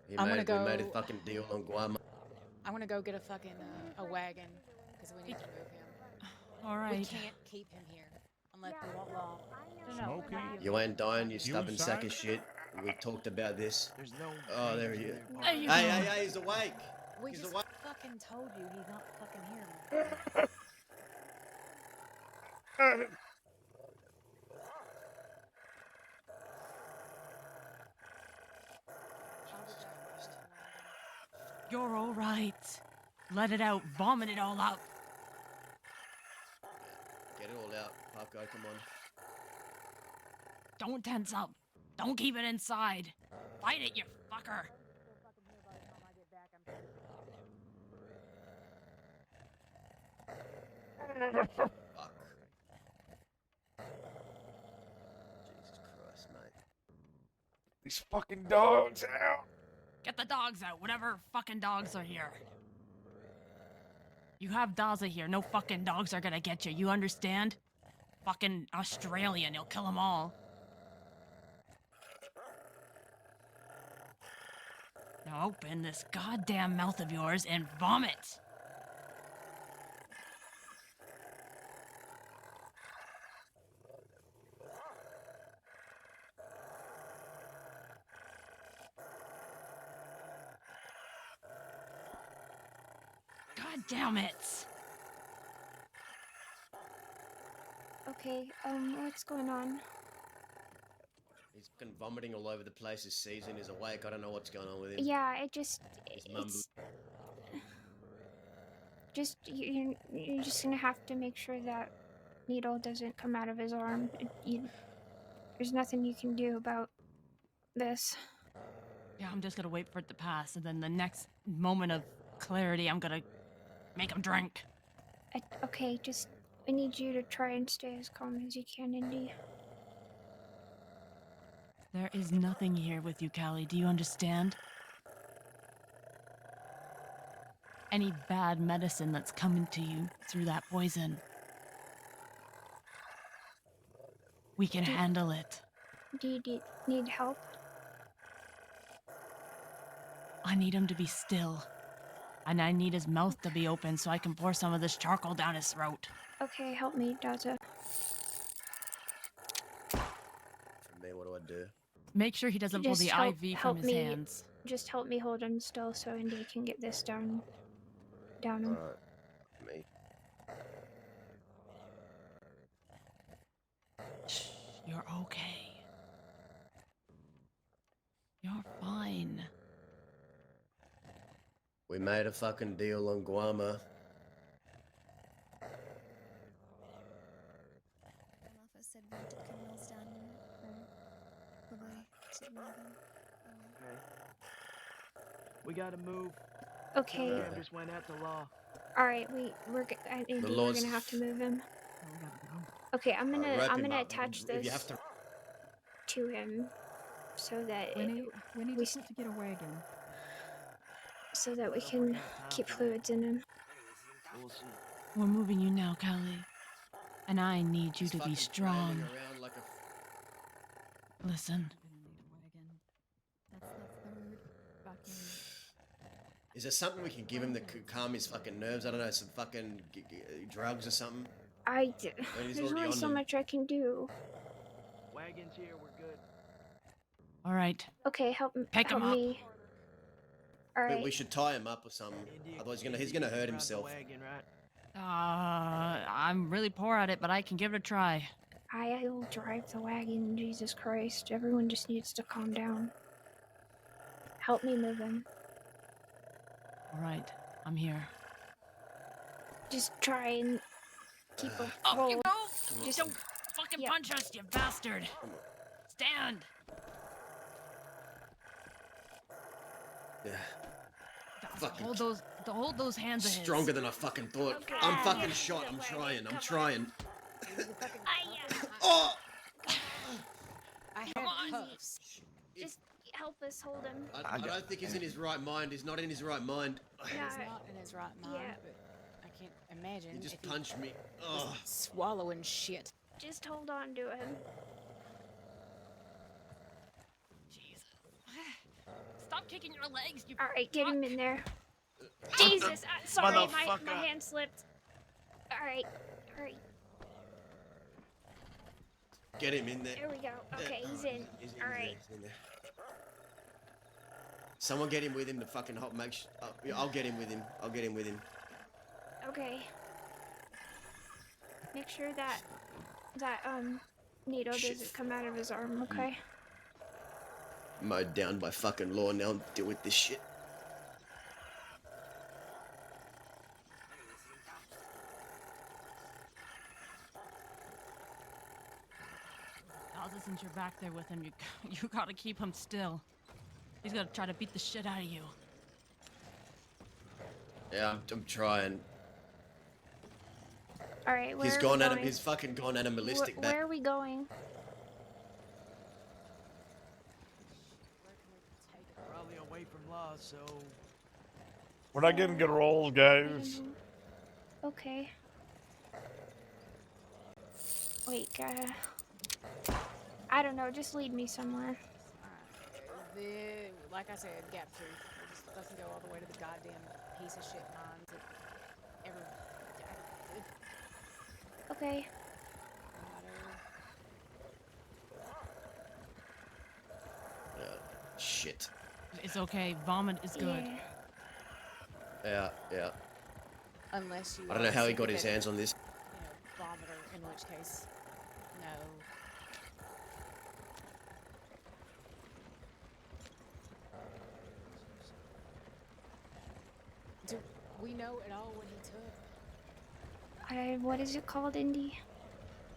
[SPEAKER 3] We made a fucking deal on Guam.
[SPEAKER 21] I'm gonna go get a fucking a wagon because we need to move him.
[SPEAKER 2] All right.
[SPEAKER 21] We can't keep him here unless we want law.
[SPEAKER 7] Smokey.
[SPEAKER 3] You ain't dying, you
[SPEAKER 7] You
[SPEAKER 3] stubborn sack
[SPEAKER 7] inside?
[SPEAKER 3] of shit. We talked about this.
[SPEAKER 12] There's no.
[SPEAKER 3] Oh, there he is.
[SPEAKER 2] There you
[SPEAKER 3] Hey,
[SPEAKER 2] go.
[SPEAKER 3] hey, he's awake.
[SPEAKER 21] We
[SPEAKER 3] He's
[SPEAKER 21] just
[SPEAKER 3] awake.
[SPEAKER 21] fucking told you he's not fucking here.
[SPEAKER 2] You're all right. Let it out. Vomit it all out.
[SPEAKER 3] Get it all out. Paco, come on.
[SPEAKER 2] Don't tense up. Don't keep it inside. Fight it, you fucker.
[SPEAKER 3] Fuck. Jesus Christ, mate.
[SPEAKER 1] These fucking dogs out.
[SPEAKER 2] Get the dogs out. Whatever fucking dogs are here. You have Daza here. No fucking dogs are gonna get you. You understand? Fucking Australian. He'll kill them all. Now open this goddamn mouth of yours and vomit. God damn it.
[SPEAKER 8] Okay, what's going on?
[SPEAKER 3] He's fucking vomiting all over the place. His season is awake. I don't know what's going on with him.
[SPEAKER 8] Yeah,
[SPEAKER 3] He's mumbling.
[SPEAKER 8] you're just gonna have to make sure that needle doesn't come out of his arm. There's nothing you can do about this.
[SPEAKER 2] Yeah, I'm just gonna wait for it to pass, and then the next moment of clarity, I'm gonna make him drink.
[SPEAKER 8] Okay, I need you to try and stay as calm as you can, Indy.
[SPEAKER 2] There is nothing here with you, Callie. Do you understand? Any bad medicine that's coming to you through that poison, we can handle it.
[SPEAKER 8] Do you need help?
[SPEAKER 2] I need him to be still. And I need his mouth to be open so I can pour some of this charcoal down his throat.
[SPEAKER 8] Okay, help me, Daza.
[SPEAKER 3] For me, what do I do?
[SPEAKER 2] Make sure he doesn't pull the IV from his hands.
[SPEAKER 8] Just help me hold him still so Indy can get this down him.
[SPEAKER 3] Alright. Me.
[SPEAKER 2] Shh, you're okay. You're fine.
[SPEAKER 3] We made a fucking deal on Guama.
[SPEAKER 19] Martha said wanted criminals down for the way to move them.
[SPEAKER 12] We gotta move.
[SPEAKER 8] Okay.
[SPEAKER 12] Telegram just went out to law.
[SPEAKER 8] All right, Indy, we're gonna have to move him. Okay, I'm gonna attach
[SPEAKER 3] If you
[SPEAKER 8] this
[SPEAKER 3] have to...
[SPEAKER 8] to him so that
[SPEAKER 4] We need to get a wagon.
[SPEAKER 8] So that we can keep fluids in him.
[SPEAKER 12] We'll see.
[SPEAKER 2] We're moving you now, Callie. And I need you to be strong.
[SPEAKER 3] Around like a...
[SPEAKER 2] Listen.
[SPEAKER 4] That's the third fucking.
[SPEAKER 3] Is there something we can give him that could calm his fucking nerves? I don't know, some fucking drugs or something?
[SPEAKER 8] There's only so much I can do.
[SPEAKER 12] Wagon's here, we're good.
[SPEAKER 2] All right.
[SPEAKER 8] Okay, help me. All right.
[SPEAKER 3] We should tie him up or something. Otherwise, he's gonna hurt himself.
[SPEAKER 12] Wagon, right?
[SPEAKER 2] I'm really poor at it, but I can give it a try.
[SPEAKER 8] I'll drive the wagon. Jesus Christ! Everyone just needs to calm down. Help me move him.
[SPEAKER 2] All right, I'm here.
[SPEAKER 8] Just try and keep a
[SPEAKER 2] Up
[SPEAKER 8] hold.
[SPEAKER 2] you go! Just don't fucking punch us, you bastard! Stand!
[SPEAKER 3] Yeah.
[SPEAKER 2] Fucking hold those hands of his.
[SPEAKER 3] Stronger than I fucking thought.
[SPEAKER 8] Okay.
[SPEAKER 3] I'm fucking shot. I'm trying.
[SPEAKER 21] Oh! I have puffs.
[SPEAKER 8] Just help us hold him.
[SPEAKER 3] I don't think he's in his right mind. He's not in his right mind.
[SPEAKER 21] He's not in his right mind, but I can't imagine.
[SPEAKER 3] He just
[SPEAKER 21] if
[SPEAKER 3] punched me.
[SPEAKER 21] Oh. Swallowing shit.
[SPEAKER 8] Just hold on to him.
[SPEAKER 2] Stop kicking your legs, you.
[SPEAKER 8] All right, get him in there. Jesus, sorry, my hand slipped. All right.
[SPEAKER 3] Get him in there.
[SPEAKER 8] There we go. Okay, he's in. All right.
[SPEAKER 3] He's in there. Someone get him with him to fucking help make. I'll get him with him.
[SPEAKER 8] Okay. Make sure that needle doesn't come out of his arm. Okay.
[SPEAKER 3] Mowed down by fucking law. Now I'll deal with this shit.
[SPEAKER 2] Alza, since you're back there with him, you gotta keep him still. He's gonna try to beat the shit out of you.
[SPEAKER 3] Yeah, I'm trying.
[SPEAKER 8] All right, where
[SPEAKER 3] He's
[SPEAKER 8] are
[SPEAKER 3] gone
[SPEAKER 8] we
[SPEAKER 3] at
[SPEAKER 8] going?
[SPEAKER 3] him. He's fucking gone animalistic.
[SPEAKER 8] Where are we going?
[SPEAKER 12] Probably away from law, so.
[SPEAKER 1] We're not getting good rolls, guys.
[SPEAKER 8] Okay. Wait, I don't know. Just lead me somewhere.
[SPEAKER 21] Like I said, gap truth. It just doesn't go all the way to the goddamn piece of shit mines that ever.
[SPEAKER 8] Okay.
[SPEAKER 3] Shit.
[SPEAKER 2] It's okay. Vomit is good.
[SPEAKER 3] Yeah.
[SPEAKER 21] Unless you.
[SPEAKER 3] I don't know how he got his hands on this.
[SPEAKER 21] Vomiter, in which case, no. Do we know at all what he took?
[SPEAKER 8] What is it called, Indy?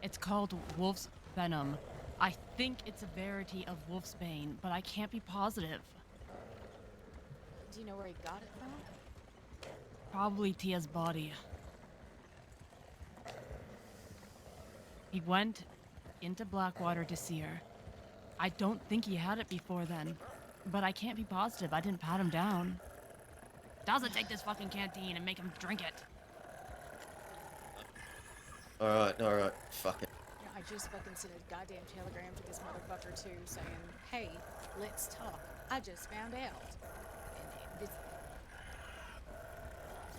[SPEAKER 2] It's called wolf's venom. I think it's a variety of wolf's bane, but I can't be positive.
[SPEAKER 21] Do you know where he got it from?
[SPEAKER 2] Probably Tia's body. He went into Blackwater to see her. I don't think he had it before then, but I can't be positive. I didn't pat him down. Daza, take this fucking canteen and make him drink it.
[SPEAKER 3] Alright, fuck it.
[SPEAKER 21] You know, I just fucking sent a goddamn telegram to this motherfucker too, saying, "Hey, let's talk. I just found out." And this...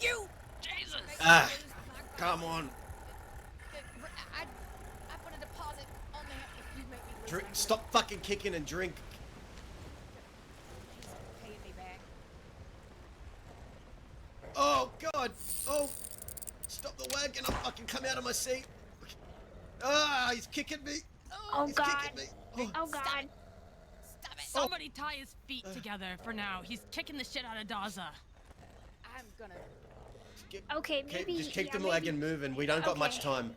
[SPEAKER 21] You, Jesus!
[SPEAKER 3] Ah, come on.
[SPEAKER 21] I put a deposit on that if you make me lose.
[SPEAKER 3] Drink, stop fucking kicking and drink.
[SPEAKER 21] He's paying me back.
[SPEAKER 3] Oh god! Oh! Stop the wagon! I'm fucking come out of my seat. Ah, he's kicking me.
[SPEAKER 8] Oh
[SPEAKER 3] He's
[SPEAKER 8] God!
[SPEAKER 3] kicking me.
[SPEAKER 8] Oh God!
[SPEAKER 2] Stop it! Somebody tie his feet together for now. He's kicking the shit out of Daza.
[SPEAKER 21] I'm gonna...
[SPEAKER 8] Okay, maybe...
[SPEAKER 3] Just keep
[SPEAKER 8] yeah,
[SPEAKER 3] the wagon moving. We don't got much
[SPEAKER 8] Okay.
[SPEAKER 3] time.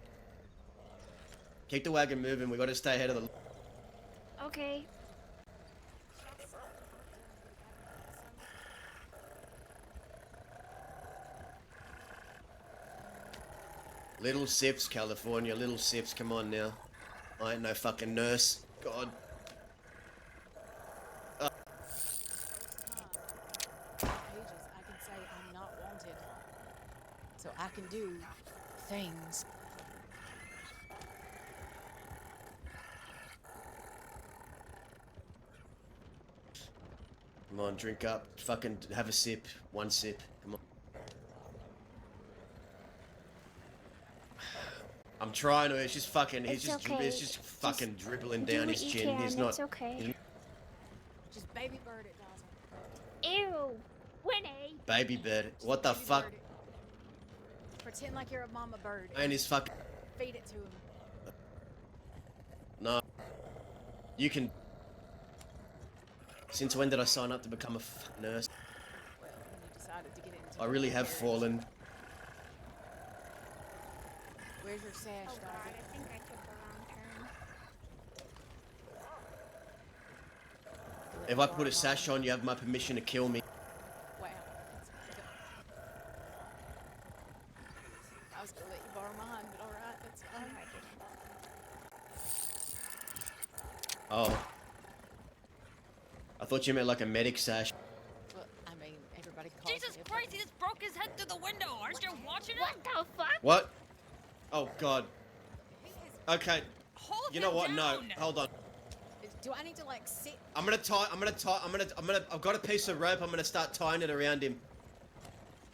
[SPEAKER 3] Keep the wagon moving. We got to stay ahead of the...
[SPEAKER 8] Okay.
[SPEAKER 3] Little sips, California. Little sips. Come on now. I ain't no fucking nurse. God.
[SPEAKER 21] pages, I can say I'm not wanted. So I can do things.
[SPEAKER 3] Come on, drink up. Fucking have a sip. One sip. Come on. I'm trying to. It's just fucking. He's
[SPEAKER 8] It's okay.
[SPEAKER 3] It's just fucking dribbling
[SPEAKER 8] Do
[SPEAKER 3] down
[SPEAKER 8] what
[SPEAKER 3] his
[SPEAKER 8] you
[SPEAKER 3] chin.
[SPEAKER 8] can,
[SPEAKER 3] He's not.
[SPEAKER 8] it's okay.
[SPEAKER 3] he's-
[SPEAKER 21] Just baby bird it, Daza.
[SPEAKER 8] Ew! Winnie!
[SPEAKER 3] Baby bird. What the
[SPEAKER 21] Baby
[SPEAKER 3] fuck?
[SPEAKER 21] bird it. Pretend like you're a mama bird.
[SPEAKER 3] And his fucking.
[SPEAKER 21] Feed it to him.
[SPEAKER 3] No. You can. Since when did I sign up to become a nurse?
[SPEAKER 21] Well, when you decided to get into
[SPEAKER 3] I really have
[SPEAKER 21] marriage.
[SPEAKER 3] fallen.
[SPEAKER 21] Where's your sash,
[SPEAKER 8] Oh
[SPEAKER 21] Daza?
[SPEAKER 8] God, I think I took the wrong turn.
[SPEAKER 3] If I put a sash on, you have my permission to kill me.
[SPEAKER 21] Wow. I was gonna let you borrow mine, but alright, that's fine.
[SPEAKER 3] Oh. I thought you meant like a medic sash.
[SPEAKER 21] Well, I mean, everybody calls
[SPEAKER 2] Jesus
[SPEAKER 21] me a
[SPEAKER 2] Christ, he just broke his head through the window. Aren't you watching it?
[SPEAKER 8] What the fuck?
[SPEAKER 3] What? Oh god. Okay.
[SPEAKER 2] Hold
[SPEAKER 3] You know
[SPEAKER 2] him
[SPEAKER 3] what? No.
[SPEAKER 2] down.
[SPEAKER 3] Hold on.
[SPEAKER 21] Do I need to like sit?
[SPEAKER 3] I've got a piece of rope. I'm gonna start tying it around him.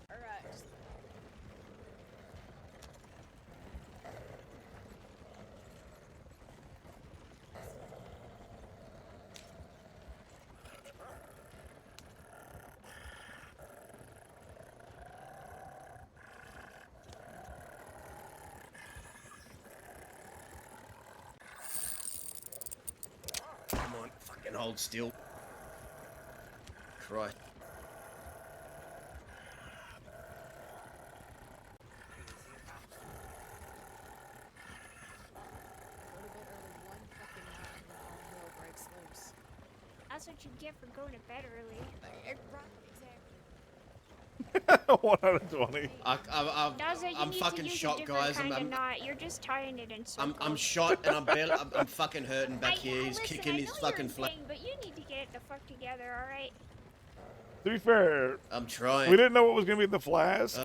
[SPEAKER 21] Alright.
[SPEAKER 3] Come on, fucking hold still. Christ.
[SPEAKER 21] Go to bed early one fucking night and all hell breaks loose.
[SPEAKER 8] That's what you get for going to bed early.
[SPEAKER 21] Right, exactly.
[SPEAKER 1] 1 out of 20.
[SPEAKER 8] Daza, you
[SPEAKER 3] I'm
[SPEAKER 8] need
[SPEAKER 3] fucking
[SPEAKER 8] to use
[SPEAKER 3] shot,
[SPEAKER 8] a different
[SPEAKER 3] guys.
[SPEAKER 8] kind
[SPEAKER 3] I'm
[SPEAKER 8] of knot. You're just tying it in circles.
[SPEAKER 3] I'm shot and I'm fucking hurting back here. He's
[SPEAKER 8] listen,
[SPEAKER 3] kicking
[SPEAKER 8] I
[SPEAKER 3] his
[SPEAKER 8] know
[SPEAKER 3] fucking
[SPEAKER 8] you're in
[SPEAKER 3] flat.
[SPEAKER 8] pain, but you need to get it the fuck together, alright?
[SPEAKER 1] To be fair,
[SPEAKER 3] I'm trying.
[SPEAKER 1] we didn't know what was going to be in the flask.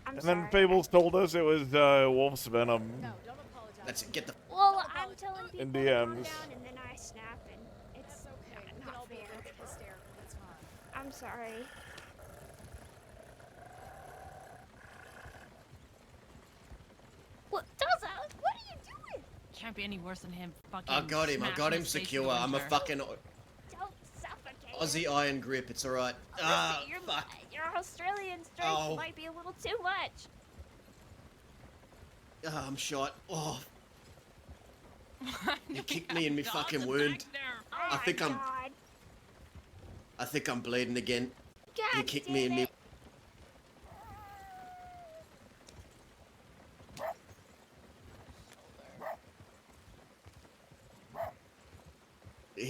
[SPEAKER 8] I'm
[SPEAKER 1] and
[SPEAKER 8] sorry.
[SPEAKER 1] then Fables told us it was wolf's venom.
[SPEAKER 21] No, don't apologize.
[SPEAKER 3] That's it. Get the.
[SPEAKER 8] Well, I'm telling people
[SPEAKER 1] In
[SPEAKER 8] to calm
[SPEAKER 1] DMs.
[SPEAKER 8] down and then I snap and it's
[SPEAKER 21] That's okay. We can
[SPEAKER 8] not
[SPEAKER 21] all be a
[SPEAKER 8] fair.
[SPEAKER 21] little hysterical. That's fine.
[SPEAKER 8] I'm sorry. What, Daza? What are you doing?
[SPEAKER 2] Can't be any worse than him fucking.
[SPEAKER 3] I got him
[SPEAKER 2] smashing his face
[SPEAKER 3] secure.
[SPEAKER 2] through the
[SPEAKER 3] I'm a
[SPEAKER 2] winter.
[SPEAKER 3] fucking
[SPEAKER 8] Don't suffocate.
[SPEAKER 3] Aussie iron grip. It's alright.
[SPEAKER 8] Listen,
[SPEAKER 3] Ah,
[SPEAKER 8] your,
[SPEAKER 3] fuck.
[SPEAKER 8] your Australian strength
[SPEAKER 3] Oh.
[SPEAKER 8] might be a little too much.
[SPEAKER 3] Ah, I'm shot. Oh,
[SPEAKER 2] You
[SPEAKER 3] kicked me in me fucking wound.
[SPEAKER 8] Oh
[SPEAKER 3] I think
[SPEAKER 8] my
[SPEAKER 3] I'm.
[SPEAKER 8] God.
[SPEAKER 3] I think I'm bleeding again.
[SPEAKER 8] God
[SPEAKER 3] He kicked
[SPEAKER 8] damn
[SPEAKER 3] me in me.
[SPEAKER 8] it.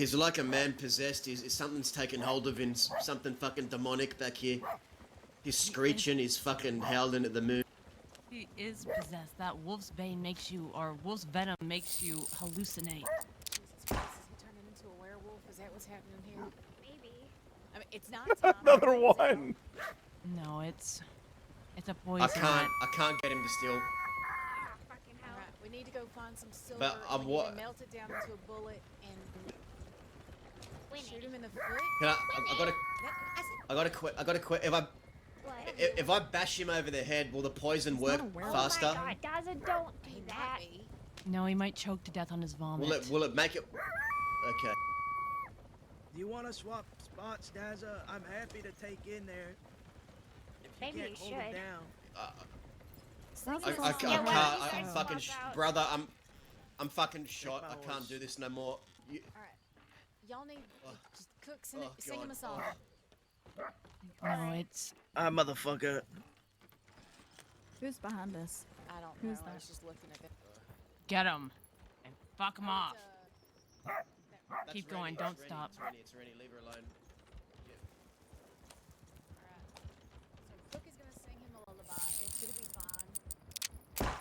[SPEAKER 3] He's like a man possessed. Something's taken hold of him. Something fucking demonic back here. He's screeching. He's fucking howling at the moon.
[SPEAKER 2] He is possessed. That wolf's bane makes you, or wolf's venom makes you hallucinate.
[SPEAKER 21] Jesus Christ, is he turning into a werewolf? Is that what's happening here?
[SPEAKER 8] Maybe.
[SPEAKER 21] I mean, it's not time.
[SPEAKER 1] Another one.
[SPEAKER 2] No, it's a poison.
[SPEAKER 3] I can't get him to steal.
[SPEAKER 8] Fucking hell.
[SPEAKER 21] Alright, we need to go find some silver.
[SPEAKER 3] But,
[SPEAKER 21] we need
[SPEAKER 3] what-
[SPEAKER 21] to melt it down into a bullet and shoot him in the foot.
[SPEAKER 3] Can I gotta quit. If I bash him over the head, will the poison work faster?
[SPEAKER 8] Oh my God, Daza, don't do that.
[SPEAKER 2] No, he might choke to death on his vomit.
[SPEAKER 3] Will it make it? Okay.
[SPEAKER 12] Do you want to swap spots, Daza? I'm happy to take in there. If you
[SPEAKER 8] Maybe
[SPEAKER 12] can't
[SPEAKER 8] you
[SPEAKER 12] hold him
[SPEAKER 8] should.
[SPEAKER 12] down.
[SPEAKER 3] I can't. I'm fucking brother. I'm fucking shot. I can't do this no more.
[SPEAKER 21] Alright. Y'all need just cook, sing him a song.
[SPEAKER 2] No, it's...
[SPEAKER 12] motherfucker.
[SPEAKER 4] Who's behind us?
[SPEAKER 21] I don't
[SPEAKER 4] Who's
[SPEAKER 21] know. I
[SPEAKER 4] that?
[SPEAKER 21] was just looking at it.
[SPEAKER 2] Get him. And fuck him off.
[SPEAKER 3] That's
[SPEAKER 2] Keep
[SPEAKER 3] Rennie,
[SPEAKER 2] going,
[SPEAKER 3] it's
[SPEAKER 2] don't
[SPEAKER 3] Rennie,
[SPEAKER 2] stop.
[SPEAKER 3] It's Rennie. Leave her alone.
[SPEAKER 21] Alright. So Cook is gonna sing him a lullaby. It's gonna be fine.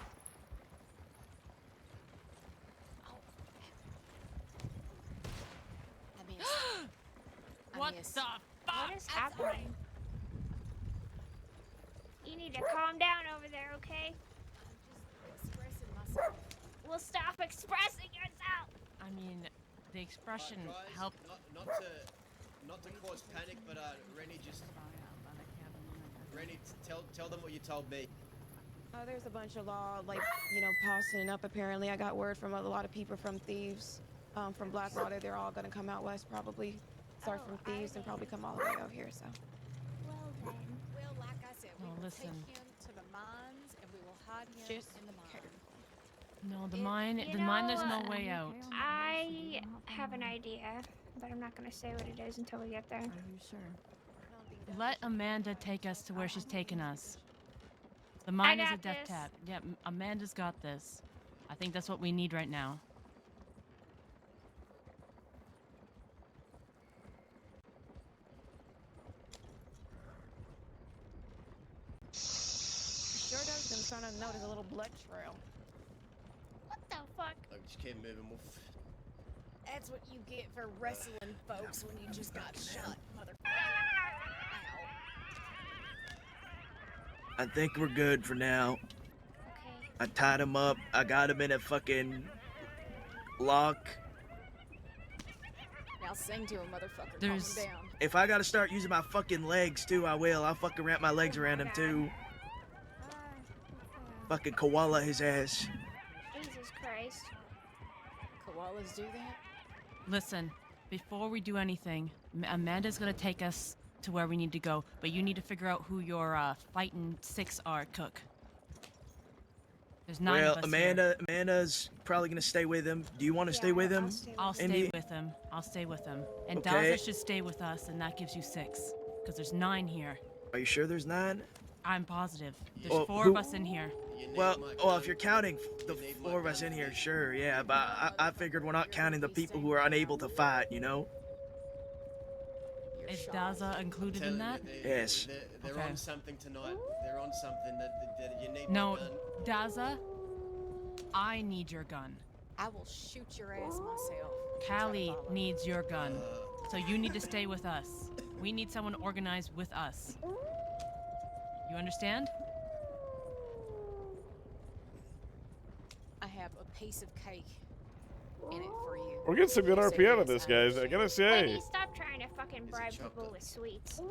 [SPEAKER 21] I missed.
[SPEAKER 2] What the fuck?
[SPEAKER 8] What is happening? You need to calm down over there, okay?
[SPEAKER 21] I'm just expressing myself.
[SPEAKER 8] Well, stop expressing yourself.
[SPEAKER 2] I mean, the expression
[SPEAKER 3] Guys,
[SPEAKER 2] helped.
[SPEAKER 3] Not to cause panic, but Rennie, tell them what you told me.
[SPEAKER 5] There's a bunch of law, posting up. Apparently, I got word from a lot of people from thieves, from Blackwater. They're all gonna come out west, probably. Start from thieves and probably come all the way out here. So.
[SPEAKER 8] Well then.
[SPEAKER 21] Well, like I said, we
[SPEAKER 2] No,
[SPEAKER 21] will
[SPEAKER 2] listen.
[SPEAKER 21] take him to the mines and we will hide him
[SPEAKER 5] Just
[SPEAKER 21] in the mine.
[SPEAKER 2] No, the mine.
[SPEAKER 8] You
[SPEAKER 2] The mine. There's
[SPEAKER 8] know,
[SPEAKER 2] no way out.
[SPEAKER 8] I have an idea, but I'm not gonna say what it is until we get there.
[SPEAKER 4] Are you sure?
[SPEAKER 2] Let Amanda take us to where she's taking us. The mine is a
[SPEAKER 8] got
[SPEAKER 2] death
[SPEAKER 8] this.
[SPEAKER 2] tap. Yeah, Amanda's got this. I think that's what we need right now.
[SPEAKER 5] Sure does. Been trying to notice a little blood trail.
[SPEAKER 8] What the fuck?
[SPEAKER 3] Like, just keep moving.
[SPEAKER 21] That's what you get for wrestling folks when you just got shot, motherfucker.
[SPEAKER 12] I think we're good for now.
[SPEAKER 8] Okay.
[SPEAKER 12] I tied him up. I got him in a fucking lock.
[SPEAKER 21] Now sing to him, motherfucker.
[SPEAKER 2] There's-
[SPEAKER 21] Calm him down.
[SPEAKER 12] If I gotta start using my fucking legs too, I will. I'll fucking wrap my legs around him too. Fucking koala his ass.
[SPEAKER 8] Jesus Christ.
[SPEAKER 21] Koalas do that?
[SPEAKER 2] Listen, before we do anything, Amanda's gonna take us to where we need to go, but you need to figure out who your fighting six are, Cook. There's 9
[SPEAKER 12] Well,
[SPEAKER 2] of us here.
[SPEAKER 12] Amanda's probably gonna stay with him. Do you want to stay with him?
[SPEAKER 2] I'll stay
[SPEAKER 12] Indy?
[SPEAKER 2] with him. I'll stay with him. And
[SPEAKER 12] Okay.
[SPEAKER 2] Daza should stay with us, and that gives you 6. Because there's 9 here.
[SPEAKER 12] Are you sure there's 9?
[SPEAKER 2] I'm positive. There's
[SPEAKER 12] Well,
[SPEAKER 2] 4
[SPEAKER 12] who-
[SPEAKER 2] of us in here.
[SPEAKER 12] Well, if you're counting the 4 of us in here, sure, yeah. But I figured we're not counting the people who are unable to fight, you know?
[SPEAKER 2] Is Daza included in that?
[SPEAKER 12] Yes.
[SPEAKER 3] They're
[SPEAKER 2] Okay.
[SPEAKER 3] on something tonight. They're on something that you need.
[SPEAKER 2] No,
[SPEAKER 3] done.
[SPEAKER 2] Daza, I need your gun.
[SPEAKER 21] I will shoot your ass myself.
[SPEAKER 2] Callie needs your gun. So you need to stay with us. We need someone organized with us. You understand?
[SPEAKER 21] I have a piece of cake in it for you.
[SPEAKER 1] We're getting some good
[SPEAKER 21] Say
[SPEAKER 1] RP out of
[SPEAKER 21] yes,
[SPEAKER 1] this, guys. I gotta say.
[SPEAKER 8] Wendy, stop trying to fucking bribe people with sweets.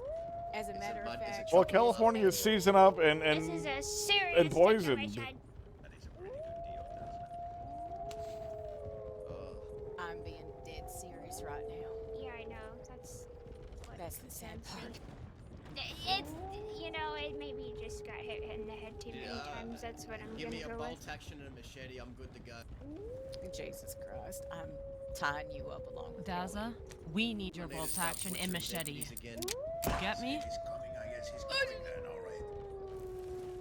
[SPEAKER 21] As a matter of fact,
[SPEAKER 1] Well, California is season up and
[SPEAKER 8] This is a serious
[SPEAKER 1] and poisoned.
[SPEAKER 8] situation.
[SPEAKER 21] I'm being dead serious right now.
[SPEAKER 8] Yeah, I know. That's
[SPEAKER 21] the sad part.
[SPEAKER 8] It's, it maybe you just got hit in the head too many times. That's what I'm
[SPEAKER 3] Give
[SPEAKER 8] gonna
[SPEAKER 3] me a
[SPEAKER 8] go
[SPEAKER 3] bolt
[SPEAKER 8] with.
[SPEAKER 3] action and a machete. I'm good to go.
[SPEAKER 21] Jesus Christ, I'm tying you up along with
[SPEAKER 2] Daza, we need your bolt action and machete. You get me?
[SPEAKER 16] He's coming, I guess he's coming then, alright.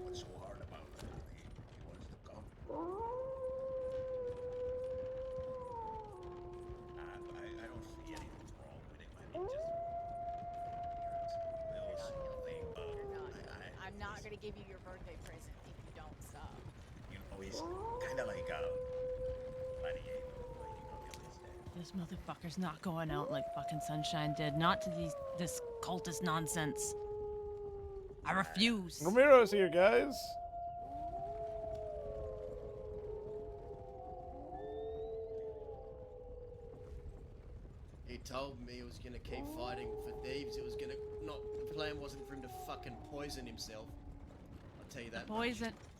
[SPEAKER 16] What's so hard about that? He wants to come. I don't see
[SPEAKER 21] to give you your birthday present if you don't stop.
[SPEAKER 16] You know, he's kind of like a gladiator. Like, you know, kill his dead.
[SPEAKER 2] This motherfucker's not going out like fucking Sunshine did. Not to this cultist nonsense. I refuse.
[SPEAKER 1] Ramiro's here, guys.
[SPEAKER 3] He told me he was gonna keep fighting for thieves. It was gonna not. The plan wasn't for him to fucking poison himself. I'll tell you that.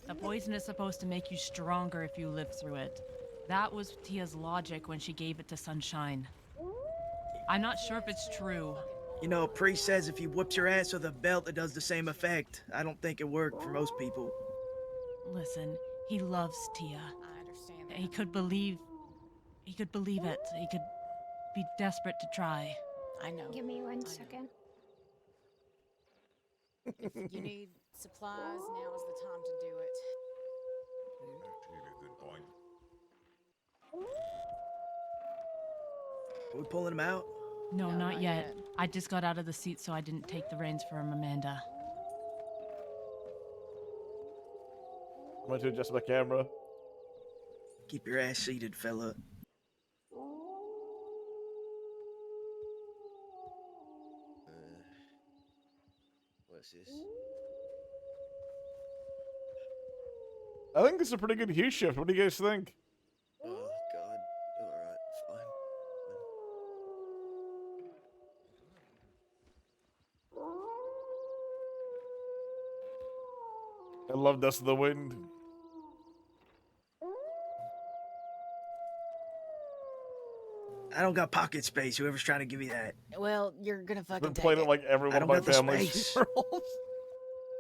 [SPEAKER 2] The poison is supposed to make you stronger if you live through it. That was Tia's logic when she gave it to Sunshine. I'm not sure if it's true.
[SPEAKER 12] You know, a priest says if you whips your ass with a belt, it does the same effect. I don't think it worked for most people.
[SPEAKER 2] Listen, he loves Tia.
[SPEAKER 21] I understand that.
[SPEAKER 2] He could believe it. He could be desperate to try.
[SPEAKER 21] I know.
[SPEAKER 8] Give me 1 second.
[SPEAKER 21] If you need supplies, now is the time to do it.
[SPEAKER 16] Actually, a good point.
[SPEAKER 12] Are we pulling him out?
[SPEAKER 2] No, not yet. I just got out of the seat, so I didn't take the reins for him, Amanda.
[SPEAKER 1] I'm going to adjust my camera.
[SPEAKER 12] Keep your ass seated, fella.
[SPEAKER 3] What's this?
[SPEAKER 1] I think this is a pretty good hue shift. What do you guys think?
[SPEAKER 3] Oh God. All right, fine.
[SPEAKER 1] I love Dust of the Wind.
[SPEAKER 12] I don't got pocket space. Whoever's trying to give me that.
[SPEAKER 21] Well, you're gonna
[SPEAKER 1] I've
[SPEAKER 21] fucking
[SPEAKER 1] been
[SPEAKER 21] take
[SPEAKER 1] playing
[SPEAKER 21] it.
[SPEAKER 1] it like every
[SPEAKER 12] I
[SPEAKER 1] one of
[SPEAKER 12] don't
[SPEAKER 1] my
[SPEAKER 12] got the
[SPEAKER 1] family's
[SPEAKER 12] space.
[SPEAKER 1] funerals.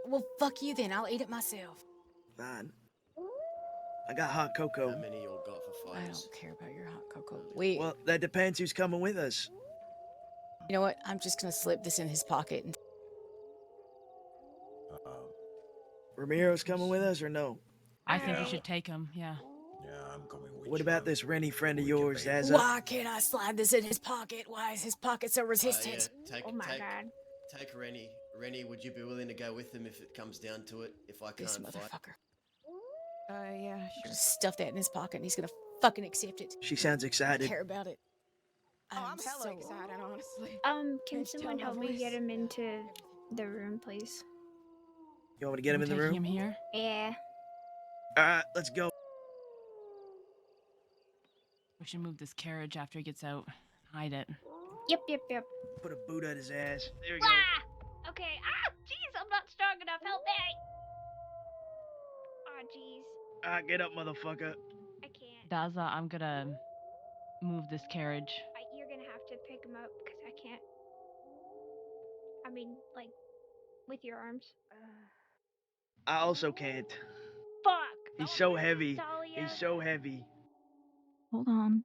[SPEAKER 21] Well, fuck you then. I'll eat it myself.
[SPEAKER 12] Fine. I got hot cocoa.
[SPEAKER 3] How many y'all got for
[SPEAKER 21] I
[SPEAKER 3] fires?
[SPEAKER 21] don't care about your hot cocoa.
[SPEAKER 12] Well, that depends who's coming with us.
[SPEAKER 21] You know what? I'm just gonna slip this in his pocket. And
[SPEAKER 12] Ramiro's coming with us or no?
[SPEAKER 2] I think you should take him, yeah.
[SPEAKER 16] Yeah, I'm coming with
[SPEAKER 12] What
[SPEAKER 16] you.
[SPEAKER 12] about this Rennie friend of yours, Dazza?
[SPEAKER 21] why can't I slide this in his pocket? Why is his pocket so resistant?
[SPEAKER 3] Take,
[SPEAKER 8] Oh my
[SPEAKER 3] take,
[SPEAKER 8] God.
[SPEAKER 3] take Rennie. Rennie, would you be willing to go with him if it comes down to it? If I can't
[SPEAKER 21] This
[SPEAKER 3] fight?
[SPEAKER 21] motherfucker.
[SPEAKER 5] Yeah,
[SPEAKER 21] I'm
[SPEAKER 5] sure.
[SPEAKER 21] gonna stuff that in his pocket and he's gonna fucking accept it.
[SPEAKER 12] She sounds
[SPEAKER 21] I
[SPEAKER 12] excited.
[SPEAKER 21] care about it.
[SPEAKER 5] Oh, I'm hella
[SPEAKER 21] so
[SPEAKER 5] excited, honestly.
[SPEAKER 8] Can
[SPEAKER 5] Can't you tell
[SPEAKER 8] someone
[SPEAKER 5] my
[SPEAKER 8] help me get
[SPEAKER 5] voice?
[SPEAKER 8] him into the room, please?
[SPEAKER 12] You want me to get him
[SPEAKER 2] I'm
[SPEAKER 12] in the
[SPEAKER 2] taking
[SPEAKER 12] room?
[SPEAKER 2] him here.
[SPEAKER 8] Yeah.
[SPEAKER 12] Alright, let's go.
[SPEAKER 2] We should move this carriage after he gets out. Hide it.
[SPEAKER 8] Yep.
[SPEAKER 12] Put a boot at his ass. There we go.
[SPEAKER 8] Ah! Okay. Ah! Jeez, I'm not strong enough. Help me! Oh, jeez.
[SPEAKER 12] Alright, get up, motherfucker.
[SPEAKER 8] I can't.
[SPEAKER 2] Daza, I'm gonna move this carriage.
[SPEAKER 8] You're gonna have to pick him up because I can't. I mean, like, with your arms.
[SPEAKER 12] I also can't.
[SPEAKER 8] Fuck!
[SPEAKER 12] He's so heavy.
[SPEAKER 8] Dahlia.
[SPEAKER 12] He's so heavy.
[SPEAKER 4] Hold on.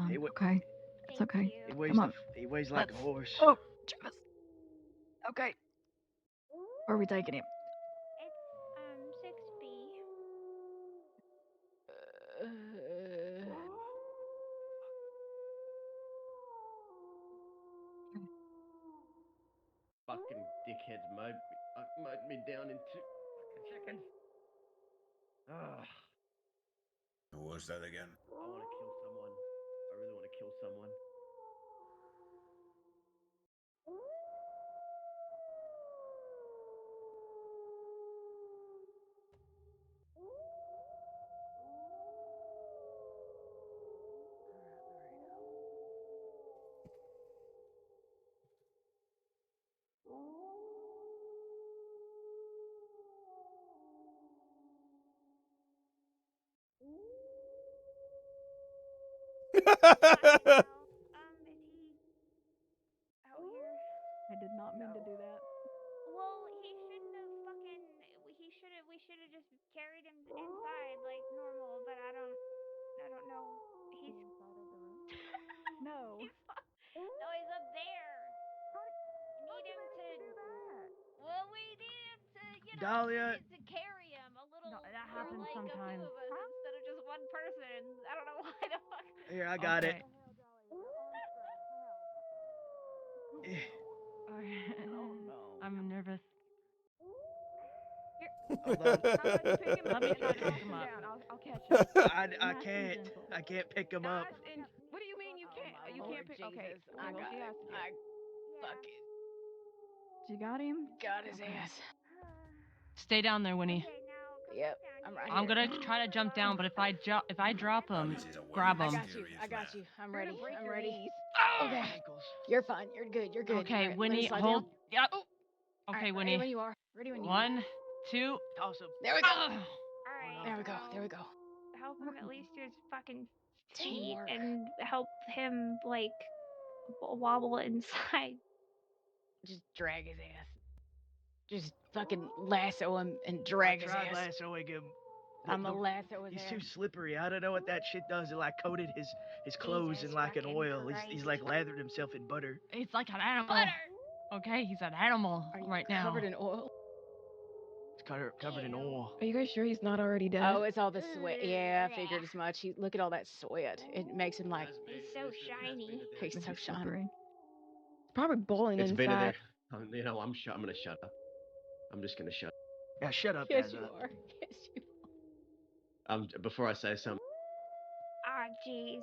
[SPEAKER 12] He,
[SPEAKER 4] Okay. It's okay.
[SPEAKER 12] he weighs
[SPEAKER 4] Come on.
[SPEAKER 12] he weighs like a
[SPEAKER 4] Let's-
[SPEAKER 12] horse.
[SPEAKER 4] Oh, Travis. Okay. Where are we taking him?
[SPEAKER 8] It's 6B.
[SPEAKER 3] Fucking dickheads mowed me down in 2 fucking seconds. Ah,
[SPEAKER 16] Who was that again?
[SPEAKER 3] I want to kill someone. I really want to kill someone.
[SPEAKER 8] Out here.
[SPEAKER 4] I did not mean to do that.
[SPEAKER 8] Well, he shouldn't have fucking. We should have just carried him inside like normal. But I don't know. He's inside of the room. No. No, he's up there. Need him to. Well, we need him to,
[SPEAKER 12] Dahlia.
[SPEAKER 8] to carry him a little.
[SPEAKER 2] No, that
[SPEAKER 8] for,
[SPEAKER 2] happens
[SPEAKER 8] like,
[SPEAKER 2] sometimes.
[SPEAKER 8] a few of us instead of just one person. I don't know why the fuck.
[SPEAKER 12] Here, I got it.
[SPEAKER 2] Oh no. I'm nervous.
[SPEAKER 12] Hold on.
[SPEAKER 2] Let me try to pick him up.
[SPEAKER 5] I'll catch him.
[SPEAKER 12] I can't. I can't pick him up.
[SPEAKER 5] And what do you mean you can't? You can't pick. Okay,
[SPEAKER 21] I
[SPEAKER 5] well,
[SPEAKER 21] got
[SPEAKER 5] she
[SPEAKER 21] him.
[SPEAKER 5] has to get.
[SPEAKER 21] Fuck it.
[SPEAKER 5] She got him.
[SPEAKER 21] Got his
[SPEAKER 5] Okay.
[SPEAKER 21] ass.
[SPEAKER 2] Stay down there, Winnie.
[SPEAKER 21] Yep, I'm right
[SPEAKER 2] I'm
[SPEAKER 21] here.
[SPEAKER 2] gonna try to jump down, but if I drop him,
[SPEAKER 16] this is a
[SPEAKER 2] grab
[SPEAKER 16] very
[SPEAKER 2] him.
[SPEAKER 21] I got you. I'm ready.
[SPEAKER 5] break
[SPEAKER 21] I'm
[SPEAKER 5] your
[SPEAKER 21] ready.
[SPEAKER 5] knees.
[SPEAKER 21] Okay. You're fine. You're good. You're good.
[SPEAKER 2] Okay,
[SPEAKER 21] All right, let me
[SPEAKER 2] Winnie,
[SPEAKER 21] slide
[SPEAKER 2] hold.
[SPEAKER 21] down.
[SPEAKER 2] Yep.
[SPEAKER 21] Oh. All
[SPEAKER 2] Okay,
[SPEAKER 21] right,
[SPEAKER 2] Winnie.
[SPEAKER 21] ready when you are. Ready when you are.
[SPEAKER 2] 1, 2.
[SPEAKER 12] Toss him.
[SPEAKER 21] There we go.
[SPEAKER 8] Alright.
[SPEAKER 21] There we go. There we go.
[SPEAKER 8] Help him at least to his fucking feet
[SPEAKER 21] Teamwork.
[SPEAKER 8] and help him, like, wobble inside.
[SPEAKER 21] Just drag his ass. Just fucking lasso him and drag
[SPEAKER 12] I
[SPEAKER 21] his
[SPEAKER 12] tried
[SPEAKER 21] ass.
[SPEAKER 12] lassoing him.
[SPEAKER 21] I'm a lasso his
[SPEAKER 12] He's
[SPEAKER 21] ass.
[SPEAKER 12] too slippery. I don't know what that shit does. It like coated his clothes
[SPEAKER 8] Jesus
[SPEAKER 12] in like an
[SPEAKER 8] fucking
[SPEAKER 12] oil. He's
[SPEAKER 8] Christ.
[SPEAKER 12] like lathered himself in butter.
[SPEAKER 2] It's like an animal. Okay, he's an animal
[SPEAKER 21] Are you
[SPEAKER 2] right now.
[SPEAKER 21] covered in oil?
[SPEAKER 12] It's covered in oil.
[SPEAKER 5] Are you guys sure he's not already dead?
[SPEAKER 21] Oh, it's all the sweat. Yeah, I figured as much. Look at all that sweat. It makes him like
[SPEAKER 8] He's so shiny.
[SPEAKER 21] he's so shiny.
[SPEAKER 4] Slippery.
[SPEAKER 5] Probably boiling
[SPEAKER 6] It's been in
[SPEAKER 5] inside.
[SPEAKER 6] there. You know, I'm gonna shut up. I'm just gonna shut up.
[SPEAKER 12] Yeah, shut up,
[SPEAKER 21] Yes,
[SPEAKER 12] Dazza.
[SPEAKER 21] you are. Yes, you
[SPEAKER 6] Before I say something.
[SPEAKER 8] Ah, jeez.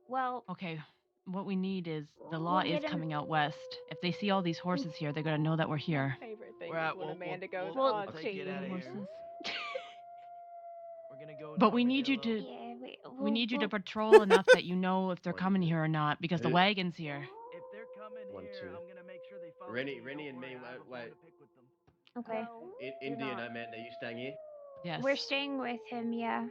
[SPEAKER 8] Well,
[SPEAKER 2] Okay, what we need is the
[SPEAKER 8] We'll
[SPEAKER 2] law is
[SPEAKER 8] get him-
[SPEAKER 2] coming out west. If they see all these horses here, they're gonna know that we're here.
[SPEAKER 21] favorite thing
[SPEAKER 12] We're
[SPEAKER 21] is
[SPEAKER 12] at-
[SPEAKER 21] when
[SPEAKER 12] we'll-
[SPEAKER 21] Amanda
[SPEAKER 12] we'll-
[SPEAKER 21] goes,
[SPEAKER 12] we'll
[SPEAKER 21] "Oh,
[SPEAKER 12] take it out of here.
[SPEAKER 21] horses."
[SPEAKER 12] We're gonna go.
[SPEAKER 2] But we need you
[SPEAKER 12] Armadillo.
[SPEAKER 2] to
[SPEAKER 8] Yeah,
[SPEAKER 2] we need you to
[SPEAKER 8] we'll-
[SPEAKER 2] patrol enough that you know if they're coming here or not, because the
[SPEAKER 6] Who-
[SPEAKER 2] wagon's here.
[SPEAKER 12] If they're coming
[SPEAKER 6] 1,
[SPEAKER 12] here,
[SPEAKER 6] 2.
[SPEAKER 12] I'm gonna make sure they follow
[SPEAKER 6] Rennie
[SPEAKER 12] me.
[SPEAKER 6] and me.
[SPEAKER 12] I have a bone
[SPEAKER 6] Wait.
[SPEAKER 12] to pick with them.
[SPEAKER 8] Okay.
[SPEAKER 6] India and Amanda, you staying here?
[SPEAKER 2] Yes.
[SPEAKER 8] We're staying with him, yeah.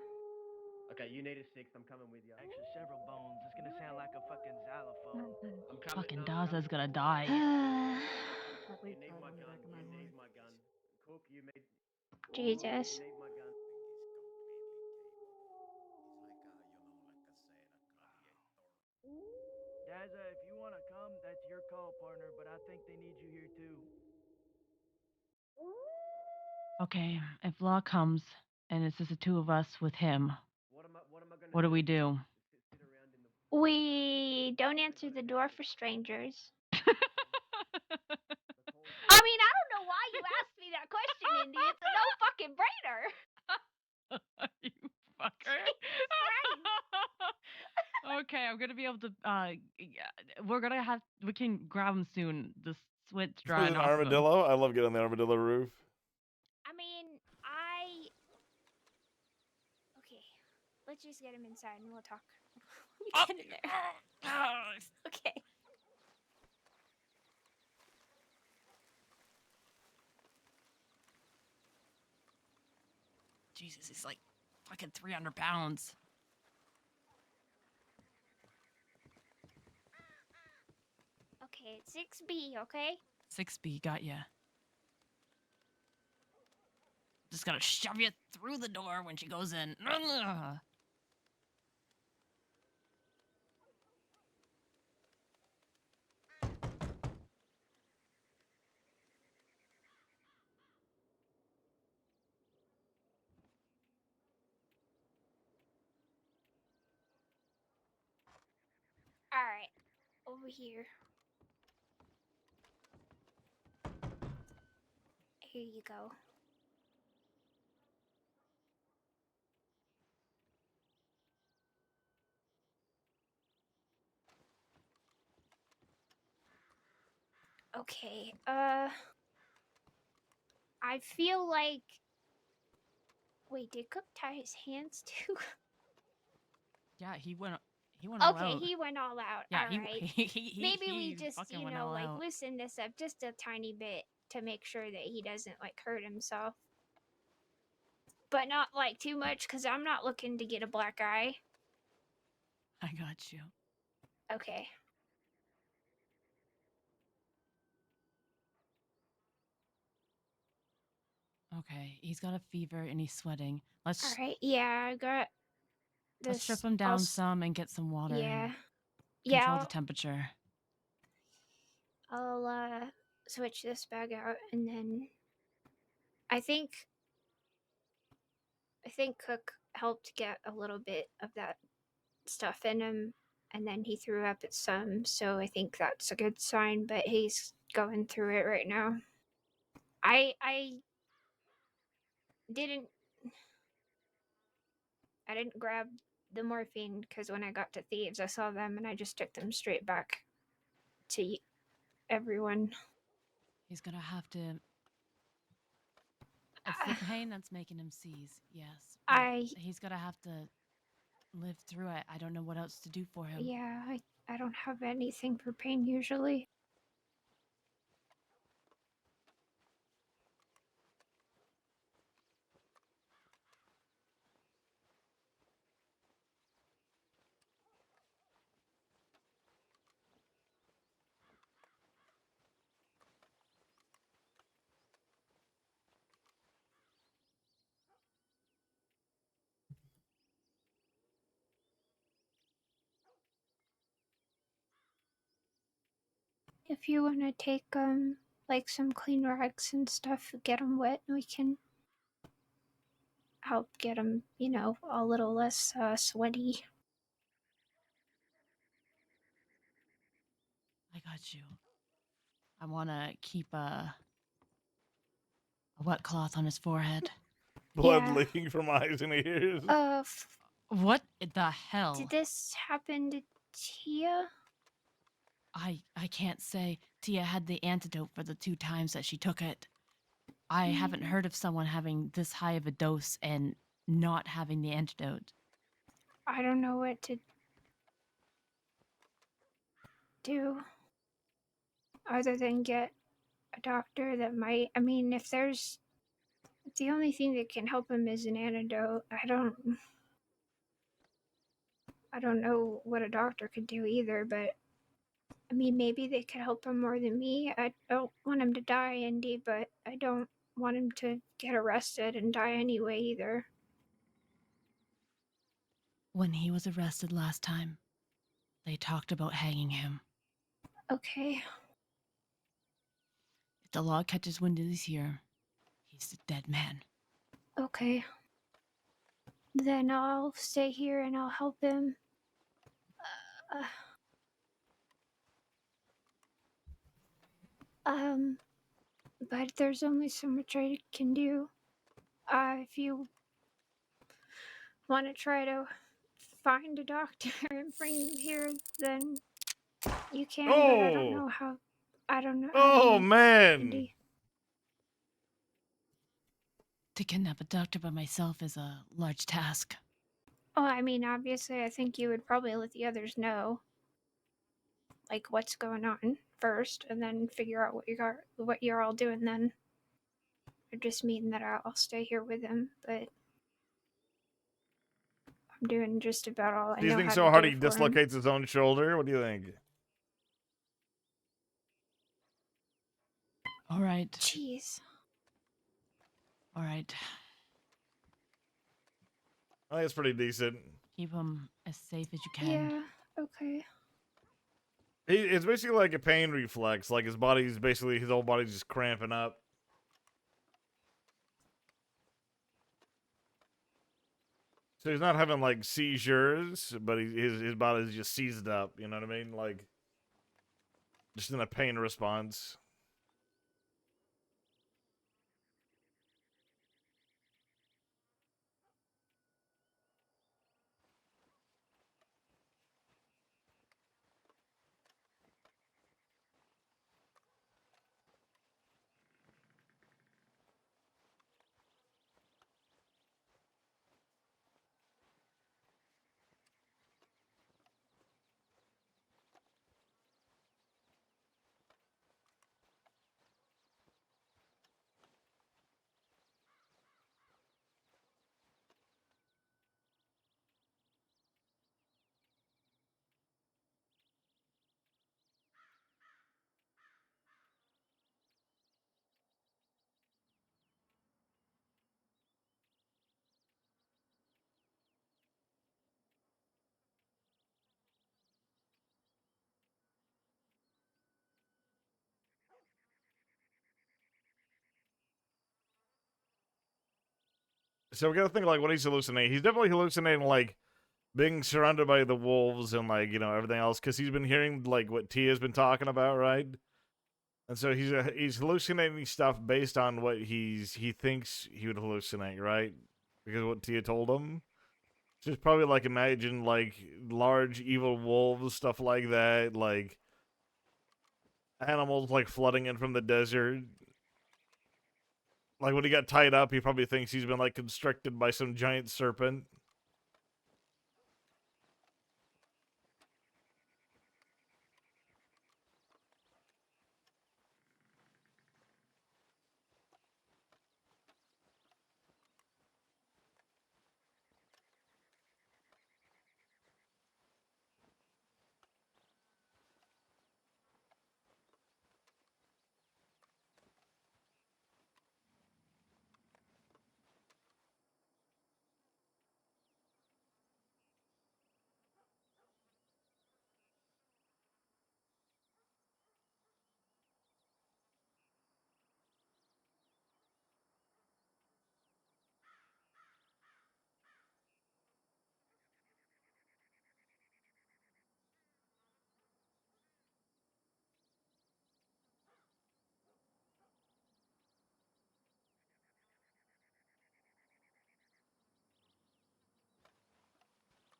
[SPEAKER 6] Okay, you need a 6. I'm coming with you.
[SPEAKER 12] Actually, several bones. It's gonna sound like a fucking xylophone.
[SPEAKER 6] I'm coming.
[SPEAKER 2] Fucking Daza's gonna die.
[SPEAKER 6] You need my gun. You need my gun. Cook, you need.
[SPEAKER 8] Jesus.
[SPEAKER 6] You need my gun.
[SPEAKER 12] Dazza, if you wanna come, that's your call, partner. But I think they need you here too.
[SPEAKER 2] Okay, if Law comes and it's just the two of us with him,
[SPEAKER 6] What am I gonna
[SPEAKER 2] what do we do?
[SPEAKER 8] We don't answer the door for strangers. I mean, I don't know why you asked me that question, Indy. It's a no fucking brainer.
[SPEAKER 2] You fucker. Okay, I'm gonna be able to. We can grab him soon. The sweat's
[SPEAKER 1] With
[SPEAKER 2] drying
[SPEAKER 1] an
[SPEAKER 2] off of him.
[SPEAKER 1] armadillo? I love getting on the armadillo roof.
[SPEAKER 8] I mean, Okay, let's just get him inside and we'll talk. Let me get in there. Okay.
[SPEAKER 2] Jesus, he's like fucking 300 pounds.
[SPEAKER 8] Okay, it's 6B, okay?
[SPEAKER 2] 6B, got ya. Just gotta shove you through the door when she goes in.
[SPEAKER 8] Alright, over here. Here you go. Okay, I feel like... Wait, did Cook tie his hands too?
[SPEAKER 2] Yeah, he went all
[SPEAKER 8] Okay,
[SPEAKER 2] out.
[SPEAKER 8] he went all out.
[SPEAKER 2] Yeah,
[SPEAKER 8] Alright.
[SPEAKER 2] he
[SPEAKER 8] Maybe we
[SPEAKER 2] he
[SPEAKER 8] just,
[SPEAKER 2] fucking
[SPEAKER 8] you
[SPEAKER 2] went
[SPEAKER 8] know,
[SPEAKER 2] all
[SPEAKER 8] like
[SPEAKER 2] out.
[SPEAKER 8] loosen this up just a tiny bit to make sure that he doesn't like hurt himself. But not like too much, because I'm not looking to get a black eye.
[SPEAKER 2] I got you.
[SPEAKER 8] Okay.
[SPEAKER 2] Okay, he's got a fever and he's sweating. Let's
[SPEAKER 8] Alright, yeah, I got this.
[SPEAKER 2] let's strip him down some and get some water.
[SPEAKER 8] Yeah.
[SPEAKER 2] And
[SPEAKER 8] Yeah,
[SPEAKER 2] control the temperature.
[SPEAKER 8] I'll switch this bag out and then I think Cook helped get a little bit of that stuff in him and then he threw up at some, so I think that's a good sign, but he's going through it right now. I didn't grab the morphine because when I got to Thieves, I saw them and I just took them straight back to everyone.
[SPEAKER 2] He's gonna have to. It's the pain that's making him seize, yes. But he's gonna have to live through it. I don't know what else to do for him.
[SPEAKER 8] Yeah, I don't have anything for pain usually. If you want to take like some clean rags and stuff, get them wet, and we can help get them, you know, a little less sweaty.
[SPEAKER 2] I got you. I want to keep a wet cloth on his forehead.
[SPEAKER 1] Blood leaking from eyes and ears.
[SPEAKER 2] What the hell?
[SPEAKER 8] Did this happen to Tia?
[SPEAKER 2] I can't say. Tia had the antidote for the 2 times that she took it. I haven't heard of someone having this high of a dose and not having the antidote.
[SPEAKER 8] I don't know what to do other than get a doctor that might. I mean, if there's the only thing that can help him is an antidote. I don't know what a doctor could do either, but I mean, maybe they could help him more than me. I don't want him to die, Indy, but I don't want him to get arrested and die anyway either.
[SPEAKER 2] When he was arrested last time, they talked about hanging him.
[SPEAKER 8] Okay.
[SPEAKER 2] If the law catches wind of this here, he's a dead man.
[SPEAKER 8] Okay. Then I'll stay here and I'll help him. But there's only so much I can do. If you want to try to find a doctor and bring him here, then you can, but I don't know how. I don't know.
[SPEAKER 1] Oh, man.
[SPEAKER 8] Indy.
[SPEAKER 2] To kidnap a doctor by myself is a large task.
[SPEAKER 8] Oh, I mean, obviously, I think you would probably let the others know, like, what's going on first, and then figure out what you're all doing then. I just mean that I'll stay here with him, but I'm doing just about all I
[SPEAKER 1] Do you
[SPEAKER 8] know
[SPEAKER 1] think
[SPEAKER 8] how
[SPEAKER 1] so
[SPEAKER 8] to
[SPEAKER 1] hard
[SPEAKER 8] do
[SPEAKER 1] he
[SPEAKER 8] for him.
[SPEAKER 1] dislocates his own shoulder? What do you think?
[SPEAKER 2] All right.
[SPEAKER 8] Jeez.
[SPEAKER 2] All right.
[SPEAKER 1] I think it's pretty decent.
[SPEAKER 2] Keep him as safe as you can.
[SPEAKER 8] Yeah, okay.
[SPEAKER 1] It's basically like a pain reflex. Like his whole body's just cramping up. So he's not having like seizures, but his body's just seized up. You know what I mean? Like just in a pain response. So we gotta think like what he's hallucinating. He's definitely hallucinating like being surrounded by the wolves and like, you know, everything else, because he's been hearing like what Tia's been talking about, right? And so he's hallucinating stuff based on what he thinks he would hallucinate, right? Because what Tia told him. Just probably like imagine like large evil wolves, stuff like that, like animals like flooding in from the desert. Like when he got tied up, he probably thinks he's been like constricted by some giant serpent.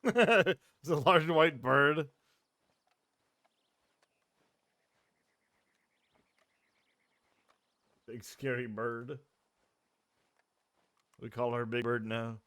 [SPEAKER 1] It's a large white bird. Big scary bird. We call her Big Bird now.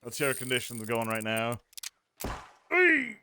[SPEAKER 1] Let's see how conditions going right now. Hey!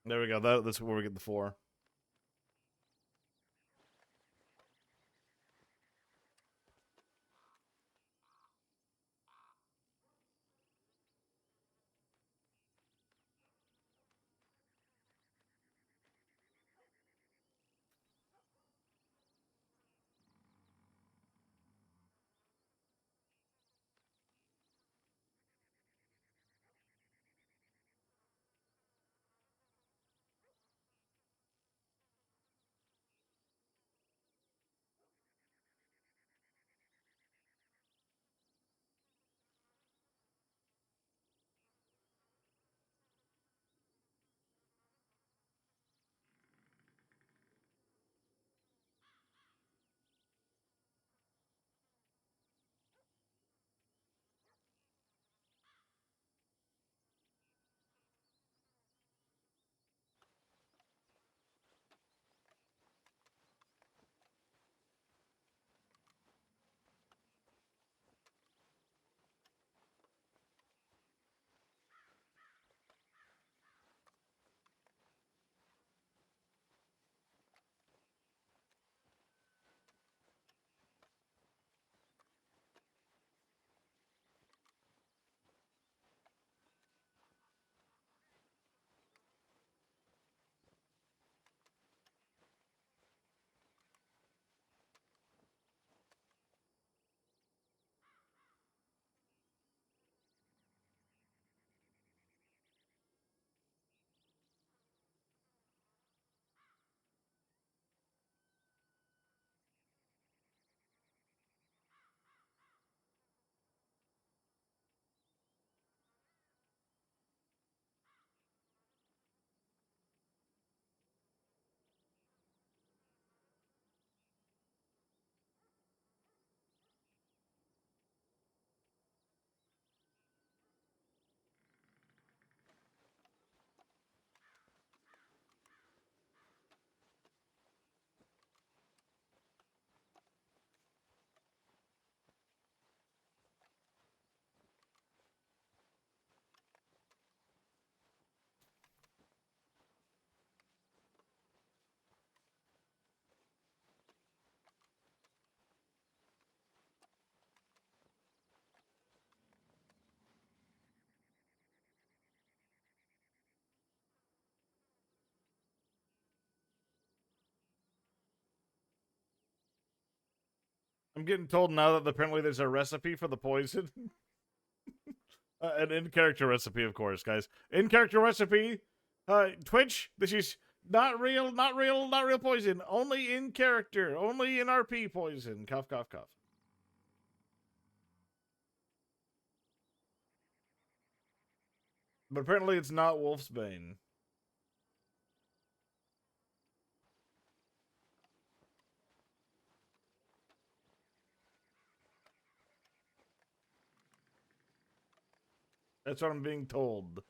[SPEAKER 1] There we go. That's where we get the 4. I'm getting told now that apparently there's a recipe for the poison. An in-character recipe, of course, guys. In-character recipe. Twitch, this is not real poison. Only in character. Only in RP poison. Cough, cough, cough. But apparently it's not Wolfsbane. That's what I'm being told.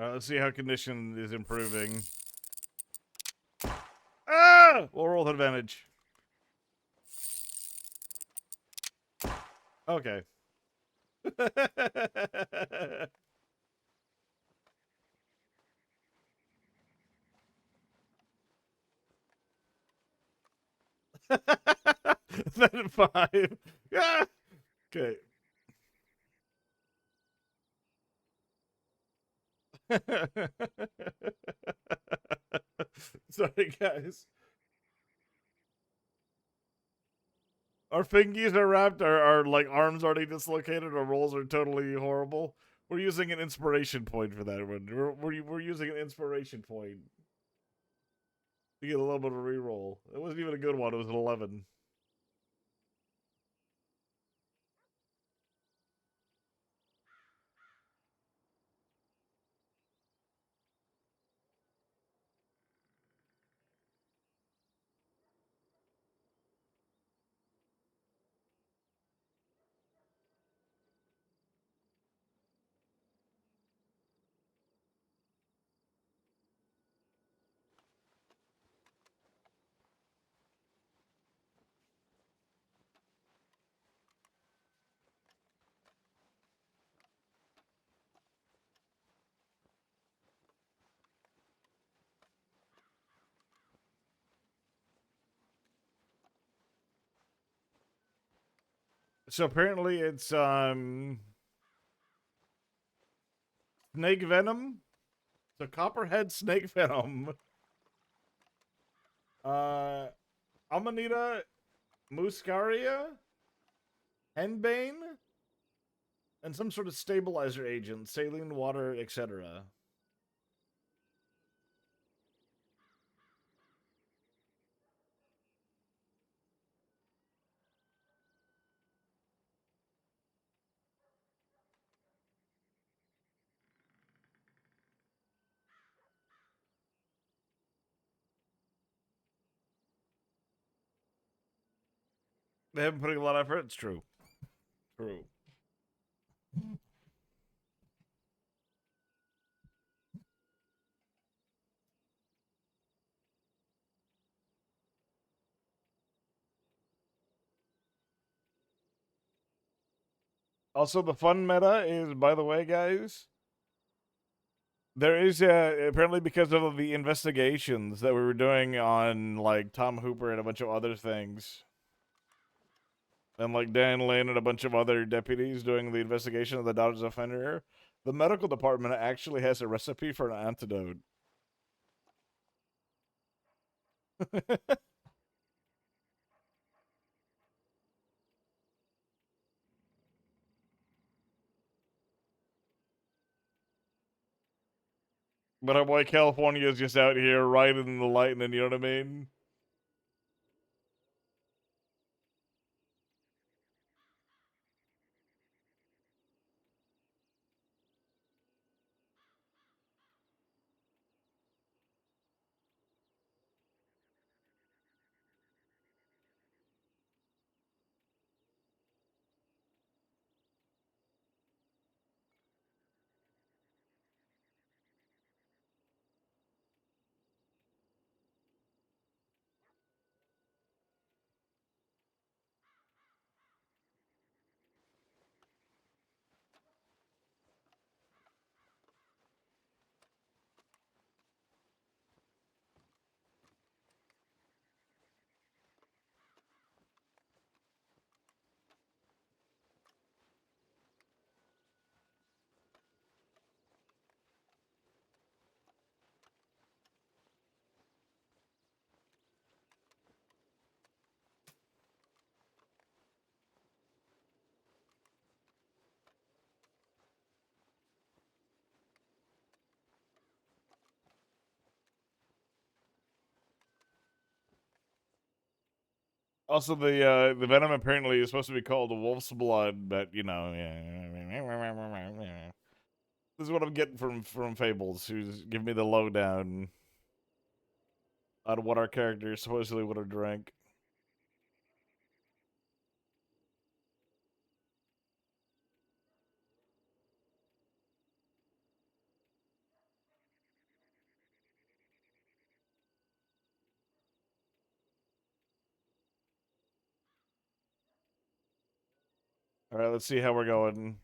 [SPEAKER 1] Let's see how condition is improving. Ah! We'll roll with advantage. Okay. Then 5. Yeah. Okay. Sorry, guys. Our fingies are wrapped, our like arms already dislocated, our rolls are totally horrible. We're using an inspiration point for that one. We're using an inspiration point to get a little bit of a reroll. It wasn't even a good one. It was an 11. So apparently it's snake venom. So copperhead snake venom. Amanita muscaria, henbane, and some sort of stabilizer agent, saline water, etc. They haven't put a lot of effort. It's true. True. Also, the fun meta is, by the way, guys, there is apparently because of the investigations that we were doing on like Tom Hooper and a bunch of other things, and like Dan Lin and a bunch of other deputies doing the investigation of the Dodgers offender. The medical department actually has a recipe for an antidote. But our boy California is just out here riding the lightning, you know what I mean? Also, the venom apparently is supposed to be called wolf's blood, but you know, yeah. This is what I'm getting from Fables, who's giving me the lowdown on what our characters supposedly would have drank. All right, let's see how we're going.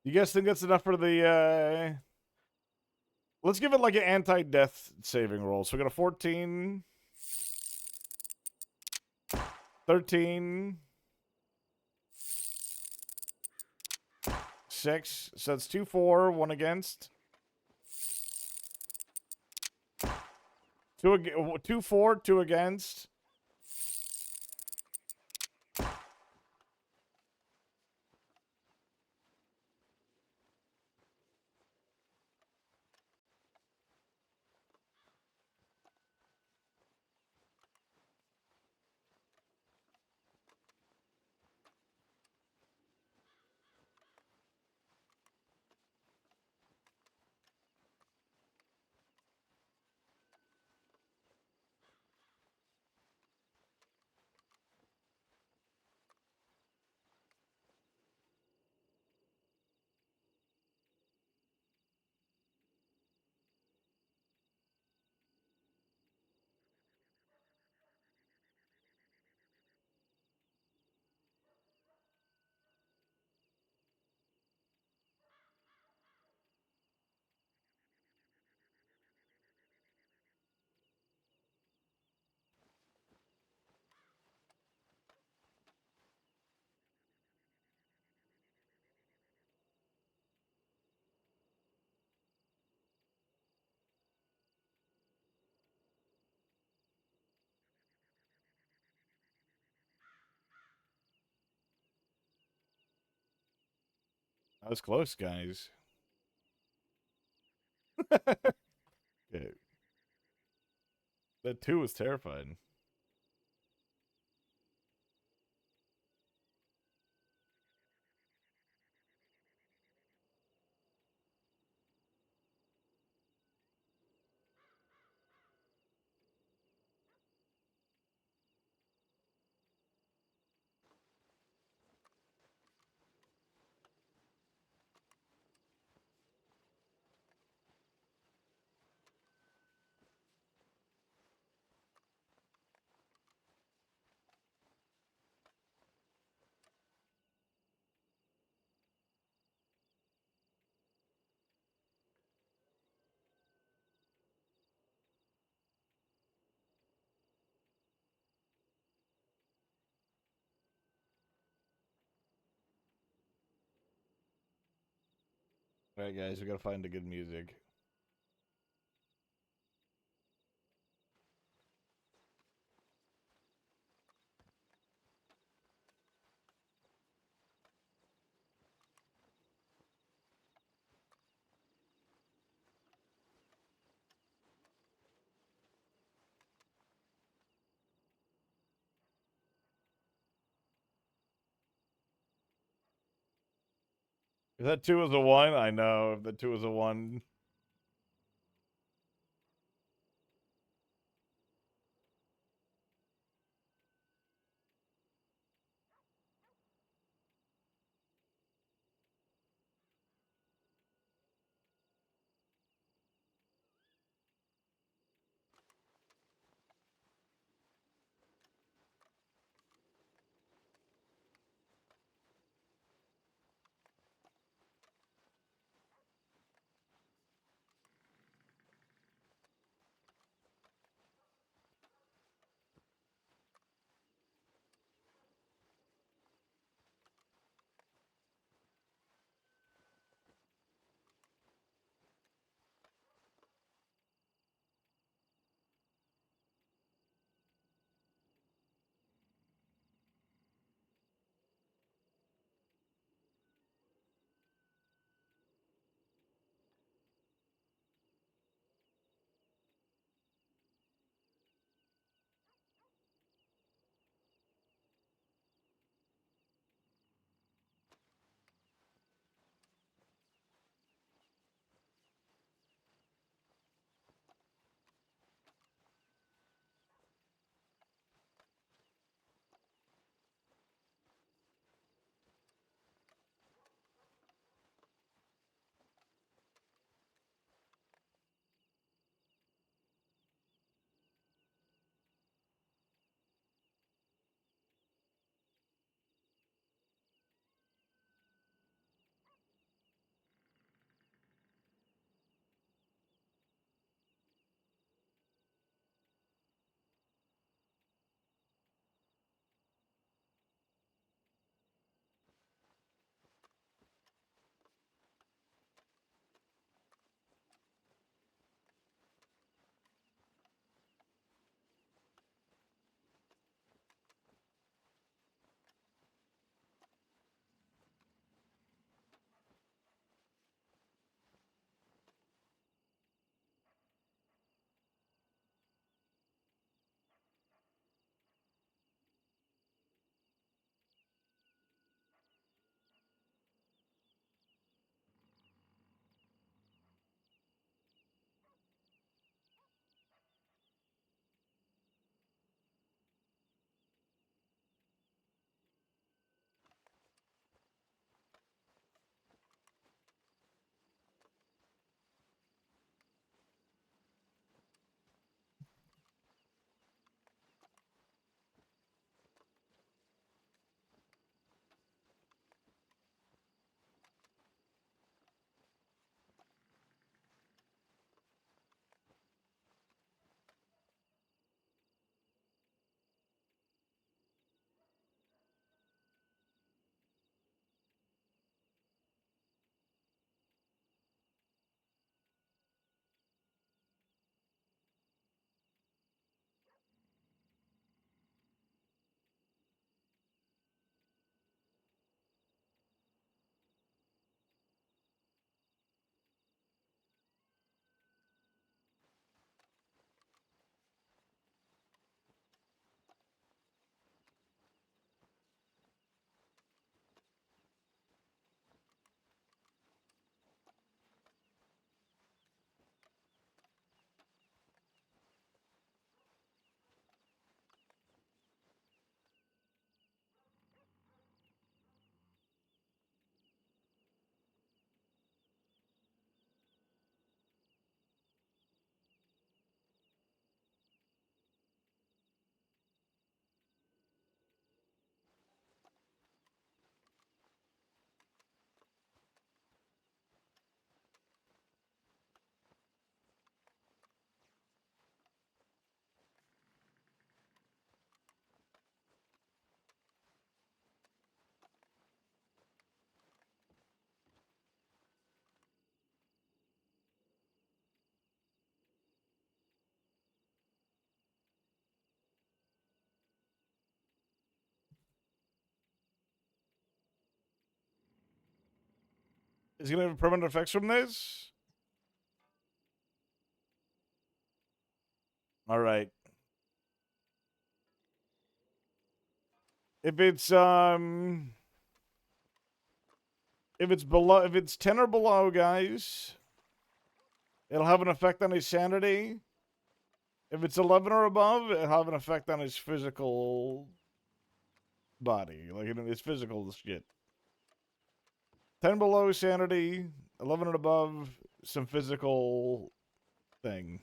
[SPEAKER 1] You guys think that's enough for the? Let's give it like an anti-death saving roll. So we got a 14, 13, 6. So that's 2 4, 1 against. 2 4, 2 against. That was close, guys. Okay. That 2 was terrifying. All right, guys, we gotta find the good music. If that 2 is a 1, I know. If the 2 is a 1. Is he going to have permanent effects from this? All right. If it's If it's 10 or below, guys, it'll have an effect on his sanity. If it's 11 or above, it'll have an effect on his physical body, like his physical shit. 10 below sanity, 11 and above some physical thing.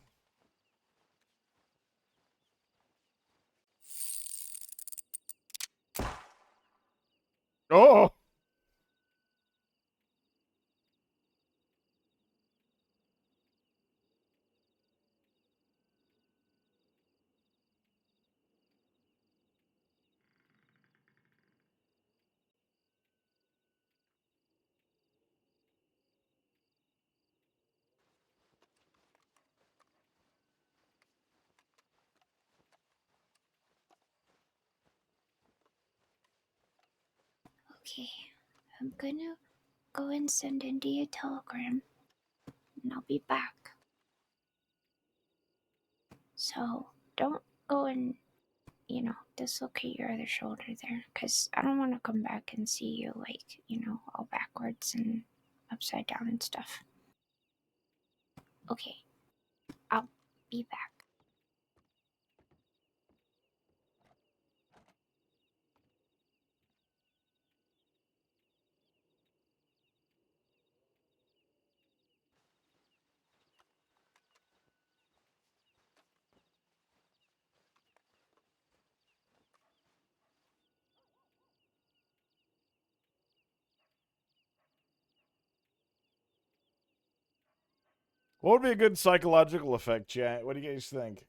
[SPEAKER 1] Oh!
[SPEAKER 19] Okay, I'm gonna go and send Indy a telegram, and I'll be back. So don't go and, dislocate your other shoulder there, because I don't want to come back and see you, like, all backwards and upside down and stuff. Okay, I'll be back.
[SPEAKER 1] What would be a good psychological effect, chat? What do you guys think?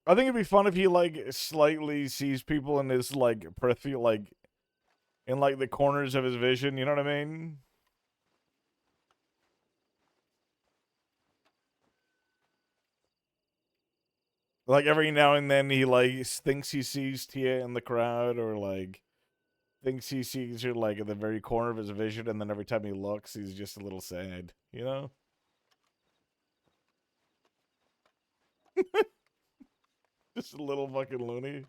[SPEAKER 1] I think it'd be fun if he like slightly sees people in his like peripheral, like in like the corners of his vision. You know what I mean? Like every now and then he like thinks he sees Tia in the crowd, or like thinks he sees her like at the very corner of his vision, and then every time he looks, he's just a little sad. You know? Just a little fucking loony.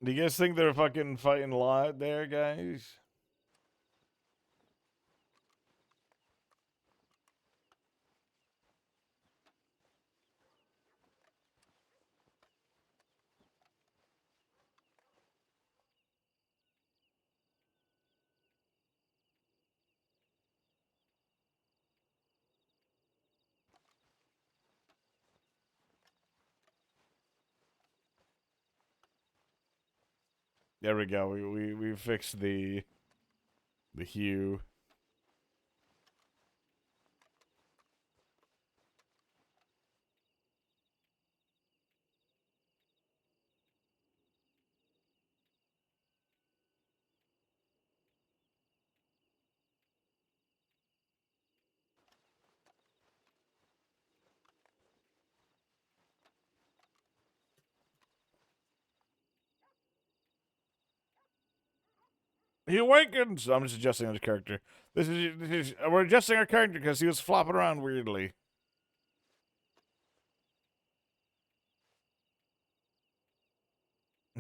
[SPEAKER 1] Do you guys think they're fucking fighting a lot there, guys? There we go. We fixed the hue. He awakens. I'm just adjusting his character. We're adjusting our character because he was flopping around weirdly.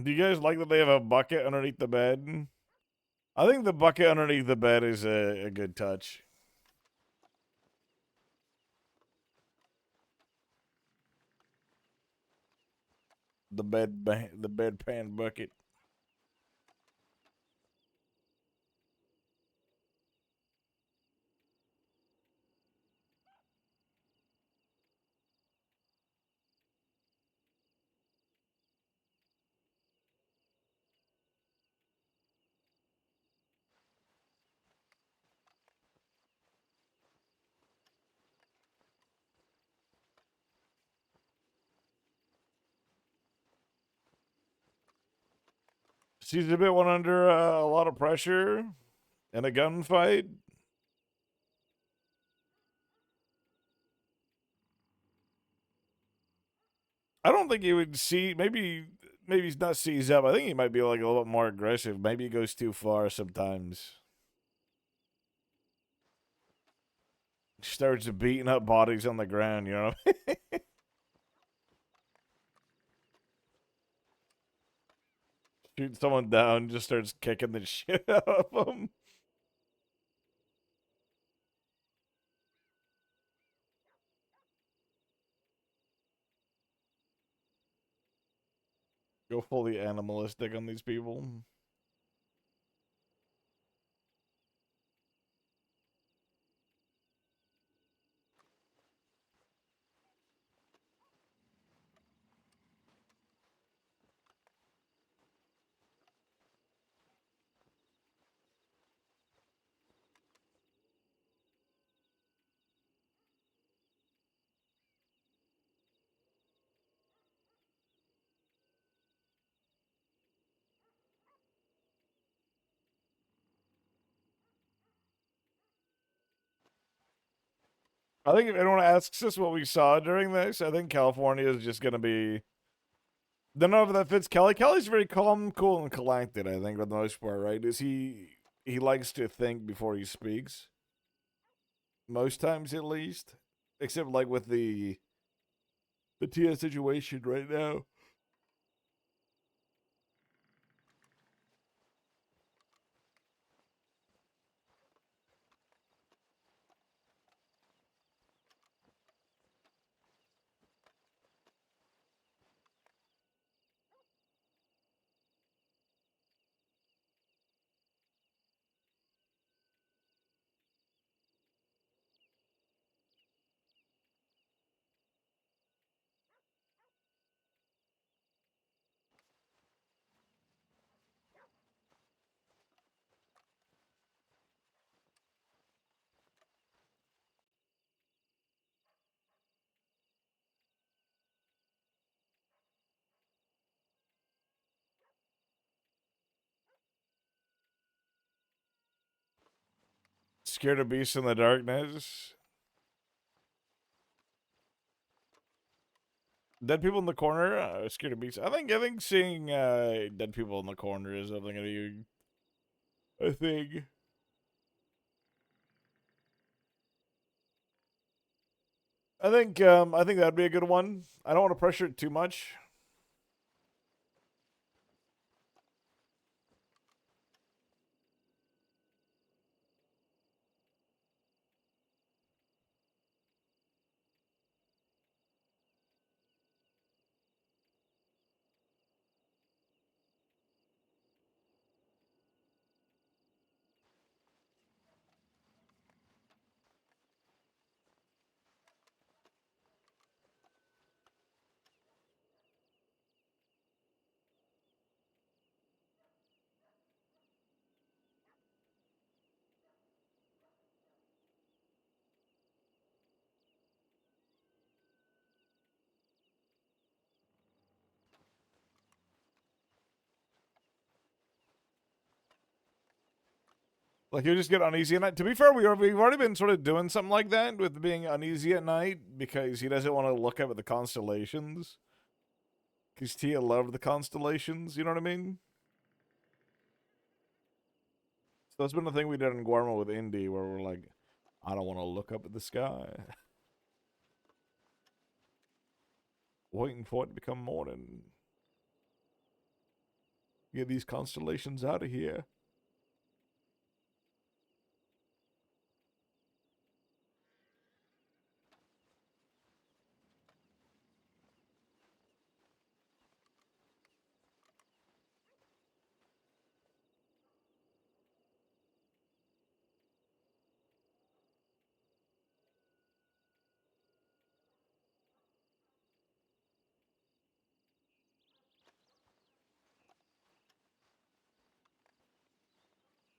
[SPEAKER 1] Do you guys like that they have a bucket underneath the bed? I think the bucket underneath the bed is a good touch. The bedpan bucket. She's a bit one under a lot of pressure in a gunfight. I don't think he would see. Maybe he's not seize up. I think he might be like a little bit more aggressive. Maybe he goes too far sometimes. Starts beating up bodies on the ground. You know. Shoot someone down, just starts kicking the shit out of them. Go fully animalistic on these people. I think if anyone asks us what we saw during this, I think California is just gonna be. Don't know if that fits Kelly. Kelly's very calm, cool, and collected. I think for the most part, right? Is he likes to think before he speaks. Most times, at least, except like with the Tia situation right now. Scared of beasts in the darkness. Dead people in the corner. Scared of beasts. I think seeing dead people in the corner is something that you. A thing. I think that'd be a good one. I don't want to pressure it too much. Like you just get uneasy at night. To be fair, we've already been sort of doing something like that with being uneasy at night because he doesn't want to look up at the constellations. Because Tia loved the constellations, you know what I mean? That's been the thing we did in Guarma with Indy, where we're like, I don't want to look up at the sky. Waiting for it to become morning. Get these constellations out of here.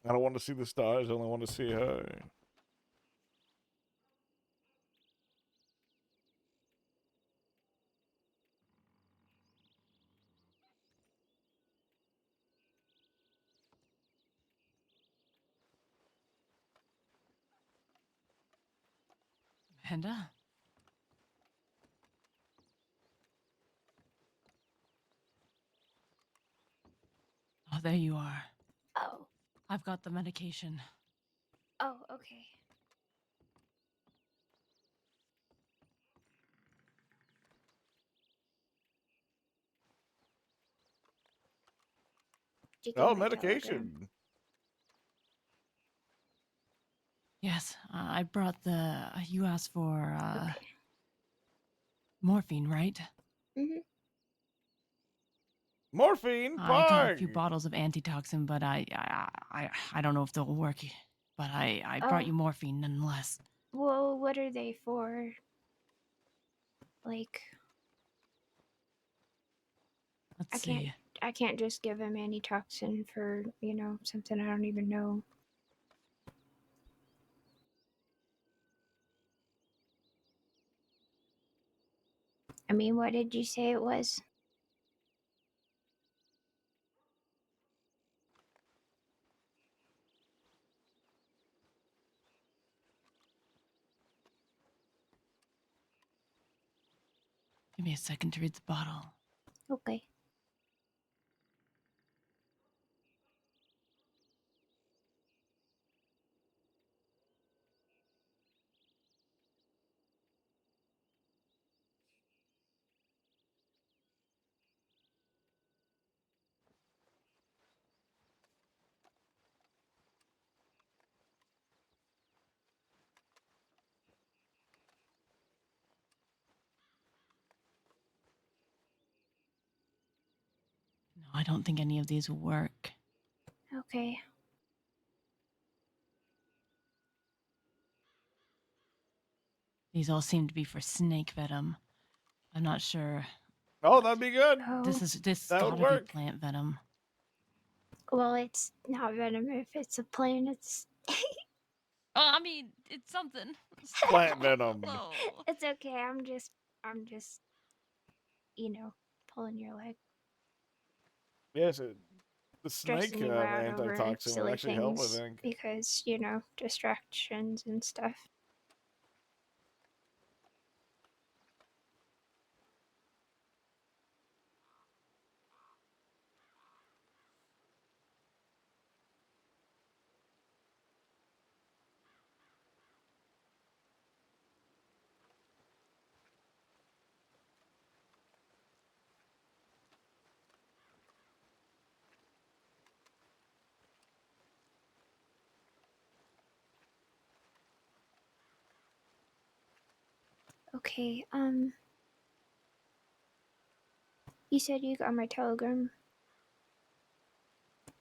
[SPEAKER 1] I don't want to see the stars, I only want to see her.
[SPEAKER 2] Amanda? Oh, there you are.
[SPEAKER 19] Oh.
[SPEAKER 2] I've got the medication.
[SPEAKER 19] Oh, okay. Did you get
[SPEAKER 1] Oh,
[SPEAKER 19] my telegram?
[SPEAKER 1] medication.
[SPEAKER 2] Yes, I brought the. You asked for
[SPEAKER 19] Okay.
[SPEAKER 2] morphine, right?
[SPEAKER 19] Mhm.
[SPEAKER 1] Morphine,
[SPEAKER 2] I got a few
[SPEAKER 1] Parg!
[SPEAKER 2] bottles of antitoxin, but I don't know if they'll work. But I brought
[SPEAKER 19] Oh.
[SPEAKER 2] you morphine nonetheless.
[SPEAKER 19] Well, what are they for? Like,
[SPEAKER 2] Let's see.
[SPEAKER 19] I can't just give him antitoxin for, you know, something I don't even know. I mean, what did you say it was?
[SPEAKER 2] Give me a second to read the bottle.
[SPEAKER 19] Okay.
[SPEAKER 2] No, I don't think any of these will work.
[SPEAKER 19] Okay.
[SPEAKER 2] These all seem to be for snake venom. I'm not sure.
[SPEAKER 1] Oh, that'd be good.
[SPEAKER 19] Oh.
[SPEAKER 2] This
[SPEAKER 1] That would
[SPEAKER 2] gotta be
[SPEAKER 1] work.
[SPEAKER 2] plant venom.
[SPEAKER 19] Well, it's not venom if it's a plane. It's.
[SPEAKER 2] Oh, I mean, it's something.
[SPEAKER 1] Plant venom.
[SPEAKER 2] Oh.
[SPEAKER 19] It's okay. I'm just, you know, pulling your leg,
[SPEAKER 1] Yes, the snake
[SPEAKER 19] stressing you out over
[SPEAKER 1] antitoxin would
[SPEAKER 19] silly
[SPEAKER 1] actually help, I
[SPEAKER 19] things
[SPEAKER 1] think.
[SPEAKER 19] because, you know, distractions and stuff. Okay, you said you got my telegram?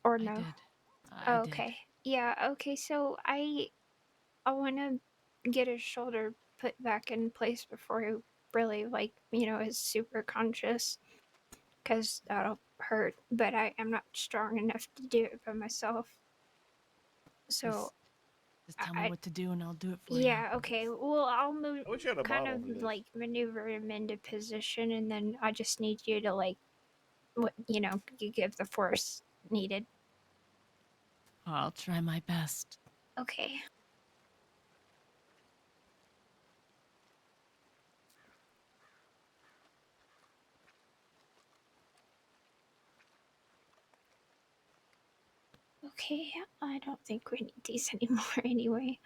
[SPEAKER 19] Or no?
[SPEAKER 2] I did.
[SPEAKER 19] Oh, okay. Yeah, okay, so I wanna get his shoulder put back in place before he really, like, you know, is super conscious. Because that'll hurt, but I am not strong enough to do it by myself. So
[SPEAKER 2] Just tell me what to do and I'll do it for you.
[SPEAKER 19] yeah, okay. Well, I'll move,
[SPEAKER 1] I wish you had a
[SPEAKER 19] kind
[SPEAKER 1] bottle
[SPEAKER 19] of
[SPEAKER 1] for this.
[SPEAKER 19] like maneuver him into position, and then I just need you to like, what you know, you give the force needed.
[SPEAKER 2] I'll try my best.
[SPEAKER 19] Okay. Okay, I don't think we need these anymore anyway.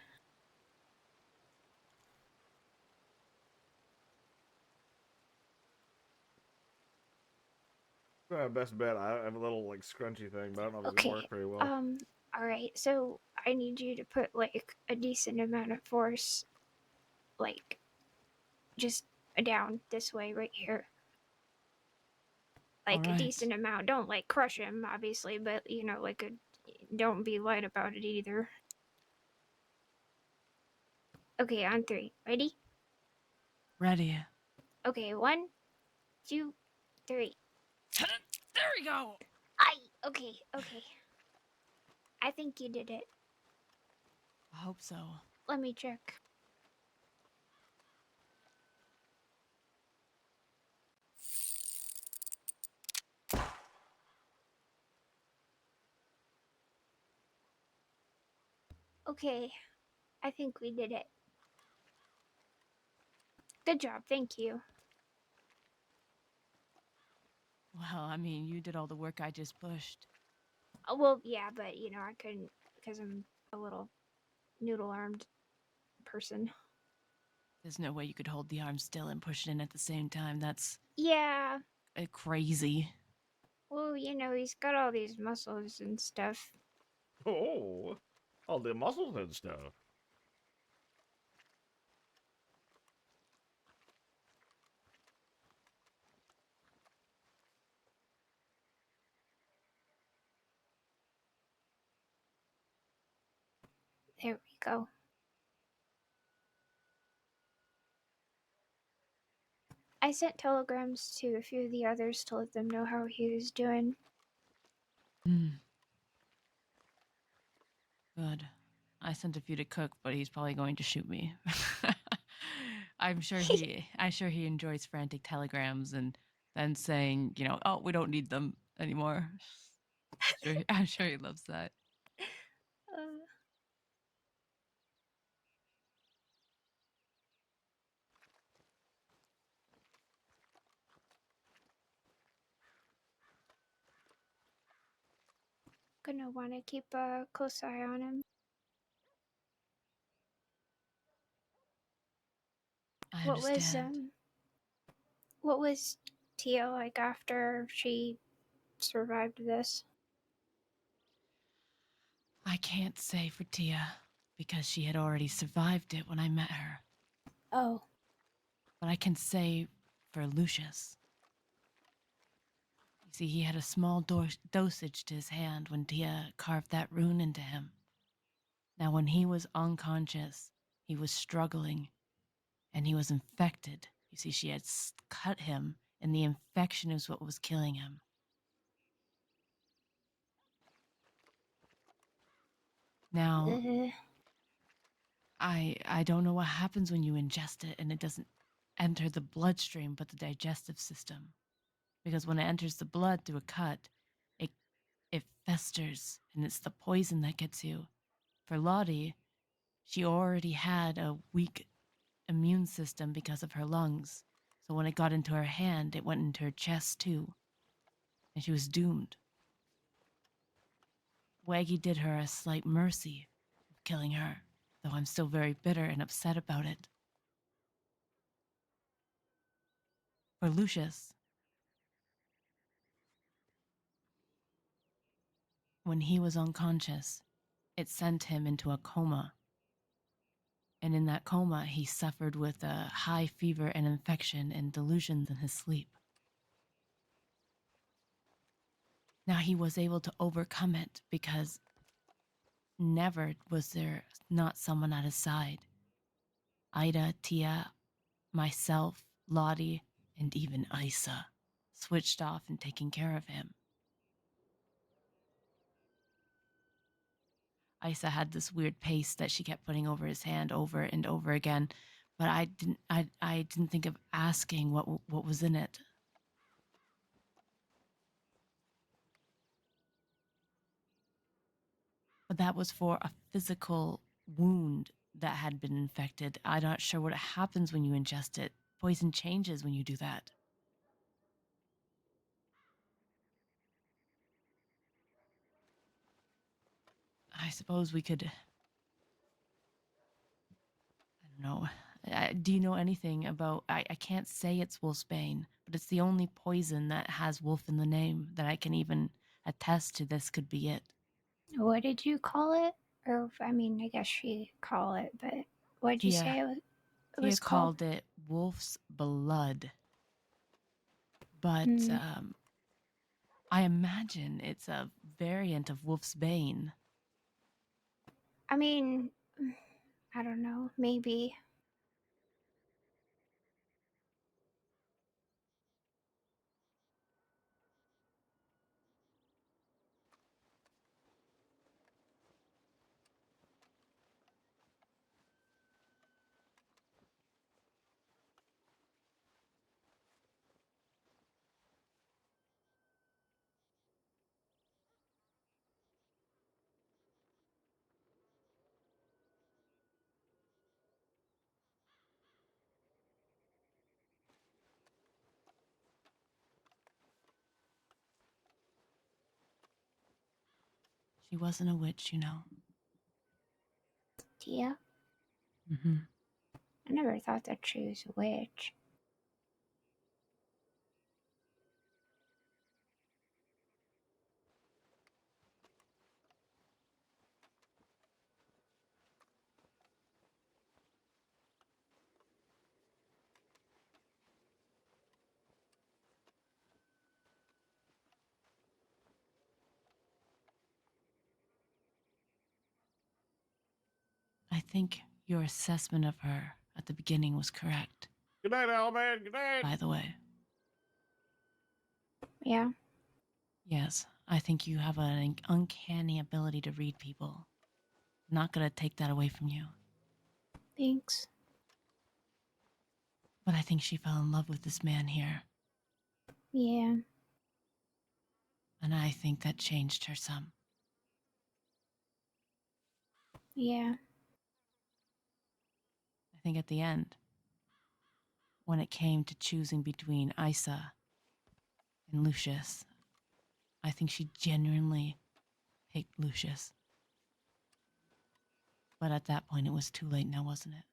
[SPEAKER 1] Best bet. I have a little like scrunchy thing, but I don't know if it's
[SPEAKER 19] Okay,
[SPEAKER 1] gonna work very well.
[SPEAKER 19] alright, so I need you to put like a decent amount of force, like, just down this way right here. Like a
[SPEAKER 2] Alright.
[SPEAKER 19] decent amount. Don't like crush him, obviously, but you know, like don't be light about it either. Okay, on 3. Ready?
[SPEAKER 2] Ready.
[SPEAKER 19] Okay, 1, 2, 3.
[SPEAKER 2] There we go.
[SPEAKER 19] Okay. I think you did it.
[SPEAKER 2] I hope so.
[SPEAKER 19] Let me check. Okay, I think we did it. Good job, thank you.
[SPEAKER 2] Well, I mean, you did all the work I just pushed.
[SPEAKER 19] Well, yeah, but you know, I couldn't because I'm a little noodle-armed person.
[SPEAKER 2] There's no way you could hold the arm still and push it in at the same time. That's
[SPEAKER 19] Yeah.
[SPEAKER 2] Crazy.
[SPEAKER 19] Well, you know, he's got all these muscles and stuff.
[SPEAKER 1] Oh, all the muscles and stuff.
[SPEAKER 19] There we go. I sent telegrams to a few of the others to let them know how he was doing.
[SPEAKER 2] Good. I sent a few to Cook, but he's probably going to shoot me. I'm sure he enjoys frantic telegrams and then saying, you know, oh, we don't need them anymore. I'm sure he loves that.
[SPEAKER 19] Gonna want to keep a close eye on him.
[SPEAKER 2] I understand.
[SPEAKER 19] What was Tia like after she survived this?
[SPEAKER 2] I can't say for Tia because she had already survived it when I met her.
[SPEAKER 19] Oh.
[SPEAKER 2] But I can say for Lucius. You see, he had a small dosage to his hand when Tia carved that rune into him. Now, when he was unconscious, he was struggling and he was infected. You see, she had cut him, and the infection is what was killing him. Now, I don't know what happens when you ingest it and it doesn't enter the bloodstream, but the digestive system. Because when it enters the blood through a cut, it festers, and it's the poison that gets you. For Lottie, she already had a weak immune system because of her lungs. So when it got into her hand, it went into her chest too. And she was doomed. Waggy did her a slight mercy of killing her, though I'm still very bitter and upset about it. For Lucius, when he was unconscious, it sent him into a coma. And in that coma, he suffered with a high fever and infection and delusions in his sleep. Now he was able to overcome it because never was there not someone at his side. Ida, Tia, myself, Lottie, and even Isa switched off and taking care of him. Isa had this weird paste that she kept putting over his hand over and over again, but I didn't think of asking what was in it. But that was for a physical wound that had been infected. I'm not sure what happens when you ingest it. Poison changes when you do that. I suppose we could. I don't know. Do you know anything about? I can't say it's wolfsbane, but it's the only poison that has wolf in the name that I can even attest to. This could be it.
[SPEAKER 19] What did you call it? Or I mean, I guess she call it, but what did you say it
[SPEAKER 2] Tia
[SPEAKER 19] was called?
[SPEAKER 2] called it wolf's blood, but
[SPEAKER 19] Hmm.
[SPEAKER 2] I imagine it's a variant of wolf's bane.
[SPEAKER 19] I mean, I don't know. Maybe.
[SPEAKER 2] She wasn't a witch, you know.
[SPEAKER 19] Tia?
[SPEAKER 2] Mm-hmm.
[SPEAKER 19] I never thought that she was a witch.
[SPEAKER 2] I think your assessment of her at the beginning was correct.
[SPEAKER 1] Good night, Owlman. Good night.
[SPEAKER 2] By the way.
[SPEAKER 19] Yeah.
[SPEAKER 2] Yes, I think you have an uncanny ability to read people. Not gonna take that away from you.
[SPEAKER 19] Thanks.
[SPEAKER 2] But I think she fell in love with this man here.
[SPEAKER 19] Yeah.
[SPEAKER 2] And I think that changed her some.
[SPEAKER 19] Yeah.
[SPEAKER 2] I think at the end, when it came to choosing between Isa and Lucius, I think she genuinely picked Lucius. But at that point, it was too late now, wasn't it?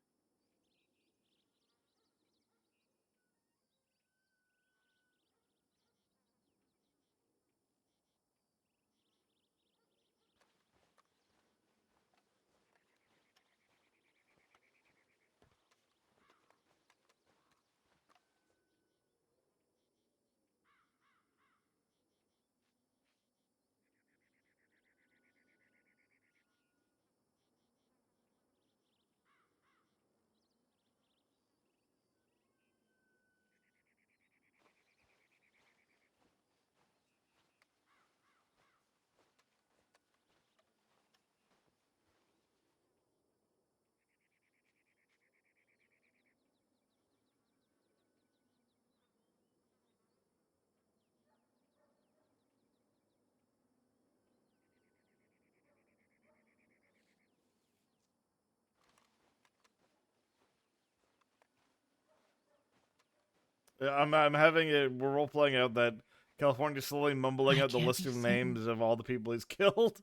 [SPEAKER 1] I'm having it. We're role playing out that California slowly mumbling
[SPEAKER 2] I
[SPEAKER 1] out the
[SPEAKER 2] can't
[SPEAKER 1] list
[SPEAKER 2] be
[SPEAKER 1] of
[SPEAKER 2] certain.
[SPEAKER 1] names of all the people he's killed.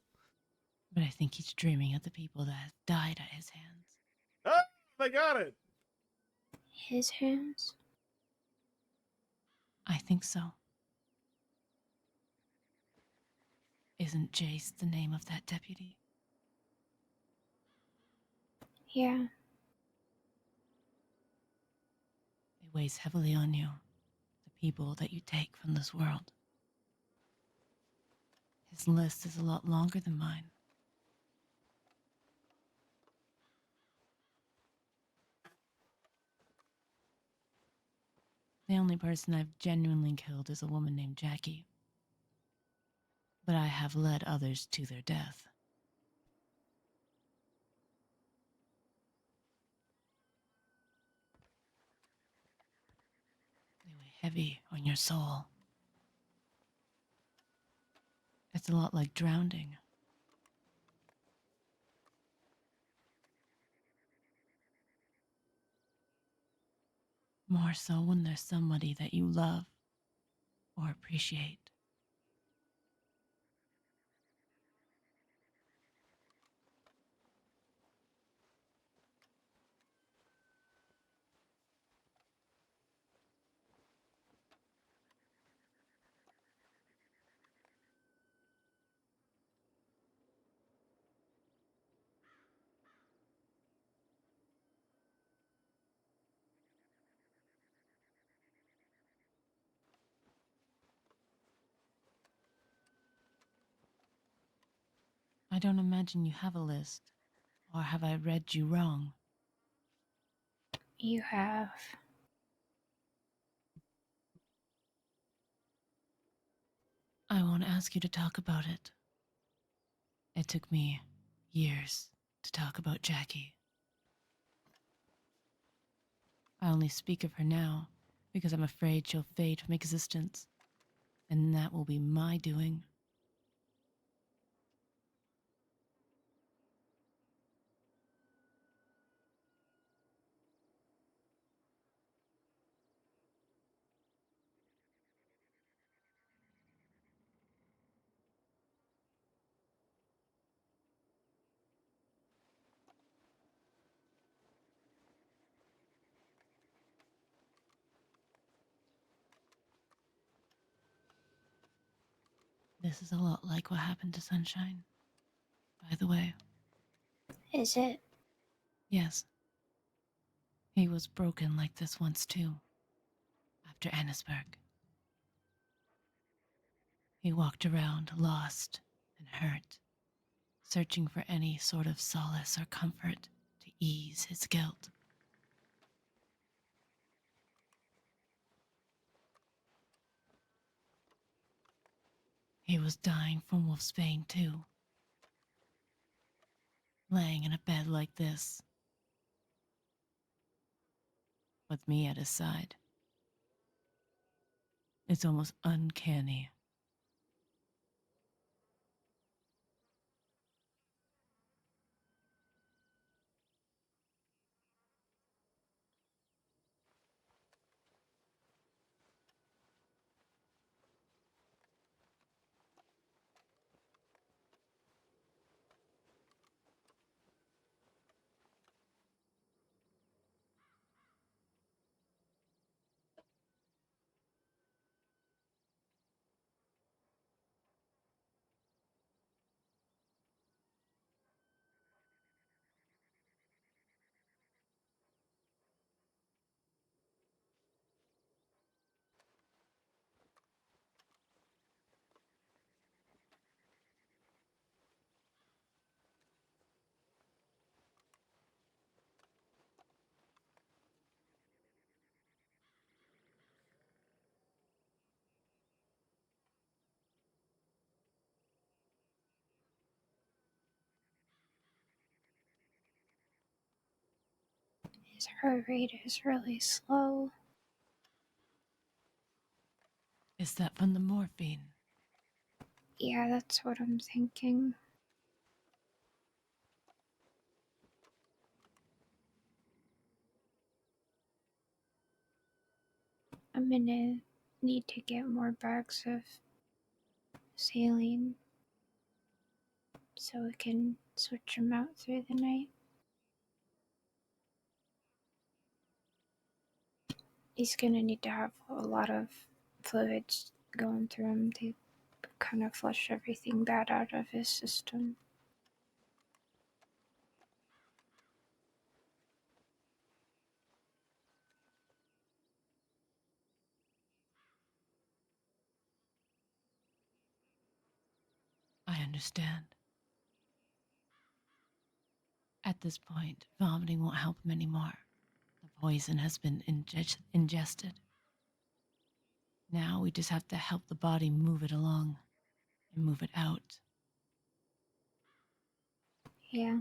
[SPEAKER 2] But I think he's dreaming of the people that died at his hands.
[SPEAKER 1] Ah, they got it.
[SPEAKER 19] His hands?
[SPEAKER 2] I think so. Isn't Jace the name of that deputy?
[SPEAKER 19] Yeah.
[SPEAKER 2] It weighs heavily on you, the people that you take from this world. His list is a lot longer than mine. The only person I've genuinely killed is a woman named Jackie. But I have led others to their death. They weigh heavy on your soul. It's a lot like drowning. More so when there's somebody that you love or appreciate. I don't imagine you have a list. Or have I read you wrong?
[SPEAKER 19] You have.
[SPEAKER 2] I won't ask you to talk about it. It took me years to talk about Jackie. I only speak of her now because I'm afraid she'll fade from existence, and that will be my doing. This is a lot like what happened to Sunshine. By the way.
[SPEAKER 19] Is it?
[SPEAKER 2] Yes. He was broken like this once too. After Annisburg. He walked around lost and hurt, searching for any sort of solace or comfort to ease his guilt. He was dying from Wolfsbane too. Laying in a bed like this, with me at his side. It's almost uncanny.
[SPEAKER 19] His heart rate is really slow.
[SPEAKER 2] Is that from the morphine?
[SPEAKER 19] Yeah, that's what I'm thinking. I'm gonna need to get more bags of saline so we can switch them out through the night. He's gonna need to have a lot of fluids going through him to kind of flush everything bad out of his system.
[SPEAKER 2] I understand. At this point, vomiting won't help him anymore. The poison has been ingested. Now we just have to help the body move it along and move it out.
[SPEAKER 19] Yeah.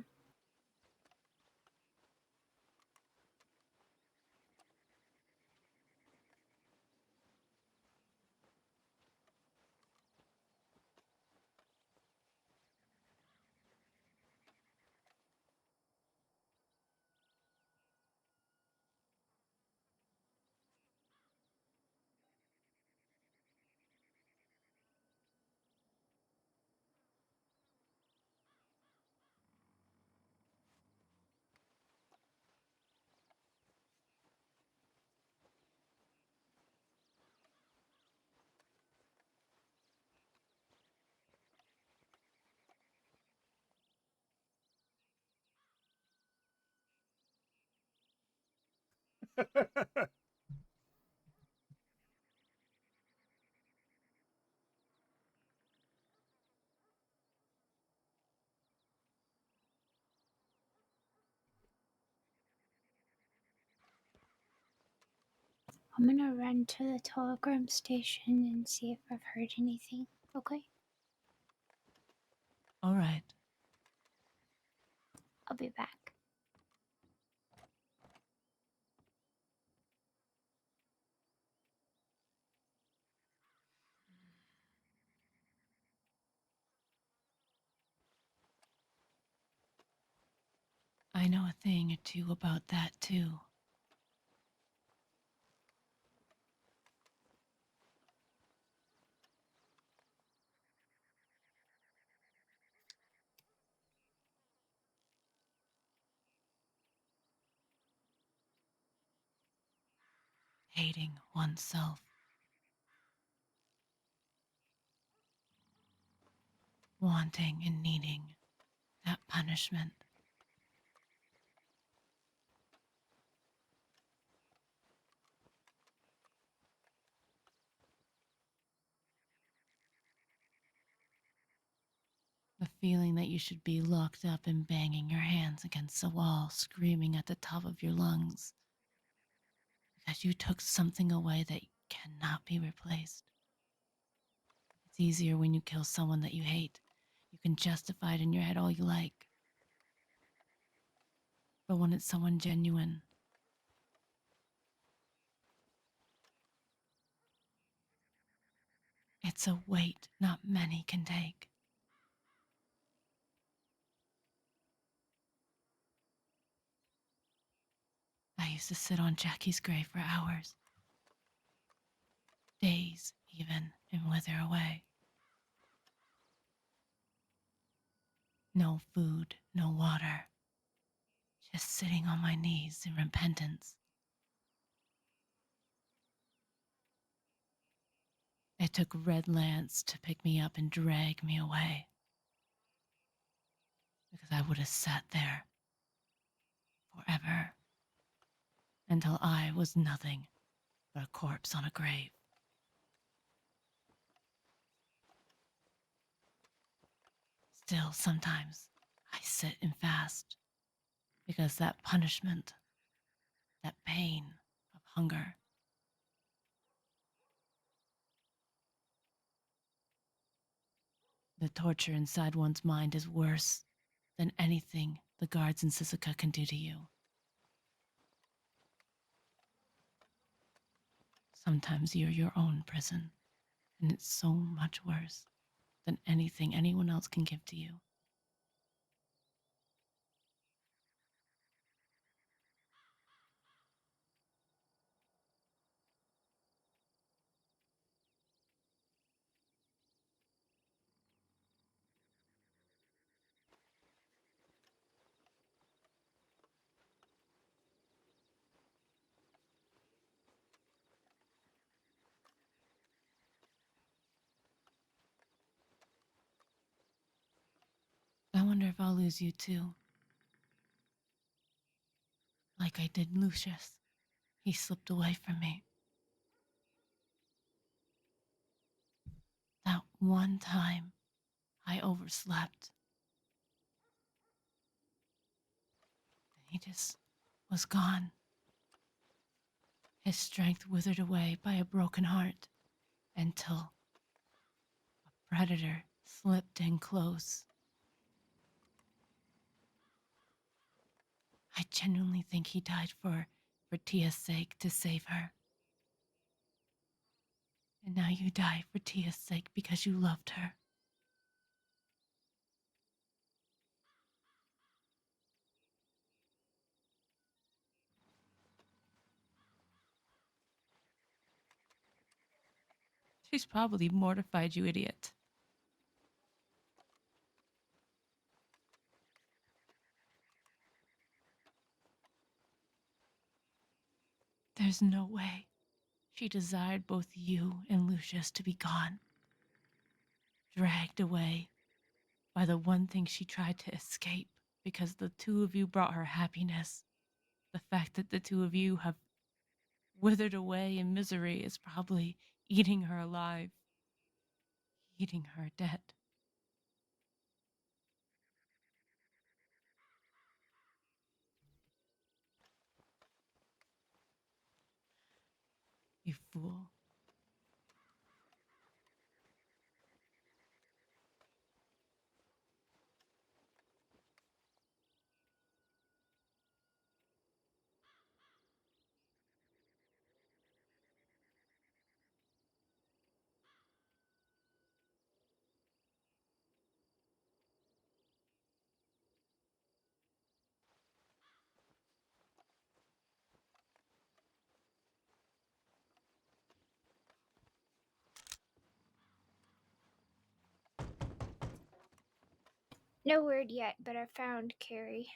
[SPEAKER 19] I'm gonna run to the telegram station and see if I've heard anything, okay?
[SPEAKER 2] All right.
[SPEAKER 19] I'll be back.
[SPEAKER 2] I know a thing or two about that, too. Hating oneself. Wanting and needing that punishment. The feeling that you should be locked up and banging your hands against the wall, screaming at the top of your lungs because you took something away that cannot be replaced. It's easier when you kill someone that you hate. You can justify it in your head all you like. But when it's someone genuine, it's a weight not many can take. I used to sit on Jackie's grave for hours, days even, and wither away. No food, no water, just sitting on my knees in repentance. It took Red Lance to pick me up and drag me away, because I would have sat there forever until I was nothing but a corpse on a grave. Still, sometimes I sit and fast because that punishment, that pain of hunger, the torture inside one's mind is worse than anything the guards in Sisika can do to you. Sometimes you're your own prison, and it's so much worse than anything anyone else can give to you. I wonder if I'll lose you too. Like I did Lucius. He slipped away from me. That one time I overslept. He just was gone. His strength withered away by a broken heart until a predator slipped in close. I genuinely think he died for Tia's sake, to save her. And now you die for Tia's sake because you loved her. She's probably mortified, you idiot. There's no way she desired both you and Lucius to be gone, dragged away by the one thing she tried to escape because the two of you brought her happiness. The fact that the two of you have withered away in misery is probably eating her alive, eating her dead. You fool.
[SPEAKER 19] No word yet, but I found Carrie.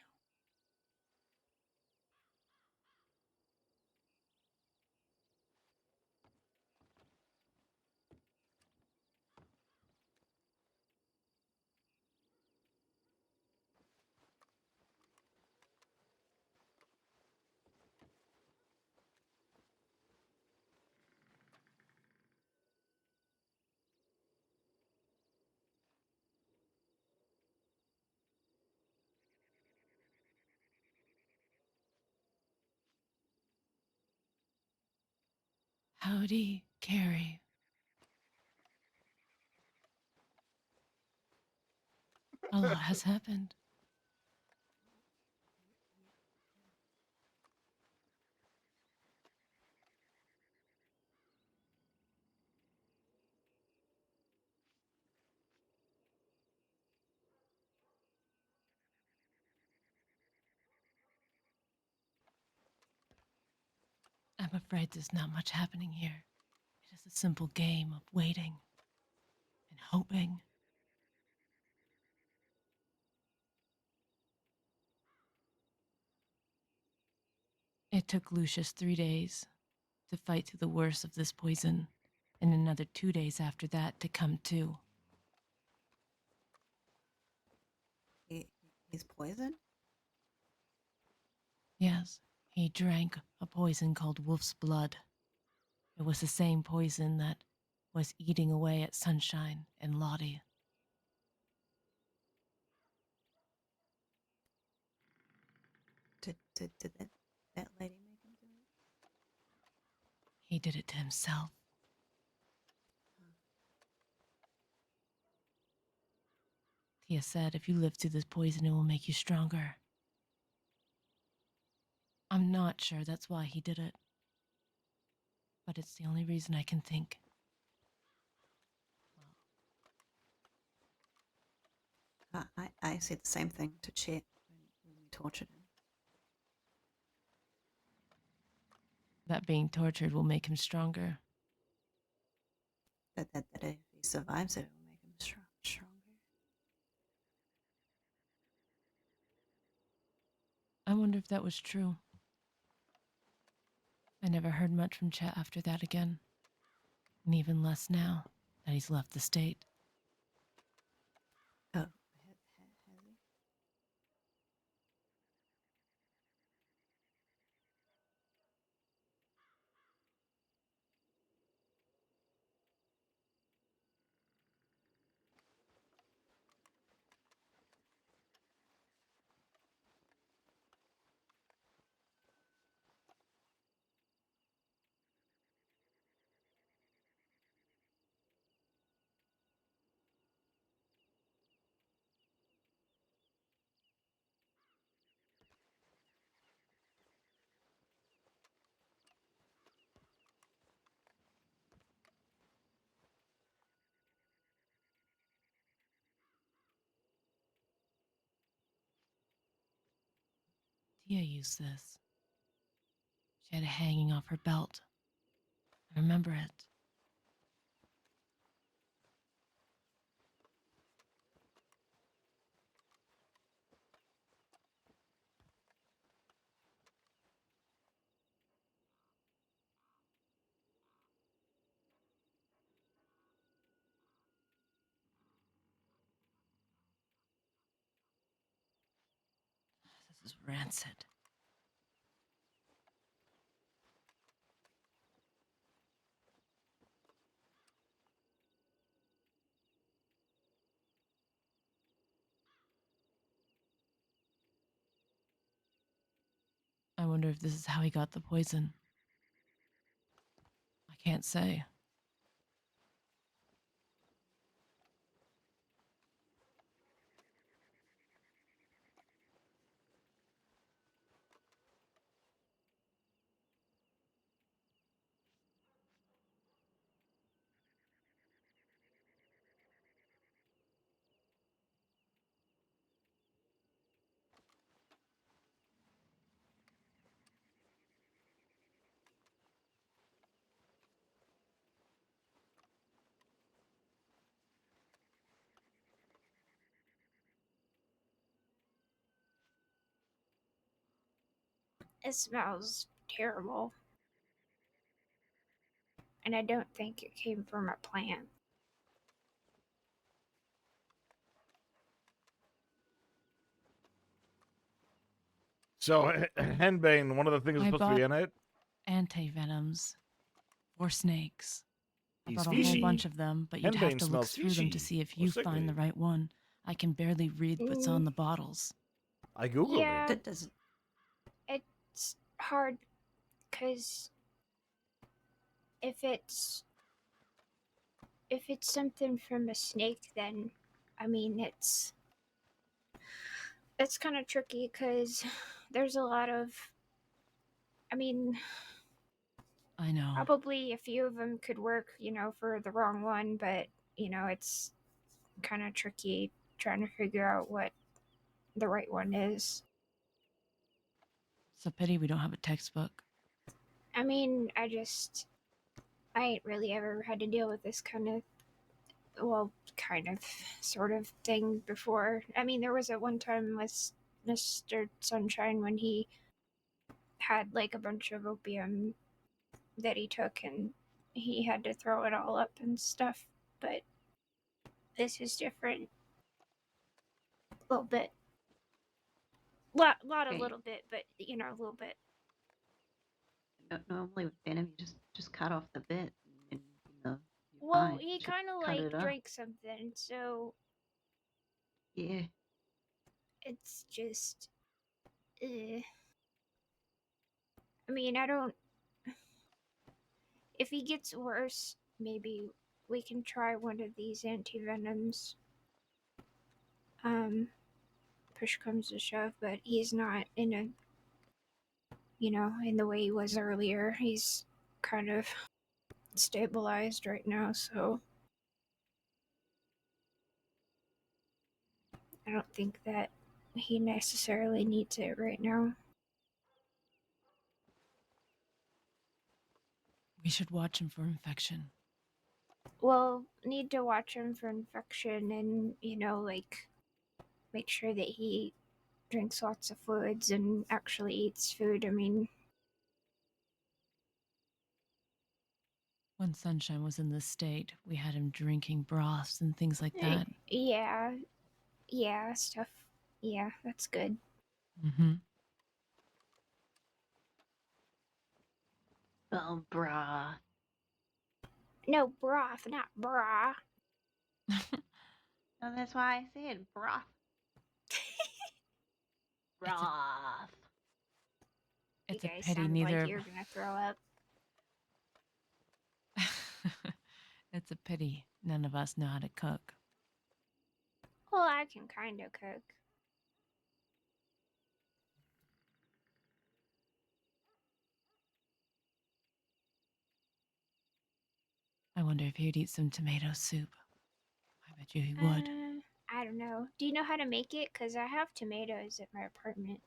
[SPEAKER 2] Howdy, Carrie. A lot has happened. I'm afraid there's not much happening here. It is a simple game of waiting and hoping. It took Lucius 3 days to fight through the worst of this poison, and another 2 days after that to come to.
[SPEAKER 10] He's poisoned?
[SPEAKER 2] Yes, he drank a poison called wolf's blood. It was the same poison that was eating away at Sunshine and Lottie.
[SPEAKER 10] Did that lady make him do it?
[SPEAKER 2] He did it to himself. Tia said if you live through this poison, it will make you stronger. I'm not sure that's why he did it, but it's the only reason I can think.
[SPEAKER 10] I said the same thing to Chet when we tortured him.
[SPEAKER 2] That being tortured will make him stronger.
[SPEAKER 10] That if he survives it, it will make him stronger.
[SPEAKER 2] I wonder if that was true. I never heard much from Chet after that again, and even less now that he's left the state.
[SPEAKER 10] Oh, has he?
[SPEAKER 2] Tia used this. She had it hanging off her belt. I remember it. This is rancid. I wonder if this is how he got the poison. I can't say.
[SPEAKER 19] It smells terrible. And I don't think it came from a plant.
[SPEAKER 1] So, henbane, one of the things that's
[SPEAKER 2] I
[SPEAKER 1] supposed to be
[SPEAKER 2] bought
[SPEAKER 1] in it.
[SPEAKER 2] anti-venoms for snakes. I
[SPEAKER 1] He's
[SPEAKER 2] bought a whole
[SPEAKER 1] fishy.
[SPEAKER 2] bunch of them, but you'd have
[SPEAKER 1] Henbane
[SPEAKER 2] to look
[SPEAKER 1] smells
[SPEAKER 2] through them to
[SPEAKER 1] fishy
[SPEAKER 2] see if
[SPEAKER 1] or
[SPEAKER 2] you find the
[SPEAKER 1] sickly.
[SPEAKER 2] right one. I can barely read what's on the bottles.
[SPEAKER 1] I googled
[SPEAKER 19] Yeah,
[SPEAKER 1] it.
[SPEAKER 19] it's hard because if it's something from a snake, then I mean it's kind of tricky because there's a lot of. I mean,
[SPEAKER 2] I know.
[SPEAKER 19] probably a few of them could work, for the wrong one, but it's kind of tricky trying to figure out what the right one is.
[SPEAKER 2] It's a pity we don't have a textbook.
[SPEAKER 19] I mean, I ain't really ever had to deal with this sort of thing before. I mean, there was at one time with Mr. Sunshine when he had like a bunch of opium that he took and he had to throw it all up and stuff, but this is different. A little bit. Lot a
[SPEAKER 10] Okay.
[SPEAKER 19] little bit, but a little bit.
[SPEAKER 10] Normally with venom, you just cut off the bit, and you're
[SPEAKER 19] Well,
[SPEAKER 10] fine.
[SPEAKER 19] he
[SPEAKER 10] You should
[SPEAKER 19] kind of
[SPEAKER 10] cut
[SPEAKER 19] like
[SPEAKER 10] it up.
[SPEAKER 19] drank something, so
[SPEAKER 10] Yeah.
[SPEAKER 19] it's just. I mean, I don't. If he gets worse, maybe we can try one of these anti-venoms. Push comes to shove, but he's not in in the way he was earlier. He's kind of stabilized right now, so I don't think that he necessarily needs it right now.
[SPEAKER 2] We should watch him for infection.
[SPEAKER 19] Well, need to watch him for infection and, make sure that he drinks lots of fluids and actually eats food. I mean,
[SPEAKER 2] When Sunshine was in this state, we had him drinking broths and things like that.
[SPEAKER 19] yeah, stuff. Yeah, that's good.
[SPEAKER 2] Mm-hmm.
[SPEAKER 10] Oh, brah.
[SPEAKER 19] No, broth, not bra.
[SPEAKER 10] No, that's why I said broth. Broth.
[SPEAKER 2] It's
[SPEAKER 19] You
[SPEAKER 2] a
[SPEAKER 19] guys
[SPEAKER 2] pity
[SPEAKER 19] sound
[SPEAKER 2] neither
[SPEAKER 19] like
[SPEAKER 2] of
[SPEAKER 19] you're gonna throw up.
[SPEAKER 2] It's a pity none of us know how to cook.
[SPEAKER 19] Well, I can kind of cook.
[SPEAKER 2] I wonder if he'd eat some tomato soup. I bet you he would.
[SPEAKER 19] I don't know. Do you know how to make it? Because I have tomatoes at my apartment.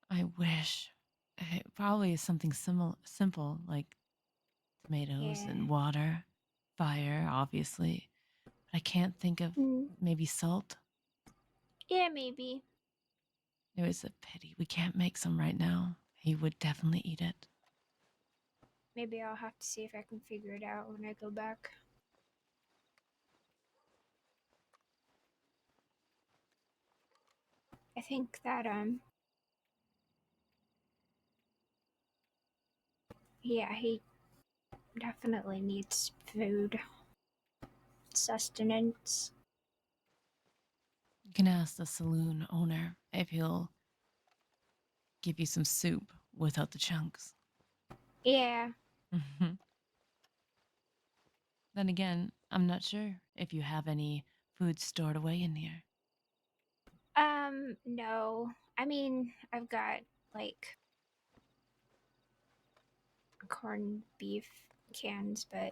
[SPEAKER 2] I wish. It probably is something simple like tomatoes
[SPEAKER 19] Yeah.
[SPEAKER 2] and water, fire, obviously. But I can't think of maybe salt.
[SPEAKER 19] Yeah, maybe.
[SPEAKER 2] It was a pity. We can't make some right now. He would definitely eat it.
[SPEAKER 19] Maybe I'll have to see if I can figure it out when I go back. I think that, yeah, he definitely needs food. Sustenance.
[SPEAKER 2] You can ask the saloon owner if he'll give you some soup without the chunks.
[SPEAKER 19] Yeah.
[SPEAKER 2] Then again, I'm not sure if you have any food stored away in here.
[SPEAKER 19] No. I mean, I've got like corned beef cans, but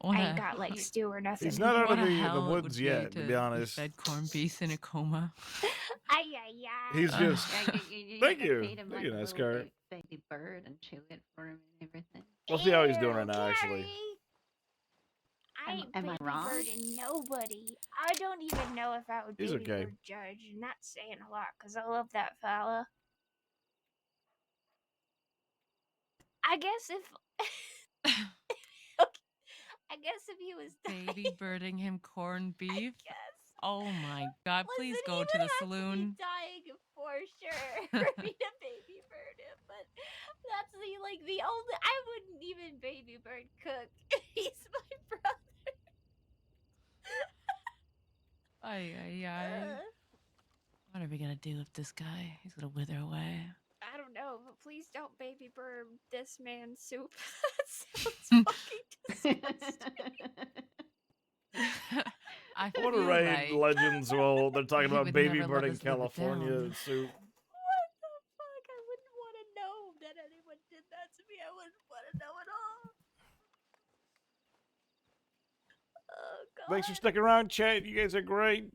[SPEAKER 19] I ain't got like stew or nothing.
[SPEAKER 1] He's not out
[SPEAKER 2] What
[SPEAKER 1] of
[SPEAKER 2] a
[SPEAKER 1] the
[SPEAKER 2] hell it
[SPEAKER 1] woods
[SPEAKER 2] would
[SPEAKER 1] yet,
[SPEAKER 2] be
[SPEAKER 1] to be honest.
[SPEAKER 2] fed corned beef in a coma.
[SPEAKER 19] Ay, ay, ay.
[SPEAKER 1] He's just. Thank you.
[SPEAKER 10] Feed him
[SPEAKER 1] Thank
[SPEAKER 10] like
[SPEAKER 1] you,
[SPEAKER 10] a
[SPEAKER 1] nice
[SPEAKER 10] little
[SPEAKER 1] car.
[SPEAKER 10] baby bird and chew it for him and everything.
[SPEAKER 1] We'll see how he's doing right now, actually.
[SPEAKER 19] I ain't
[SPEAKER 10] Am I
[SPEAKER 19] baby
[SPEAKER 10] wrong?
[SPEAKER 19] birding nobody. I don't even know if I would
[SPEAKER 1] He's
[SPEAKER 19] baby
[SPEAKER 1] okay.
[SPEAKER 19] bird Judge, and that's saying a lot because I love that fella. I guess if I guess if he was
[SPEAKER 2] Baby birding him corned beef?
[SPEAKER 19] Yes.
[SPEAKER 2] Oh my god, please
[SPEAKER 19] Listen,
[SPEAKER 2] go
[SPEAKER 19] he
[SPEAKER 2] to
[SPEAKER 19] would
[SPEAKER 2] the
[SPEAKER 19] have
[SPEAKER 2] saloon.
[SPEAKER 19] to be dying for sure for me to baby bird him, but that's the only I wouldn't even baby bird Cook. He's my brother.
[SPEAKER 2] Ay, ay, ay. What are we gonna do with this guy? He's gonna wither away.
[SPEAKER 19] I don't know, but please don't baby bird this man's soup. That sounds fucking disgusting.
[SPEAKER 2] I
[SPEAKER 1] I want to
[SPEAKER 2] feel
[SPEAKER 1] raid
[SPEAKER 2] like
[SPEAKER 1] Legends while they're talking
[SPEAKER 2] he
[SPEAKER 1] about
[SPEAKER 2] would
[SPEAKER 1] baby
[SPEAKER 2] never let
[SPEAKER 1] birding
[SPEAKER 2] us live it
[SPEAKER 1] California
[SPEAKER 2] down.
[SPEAKER 1] soup.
[SPEAKER 19] What the fuck? I wouldn't want to know that anyone did that to me. I wouldn't want to know at all. Oh god.
[SPEAKER 1] Thanks for sticking around, chat. You guys are great.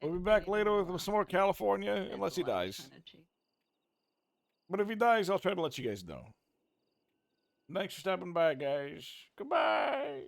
[SPEAKER 1] We'll be back later with some more California, unless he dies. But if he dies, I'll try to let you guys know. Thanks for stopping by, guys. Goodbye.